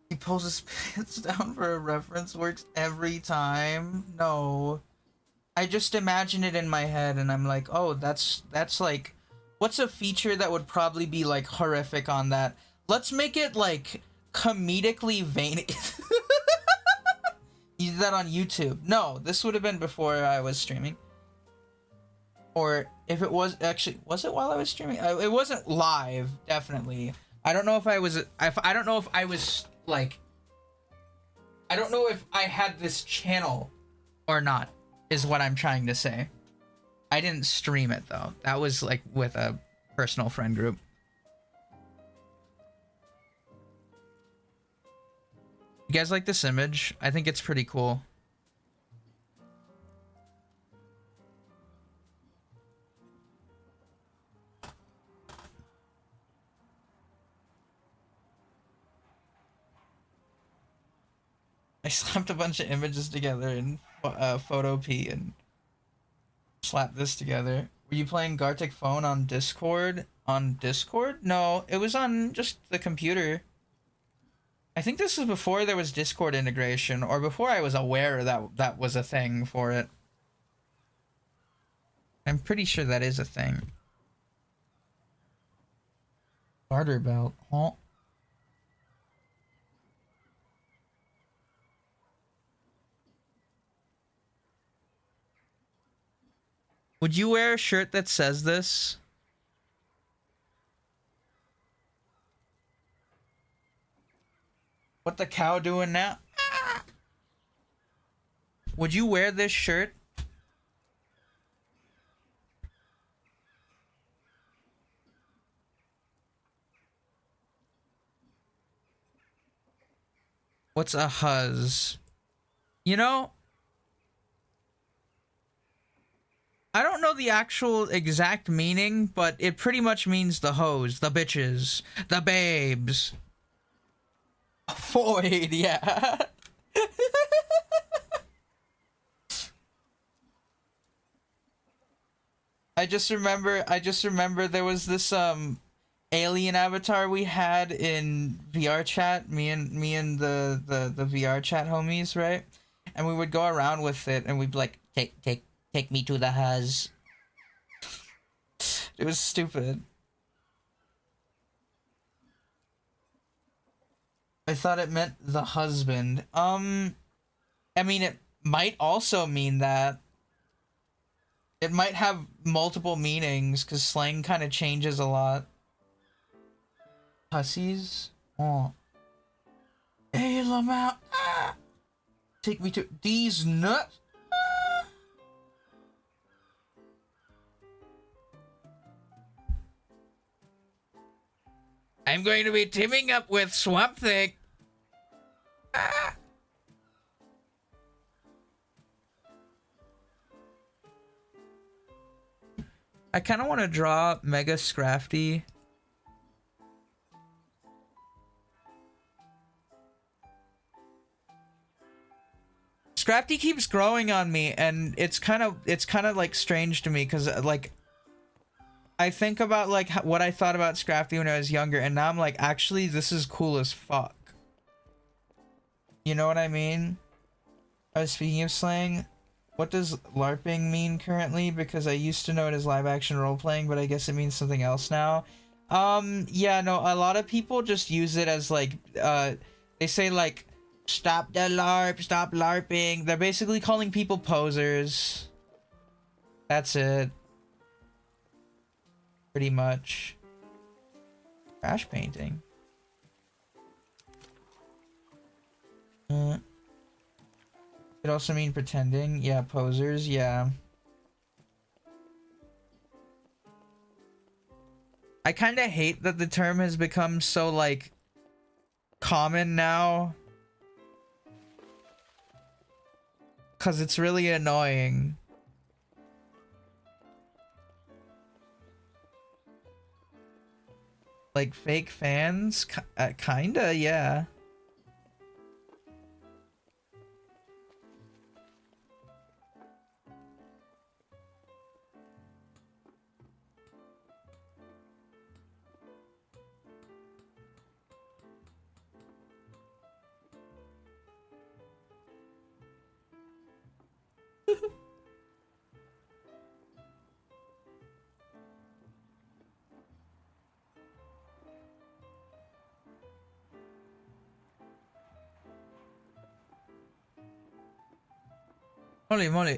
He pulls his pants down for a reference, works every time. No. I just imagine it in my head and I'm like, oh, that's like, what's a feature that would probably be like horrific on that? Let's make it like comedically vain. You did that on YouTube. No, this would have been before I was streaming. Or if it was actually, was it while I was streaming? It wasn't live, definitely. I don't know if I was, I don't know if I was like, I don't know if I had this channel or not, is what I'm trying to say. I didn't stream it though. That was like with a personal friend group. You guys like this image? I think it's pretty cool. I slapped a bunch of images together in Photo P and slapped this together. Were you playing Gartic Phone on Discord? On Discord? No, it was on just the computer. I think this was before there was Discord integration, or before I was aware that that was a thing for it. I'm pretty sure that is a thing. Garter belt, huh? Would you wear a shirt that says this? What the cow doing now? Ah! Would you wear this shirt? What's a huzz? You know, I don't know the actual exact meaning, but it pretty much means the hoes, the bitches, the babes. Void, yeah. I just remember there was this alien avatar we had in VR chat, me and the VR chat homies, right? And we would go around with it and we'd be like, take me to the huz. It was stupid. I thought it meant the husband. I mean, it might also mean that. It might have multiple meanings, because slang kind of changes a lot. Hussies? Oh. Hey, Lamau! Ah! Take me to these nuts! Ah! I'm going to be teaming up with Swamp Thing! Ah! I kind of want to draw Mega Scrafty. Scrafty keeps growing on me, and it's kind of like strange to me, because like I think about like what I thought about Scrafty when I was younger, and now I'm like, actually, this is cool as fuck. You know what I mean? Speaking of slang, what does LARPing mean currently? Because I used to know it as live action role playing, but I guess it means something else now. Yeah, no, a lot of people just use it as like, they say like, stop the LARP, stop LARPing. They're basically calling people posers. That's it. Pretty much. Trash painting. It also mean pretending. Yeah, posers, yeah. I kind of hate that the term has become so, like, common now. Because it's really annoying. Like, fake fans? Kinda, yeah. Holy moly.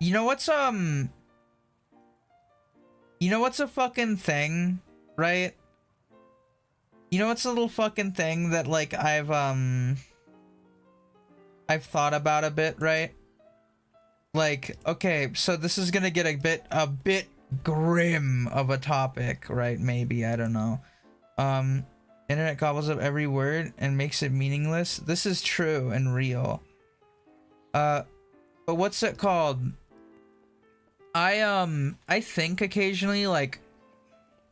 You know what's a fucking thing, right? You know what's a little fucking thing that like I've thought about a bit, right? Like, okay, so this is gonna get a bit grim of a topic, right? Maybe, I don't know. Internet gobbles up every word and makes it meaningless. This is true and real. But what's it called? I think occasionally, like,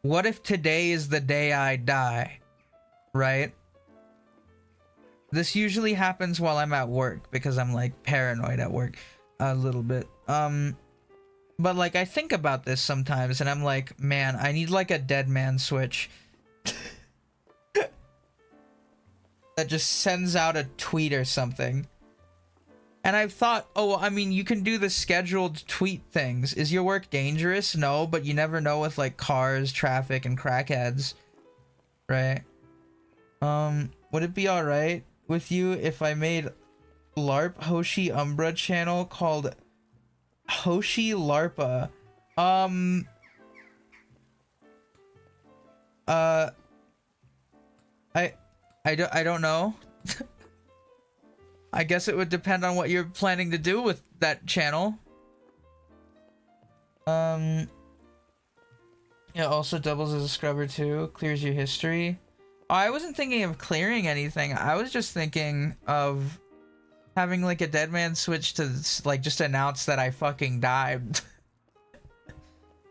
what if today is the day I die? Right? This usually happens while I'm at work because I'm like paranoid at work a little bit. But like I think about this sometimes and I'm like, man, I need like a dead man switch that just sends out a tweet or something. And I've thought, oh, I mean, you can do the scheduled tweet things. Is your work dangerous? No, but you never know with like cars, traffic, and crackheads, right? Would it be alright with you if I made LARP Hoshi Umbra channel called Hoshi LARPA? I don't know. I guess it would depend on what you're planning to do with that channel. It also doubles as a scrubber too. Clears your history. Oh, I wasn't thinking of clearing anything. I was just thinking of having like a dead man switch to like just announce that I fucking died.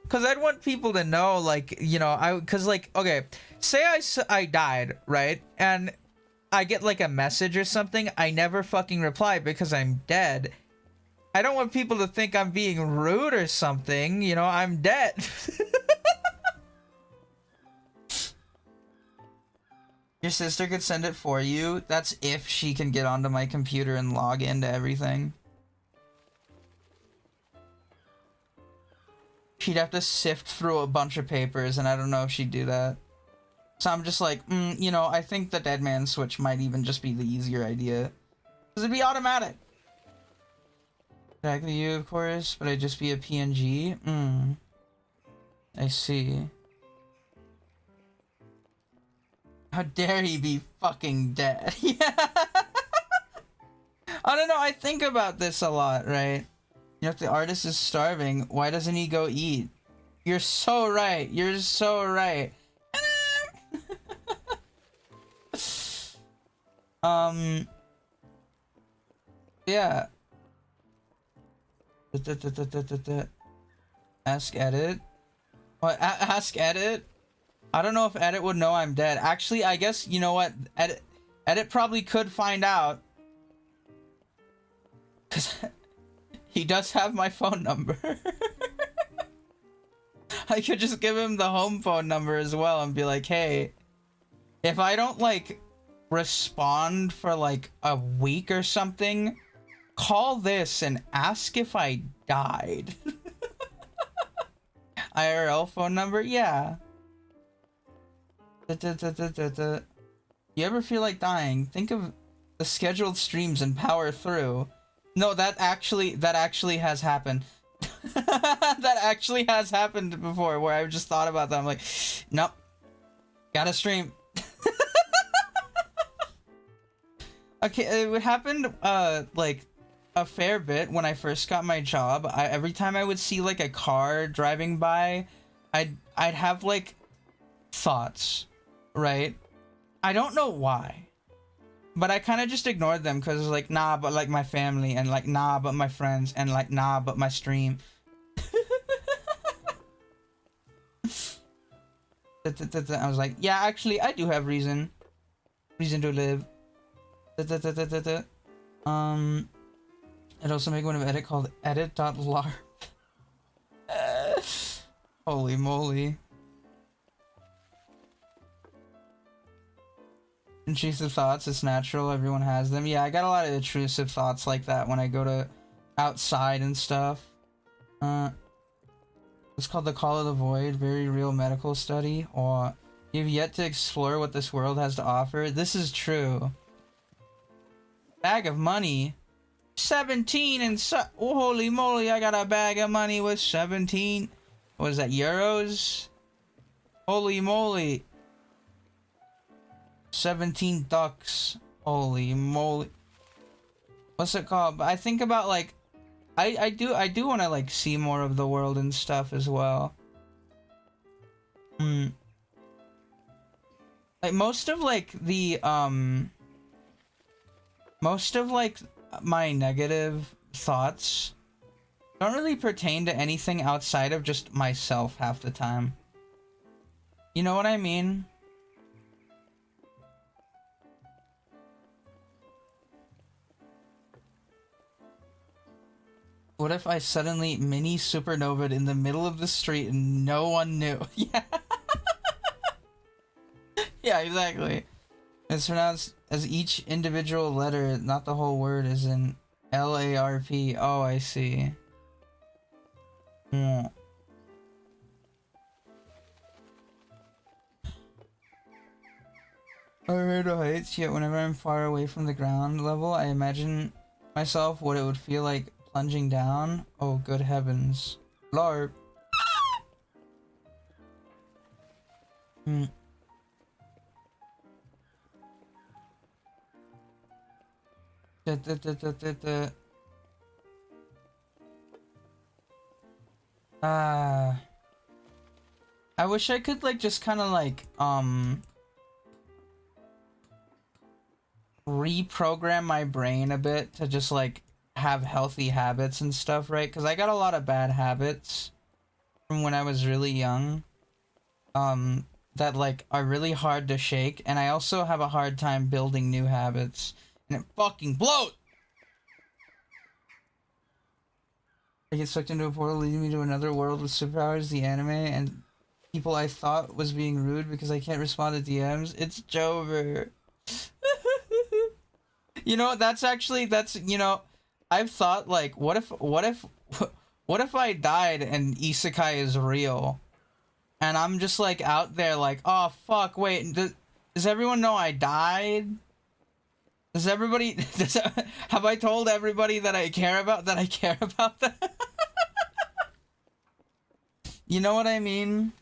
Cause I'd want people to know, like, you know, cause like, okay, say I died, right? And I get like a message or something. I never fucking reply because I'm dead. I don't want people to think I'm being rude or something. You know, I'm dead. Your sister could send it for you. That's if she can get onto my computer and log into everything. She'd have to sift through a bunch of papers, and I don't know if she'd do that. So I'm just like, you know, I think the dead man switch might even just be the easier idea. Because it'd be automatic. Exactly you, of course, but I'd just be a PNG. I see. How dare he be fucking dead? Yeah. I don't know, I think about this a lot, right? You know, if the artist is starving, why doesn't he go eat? You're so right. You're so right. Yeah. Ask edit. What? Ask edit? I don't know if edit would know I'm dead. Actually, I guess, you know what? Edit probably could find out. Because he does have my phone number. I could just give him the home phone number as well and be like, hey, if I don't, like, respond for, like, a week or something, call this and ask if I died. IRL phone number? Yeah. You ever feel like dying? Think of the scheduled streams and power through. No, that actually has happened. That actually has happened before, where I just thought about that. I'm like, nope, gotta stream. Okay, it happened like a fair bit when I first got my job. Every time I would see like a car driving by, I'd have like thoughts, right? I don't know why, but I kind of just ignored them because it's like, nah, but like my family, and like, nah, but my friends, and like, nah, but my stream. I was like, yeah, actually, I do have reason to live. It also make one of edit called edit.larp. Holy moly. Intrusive thoughts, it's natural, everyone has them. Yeah, I got a lot of intrusive thoughts like that when I go to outside and stuff. It's called The Call of the Void, very real medical study. Or you've yet to explore what this world has to offer. This is true. Bag of money. 17 and oh, holy moly, I got a bag of money with 17. What is that, euros? Holy moly. 17 ducks. Holy moly. What's it called? I think about like I do want to like see more of the world and stuff as well. Like most of like the most of like my negative thoughts don't really pertain to anything outside of just myself half the time. You know what I mean? What if I suddenly mini supernovaed in the middle of the street and no one knew? Yeah. Yeah, exactly. It's pronounced as each individual letter, not the whole word, is in LARP. Oh, I see. I heard of heights, yet whenever I'm far away from the ground level, I imagine myself what it would feel like plunging down. Oh, good heavens. LARP. I wish I could like just kind of like reprogram my brain a bit to just like have healthy habits and stuff, right? Because I got a lot of bad habits from when I was really young, that like are really hard to shake, and I also have a hard time building new habits, and it fucking blows. I get sucked into a portal leading me to another world with superpowers, the anime, and people I thought was being rude because I can't respond to DMs. It's Jover. You know, that's you know, I've thought like, what if I died and isekai is real, and I'm just like out there like, oh fuck, wait, does everyone know I died? Does everybody have I told everybody that I care about that? You know what I mean?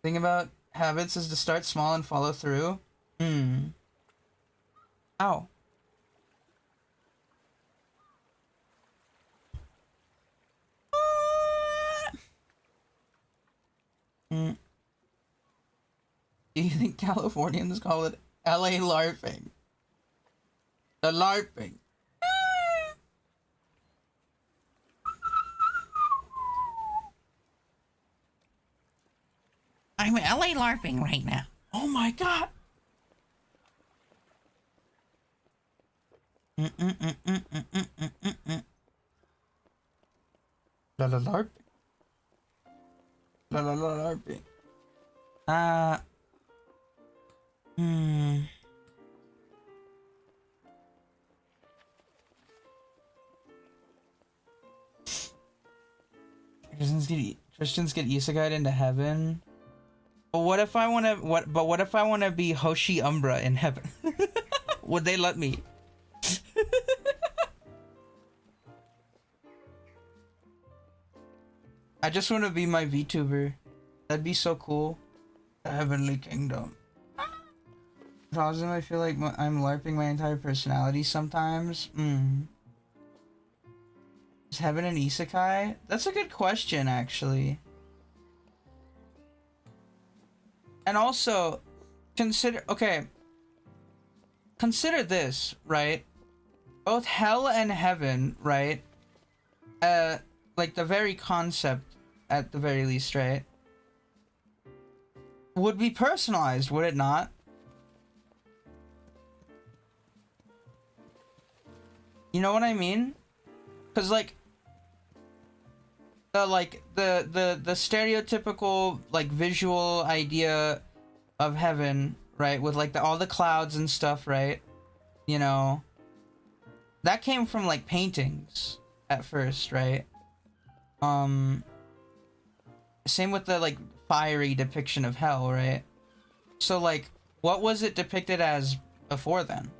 Thing about habits is to start small and follow through. Ow. Do you think Californians call it LA LARPing? The LARPing. I'm LA LARPing right now. Oh my god. La la LARPing. La la la LARPing. Christians get isekai'd into heaven. But what if I want to be Hoshi Umbra in heaven? Would they let me? I just want to be my VTuber. That'd be so cool. The Heavenly Kingdom. Problem, I feel like I'm LARPing my entire personality sometimes. Is heaven an isekai? That's a good question, actually. And also, consider this, right? Both hell and heaven, right? Like the very concept, at the very least, right? Would be personalized, would it not? You know what I mean? Cause like the stereotypical like visual idea of heaven, right? With like all the clouds and stuff, right? You know, that came from like paintings at first, right? Same with the like fiery depiction of hell, right? So like, what was it depicted as before then?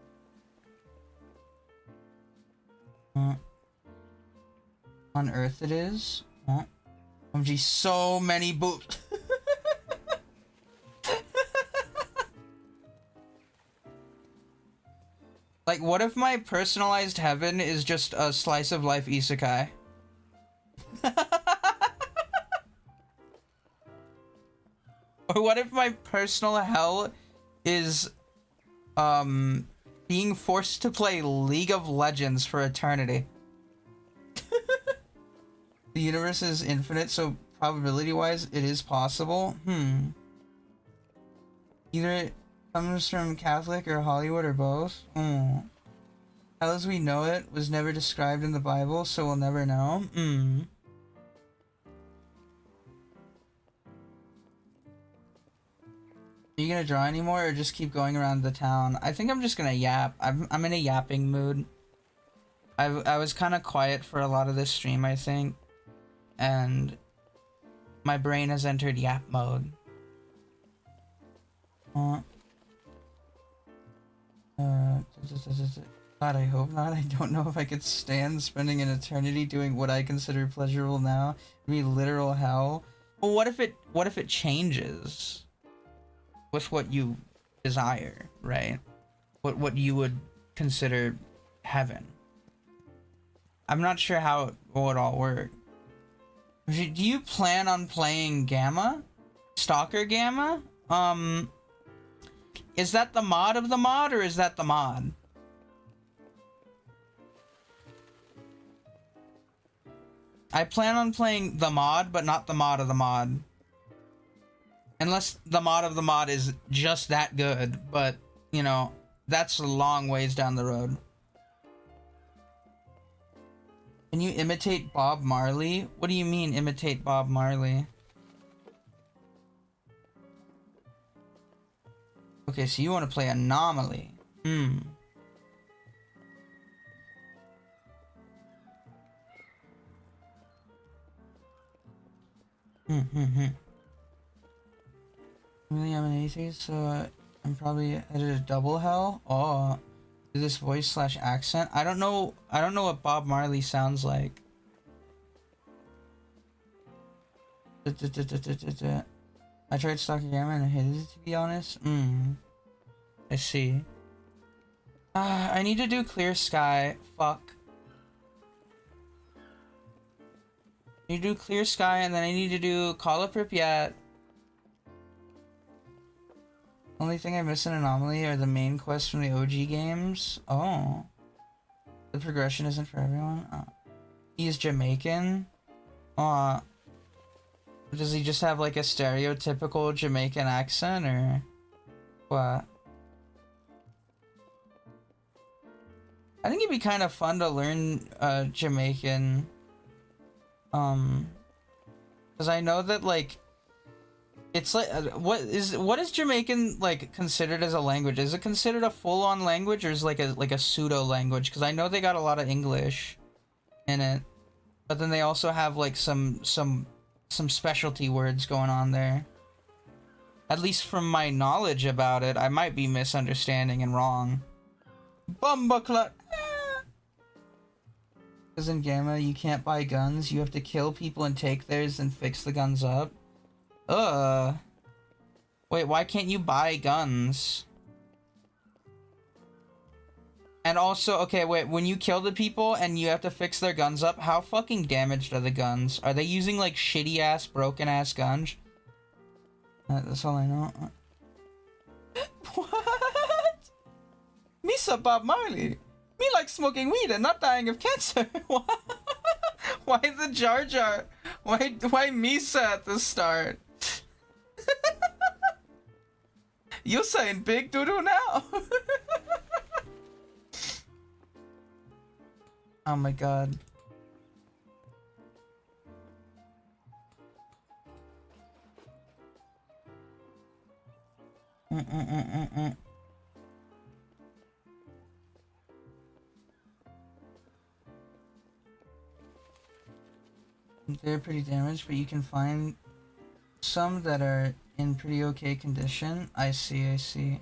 On Earth it is. OMG, so many boobs. Like, what if my personalized heaven is just a slice of life isekai? Or what if my personal hell is being forced to play League of Legends for eternity? The universe is infinite, so probability-wise, it is possible. Either it comes from Catholic or Hollywood or both. Hell as we know it was never described in the Bible, so we'll never know. Are you gonna draw anymore or just keep going around the town? I think I'm just gonna yap. I'm in a yapping mood. I was kind of quiet for a lot of this stream, I think. And my brain has entered yap mode. God, I hope not. I don't know if I could stand spending an eternity doing what I consider pleasurable now. It'd be literal hell. Well, what if it changes with what you desire, right? What you would consider heaven. I'm not sure how it would all work. Do you plan on playing Gamma? Stalker Gamma? Is that the mod of the mod, or is that the mod? I plan on playing the mod, but not the mod of the mod. Unless the mod of the mod is just that good, but, you know, that's a long ways down the road. Can you imitate Bob Marley? What do you mean, imitate Bob Marley? Okay, so you want to play Anomaly. Hmm. Really, I'm an atheist, so I'm probably headed to double hell. Oh, do this voice / accent. I don't know what Bob Marley sounds like. I tried stalking Gamma and I hated it, to be honest. I see. I need to do Clear Sky. Fuck. I need to do Clear Sky, and then I need to do Call of Pripyat. Only thing I miss in Anomaly are the main quests from the OG games. Oh. The progression isn't for everyone. Oh. He's Jamaican. Does he just have like a stereotypical Jamaican accent, or what? I think it'd be kind of fun to learn Jamaican. Because I know that, like, it's like, what is Jamaican, like, considered as a language? Is it considered a full-on language, or is it like a pseudo language? Because I know they got a lot of English in it, but then they also have like some specialty words going on there. At least from my knowledge about it, I might be misunderstanding and wrong. Bumbaclut. Because in Gamma, you can't buy guns. You have to kill people and take theirs and fix the guns up. Wait, why can't you buy guns? And also, okay, wait, when you kill the people and you have to fix their guns up, how fucking damaged are the guns? Are they using, like, shitty-ass, broken-ass guns? That's all I know. What? Misa Bob Marley. Me like smoking weed and not dying of cancer. Why the Jar Jar? Why Misa at the start? You saying big doo-doo now? Oh my god. They're pretty damaged, but you can find some that are in pretty okay condition. I see.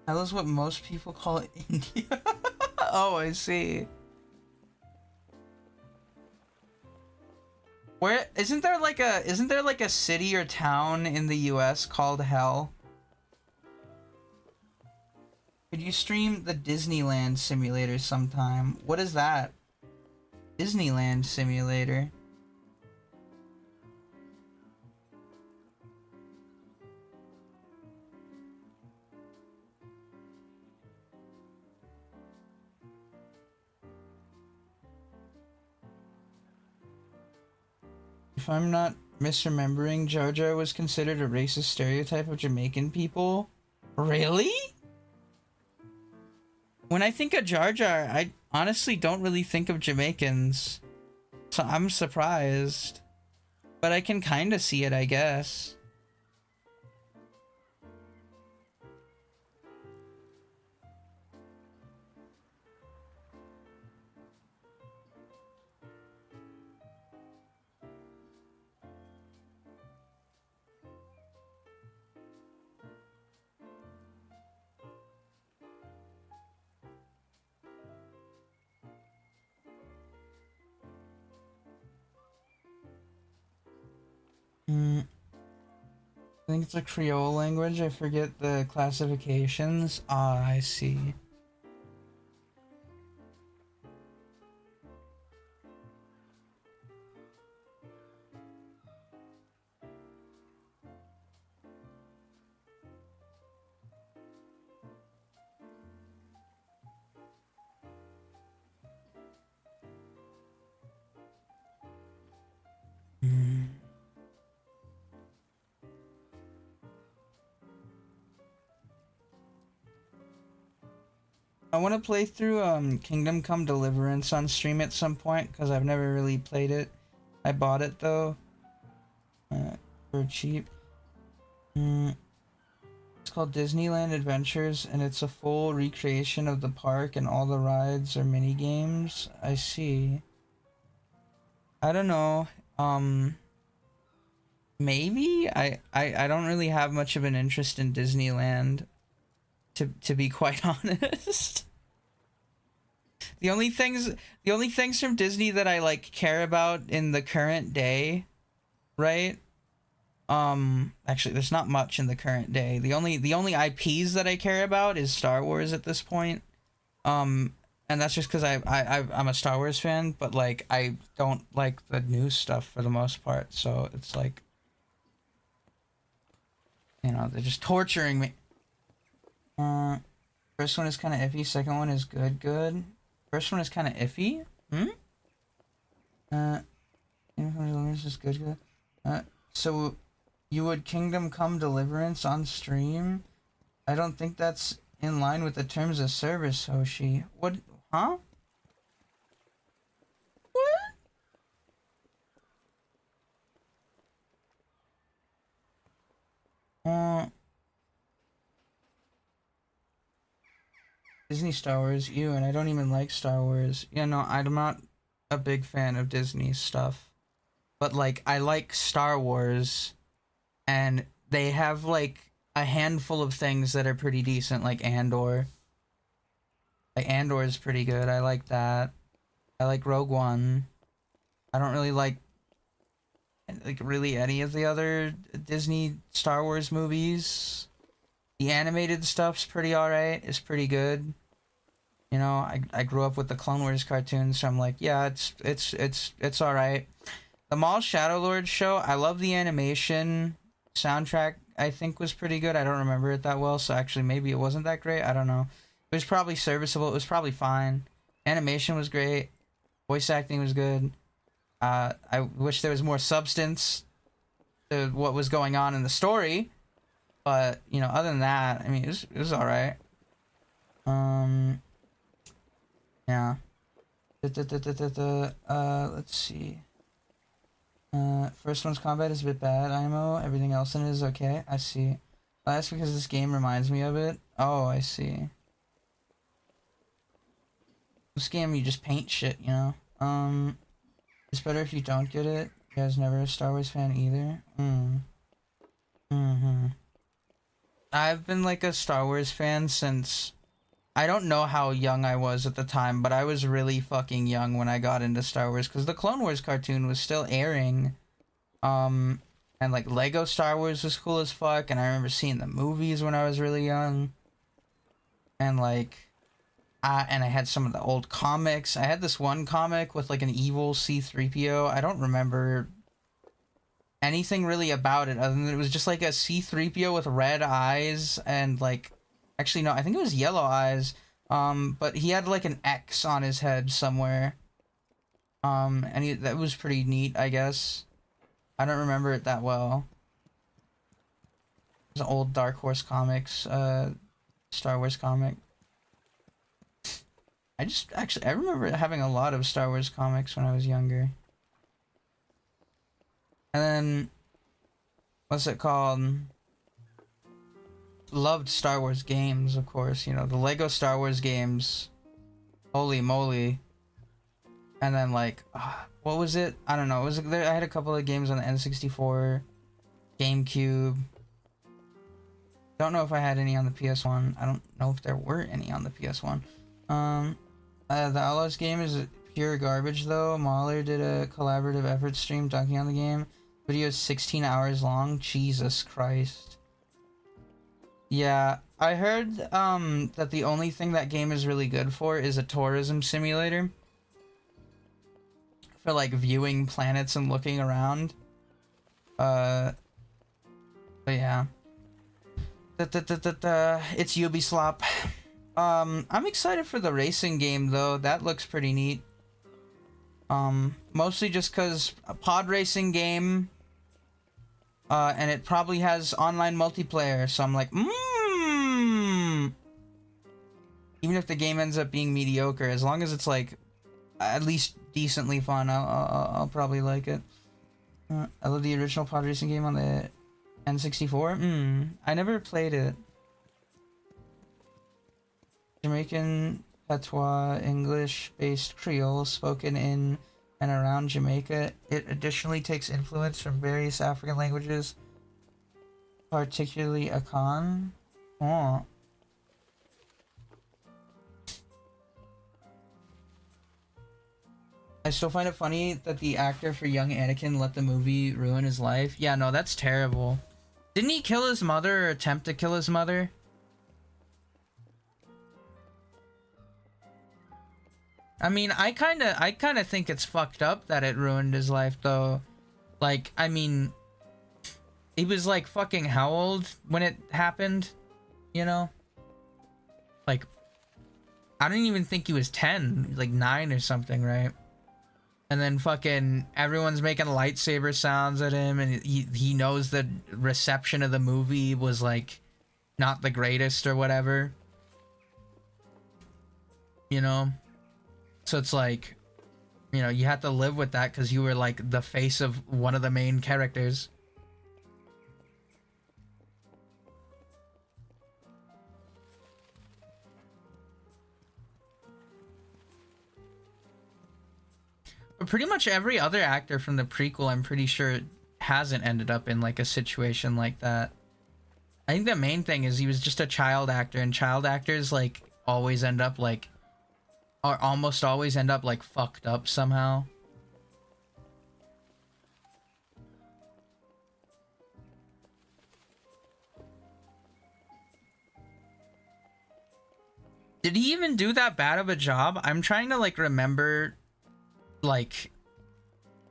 That is what most people call India. Oh, I see. Where isn't there like a city or town in the US called Hell? Could you stream the Disneyland simulator sometime? What is that? Disneyland simulator. If I'm not misremembering, Jar Jar was considered a racist stereotype of Jamaican people. Really? When I think of Jar Jar, I honestly don't really think of Jamaicans. So I'm surprised. But I can kind of see it, I guess. I think it's a Creole language. I forget the classifications. Ah, I see. I want to play through Kingdom Come Deliverance on stream at some point because I've never really played it. I bought it though for cheap. It's called Disneyland Adventures, and it's a full recreation of the park, and all the rides are mini games. I see. I don't know. Maybe I don't really have much of an interest in Disneyland, to be quite honest. The only things from Disney that I like care about in the current day, right? Actually, there's not much in the current day. The only IPs that I care about is Star Wars at this point. And that's just because I'm a Star Wars fan, but like I don't like the new stuff for the most part. So it's like, you know, they're just torturing me. First one is kind of iffy. Second one is good. First one is kind of iffy. Is good. So you would Kingdom Come Deliverance on stream? I don't think that's in line with the terms of service, Hoshi. What? Huh? What? Disney Star Wars, ew, and I don't even like Star Wars. Yeah, no, I'm not a big fan of Disney stuff. But, like, I like Star Wars, and they have, like, a handful of things that are pretty decent, like Andor. Like, Andor is pretty good, I like that. I like Rogue One. I don't really like really any of the other Disney Star Wars movies. The animated stuff's pretty alright, it's pretty good. You know, I grew up with the Clone Wars cartoons, so I'm like, yeah, it's alright. The Maul Shadow Lord show, I love the animation. Soundtrack, I think, was pretty good. I don't remember it that well, so actually maybe it wasn't that great. I don't know. It was probably serviceable. It was probably fine. Animation was great. Voice acting was good. I wish there was more substance to what was going on in the story. But, you know, other than that, I mean, it was alright. Yeah. Let's see. First one's combat is a bit bad, IMO. Everything else in it is okay. I see. Well, that's because this game reminds me of it. Oh, I see. This game, you just paint shit, you know? It's better if you don't get it. You guys never a Star Wars fan either? I've been like a Star Wars fan since... I don't know how young I was at the time, but I was really fucking young when I got into Star Wars, because the Clone Wars cartoon was still airing. And like Lego Star Wars was cool as fuck, and I remember seeing the movies when I was really young. And like, and I had some of the old comics. I had this one comic with like an evil C-3PO. I don't remember anything really about it other than it was just like a C-3PO with red eyes and like, actually no, I think it was yellow eyes. But he had like an X on his head somewhere. And that was pretty neat, I guess. I don't remember it that well. It was an old Dark Horse Comics, Star Wars comic. I remember having a lot of Star Wars comics when I was younger. And then, what's it called? Loved Star Wars games, of course. You know, the Lego Star Wars games. Holy moly. And then, like, what was it? I don't know. It was there. I had a couple of games on the N64, GameCube. Don't know if I had any on the PS1. I don't know if there were any on the PS1. The Outlaws game is pure garbage, though. Mahler did a collaborative effort stream dunking on the game. Video is 16 hours long. Jesus Christ. Yeah, I heard that the only thing that game is really good for is a tourism simulator. For like viewing planets and looking around. But yeah. It's Ubisoft. I'm excited for the racing game though. That looks pretty neat. Mostly just cause a pod racing game. And it probably has online multiplayer, so I'm like, even if the game ends up being mediocre, as long as it's like at least decently fun, I'll probably like it. I love the original pod racing game on the N64. I never played it. Jamaican patois, English-based Creole spoken in and around Jamaica. It additionally takes influence from various African languages, particularly Akan. Oh. I still find it funny that the actor for young Anakin let the movie ruin his life. Yeah, no, that's terrible. Didn't he kill his mother or attempt to kill his mother? I mean, I kind of think it's fucked up that it ruined his life, though. Like, I mean, he was like fucking how old when it happened? You know? Like, I don't even think he was 10, like 9 or something, right? And then fucking everyone's making lightsaber sounds at him, and he knows the reception of the movie was like not the greatest or whatever. You know? So it's like, you know, you have to live with that because you were like the face of one of the main characters. But pretty much every other actor from the prequel, I'm pretty sure, hasn't ended up in like a situation like that. I think the main thing is he was just a child actor, and child actors like always end up like, or almost always end up like fucked up somehow. Did he even do that bad of a job? I'm trying to like remember like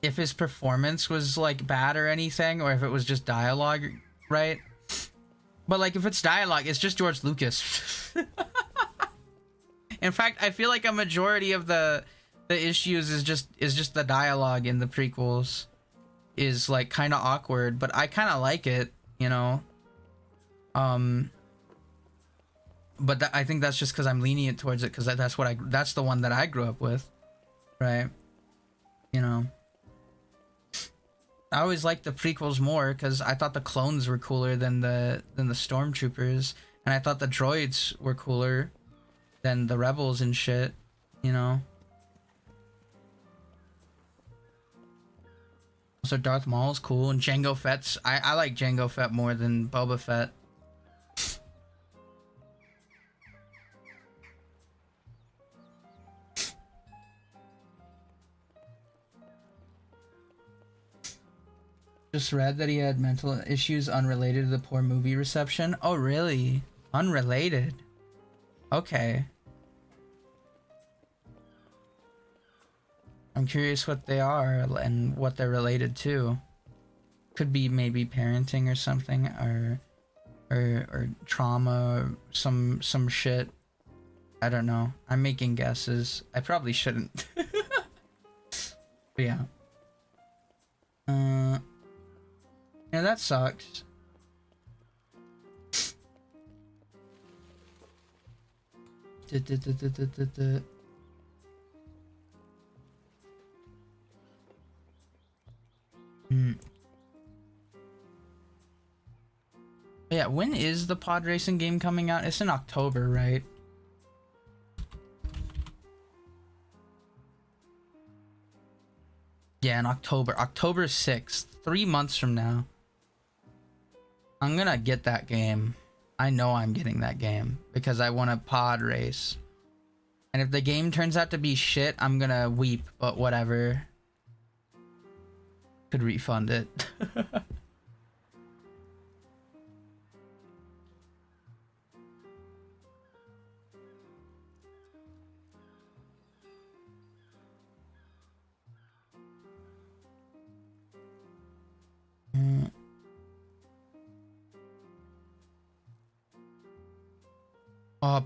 if his performance was like bad or anything, or if it was just dialogue, right? But like if it's dialogue, it's just George Lucas. In fact, I feel like a majority of the issues is just the dialogue in the prequels is like kind of awkward, but I kind of like it, you know. But I think that's just because I'm lenient towards it, because that's the one that I grew up with, right? You know. I always liked the prequels more because I thought the clones were cooler than the stormtroopers, and I thought the droids were cooler than the rebels and shit, you know. So Darth Maul's cool, and Jango Fett's I like Jango Fett more than Boba Fett. Just read that he had mental issues unrelated to the poor movie reception. Oh really? Unrelated? Okay. I'm curious what they are and what they're related to. Could be maybe parenting or something, or trauma, or some shit. I don't know. I'm making guesses. I probably shouldn't. But yeah. Yeah, that sucks. Yeah, when is the pod racing game coming out? It's in October, right? Yeah, in October. October 6th. 3 months from now. I'm gonna get that game. I know I'm getting that game because I want a pod race. And if the game turns out to be shit, I'm gonna weep, but whatever. Could refund it.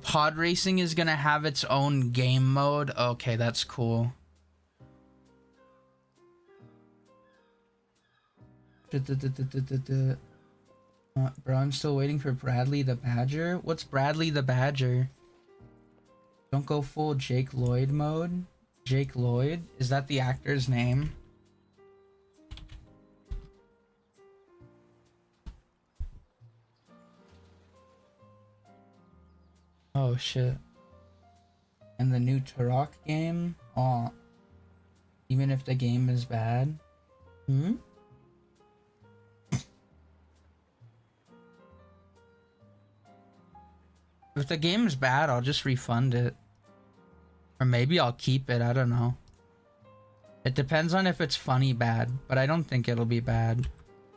Pod racing is gonna have its own game mode. Okay, that's cool. Bro, I'm still waiting for Bradley the Badger. What's Bradley the Badger? Don't go full Jake Lloyd mode. Jake Lloyd? Is that the actor's name? Oh shit. And the new Turok game? Oh. Even if the game is bad? Hmm? If the game's bad, I'll just refund it. Or maybe I'll keep it, I don't know. It depends on if it's funny bad, but I don't think it'll be bad.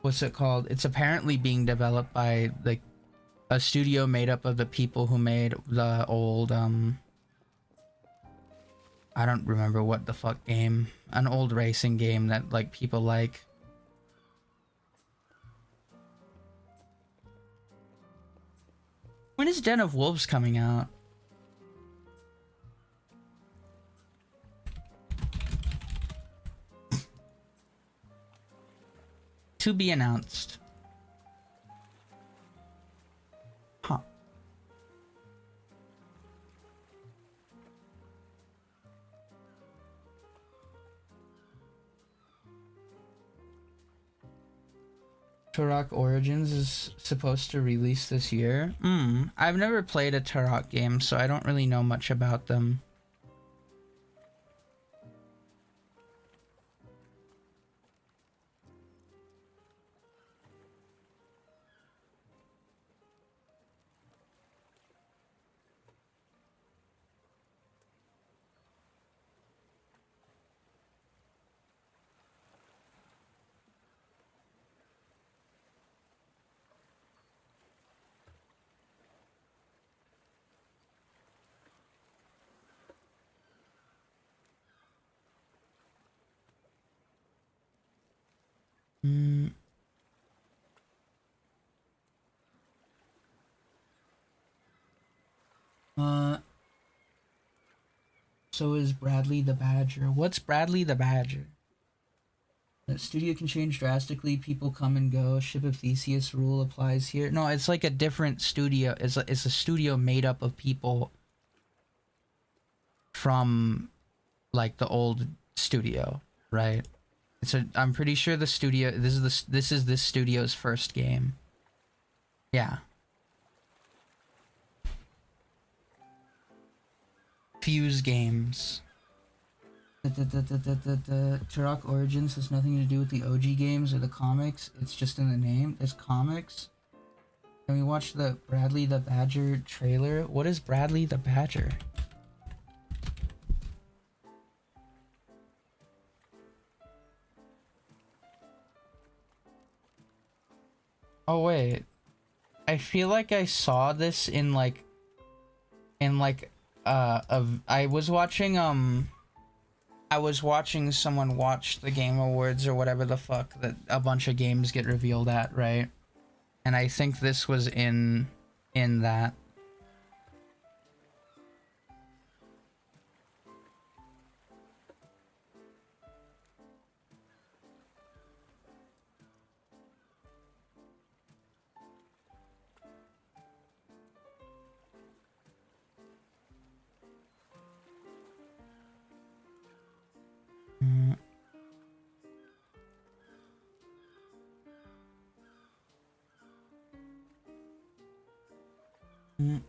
What's it called? It's apparently being developed by like a studio made up of the people who made the old I don't remember what the fuck game. An old racing game that like people like. When is Den of Wolves coming out? To be announced. Huh. Turok Origins is supposed to release this year. I've never played a Turok game, so I don't really know much about them. So is Bradley the Badger. What's Bradley the Badger? The studio can change drastically. People come and go. Ship of Theseus rule applies here. No, it's like a different studio. It's a studio made up of people from like the old studio, right? I'm pretty sure the studio. This is this studio's first game. Yeah. Fuse Games. The Turok Origins has nothing to do with the OG games or the comics. It's just in the name. There's comics. Can we watch the Bradley the Badger trailer? What is Bradley the Badger? Oh wait. I feel like I saw this in like I was watching someone watch the Game Awards or whatever the fuck that a bunch of games get revealed at, right? And I think this was in that.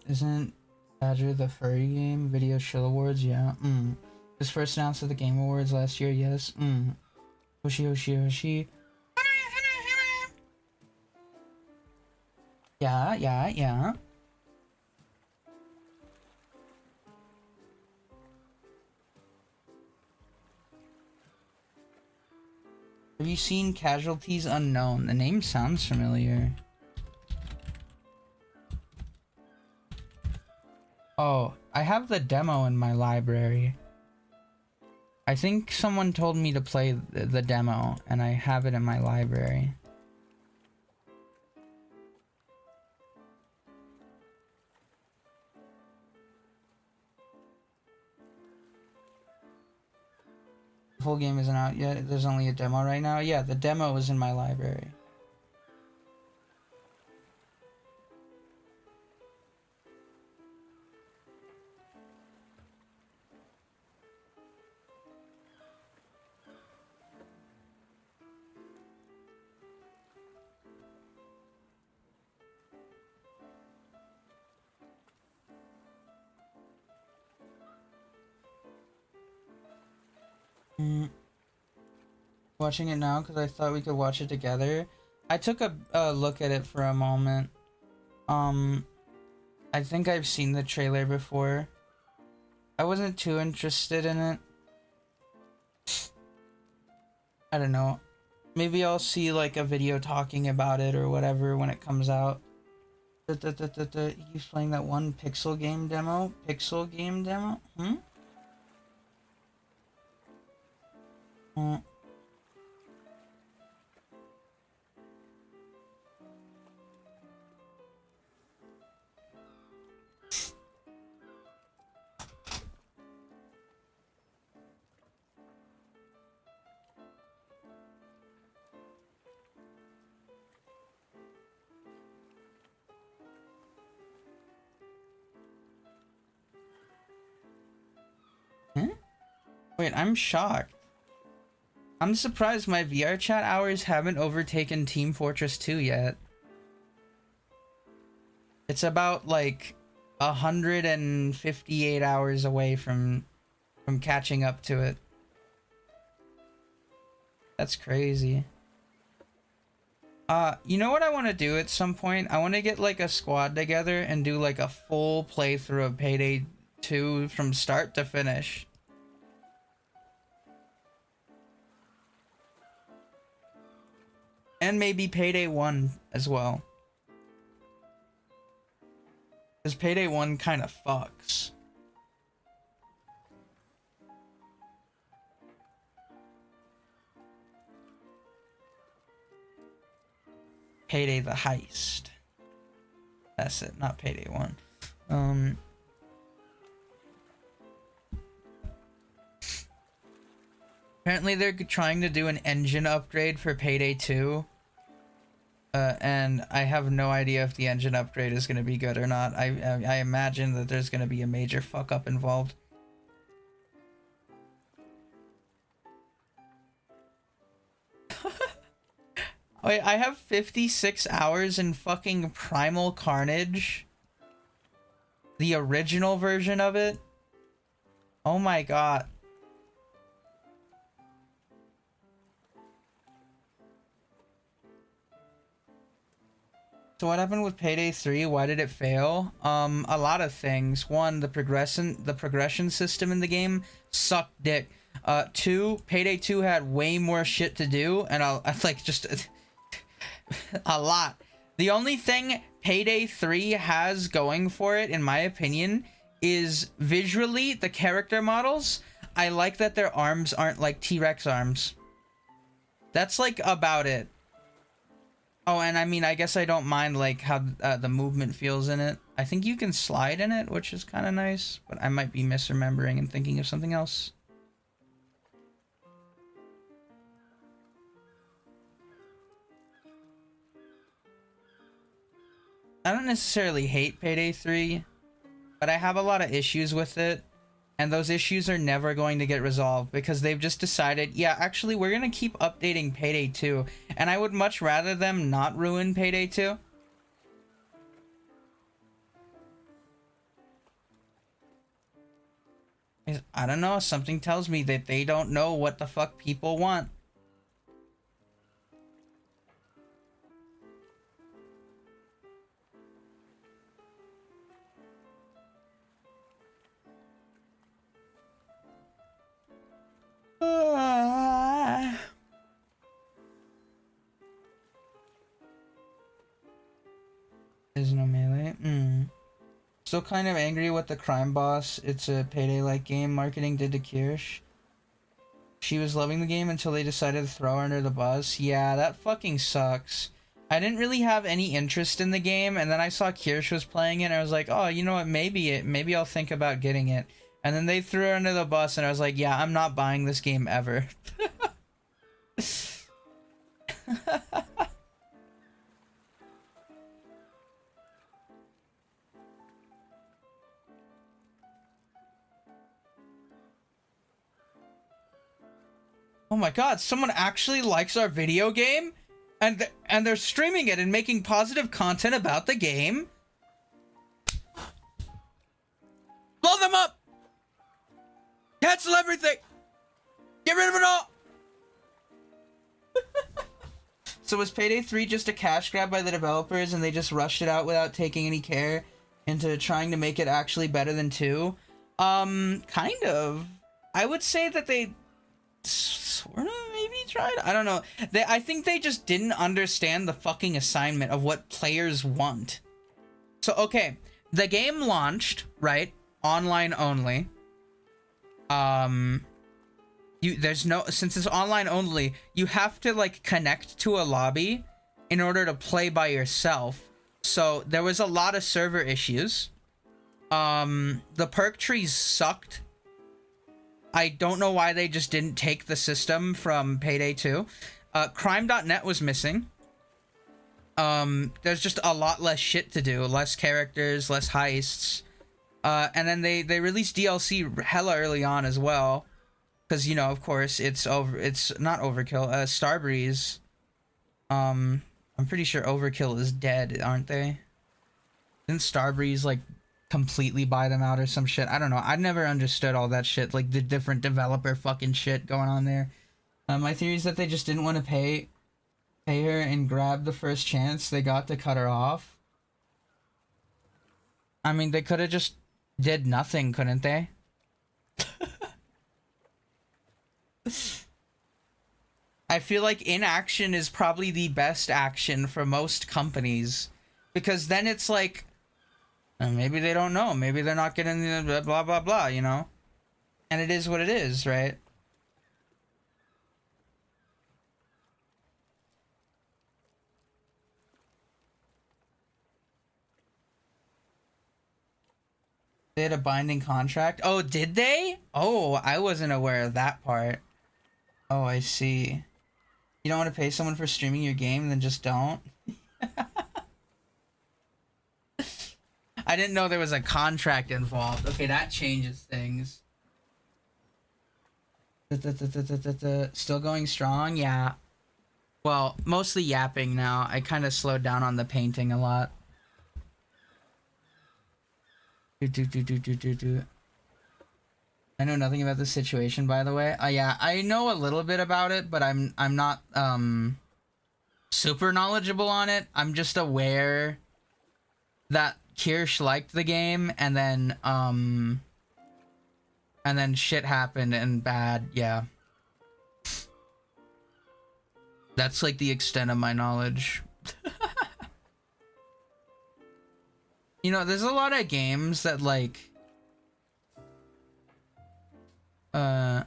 Isn't Badger the furry game? Video Shill Awards, yeah. It was first announced at the Game Awards last year, yes. Hoshi, Hoshi, Hoshi. Yeah, yeah, yeah. Have you seen Casualties Unknown? The name sounds familiar. Oh, I have the demo in my library. I think someone told me to play the demo, and I have it in my library. The full game isn't out yet. There's only a demo right now. Yeah, the demo is in my library. Watching it now because I thought we could watch it together. I took a look at it for a moment. I think I've seen the trailer before. I wasn't too interested in it. I don't know. Maybe I'll see like a video talking about it or whatever when it comes out. He's playing that one pixel game demo? Pixel game demo? Wait, I'm shocked. I'm surprised my VR chat hours haven't overtaken Team Fortress 2 yet. It's about like 158 hours away from catching up to it. That's crazy. You know what I want to do at some point? I want to get like a squad together and do like a full playthrough of Payday 2 from start to finish. And maybe Payday 1 as well. Because Payday 1 kind of fucks. Payday the Heist. That's it, not Payday 1. Apparently they're trying to do an engine upgrade for Payday 2. And I have no idea if the engine upgrade is going to be good or not. I imagine that there's going to be a major fuck up involved. Wait, I have 56 hours in fucking Primal Carnage. The original version of it. Oh my god. So what happened with Payday 3? Why did it fail? A lot of things. One, the progression system in the game sucked dick. Two, Payday 2 had way more shit to do, and I like just a lot. The only thing Payday 3 has going for it, in my opinion, is visually the character models. I like that their arms aren't like T-Rex arms. That's like about it. Oh, and I mean, I guess I don't mind like how the movement feels in it. I think you can slide in it, which is kind of nice, but I might be misremembering and thinking of something else. I don't necessarily hate Payday 3, but I have a lot of issues with it. And those issues are never going to get resolved because they've just decided, yeah, actually, we're going to keep updating Payday 2. And I would much rather them not ruin Payday 2. I don't know, something tells me that they don't know what the fuck people want. There's no melee. Still kind of angry with the crime boss. It's a Payday-like game marketing did to Kirsch. She was loving the game until they decided to throw her under the bus. Yeah, that fucking sucks. I didn't really have any interest in the game, and then I saw Kirsch was playing it, and I was like, oh, you know what, maybe I'll think about getting it. And then they threw her under the bus, and I was like, yeah, I'm not buying this game ever. Oh my god, someone actually likes our video game? And they're streaming it and making positive content about the game? Blow them up! Cancel everything! Get rid of it all! So was Payday 3 just a cash grab by the developers and they just rushed it out without taking any care into trying to make it actually better than 2? Kind of. I would say that they sort of maybe tried. I don't know. I think they just didn't understand the fucking assignment of what players want. So, okay. The game launched, right? Online only. Since it's online only, you have to like connect to a lobby in order to play by yourself. So there was a lot of server issues. The perk trees sucked. I don't know why they just didn't take the system from Payday 2. Crime.net was missing. There's just a lot less shit to do, less characters, less heists. And then they released DLC hella early on as well. Because, you know, of course, it's not Overkill, Starbreeze. I'm pretty sure Overkill is dead, aren't they? Didn't Starbreeze, like, completely buy them out or some shit? I don't know. I never understood all that shit, like, the different developer fucking shit going on there. My theory is that they just didn't want to pay her and grab the first chance they got to cut her off. I mean, they could have just did nothing, couldn't they? I feel like inaction is probably the best action for most companies, because then it's like, maybe they don't know, maybe they're not getting the blah blah blah, you know, and it is what it is, right? They had a binding contract. Oh, did they? Oh, I wasn't aware of that part. Oh, I see. You don't want to pay someone for streaming your game, then just don't? I didn't know there was a contract involved. Okay, that changes things. Still going strong? Yeah. Well, mostly yapping now. I kind of slowed down on the painting a lot. I know nothing about the situation, by the way. Yeah, I know a little bit about it, but I'm not super knowledgeable on it. I'm just aware that Kirsch liked the game, and then shit happened and bad. Yeah, that's like the extent of my knowledge. You know, there's a lot of games that like I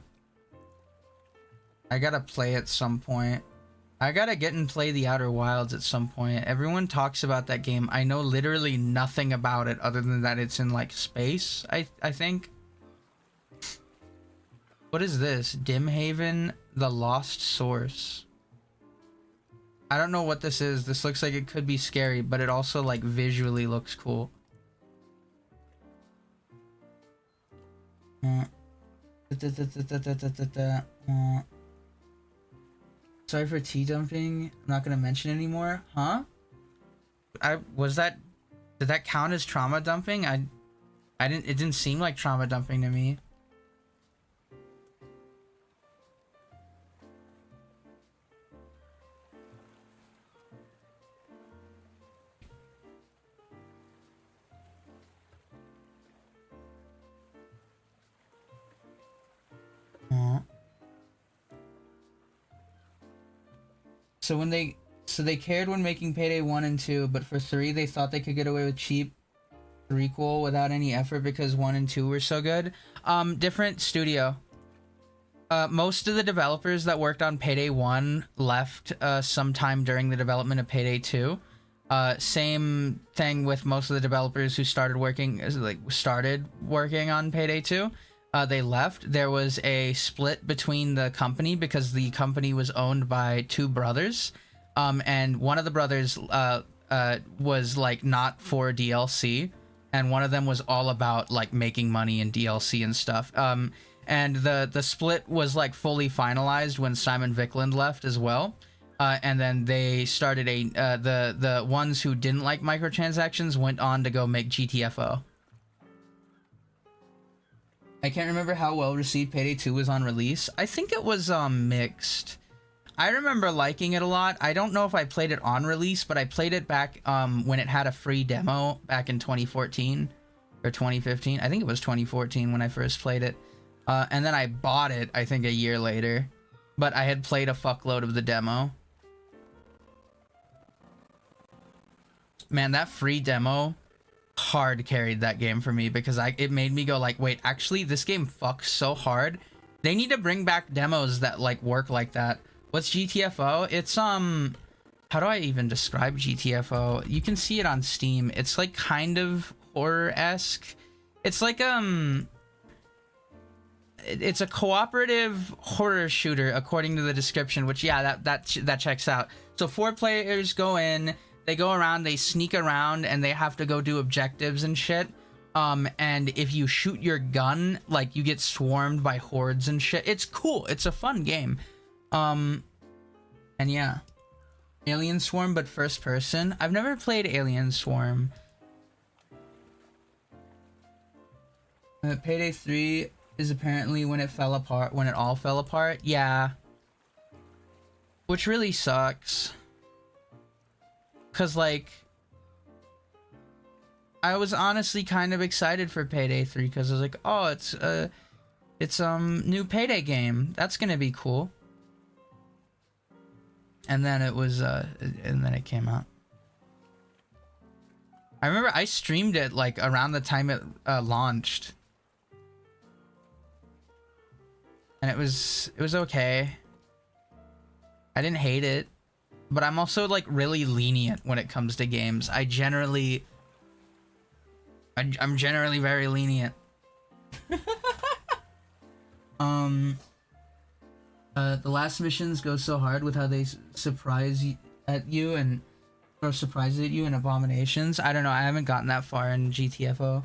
gotta play at some point. I gotta get and play the Outer Wilds at some point. Everyone talks about that game. I know literally nothing about it other than that it's in like space, I think. What is this? Dimhaven, the Lost Source. I don't know what this is. This looks like it could be scary, but it also like visually looks cool. Sorry for tea dumping. I'm not gonna mention anymore. Huh? Did that count as trauma dumping? It didn't seem like trauma dumping to me. So they cared when making Payday 1 and 2, but for 3 they thought they could get away with cheap requel without any effort because 1 and 2 were so good. Different studio. Most of the developers that worked on Payday 1 left sometime during the development of Payday 2. Same thing with most of the developers who started working on Payday 2. They left. There was a split between the company because the company was owned by two brothers. And one of the brothers was like not for DLC, and one of them was all about like making money in DLC and stuff. And the split was like fully finalized when Simon Viklund left as well. And then they started the ones who didn't like microtransactions went on to go make GTFO. I can't remember how well received Payday 2 was on release. I think it was mixed. I remember liking it a lot. I don't know if I played it on release, but I played it back when it had a free demo back in 2014 or 2015. I think it was 2014 when I first played it. And then I bought it, I think, a year later. But I had played a fuckload of the demo. Man, that free demo hard carried that game for me because it made me go like, wait, actually, this game fucks so hard. They need to bring back demos that like work like that. What's GTFO? It's how do I even describe GTFO? You can see it on Steam. It's like kind of horror-esque. It's like it's a cooperative horror shooter according to the description, which yeah, that checks out. So 4 players go in, they go around, they sneak around, and they have to go do objectives and shit. And if you shoot your gun, like you get swarmed by hordes and shit. It's cool. It's a fun game. And yeah, Alien Swarm, but first person. I've never played Alien Swarm. Payday 3 is apparently when it fell apart, when it all fell apart. Yeah. Which really sucks. Cause like, I was honestly kind of excited for Payday 3 because I was like, oh, it's new Payday game. That's gonna be cool. And then it was and then it came out. I remember I streamed it like around the time it launched. And it was okay. I didn't hate it, but I'm also like really lenient when it comes to games. I'm generally very lenient. The last missions go so hard with how they surprise at you and throw surprises at you and abominations. I don't know. I haven't gotten that far in GTFO.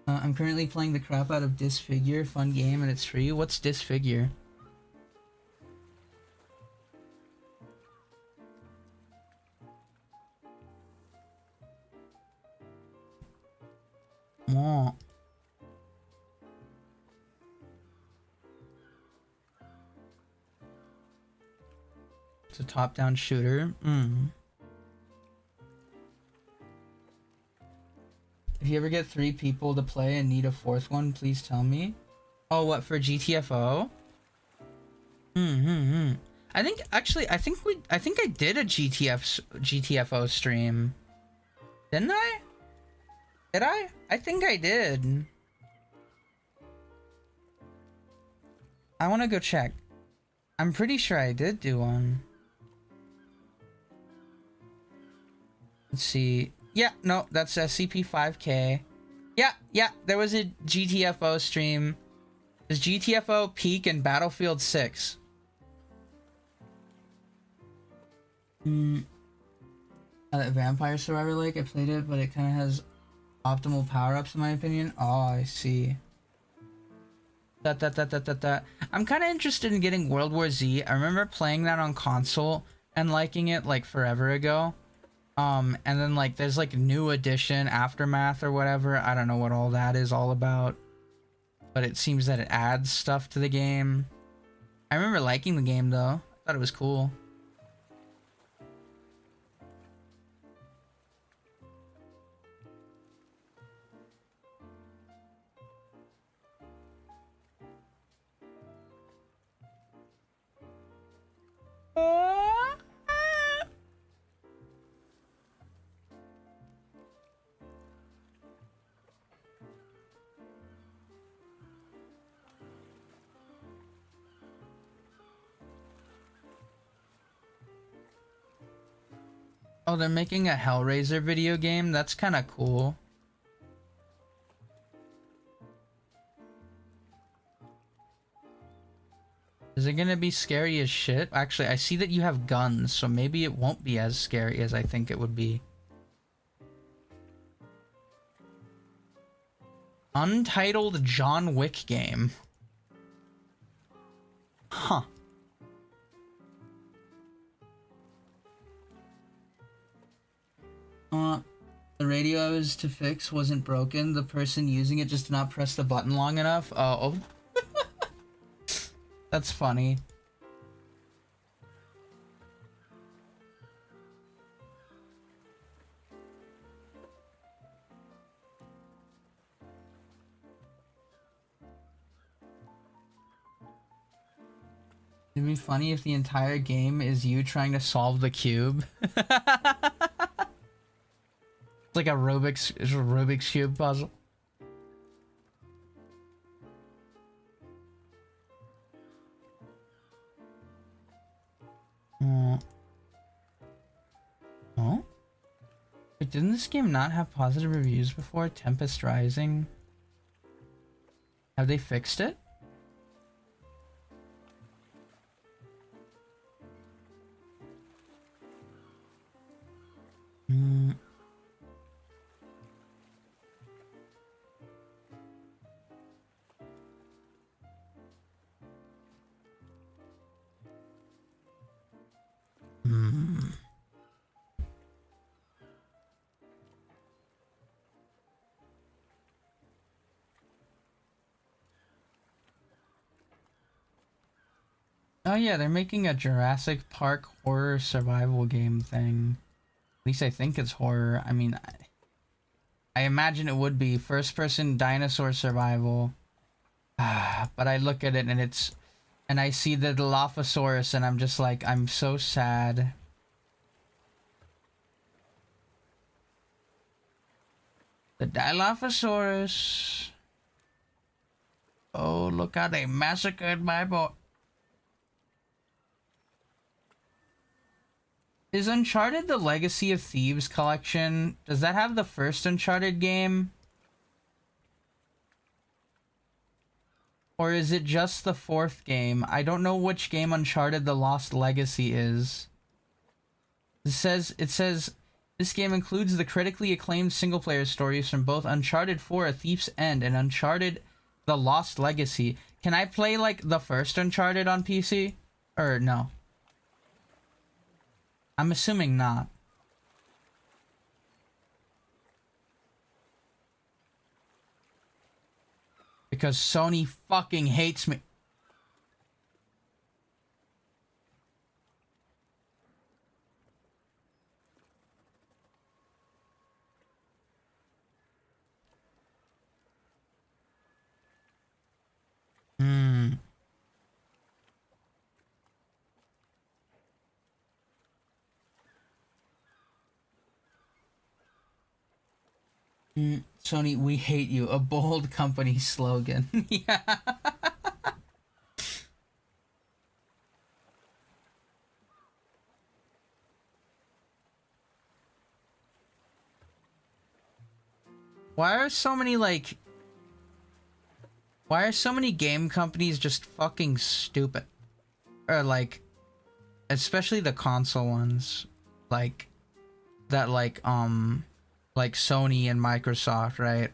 I'm currently playing the crap out of Disfigure. Fun game and it's free. What's Disfigure? Wah. It's a top-down shooter. If you ever get 3 people to play and need a 4th one, please tell me. Oh, what, for GTFO? I think I did a GTFO stream. Didn't I? Did I? I think I did. I want to go check. I'm pretty sure I did do one. Let's see. Yeah, no, that's SCP-5K. Yeah, there was a GTFO stream. There's GTFO, Peak, and Battlefield 6. Vampire Survivor Lake, I played it, but it kind of has optimal power-ups in my opinion. Oh, I see. I'm kind of interested in getting World War Z. I remember playing that on console and liking it like forever ago. And then like there's like new edition Aftermath or whatever. I don't know what all that is all about, but it seems that it adds stuff to the game. I remember liking the game though. I thought it was cool. Oh, they're making a Hellraiser video game? That's kind of cool. Is it gonna be scary as shit? Actually, I see that you have guns, so maybe it won't be as scary as I think it would be. Untitled John Wick game. Huh. The radio I was to fix wasn't broken. The person using it just did not press the button long enough. Oh. That's funny. It'd be funny if the entire game is you trying to solve the cube. It's like a Rubik's Cube puzzle. Oh? Wait, didn't this game not have positive reviews before? Tempest Rising? Have they fixed it? Oh yeah, they're making a Jurassic Park horror survival game thing. At least I think it's horror. I mean, I imagine it would be first-person dinosaur survival. But I look at it and I see the Dilophosaurus and I'm just like, I'm so sad. The Dilophosaurus. Oh, look how they massacred my boy. Is Uncharted the Legacy of Thieves collection? Does that have the first Uncharted game? Or is it just the fourth game? I don't know which game Uncharted The Lost Legacy is. It says this game includes the critically acclaimed single-player stories from both Uncharted 4: A Thief's End and Uncharted The Lost Legacy. Can I play like the first Uncharted on PC? Or no? I'm assuming not. Because Sony fucking hates me. Sony, we hate you. A bold company slogan. Yeah. Why are so many game companies just fucking stupid? Or like, especially the console ones, like Sony and Microsoft, right?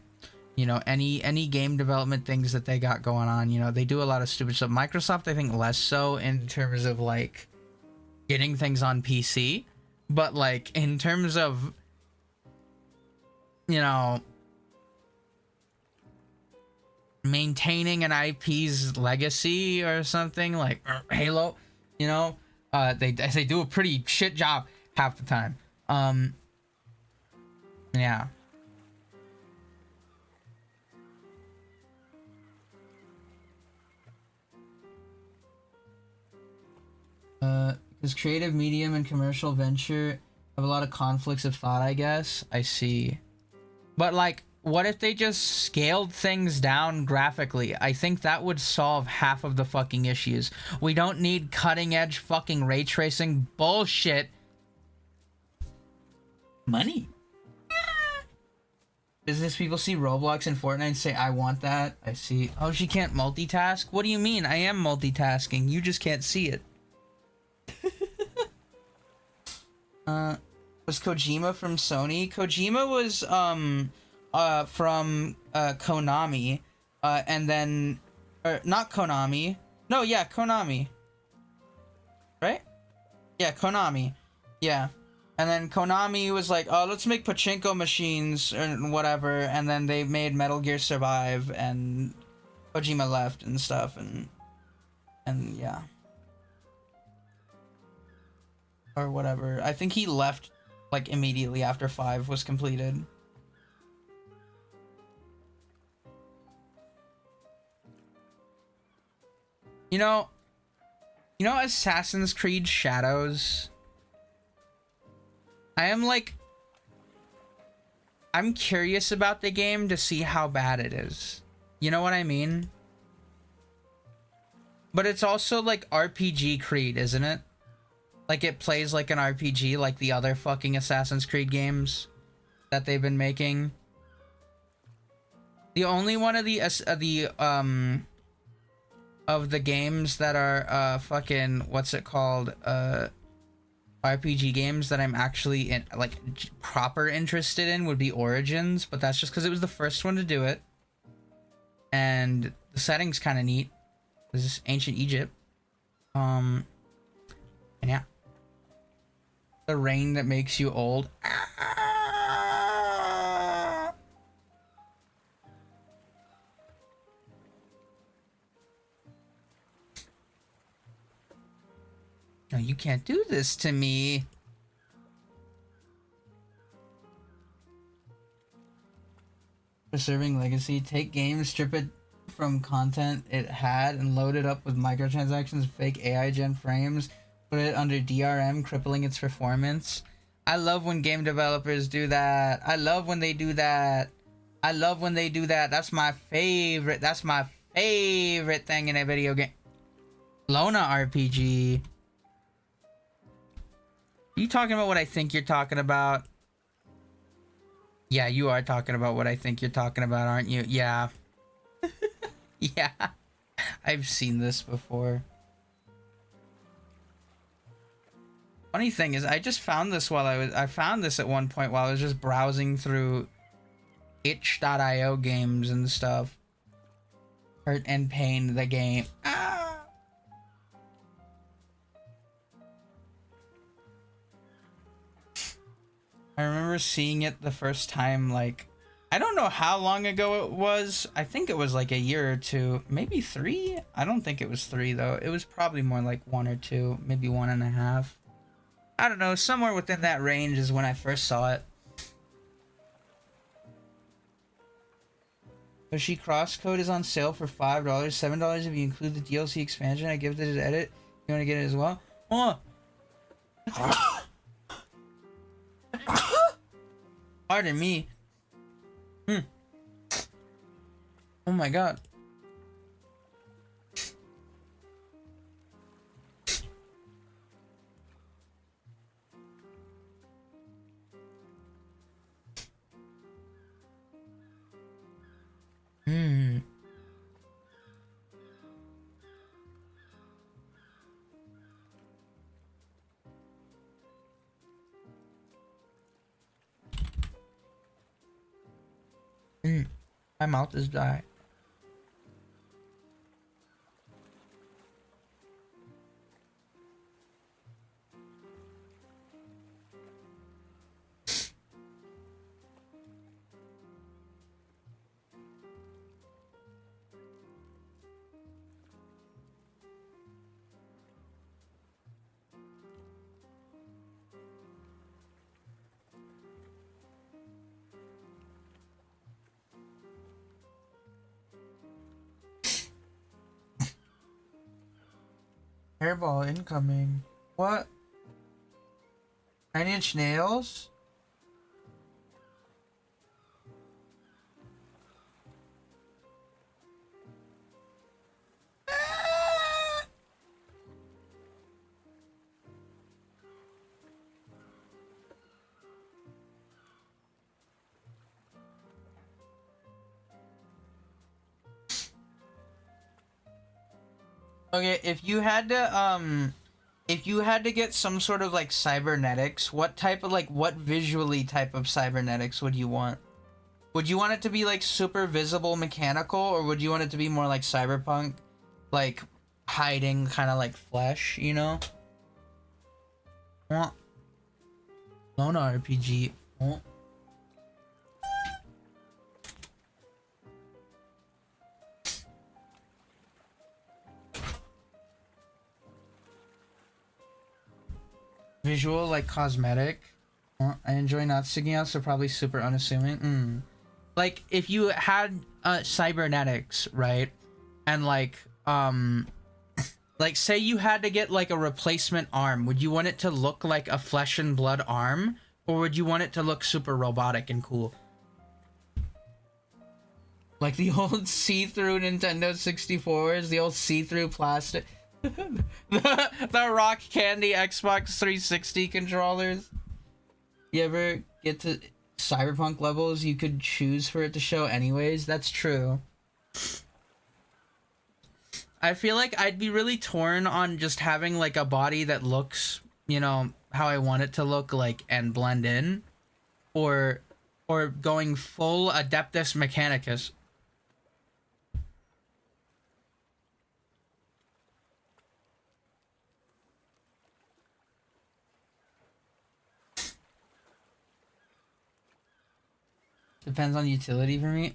You know, any game development things that they got going on, you know, they do a lot of stupid stuff. Microsoft, I think, less so in terms of like getting things on PC, but like in terms of, you know, maintaining an IP's legacy or something like Halo, you know, they do a pretty shit job half the time. Yeah. Because creative medium and commercial venture have a lot of conflicts of thought, I guess. I see. But like, what if they just scaled things down graphically? I think that would solve half of the fucking issues. We don't need cutting edge fucking ray tracing bullshit. Money. Business people see Roblox and Fortnite and say, I want that. I see. Oh, she can't multitask? What do you mean? I am multitasking. You just can't see it. Was Kojima from Sony? Kojima was, from, Konami. And then, not Konami. No, yeah, Konami. Right? Yeah, Konami. Yeah. And then Konami was like, oh, let's make pachinko machines or whatever. And then they made Metal Gear Survive, and Kojima left and stuff, and yeah. Or whatever. I think he left like immediately after 5 was completed. You know Assassin's Creed Shadows? I'm curious about the game to see how bad it is. You know what I mean? But it's also like RPG Creed, isn't it? Like it plays like an RPG like the other fucking Assassin's Creed games that they've been making. The only one of the games that are fucking what's it called RPG games that I'm actually proper interested in would be Origins, but that's just because it was the first one to do it, and the setting's kind of neat. This is ancient Egypt, and yeah, the rain that makes you old. No, you can't do this to me. Preserving legacy. Take games, strip it from content it had, and load it up with microtransactions, fake AI gen frames, put it under DRM, crippling its performance. I love when game developers do that. I love when they do that. I love when they do that. That's my favorite. That's my favorite thing in a video game. Lona RPG. Are you talking about what I think you're talking about? Yeah, you are talking about what I think you're talking about, aren't you? Yeah. Yeah. I've seen this before. Funny thing is, I just found this I found this at one point while I was just browsing through itch.io games and stuff. Hurt and Pain, the game. Ah! I remember seeing it the first time, like, I don't know how long ago it was. I think it was like a year or two, maybe 3. I don't think it was 3 though. It was probably more like 1 or 2, maybe 1.5. I don't know, somewhere within that range is when I first saw it. Hoshi Crosscode is on sale for $5, $7 if you include the DLC expansion. I give it an edit. You want to get it as well? Oh. Pardon me. Oh my god. My mouth is dry. Hairball incoming. What? 9-inch nails? Okay, if you had to get some sort of like cybernetics, what type of what visually type of cybernetics would you want? Would you want it to be like super visible mechanical, or would you want it to be more like cyberpunk, like hiding kind of like flesh, you know? Lona RPG. Oh. Visual, like cosmetic. I enjoy not sticking out, so probably super unassuming. Like if you had cybernetics, right? And like say you had to get like a replacement arm, would you want it to look like a flesh and blood arm, or would you want it to look super robotic and cool? Like the old see-through Nintendo 64s, the old see-through plastic. the rock candy Xbox 360 controllers. You ever get to cyberpunk levels you could choose for it to show anyways? That's true. I feel like I'd be really torn on just having like a body that looks, you know, how I want it to look, like, and blend in, or going full Adeptus Mechanicus. Depends on utility for me.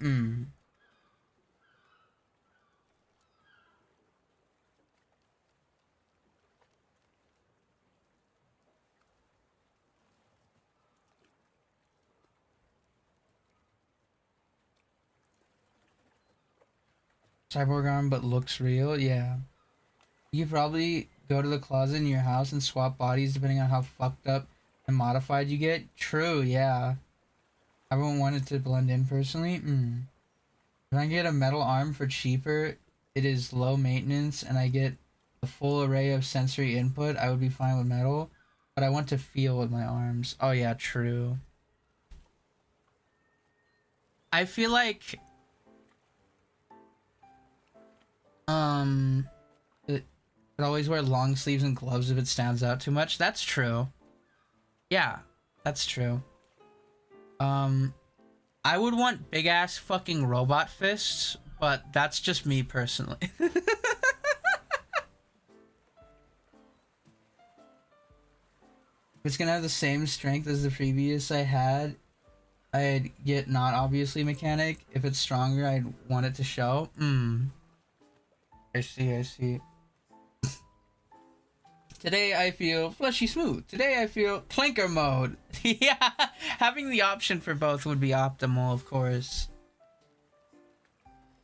Cyborg arm, but looks real. Yeah. You probably go to the closet in your house and swap bodies depending on how fucked up and modified you get. True. Yeah. I wouldn't want it to blend in personally. If I can get a metal arm for cheaper, it is low maintenance, and I get a full array of sensory input, I would be fine with metal. But I want to feel with my arms. Oh yeah, true. I feel like it always wear long sleeves and gloves if it stands out too much. That's true. Yeah, that's true. I would want big ass fucking robot fists, but that's just me personally. If it's gonna have the same strength as the previous I had, I'd get not obviously mechanic. If it's stronger, I'd want it to show. I see. Today I feel fleshy smooth. Today I feel clanker mode. Yeah, having the option for both would be optimal, of course.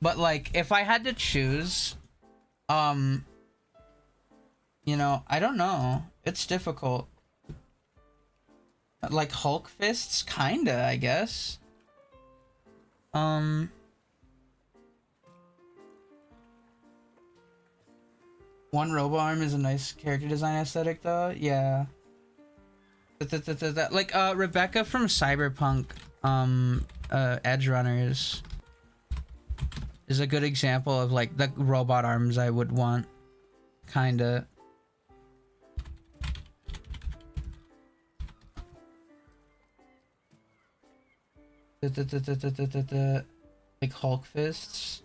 But like, if I had to choose, you know, I don't know. It's difficult. Like Hulk fists, kinda, I guess. One robo arm is a nice character design aesthetic, though. Yeah. Like Rebecca from Cyberpunk, Edge Runners is a good example of like the robot arms I would want, kinda. Like Hulk fists,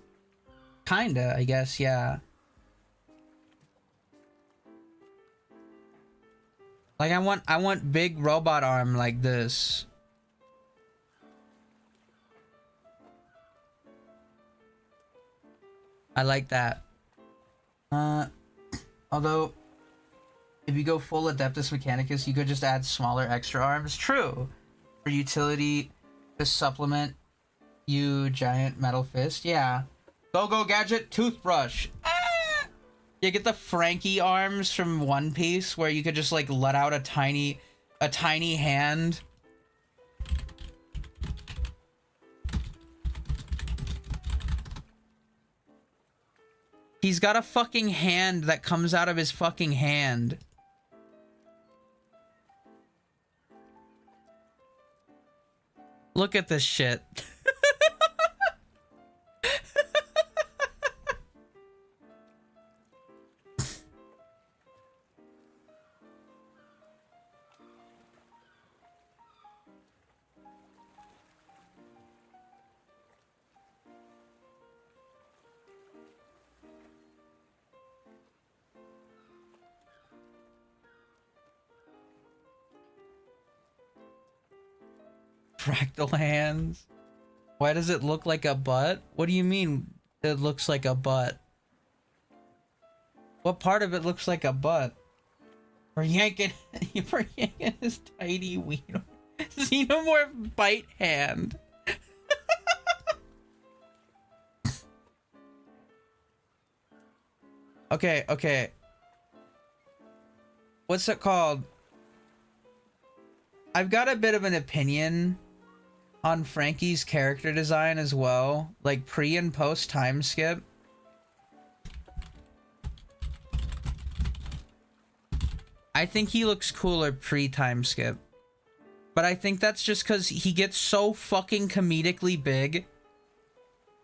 kinda, I guess. Yeah. Like I want big robot arm like this. I like that. Although if you go full Adeptus Mechanicus, you could just add smaller extra arms. True. For utility, to supplement you giant metal fist. Yeah. Go gadget toothbrush. You get the Frankie arms from One Piece, where you could just like let out a tiny hand. He's got a fucking hand that comes out of his fucking hand. Look at this shit. fractal hands. Why does it look like a butt? What do you mean it looks like a butt? What part of it looks like a butt? We're yanking his tiny wiener. Xenomorph bite hand. Okay. What's it called? I've got a bit of an opinion on Frankie's character design as well, like pre and post time skip. I think he looks cooler pre-time skip. But I think that's just because he gets so fucking comedically big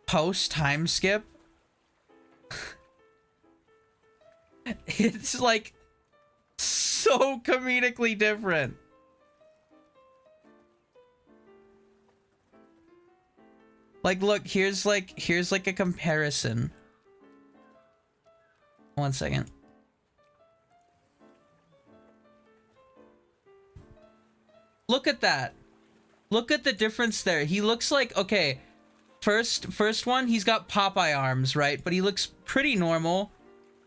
post-time skip. It's like so comedically different. Like, look, here's like a comparison. 1 second. Look at that. Look at the difference there. He looks like, okay, first one, he's got Popeye arms, right? But he looks pretty normal,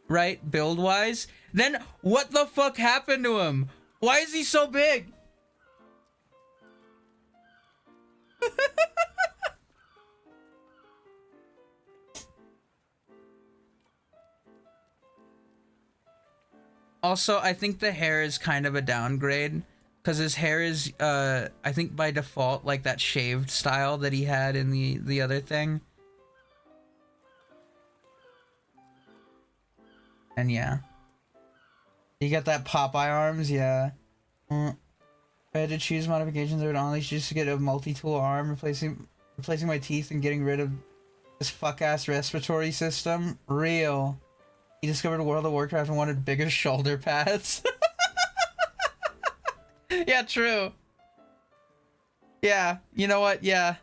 right? Build-wise. Then, what the fuck happened to him? Why is he so big? Also, I think the hair is kind of a downgrade. Because his hair is, I think by default, like that shaved style that he had in the other thing. And yeah. You get that Popeye arms, yeah. If I had to choose modifications, I would only choose to get a multi-tool arm, replacing my teeth and getting rid of this fuck-ass respiratory system. Real. He discovered World of Warcraft and wanted bigger shoulder pads. Yeah, true. Yeah, you know what? Yeah.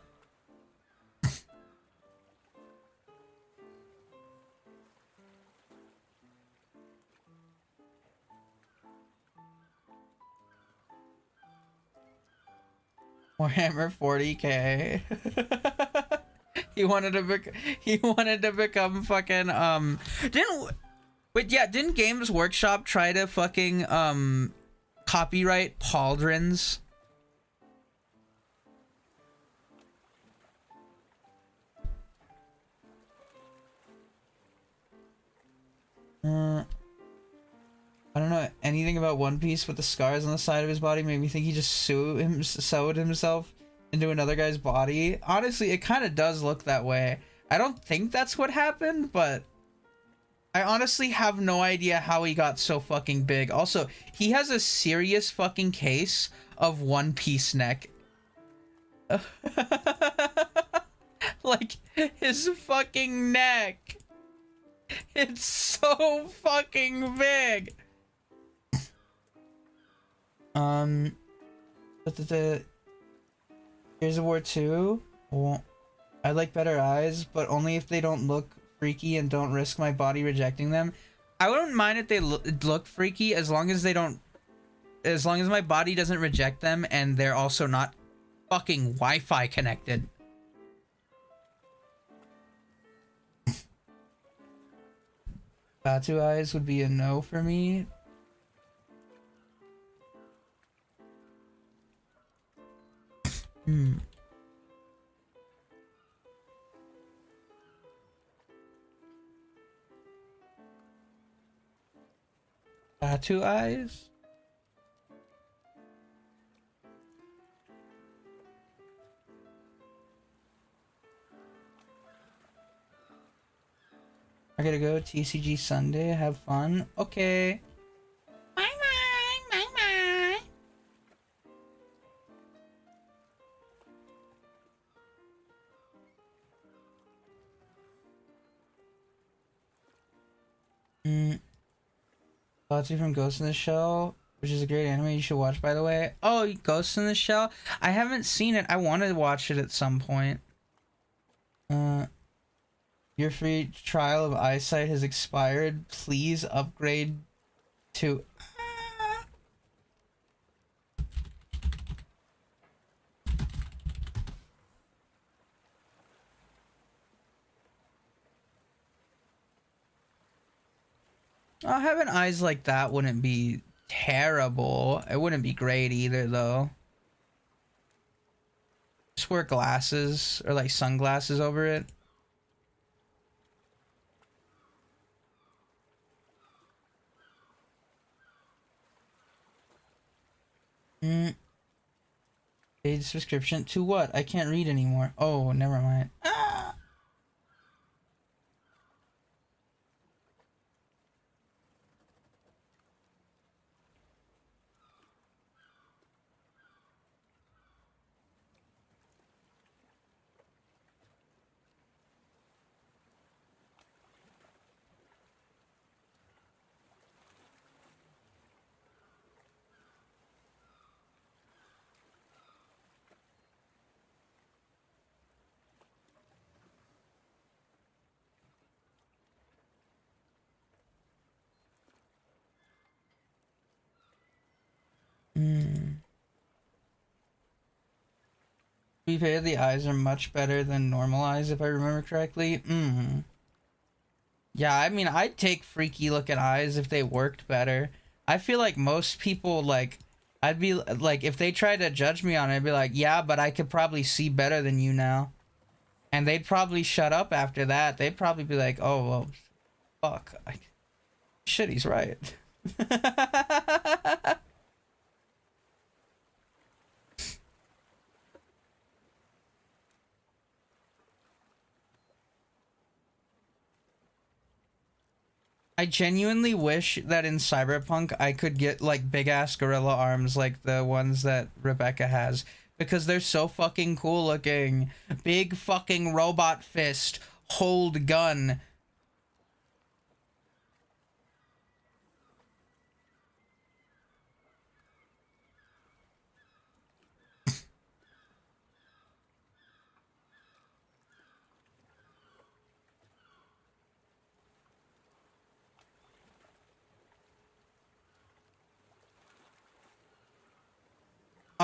Warhammer 40K. He wanted to become fucking didn't Games Workshop try to fucking copyright pauldrons? I don't know anything about One Piece, but the scars on the side of his body made me think he just sewed himself into another guy's body. Honestly, it kind of does look that way. I don't think that's what happened, but I honestly have no idea how he got so fucking big. Also, he has a serious fucking case of One Piece neck. Like, his fucking neck. It's so fucking big. Here's a War 2. Well, I like better eyes, but only if they don't look freaky and don't risk my body rejecting them. I wouldn't mind if they look freaky as long as my body doesn't reject them and they're also not fucking Wi-Fi connected. Tattoo eyes would be a no for me. Tattoo eyes? I gotta go TCG Sunday, have fun. Okay. Bye bye, bye bye. Lottie from Ghost in the Shell, which is a great anime you should watch, by the way. Oh, Ghost in the Shell? I haven't seen it. I want to watch it at some point. Your free trial of eyesight has expired. Please upgrade to... Having eyes like that wouldn't be terrible. It wouldn't be great either, though. Just wear glasses or like sunglasses over it. Paid subscription to what? I can't read anymore. Oh, never mind. Ah! To be fair, the eyes are much better than normal eyes, if I remember correctly. Yeah, I mean, I'd take freaky looking eyes if they worked better. I feel like most people, like, I'd be like, if they tried to judge me on it, I'd be like, yeah, but I could probably see better than you now. And they'd probably shut up after that. They'd probably be like, oh, well, fuck. Shit, he's right. I genuinely wish that in Cyberpunk I could get like big ass gorilla arms like the ones that Rebecca has, because they're so fucking cool looking. Big fucking robot fist, hold gun.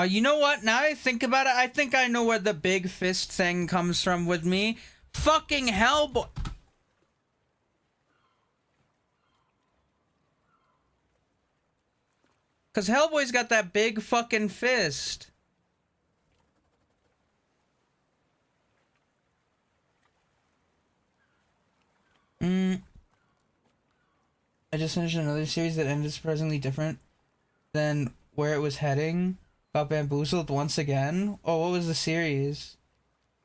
You know what? Now I think about it, I think I know where the big fist thing comes from with me. Fucking Hellboy. Cause Hellboy's got that big fucking fist. I just finished another series that ended surprisingly different than where it was heading. Got bamboozled once again. Oh, what was the series?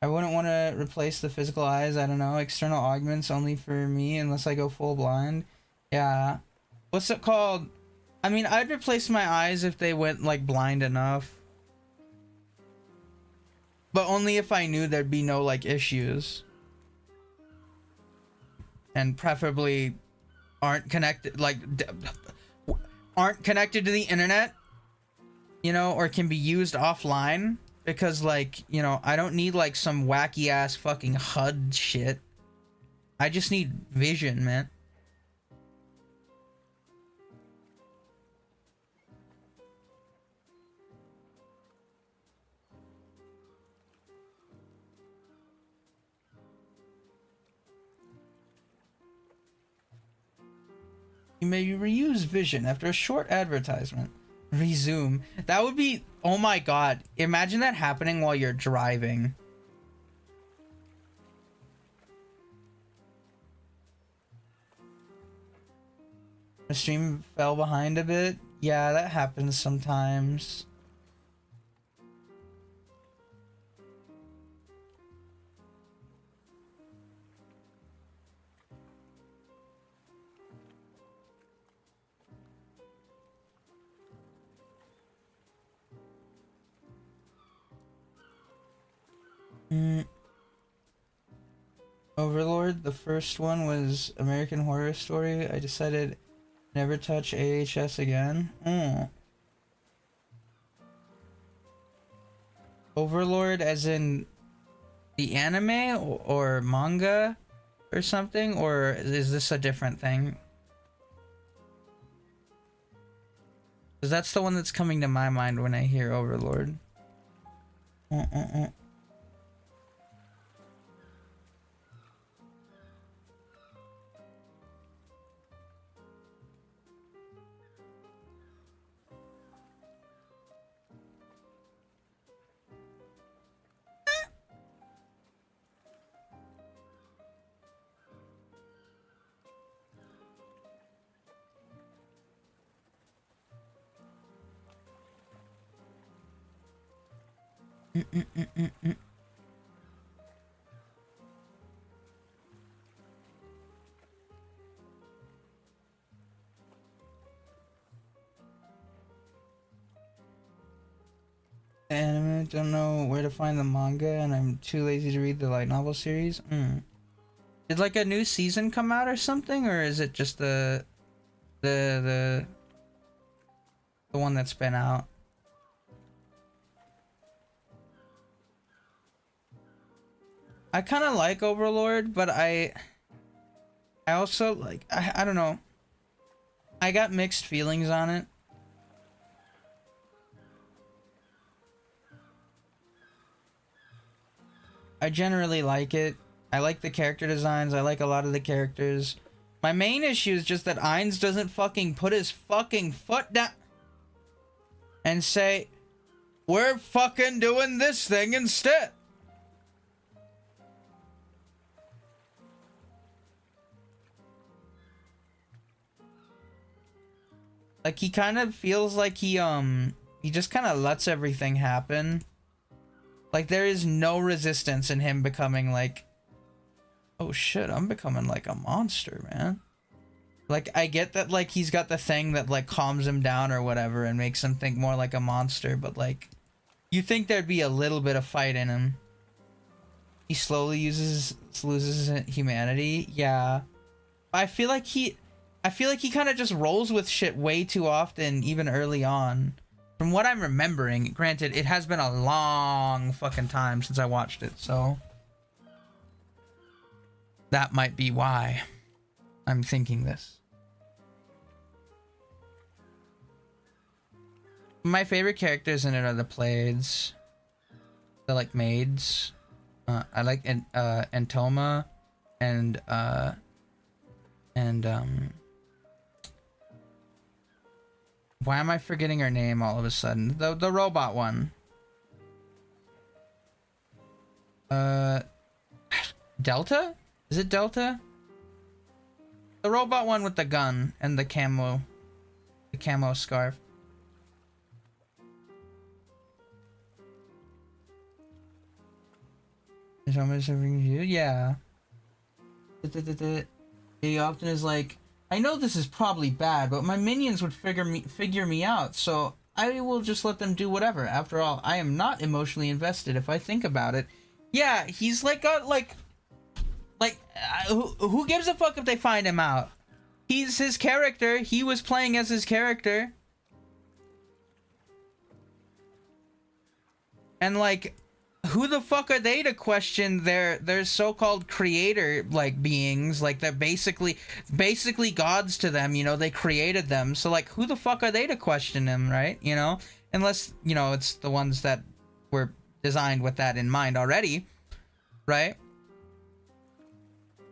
I wouldn't want to replace the physical eyes. I don't know. External augments only for me unless I go full blind. Yeah. What's it called? I mean, I'd replace my eyes if they went like blind enough. But only if I knew there'd be no like issues. And preferably aren't connected, like aren't connected to the internet. You know, or can be used offline, because like, you know, I don't need like some wacky ass fucking HUD shit. I just need vision, man. You may reuse vision after a short advertisement. Resume. That would be, oh my god, imagine that happening while you're driving. The stream fell behind a bit. Yeah, that happens sometimes. Overlord, the first one was American Horror Story. I decided never touch AHS again. Overlord as in the anime or manga or something? Or is this a different thing? Because that's the one that's coming to my mind when I hear Overlord. Anime, don't know where to find the manga, and I'm too lazy to read the light novel series. Did like a new season come out or something, or is it just the one that's been out? I kind of like Overlord, but I also like I don't know. I got mixed feelings on it. I generally like it. I like the character designs. I like a lot of the characters. My main issue is just that Ainz doesn't fucking put his fucking foot down and say, we're fucking doing this thing instead. Like, he kind of feels like he just kind of lets everything happen. Like, there is no resistance in him becoming like, oh shit, I'm becoming like a monster, man. Like, I get that, like, he's got the thing that, like, calms him down or whatever and makes him think more like a monster, but, like, you think there'd be a little bit of fight in him. He slowly loses his humanity. Yeah. I feel like he kind of just rolls with shit way too often, even early on. From what I'm remembering, granted, it has been a long fucking time since I watched it, so that might be why I'm thinking this. My favorite characters in it are the Pleiades. They're like maids. I like Antoma and why am I forgetting her name all of a sudden? The robot one. Delta? Is it Delta? The robot one with the gun and the camo scarf. Is how much you? Yeah. He often is like, I know this is probably bad, but my minions would figure me out, so I will just let them do whatever. After all, I am not emotionally invested if I think about it. Yeah, he's like a who gives a fuck if they find him out? He's his character. He was playing as his character. And like, who the fuck are they to question their so-called creator like beings? Like, they're basically gods to them, you know, they created them. So like, who the fuck are they to question him, right? You know, unless, you know, it's the ones that were designed with that in mind already, right?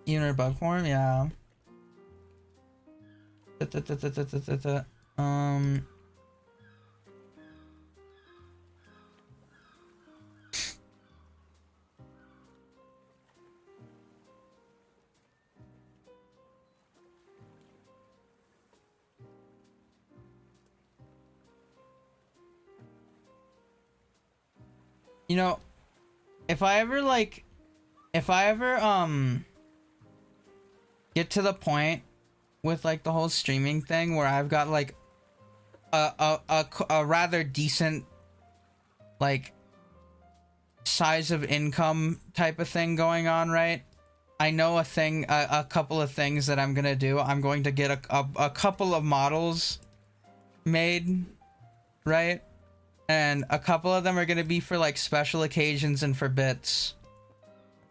Even in bug form, yeah. You know, if I ever get to the point with like the whole streaming thing where I've got like a rather decent like size of income type of thing going on, right? I know a couple of things that I'm gonna do. I'm going to get a couple of models made, right? And a couple of them are gonna be for like special occasions and for bits.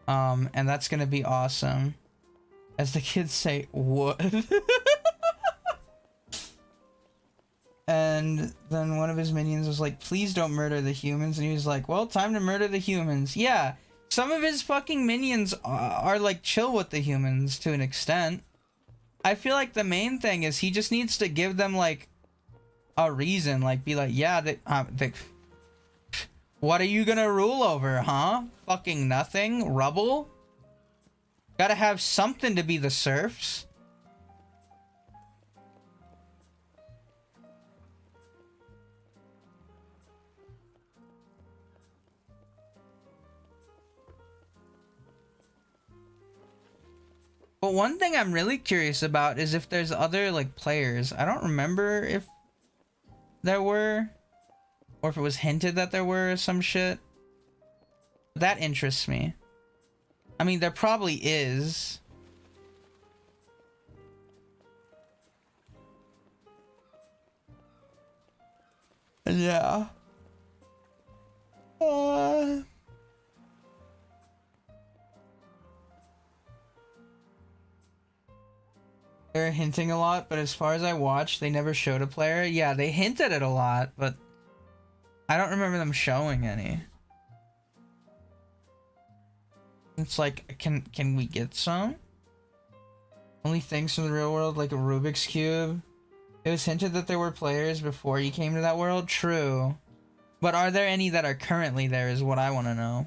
And that's gonna be awesome. As the kids say, what? And then one of his minions was like, please don't murder the humans. And he was like, well, time to murder the humans. Yeah, some of his fucking minions are like chill with the humans to an extent. I feel like the main thing is he just needs to give them like a reason, like be like, yeah, what are you gonna rule over, huh? Fucking nothing? Rubble? Gotta have something to be the serfs. But one thing I'm really curious about is if there's other like players. I don't remember if there were, or if it was hinted that there were or some shit. That interests me. I mean, there probably is. Yeah. They're hinting a lot, but as far as I watched, they never showed a player. Yeah, they hinted at a lot, but I don't remember them showing any. It's like, can we get some? Only things from the real world, like a Rubik's Cube. It was hinted that there were players before you came to that world. True. But are there any that are currently there is what I want to know.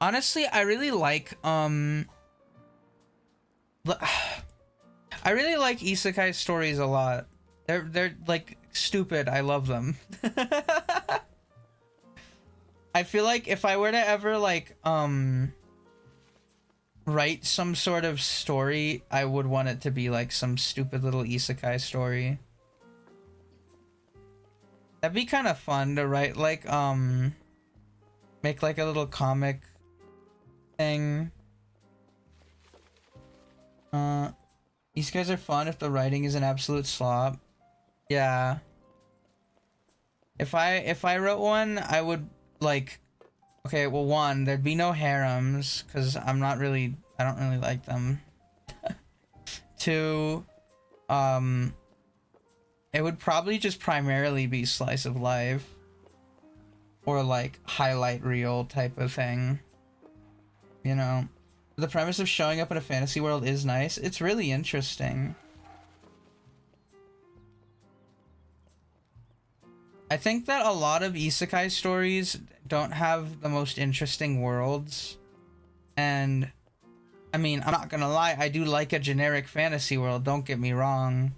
Honestly, I really like, I really like isekai stories a lot. They're like stupid. I love them. I feel like if I were to ever like write some sort of story, I would want it to be like some stupid little isekai story. That'd be kind of fun to write, like make like a little comic thing. These guys are fun if the writing is an absolute slop. Yeah. If I wrote one, I would like, okay, well, one, there'd be no harems because I don't really like them. Two, it would probably just primarily be slice of life or like highlight reel type of thing. You know, the premise of showing up in a fantasy world is nice. It's really interesting. I think that a lot of isekai stories don't have the most interesting worlds. And I mean, I'm not gonna lie, I do like a generic fantasy world, don't get me wrong.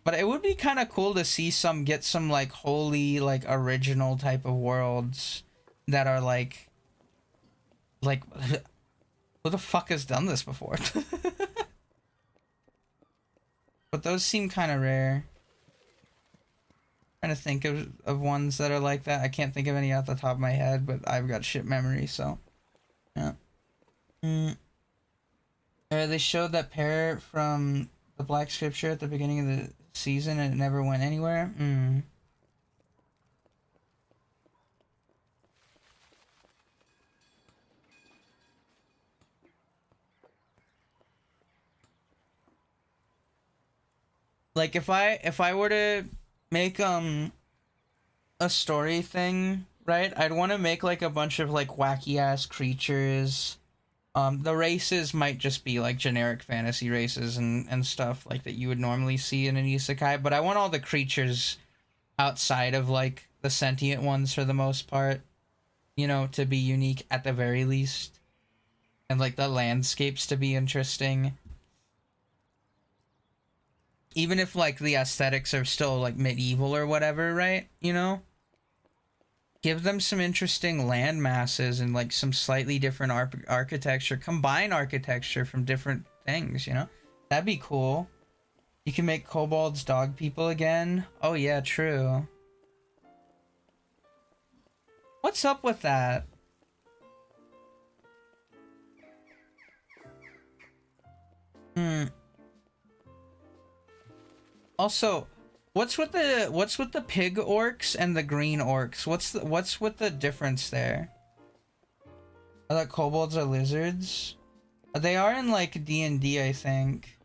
But it would be kind of cool to see get some like wholly like original type of worlds that are like who the fuck has done this before? But those seem kind of rare. Trying to think of ones that are like that. I can't think of any off the top of my head, but I've got shit memory, so yeah. They showed that pair from the Black Scripture at the beginning of the season and it never went anywhere. Like if I were to make a story thing, right? I'd want to make like a bunch of like wacky ass creatures. The races might just be like generic fantasy races and stuff like that you would normally see in an isekai, but I want all the creatures outside of like the sentient ones for the most part, you know, to be unique at the very least. And like the landscapes to be interesting. Even if like the aesthetics are still like medieval or whatever, right? You know? Give them some interesting land masses and like some slightly different architecture. Combine architecture from different things, you know? That'd be cool. You can make kobolds dog people again. Oh yeah, true. What's up with that? Also, what's with the pig orcs and the green orcs? What's with the difference there? I thought kobolds are lizards. They are in like D&D, I think.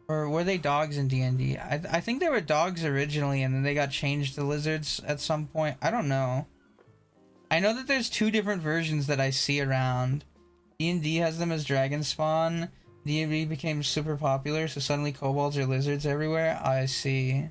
Or were they dogs in D&D? I think they were dogs originally and then they got changed to lizards at some point. I don't know. I know that there's two different versions that I see around. D&D has them as dragon spawn. D&D became super popular, so suddenly kobolds are lizards everywhere. I see.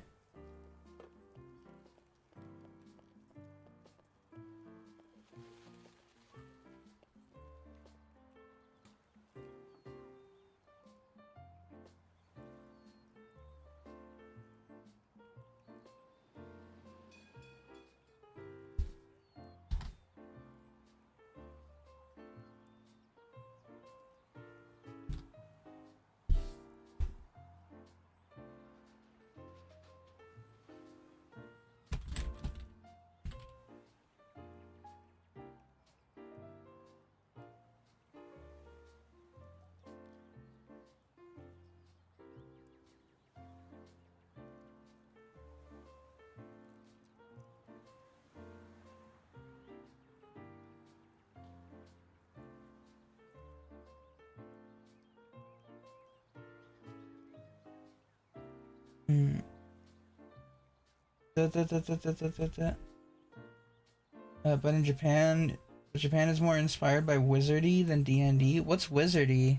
Hmm. Da, da, da, da, da, da, da, da. But in Japan is more inspired by wizardy than D&D. What's wizardy?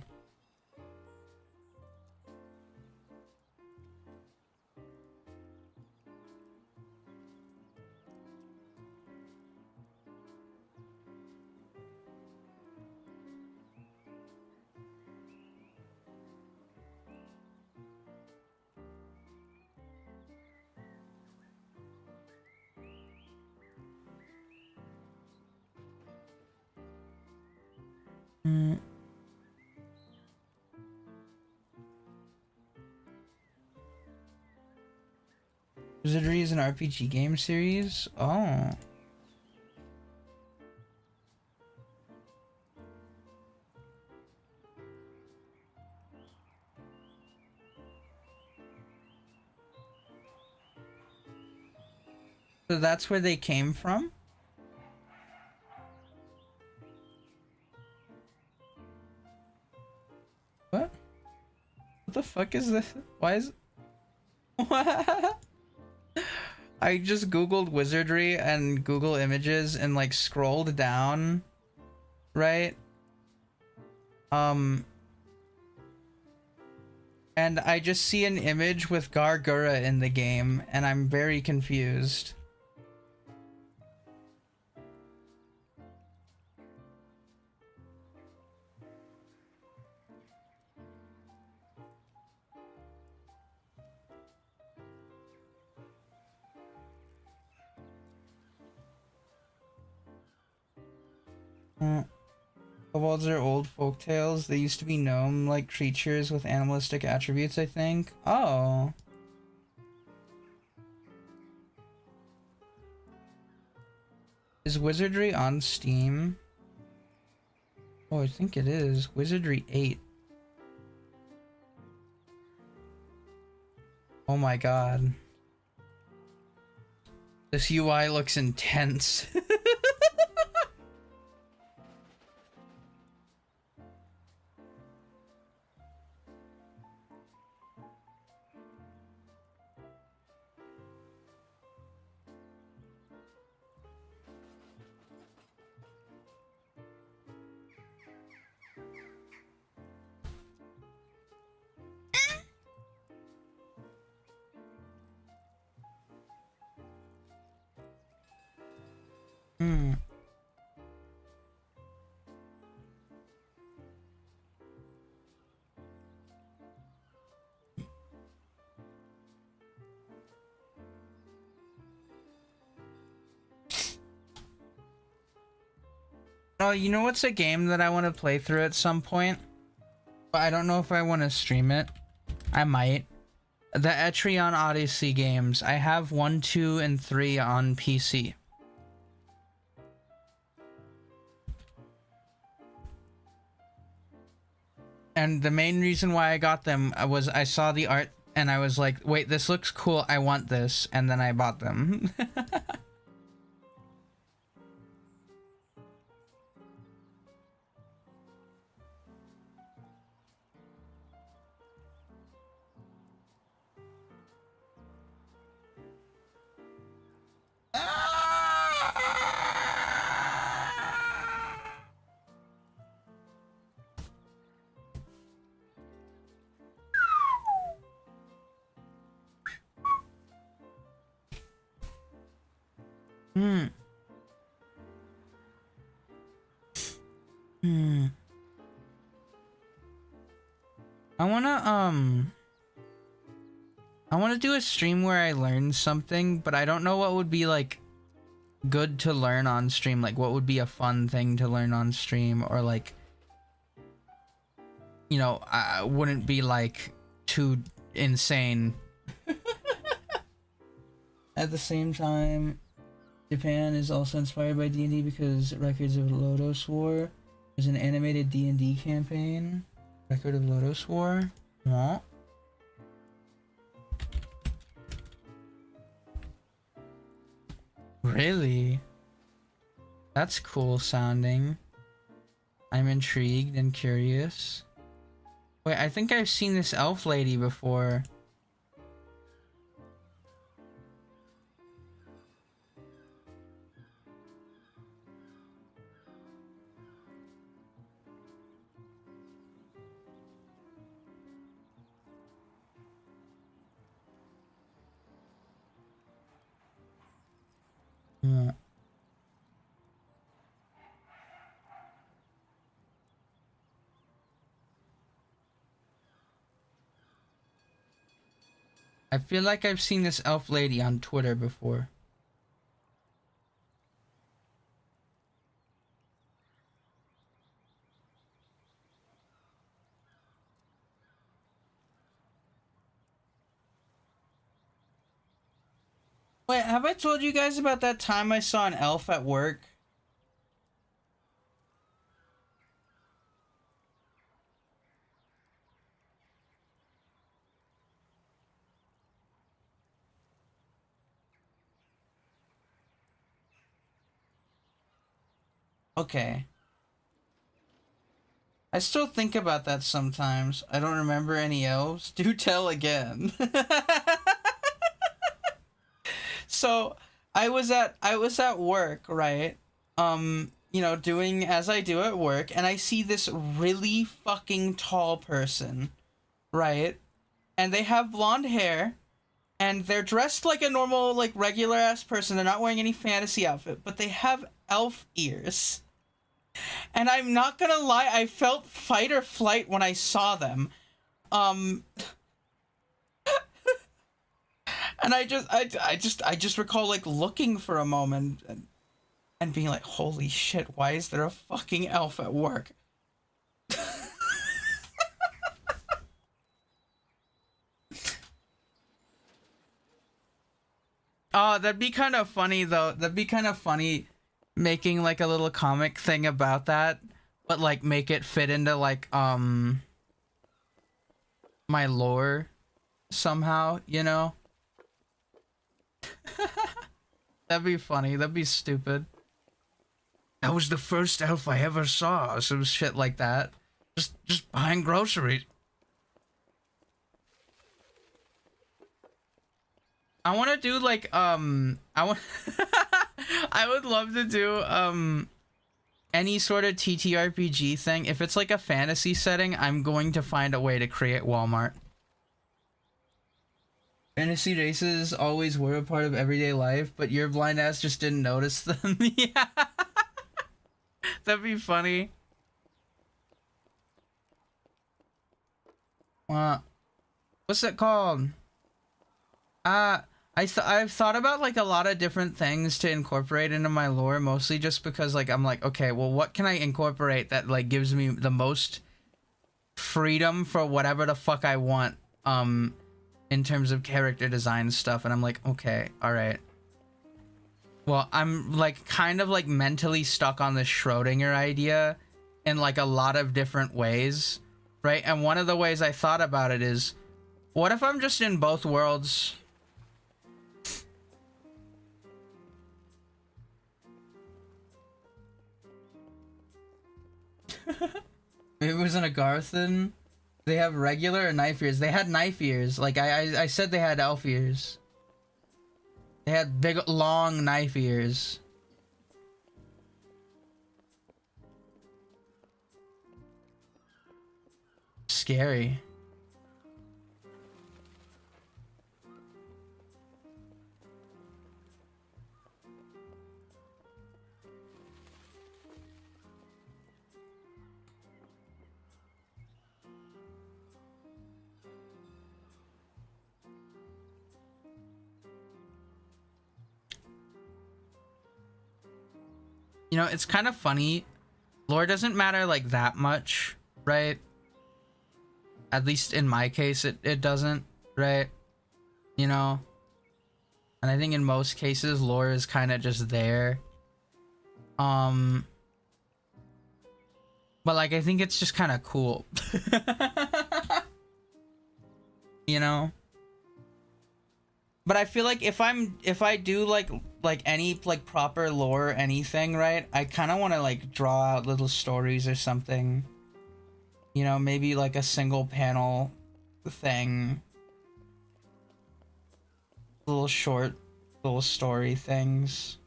Hmm. Wizardry is an RPG game series? Oh. So that's where they came from? What? What the fuck is this? Why is... I just googled wizardry and Google Images and like scrolled down, right? And I just see an image with Gargura in the game and I'm very confused. Kobolds are old folk tales. They used to be gnome-like creatures with animalistic attributes, I think. Oh. Is Wizardry on Steam? Oh, I think it is. Wizardry 8. Oh my god. This UI looks intense. Hmm. Oh, you know what's a game that I want to play through at some point? But I don't know if I want to stream it. I might. The Etrian Odyssey games. I have 1, 2, and 3 on PC. And the main reason why I got them was I saw the art and I was like, wait, this looks cool. I want this. And then I bought them. Hmm. Hmm. I wanna do a stream where I learn something, but I don't know what would be like good to learn on stream. Like what would be a fun thing to learn on stream, or like, you know, I wouldn't be like too insane. At the same time, Japan is also inspired by D&D because Records of Lodoss War is an animated D&D campaign. Record of Lodoss War? What? Really? That's cool sounding. I'm intrigued and curious. Wait, I think I've seen this elf lady before. I feel like I've seen this elf lady on Twitter before. Wait, have I told you guys about that time I saw an elf at work? Okay. I still think about that sometimes. I don't remember any elves. Do tell again. So I was at work, right? You know, doing as I do at work, and I see this really fucking tall person, right? And they have blonde hair, and they're dressed like a normal, like regular ass person. They're not wearing any fantasy outfit, but they have elf ears. And I'm not gonna lie, I felt fight or flight when I saw them. And I just recall like looking for a moment and being like, holy shit, why is there a fucking elf at work? Oh, that'd be kind of funny though. That'd be kind of funny making like a little comic thing about that, but like make it fit into like my lore somehow, you know? That'd be funny. That'd be stupid. That was the first elf I ever saw. Some shit like that. Just buying groceries. I want to do like I want I would love to do any sort of TTRPG thing. If it's like a fantasy setting, I'm going to find a way to create Walmart. Fantasy races always were a part of everyday life, but your blind ass just didn't notice them. Yeah. That'd be funny. What's it called? I've thought about like a lot of different things to incorporate into my lore, mostly just because like I'm like, okay, well, what can I incorporate that like gives me the most freedom for whatever the fuck I want in terms of character design stuff. And I'm like, okay, all right, well, I'm like kind of like mentally stuck on this Schrodinger idea in like a lot of different ways, right? And one of the ways I thought about it is, what if I'm just in both worlds? Maybe it was in a Garthen. They have regular or knife ears. They had knife ears. Like I said, they had elf ears. They had big, long knife ears. Scary. You know, it's kind of funny. Lore doesn't matter like that much, right? At least in my case, it doesn't, right? You know? And I think in most cases, lore is kind of just there. But like, I think it's just kind of cool. You know? But I feel like if I do like any like proper lore or anything, right? I kind of want to like draw out little stories or something. You know, maybe like a single panel thing. Little short, little story things.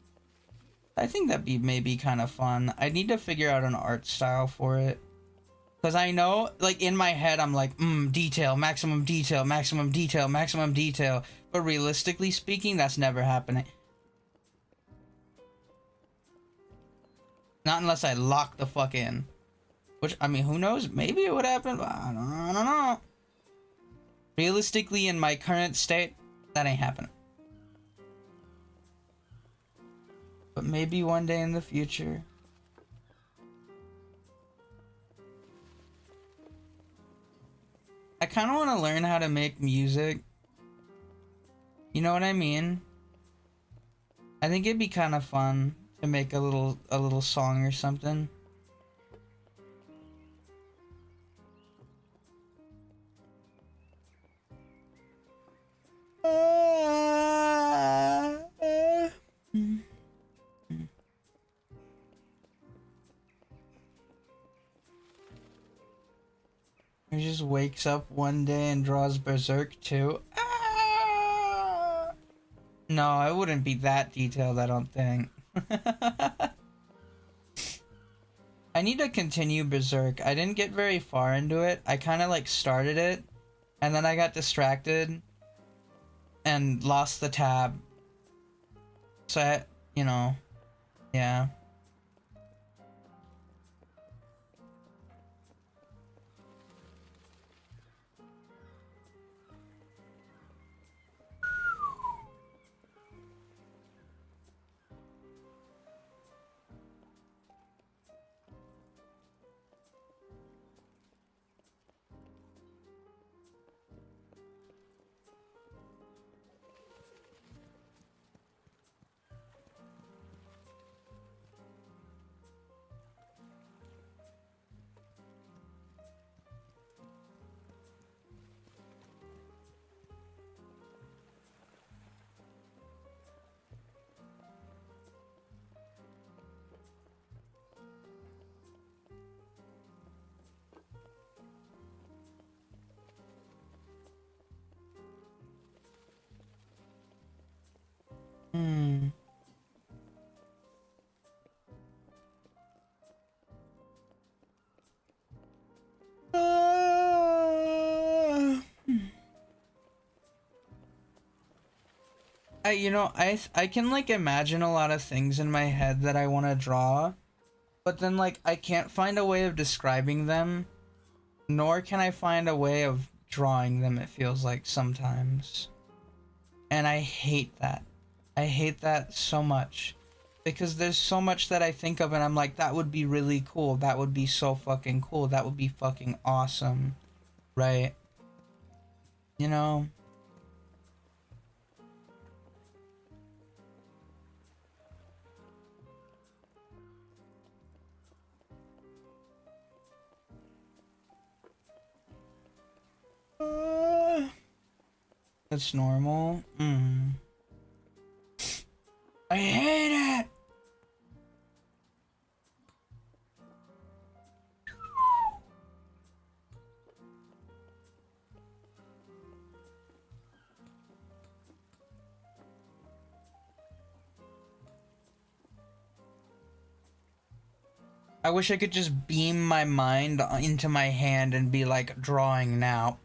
I think that'd be maybe kind of fun. I need to figure out an art style for it. Because I know, like, in my head, I'm like, detail, maximum detail, maximum detail, maximum detail. But realistically speaking, that's never happening. Not unless I lock the fuck in. Which, I mean, who knows? Maybe it would happen, but I don't know. Realistically, in my current state, that ain't happening. But maybe one day in the future. I kind of want to learn how to make music. You know what I mean? I think it'd be kind of fun to make a little song or something. He just wakes up one day and draws Berserk too. Ah! No, I wouldn't be that detailed, I don't think. I need to continue Berserk. I didn't get very far into it. I kind of like started it, and then I got distracted and lost the tab. So you know, yeah. Hmm. I can like imagine a lot of things in my head that I want to draw, but then like I can't find a way of describing them, nor can I find a way of drawing them, it feels like sometimes. And I hate that. I hate that so much. Because there's so much that I think of and I'm like, that would be really cool. That would be so fucking cool. That would be fucking awesome. Right? You know? That's normal. I hate it. I wish I could just beam my mind into my hand and be like drawing now.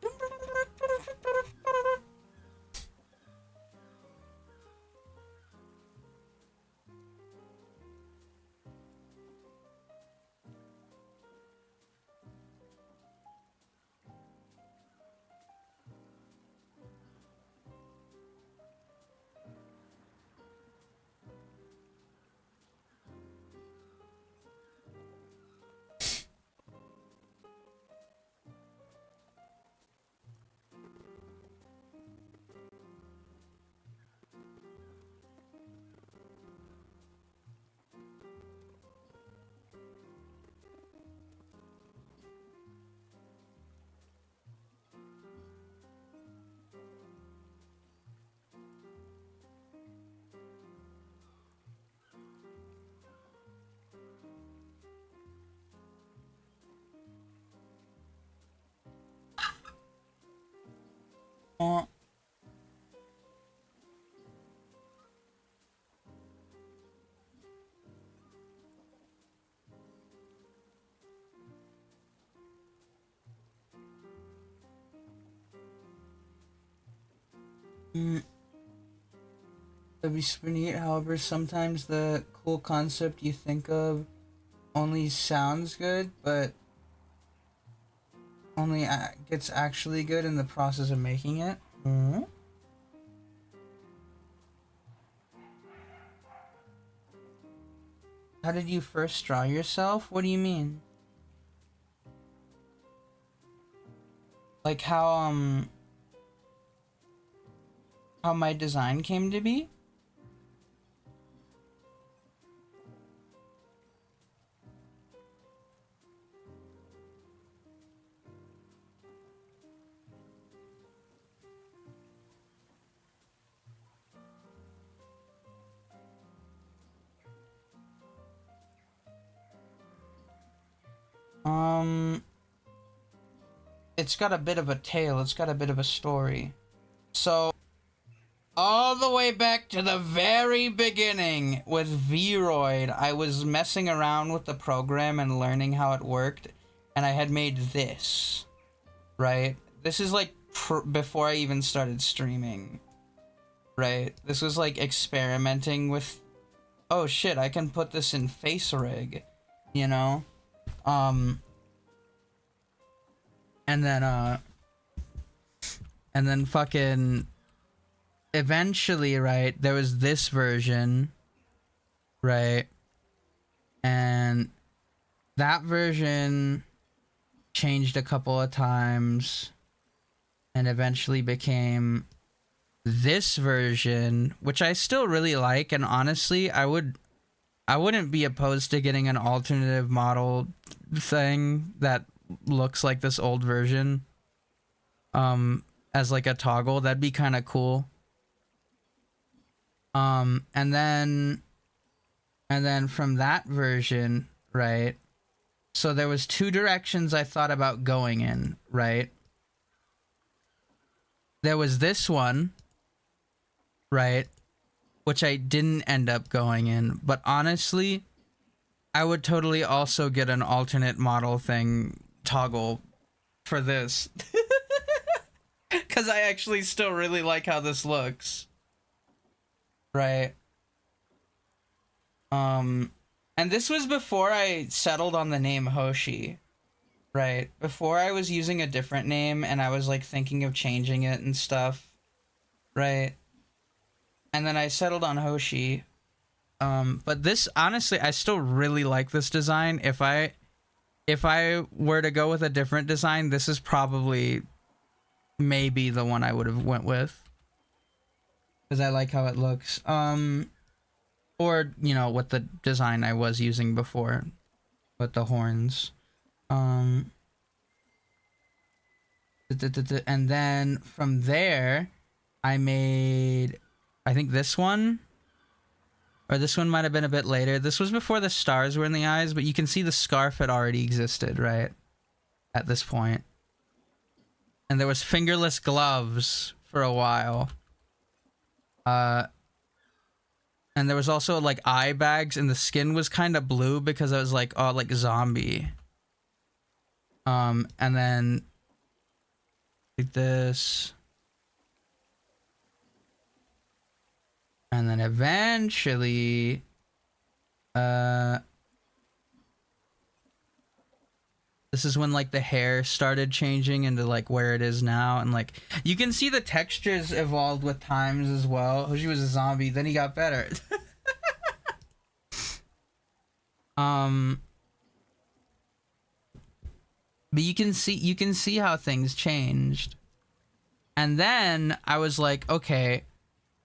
That'd be super neat. However, sometimes the cool concept you think of only sounds good, but only gets actually good in the process of making it. Hmm? How did you first draw yourself? What do you mean? Like how my design came to be? It's got a bit of a tale, it's got a bit of a story. So, all the way back to the very beginning with Vroid, I was messing around with the program and learning how it worked, and I had made this, right? This is like before I even started streaming, right? This was like experimenting with, oh shit, I can put this in face rig, you know? And then fucking eventually, right, there was this version, right? And that version changed a couple of times and eventually became this version, which I still really like, and honestly, I wouldn't be opposed to getting an alternative model thing that looks like this old version as like a toggle. That'd be kind of cool. And then from that version, right, so there was two directions I thought about going in, right? There was this one, right, which I didn't end up going in, but honestly, I would totally also get an alternate model thing toggle for this. Because I actually still really like how this looks. Right. And this was before I settled on the name Hoshi. Right. Before I was using a different name and I was like thinking of changing it and stuff. Right. And then I settled on Hoshi. But this, honestly, I still really like this design. If I were to go with a different design, this is probably maybe the one I would have went with. Because I like how it looks. Or, you know, what the design I was using before with the horns. And then from there, I made, I think this one. Or this one might have been a bit later. This was before the stars were in the eyes, but you can see the scarf had already existed, right? At this point. And there was fingerless gloves for a while. And there was also like eye bags, and the skin was kind of blue because I was like, oh, like zombie. And then like this. And then eventually, this is when like the hair started changing into like where it is now, and like you can see the textures evolved with times as well. Hoshi was a zombie, then he got better. But you can see how things changed. And then I was like, okay,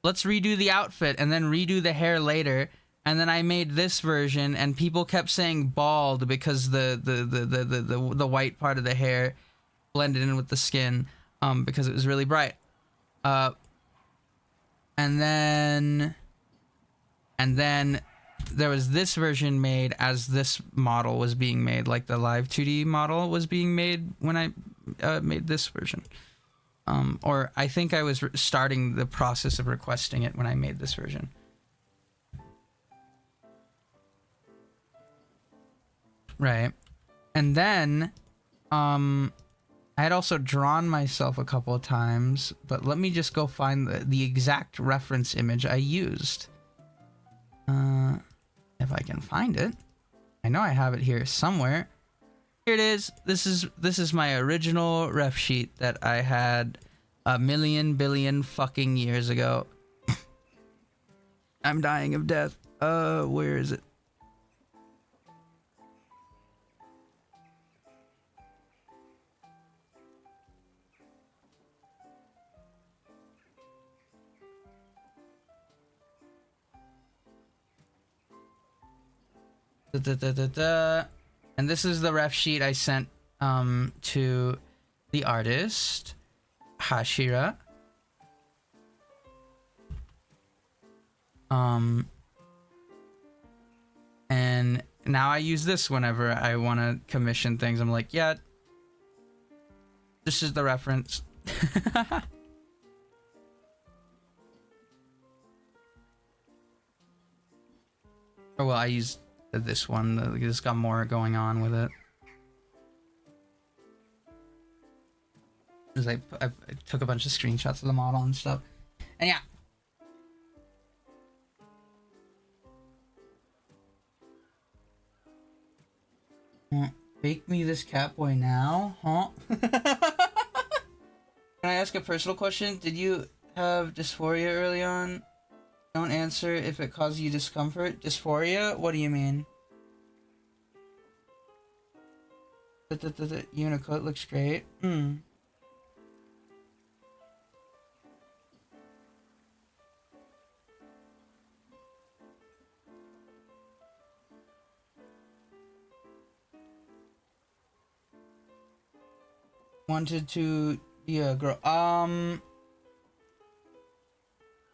let's redo the outfit and then redo the hair later. And then I made this version, and people kept saying bald because the white part of the hair blended in with the skin, because it was really bright. And then there was this version made as this model was being made, like the live 2D model was being made when I made this version. Or I think I was starting the process of requesting it when I made this version. Right. And then, I had also drawn myself a couple of times, but let me just go find the exact reference image I used. If I can find it. I know I have it here somewhere. Here it is. This is my original ref sheet that I had a million billion fucking years ago. I'm dying of death. Where is it? And this is the ref sheet I sent to the artist Hashira. And now I use this whenever I want to commission things. I'm like, yeah, this is the reference. Or well, I used this one. It's got more going on with it. Because I took a bunch of screenshots of the model and stuff. And yeah. Bake me this Catboy now, huh? Can I ask a personal question? Did you have dysphoria early on? Don't answer if it causes you discomfort. Dysphoria? What do you mean? Unicoat looks great. Wanted to be a girl.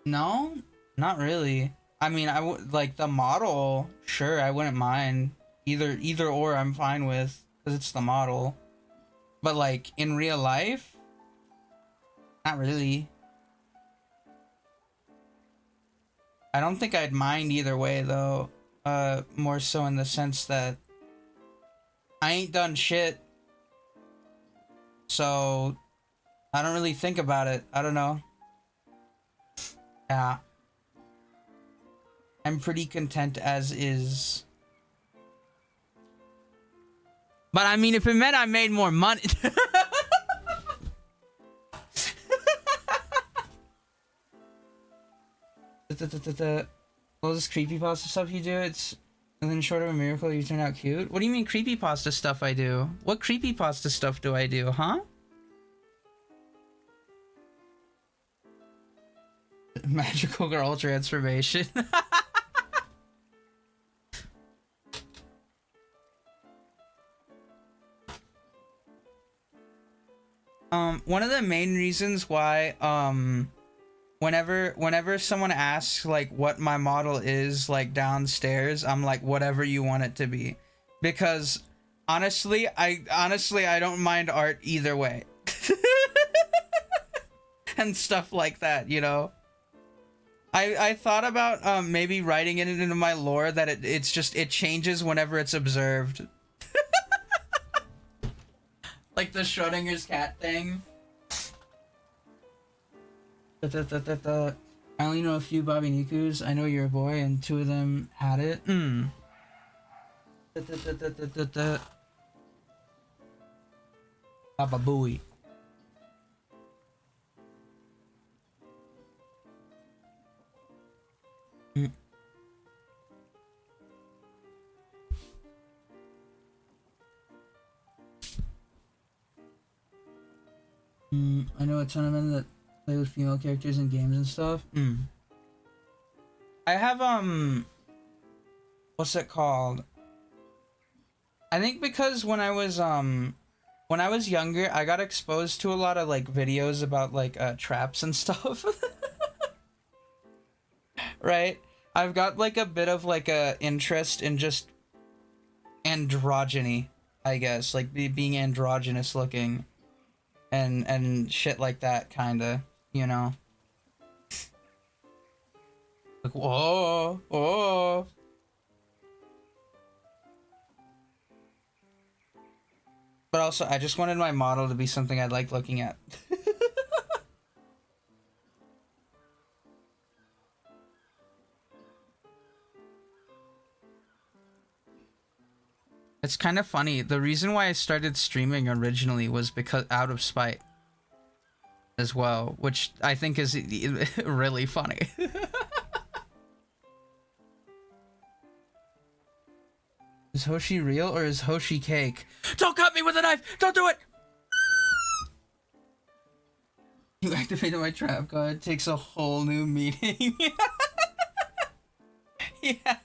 No, not really. I mean, I would like the model. Sure, I wouldn't mind either or. I'm fine with because it's the model. But like in real life, not really. I don't think I'd mind either way though. More so in the sense that I ain't done shit. So, I don't really think about it. I don't know. Yeah. I'm pretty content as is. But I mean, if it meant I made more money... All this creepypasta stuff you do, it's... And then short of a miracle, you turn out cute? What do you mean creepypasta stuff I do? What creepypasta stuff do I do, huh? Magical girl transformation. One of the main reasons why, whenever someone asks like what my model is like downstairs, I'm like whatever you want it to be, because honestly I don't mind art either way. And stuff like that, you know. I thought about maybe writing it into my lore that it changes whenever it's observed. Like the Schrodinger's cat thing. I only know a few Bobby Nikus. I know you're a boy, and two of them had it. Baba Booey. I know a ton of men that play with female characters in games and stuff. I have what's it called? I think because when I was younger, I got exposed to a lot of like videos about like traps and stuff. Right? I've got like a bit of like a interest in just androgyny, I guess, like being androgynous looking and shit like that, kinda, you know. Like, whoa, whoa. But also, I just wanted my model to be something I like looking at. It's kind of funny. The reason why I started streaming originally was because out of spite as well, which I think is really funny. Is Hoshi real or is Hoshi cake? Don't cut me with a knife! Don't do it! You activated my trap card. Takes a whole new meaning. Yeah.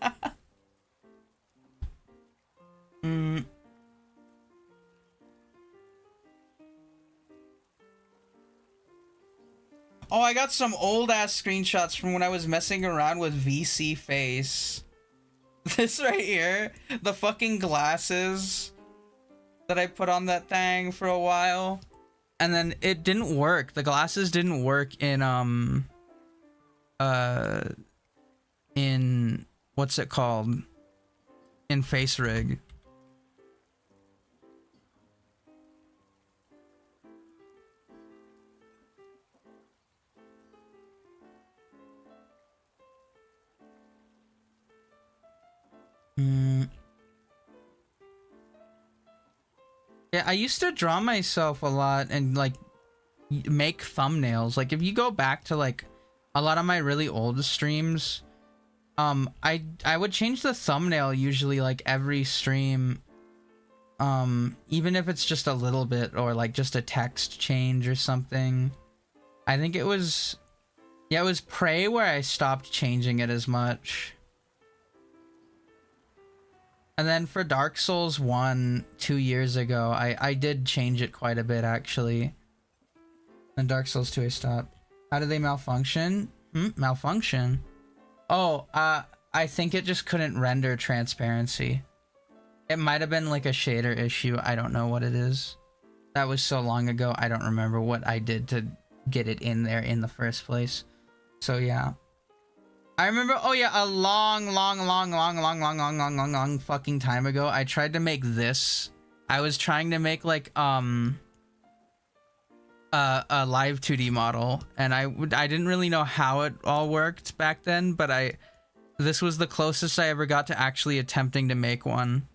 Oh, I got some old ass screenshots from when I was messing around with VC Face. This right here, the fucking glasses that I put on that thing for a while, and then it didn't work. The glasses didn't work in what's it called? In Face Rig. Yeah, I used to draw myself a lot and like make thumbnails. Like if you go back to like a lot of my really old streams, I would change the thumbnail usually like every stream, even if it's just a little bit or like just a text change or something. I think it was, yeah, it was Prey where I stopped changing it as much. And then for Dark Souls 1 2 years ago, I did change it quite a bit actually. And Dark Souls 2 I stopped. How do they malfunction? Malfunction? Oh, I think it just couldn't render transparency. It might have been like a shader issue. I don't know what it is. That was so long ago, I don't remember what I did to get it in there in the first place. So yeah. I remember, oh yeah, a long fucking time ago, I tried to make this. I was trying to make like, a live 2D model, and I didn't really know how it all worked back then, but this was the closest I ever got to actually attempting to make one.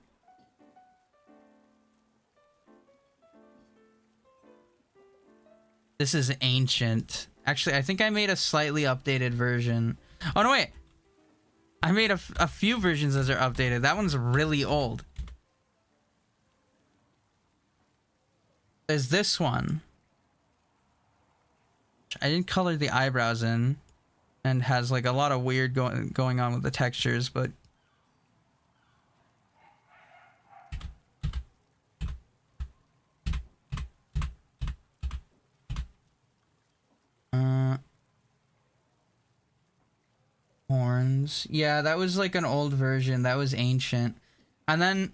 This is ancient. Actually, I think I made a slightly updated version. Oh no, wait. I made a few versions that are updated. That one's really old. There's this one. I didn't color the eyebrows in, and has like a lot of weird going on with the textures, but horns. Yeah, that was like an old version. That was ancient. And then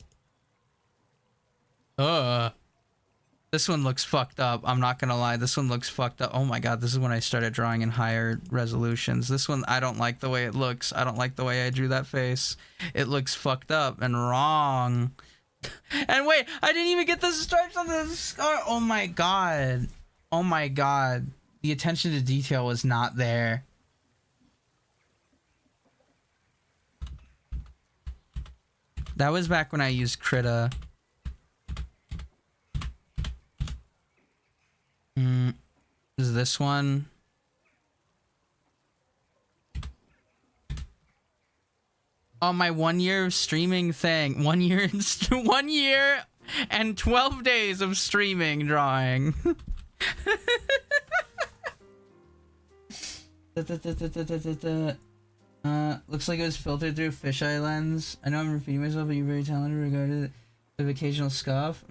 this one looks fucked up. I'm not gonna lie. This one looks fucked up. Oh my god, this is when I started drawing in higher resolutions. This one, I don't like the way it looks. I don't like the way I drew that face. It looks fucked up and wrong. And wait, I didn't even get the stripes on the scar. Oh my god. Oh my god. The attention to detail was not there. That was back when I used Krita. Is this one? Oh, my 1 year of streaming thing. 1 year, 1 year and 12 days of streaming drawing. Looks like it was filtered through fisheye lens. I know I'm repeating myself, but you're very talented regarding the occasional scuff.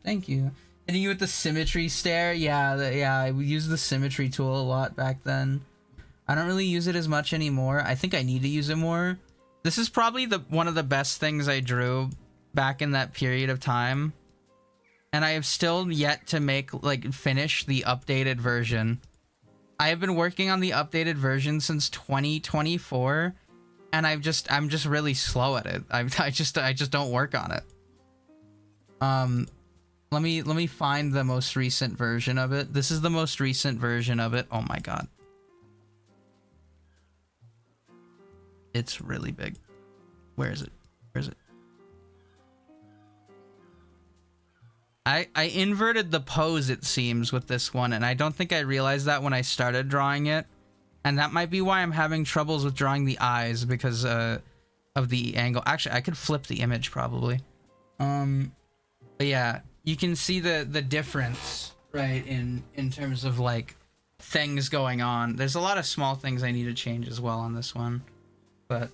Thank you. Hitting you with the symmetry stare? Yeah, yeah, I used the symmetry tool a lot back then. I don't really use it as much anymore. I think I need to use it more. This is probably one of the best things I drew back in that period of time. And I have still yet to finish the updated version. I have been working on the updated version since 2024, and I'm just really slow at it. I just don't work on it. Let me find the most recent version of it. This is the most recent version of it. Oh my god. It's really big. Where is it? Where is it? I inverted the pose, it seems, with this one, and I don't think I realized that when I started drawing it. And that might be why I'm having troubles with drawing the eyes, because of the angle. Actually, I could flip the image probably. But yeah, you can see the difference, right, in terms of like things going on. There's a lot of small things I need to change as well on this one, but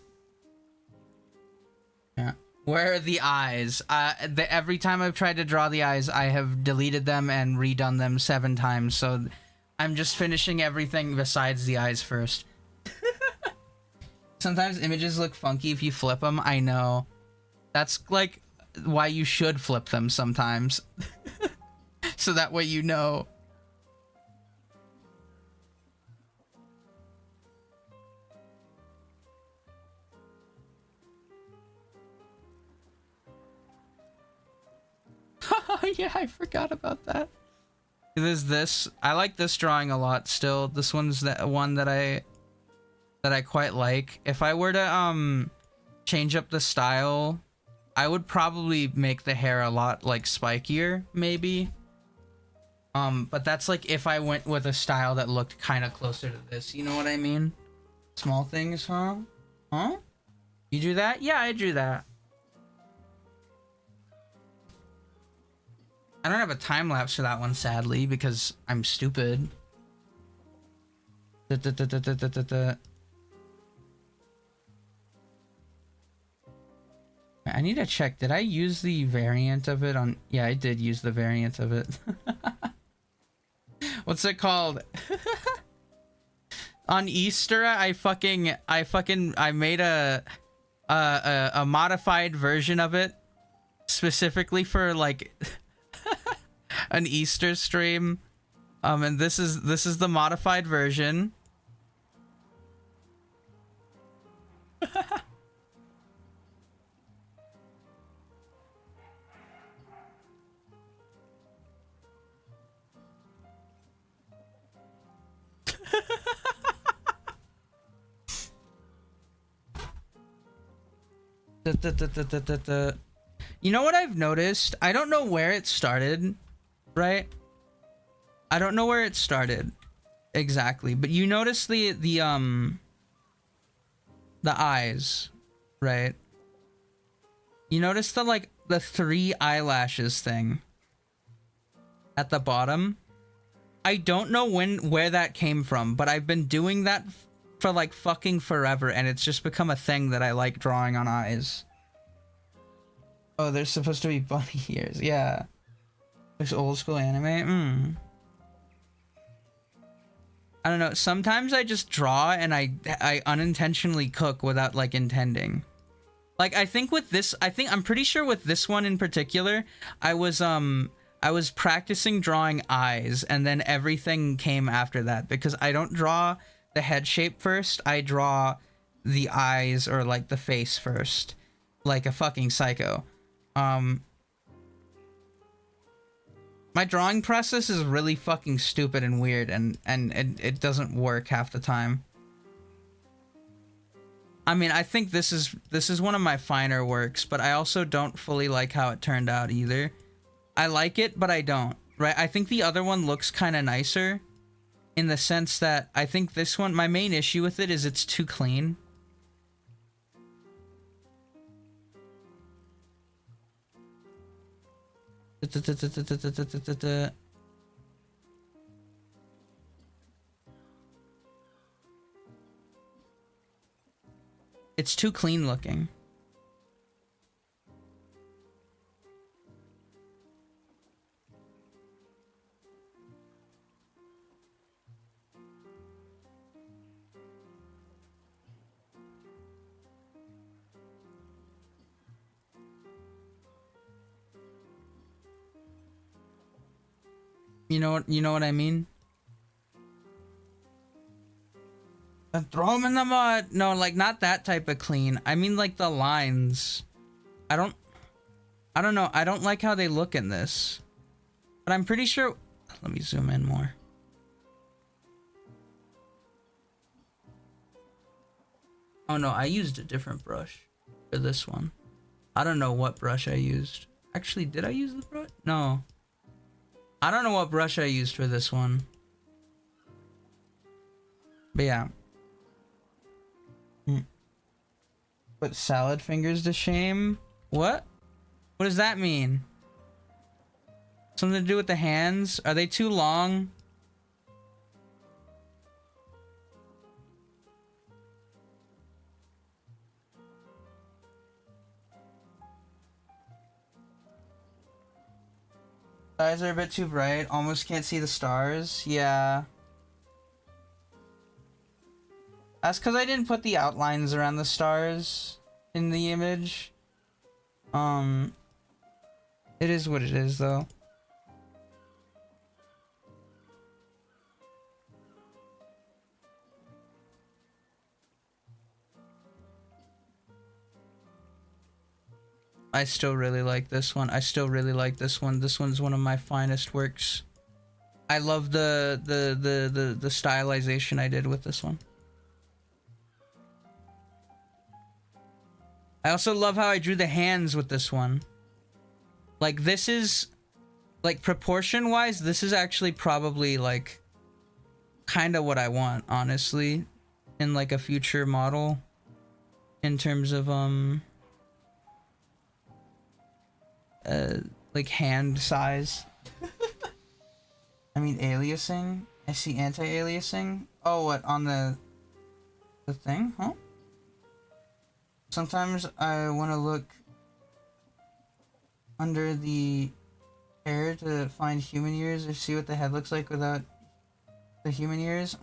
yeah. Where are the eyes? Every time I've tried to draw the eyes, I have deleted them and redone them 7 times. So I'm just finishing everything besides the eyes first. Sometimes images look funky if you flip them. I know. That's like why you should flip them sometimes. So that way you know. Yeah, I forgot about that. There's this. I like this drawing a lot still. This one's the one that I quite like. If I were to change up the style, I would probably make the hair a lot like spikier, maybe. But that's like if I went with a style that looked kind of closer to this. You know what I mean? Small things, huh? Huh? You drew that? Yeah, I drew that. I don't have a time lapse for that one, sadly, because I'm stupid. I need to check. Did I use the variant of it on? Yeah, I did use the variant of it. What's it called? On Easter, I made a modified version of it specifically for like an Easter stream. And this is the modified version. You know what I've noticed? I don't know where it started, right? I don't know where it started exactly, but you notice the eyes, right? You notice the 3 eyelashes thing at the bottom. I don't know where that came from, but I've been doing that for like fucking forever, and it's just become a thing that I like drawing on eyes. Oh, they're supposed to be bunny ears. Yeah. There's old school anime. I don't know. Sometimes I just draw and I unintentionally cook without like intending. Like I'm pretty sure with this one in particular, I was practicing drawing eyes and then everything came after that, because I don't draw the head shape first. I draw the eyes or like the face first, like a fucking psycho. My drawing process is really fucking stupid and weird, and it doesn't work half the time. I mean, I think this is one of my finer works, but I also don't fully like how it turned out either. I like it, but I don't, right? I think the other one looks kind of nicer in the sense that I think this one, my main issue with it is it's too clean. It's too clean looking. You know what I mean? Throw them in the mud. No, like not that type of clean. I mean like the lines. I don't know. I don't like how they look in this. But I'm pretty sure. Let me zoom in more. Oh no, I used a different brush for this one. I don't know what brush I used. Actually, did I use the brush? No. I don't know what brush I used for this one. But yeah. Put salad fingers to shame? What? What does that mean? Something to do with the hands? Are they too long? Eyes are a bit too bright. Almost can't see the stars. Yeah. That's because I didn't put the outlines around the stars in the image. It is what it is, though. I still really like this one. I still really like this one. This one's one of my finest works. I love the stylization I did with this one. I also love how I drew the hands with this one. Like, this is, like, proportion-wise, this is actually probably, like, kind of what I want, honestly, in, like, a future model, in terms of, like, hand size. I mean, aliasing. I see anti-aliasing. Oh, what, on the thing? Huh? Sometimes I want to look under the hair to find human ears or see what the head looks like without the human ears.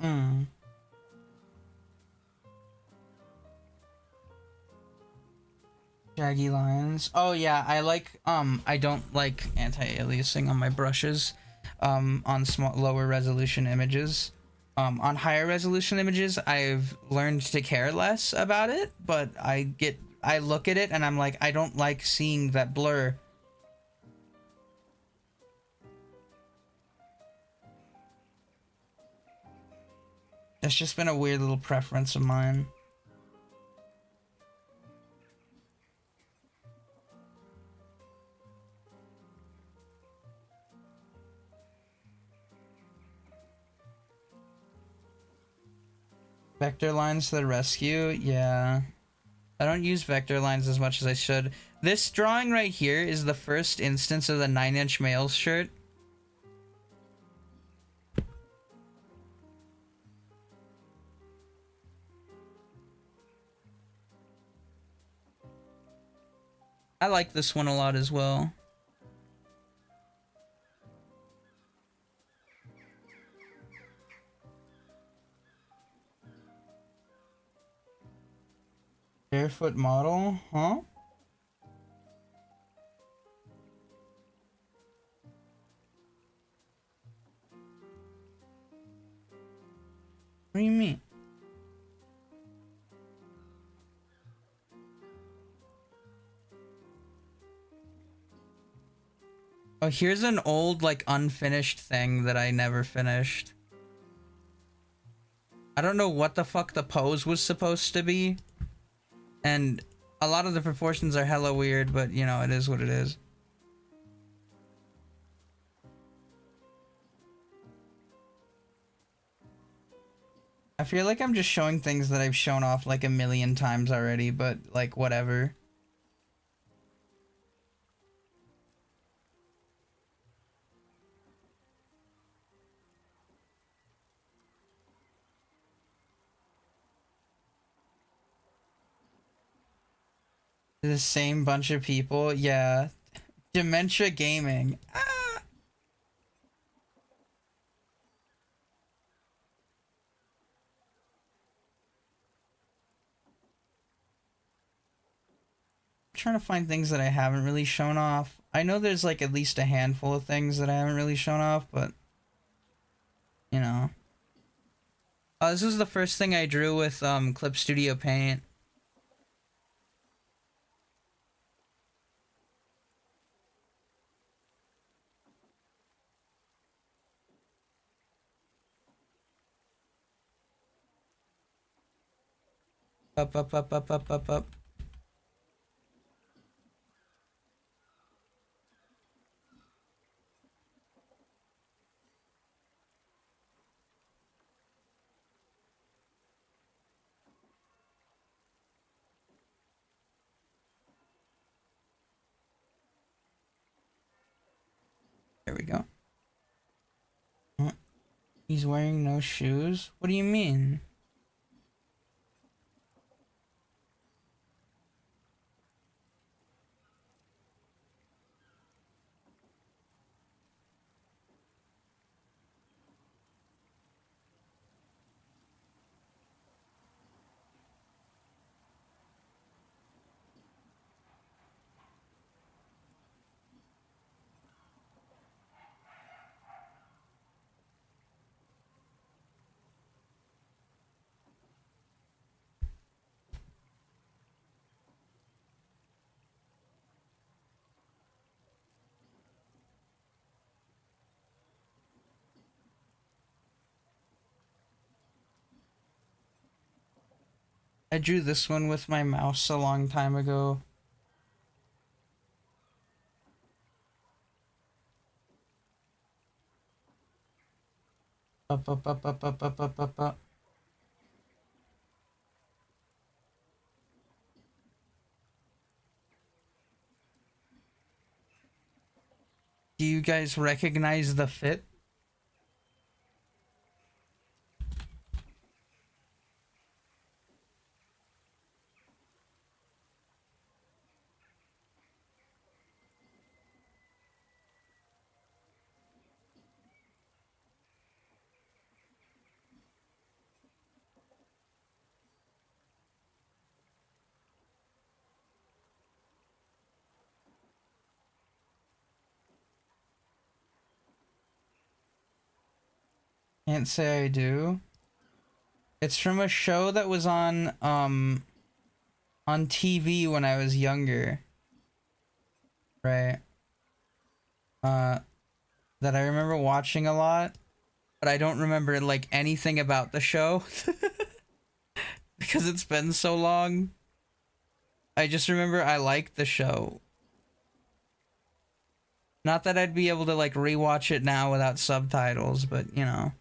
Shaggy lines. Oh yeah, I like, I don't like anti-aliasing on my brushes, on lower resolution images. On higher resolution images, I've learned to care less about it, but I look at it and I'm like, I don't like seeing that blur. It's just been a weird little preference of mine. Vector lines to the rescue? Yeah. I don't use vector lines as much as I should. This drawing right here is the first instance of the 9-inch males shirt. I like this one a lot as well. Barefoot model, huh? What do you mean? Oh, here's an old, like, unfinished thing that I never finished. I don't know what the fuck the pose was supposed to be. And a lot of the proportions are hella weird, but, you know, it is what it is. I feel like I'm just showing things that I've shown off like a million times already, but, like, whatever. The same bunch of people, yeah. Dementia gaming. Ah! I'm trying to find things that I haven't really shown off. I know there's like at least a handful of things that I haven't really shown off, but you know. This was the first thing I drew with Clip Studio Paint. Up. There we go. He's wearing no shoes? What do you mean? I drew this one with my mouse a long time ago. Up, up, up, up, up, up, up, up, up. Do you guys recognize the fit? Can't say I do. It's from a show that was on TV when I was younger. Right. That I remember watching a lot, but I don't remember like anything about the show because it's been so long. I just remember I liked the show. Not that I'd be able to like rewatch it now without subtitles, but you know.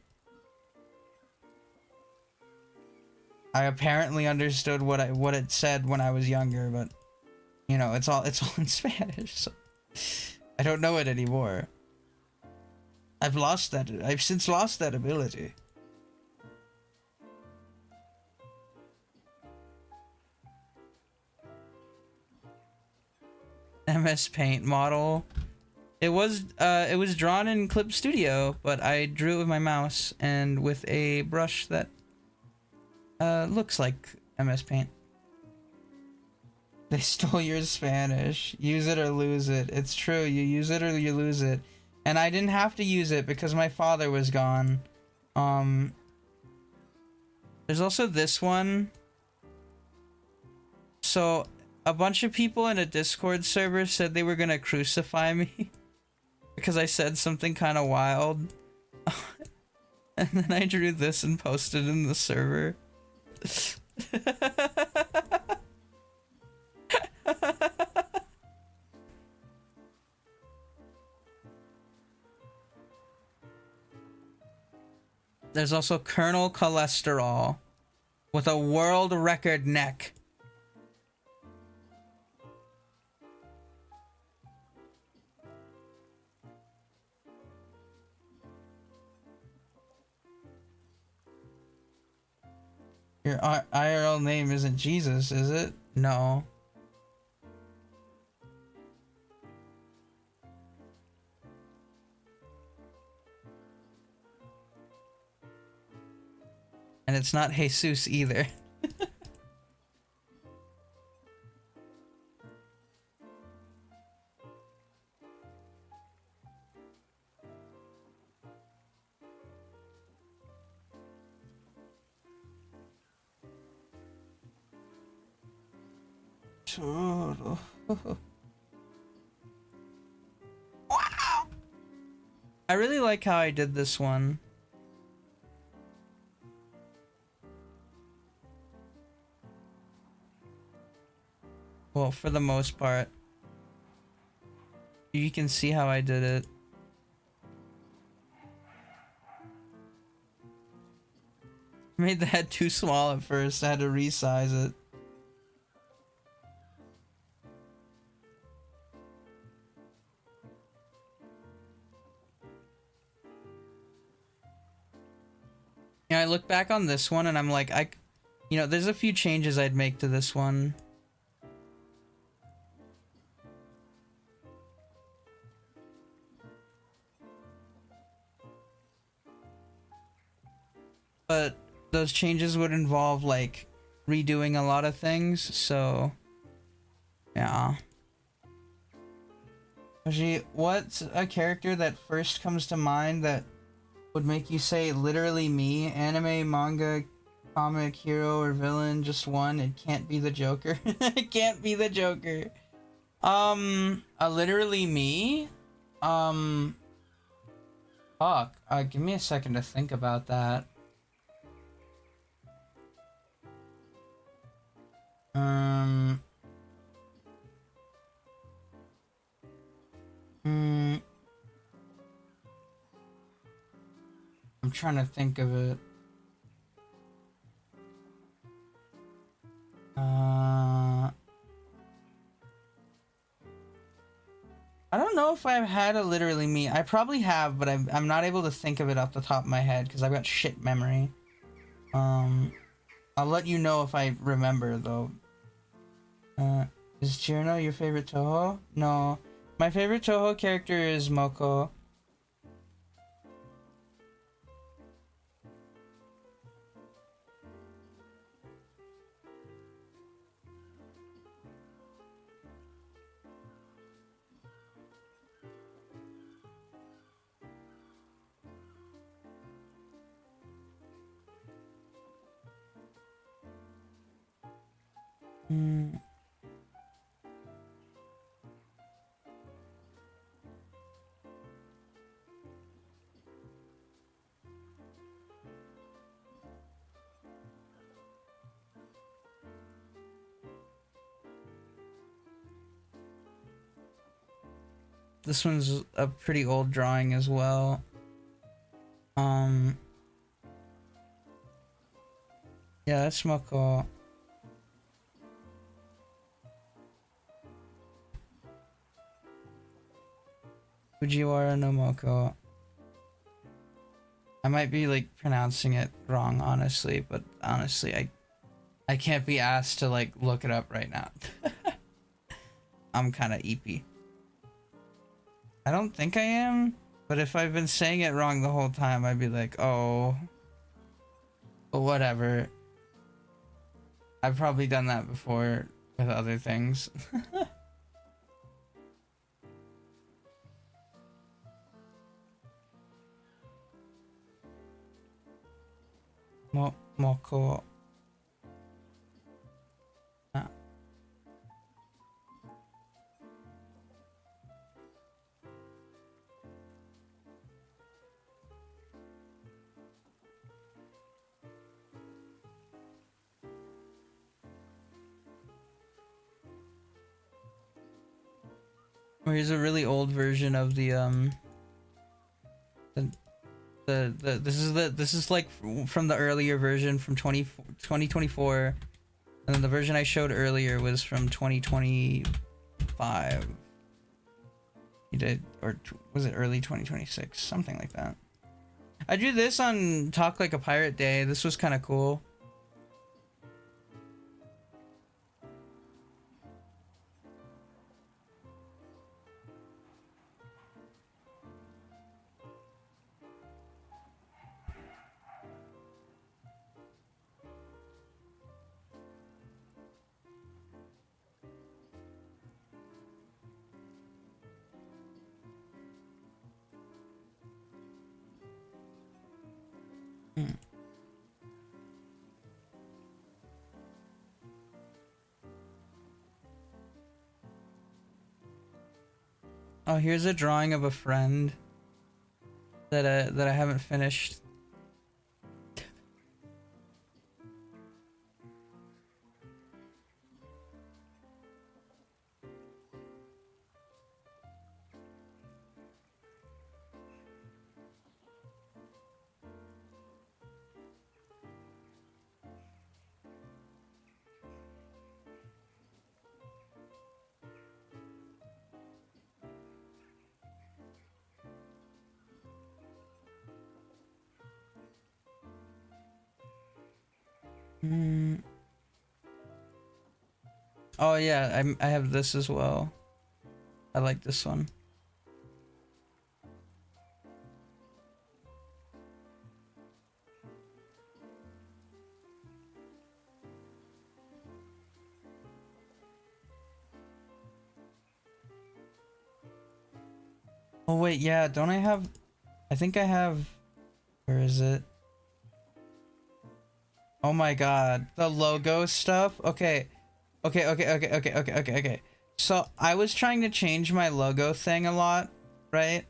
I apparently understood what it said when I was younger, but you know, it's all in Spanish, so I don't know it anymore. I've since lost that ability. MS Paint model. It was drawn in Clip Studio, but I drew it with my mouse and with a brush that looks like MS Paint. They stole your Spanish. Use it or lose it. It's true. You use it or you lose it. And I didn't have to use it because my father was gone. There's also this one. So a bunch of people in a Discord server said they were gonna crucify me because I said something kind of wild. And then I drew this and posted in the server. There's also Colonel Cholesterol with a world record neck. Your IRL name isn't Jesus, is it? No. And it's not Jesus either. Wow. I really like how I did this one. Well, for the most part. You can see how I did it. I made the head too small at first. I had to resize it. I look back on this one and I'm like, you know, there's a few changes I'd make to this one. But those changes would involve like redoing a lot of things, so yeah. Hoshi, what's a character that first comes to mind that would make you say literally me? Anime, manga, comic, hero, or villain? Just one. It can't be the Joker. It can't be the Joker. Literally me? Fuck. Give me a second to think about that. I'm trying to think of it. I don't know if I've had a literally me. I probably have, but I'm not able to think of it off the top of my head because I've got shit memory. I'll let you know if I remember though. Is Chirno your favorite Toho? No. My favorite Toho character is Moko. This one's a pretty old drawing as well. Yeah, that's Moko. Fujiwara no Moko. I might be like pronouncing it wrong, honestly, but honestly, I can't be asked to like look it up right now. I'm kind of eepy. I don't think I am, but if I've been saying it wrong the whole time, I'd be like, oh, but whatever. I've probably done that before with other things. Moko. Ah. Or here's a really old version of the this is like from the earlier version from 2024, and then the version I showed earlier was from 2025. You did, or was it early 2026? Something like that. I drew this on Talk Like a Pirate Day. This was kind of cool. Oh, here's a drawing of a friend that I haven't finished. Mm. Oh yeah, I have this as well. I like this one. Oh wait, yeah, don't I have... I think I have... Where is it? Oh my god, the logo stuff? Okay. Okay. So, I was trying to change my logo thing a lot, right?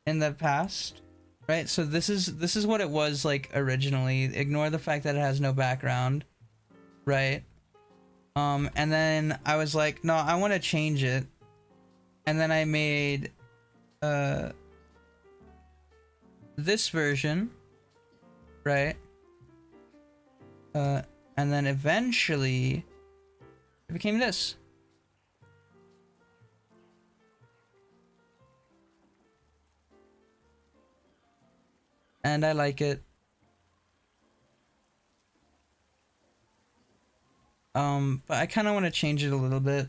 In the past. Right? So this is what it was like originally. Ignore the fact that it has no background. Right? And then I was like, no, I want to change it. And then I made this version, right? And then eventually it became this. And I like it. But I kind of want to change it a little bit.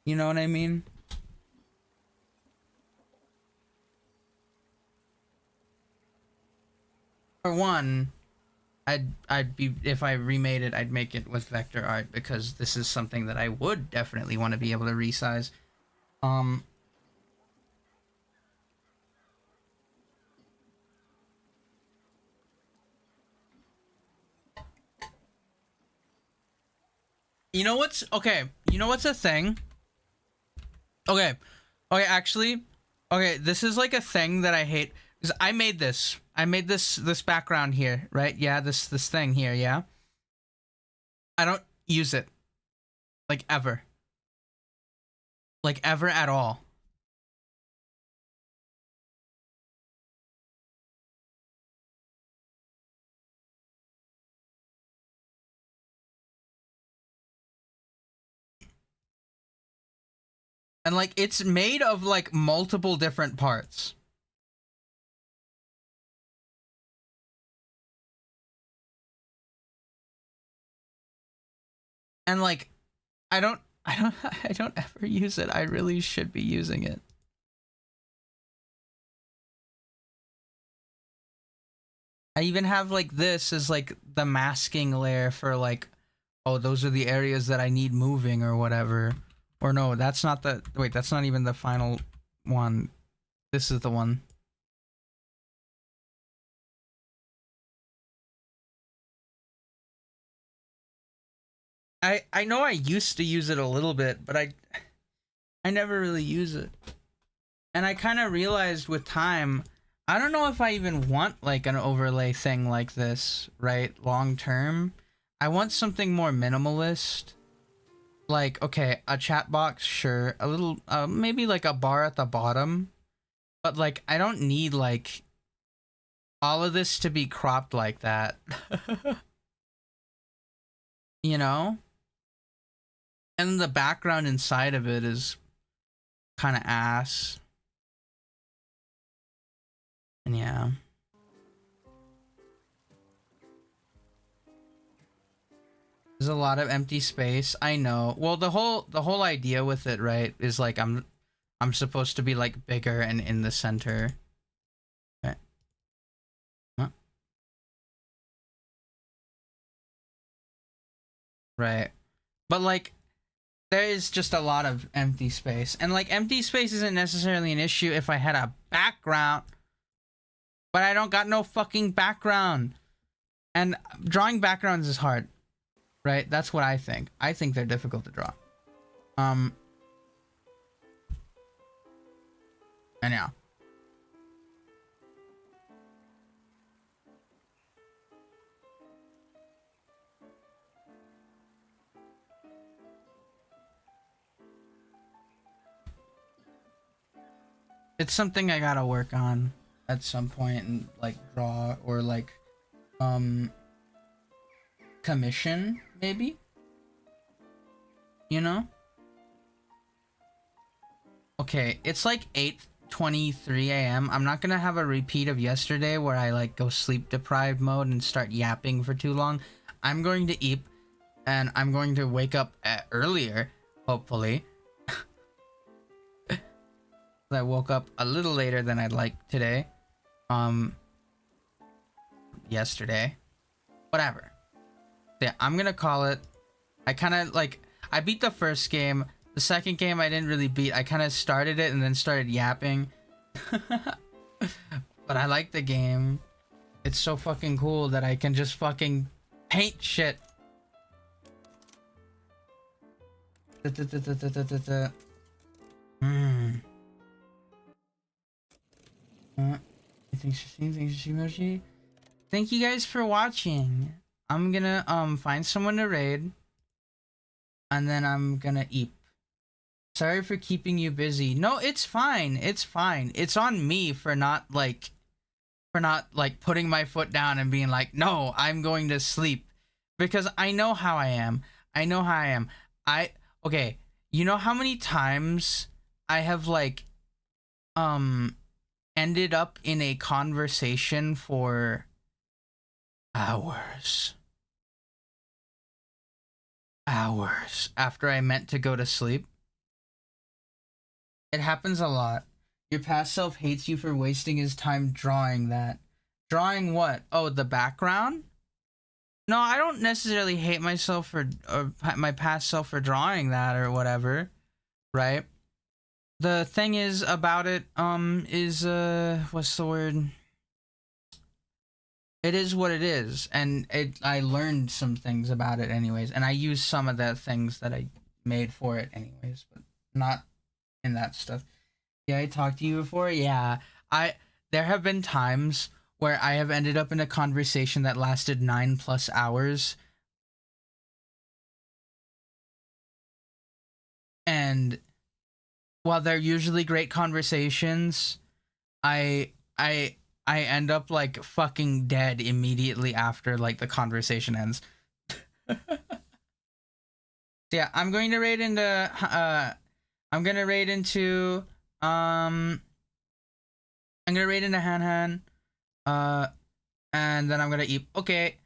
You know what I mean? For one, I'd be, if I remade it, I'd make it with vector art because this is something that I would definitely want to be able to resize. You know what's okay? You know what's a thing? Okay, actually, okay, this is like a thing that I hate because I made this. I made this background here, right? Yeah, this thing here, yeah. I don't use it, like ever, at all. And like it's made of like multiple different parts. And like I don't ever use it. I really should be using it. I even have like this as like the masking layer for like, oh, those are the areas that I need moving or whatever. Or no, that's not the, wait, that's not even the final one. This is the one. I know I used to use it a little bit, but I never really use it. And I kind of realized with time, I don't know if I even want like an overlay thing like this, right? Long term. I want something more minimalist. Like, okay, a chat box, sure. A little, maybe like a bar at the bottom. But like, I don't need like all of this to be cropped like that. You know? And the background inside of it is kind of ass. And yeah. There's a lot of empty space. I know. Well, the whole idea with it, right, is like I'm supposed to be like bigger and in the center. Okay. Huh? Right. But like there is just a lot of empty space. And like empty space isn't necessarily an issue if I had a background. But I don't got no fucking background. And drawing backgrounds is hard. Right? That's what I think. I think they're difficult to draw. And yeah. It's something I gotta work on at some point and like draw or like commission maybe, you know. Okay, it's like 8:23 a.m. I'm not gonna have a repeat of yesterday where I like go sleep deprived mode and start yapping for too long. I'm going to eat, and I'm going to wake up earlier, hopefully. I woke up a little later than I'd like today. Yesterday. Whatever. Yeah, I'm gonna call it. I kind of like, I beat the first game. The second game I didn't really beat. I kind of started it and then started yapping. But I like the game. It's so fucking cool that I can just fucking paint shit. Thanks, Hoshi. Thank you guys for watching. I'm gonna find someone to raid, and then I'm gonna eat. Sorry for keeping you busy. No, it's fine. It's fine. It's on me for not putting my foot down and being like, no, I'm going to sleep, because I know how I am. Okay, you know how many times I have like ended up in a conversation for hours after I meant to go to sleep? It happens a lot. Your past self hates you for wasting his time drawing that. Drawing what? Oh, the background? No, I don't necessarily hate myself for, or my past self for drawing that or whatever, right? The thing is about it, is, what's the word? It is what it is, and I learned some things about it anyways, and I used some of the things that I made for it anyways, but not in that stuff. Yeah, I talked to you before. Yeah, there have been times where I have ended up in a conversation that lasted 9+ hours, and while they're usually great conversations, I end up like fucking dead immediately after like the conversation ends. Yeah, I'm going to raid into Han, and then I'm gonna eat. Okay.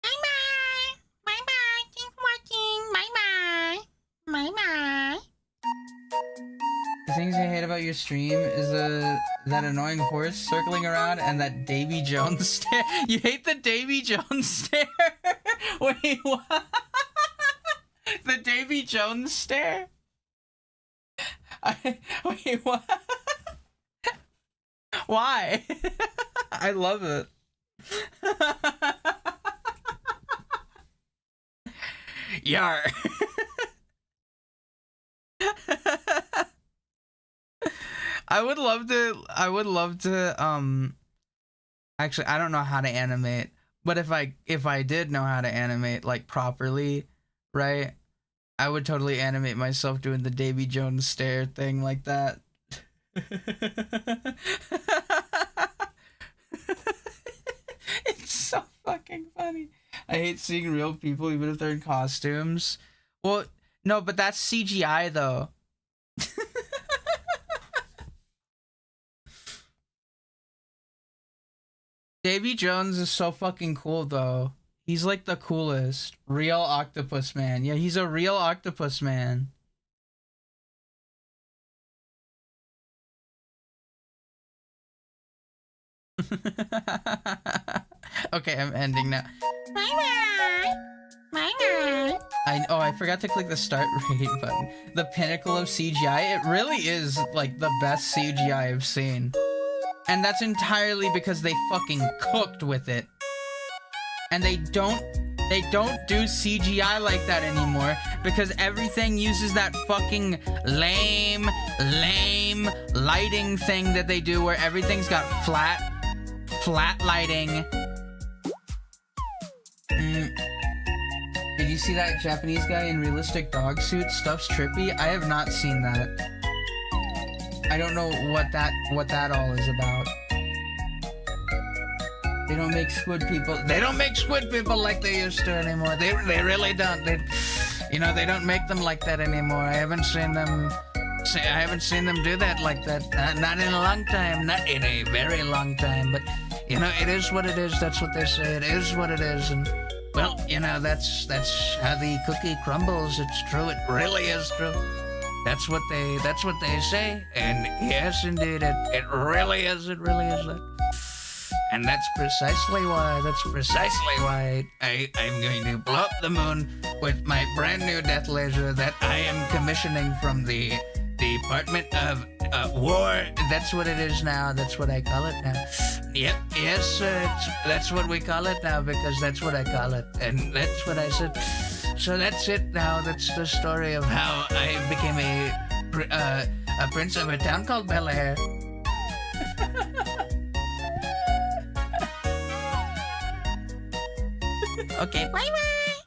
Bye bye. Thanks for watching. Bye. The things I hate about your stream is that annoying horse circling around and that Davy Jones stare. You hate the Davy Jones stare? Wait, what? The Davy Jones stare? Wait, what? Why? I love it. Yar. I would love to actually, I don't know how to animate, but if I did know how to animate like properly, right, I would totally animate myself doing the Davy Jones stare thing like that. It's so fucking funny. I hate seeing real people even if they're in costumes. Well, no, but that's CGI though. Davy Jones is so fucking cool though. He's like the coolest. Real octopus man. Yeah, he's a real octopus man. Okay, I'm ending now. Bye. I forgot to click the start rating button. The pinnacle of CGI. It really is like the best CGI I've seen. And that's entirely because they fucking cooked with it. And they don't do CGI like that anymore because everything uses that fucking lame lighting thing that they do where everything's got flat lighting. Did you see that Japanese guy in realistic dog suit? Stuff's trippy. I have not seen that. I don't know what that all is about. They don't make squid people. They don't make squid people like they used to anymore. They really don't. They don't make them like that anymore. I haven't seen them I haven't seen them do that like that. Not in a long time. Not in a very long time. But you know, it is what it is. That's what they say. It is what it is. And well, you know, that's how the cookie crumbles. It's true. It really is true. That's what they say. And yes, indeed, it really is. It really is that. And that's precisely why I'm going to blow up the moon with my brand new death laser that I am commissioning from the Department of War. That's what it is now. That's what I call it now. Yep, yes, sir. That's what we call it now because that's what I call it. And that's what I said. So that's it now. That's the story of how I became a prince of a town called Bel Air. Okay, bye-bye.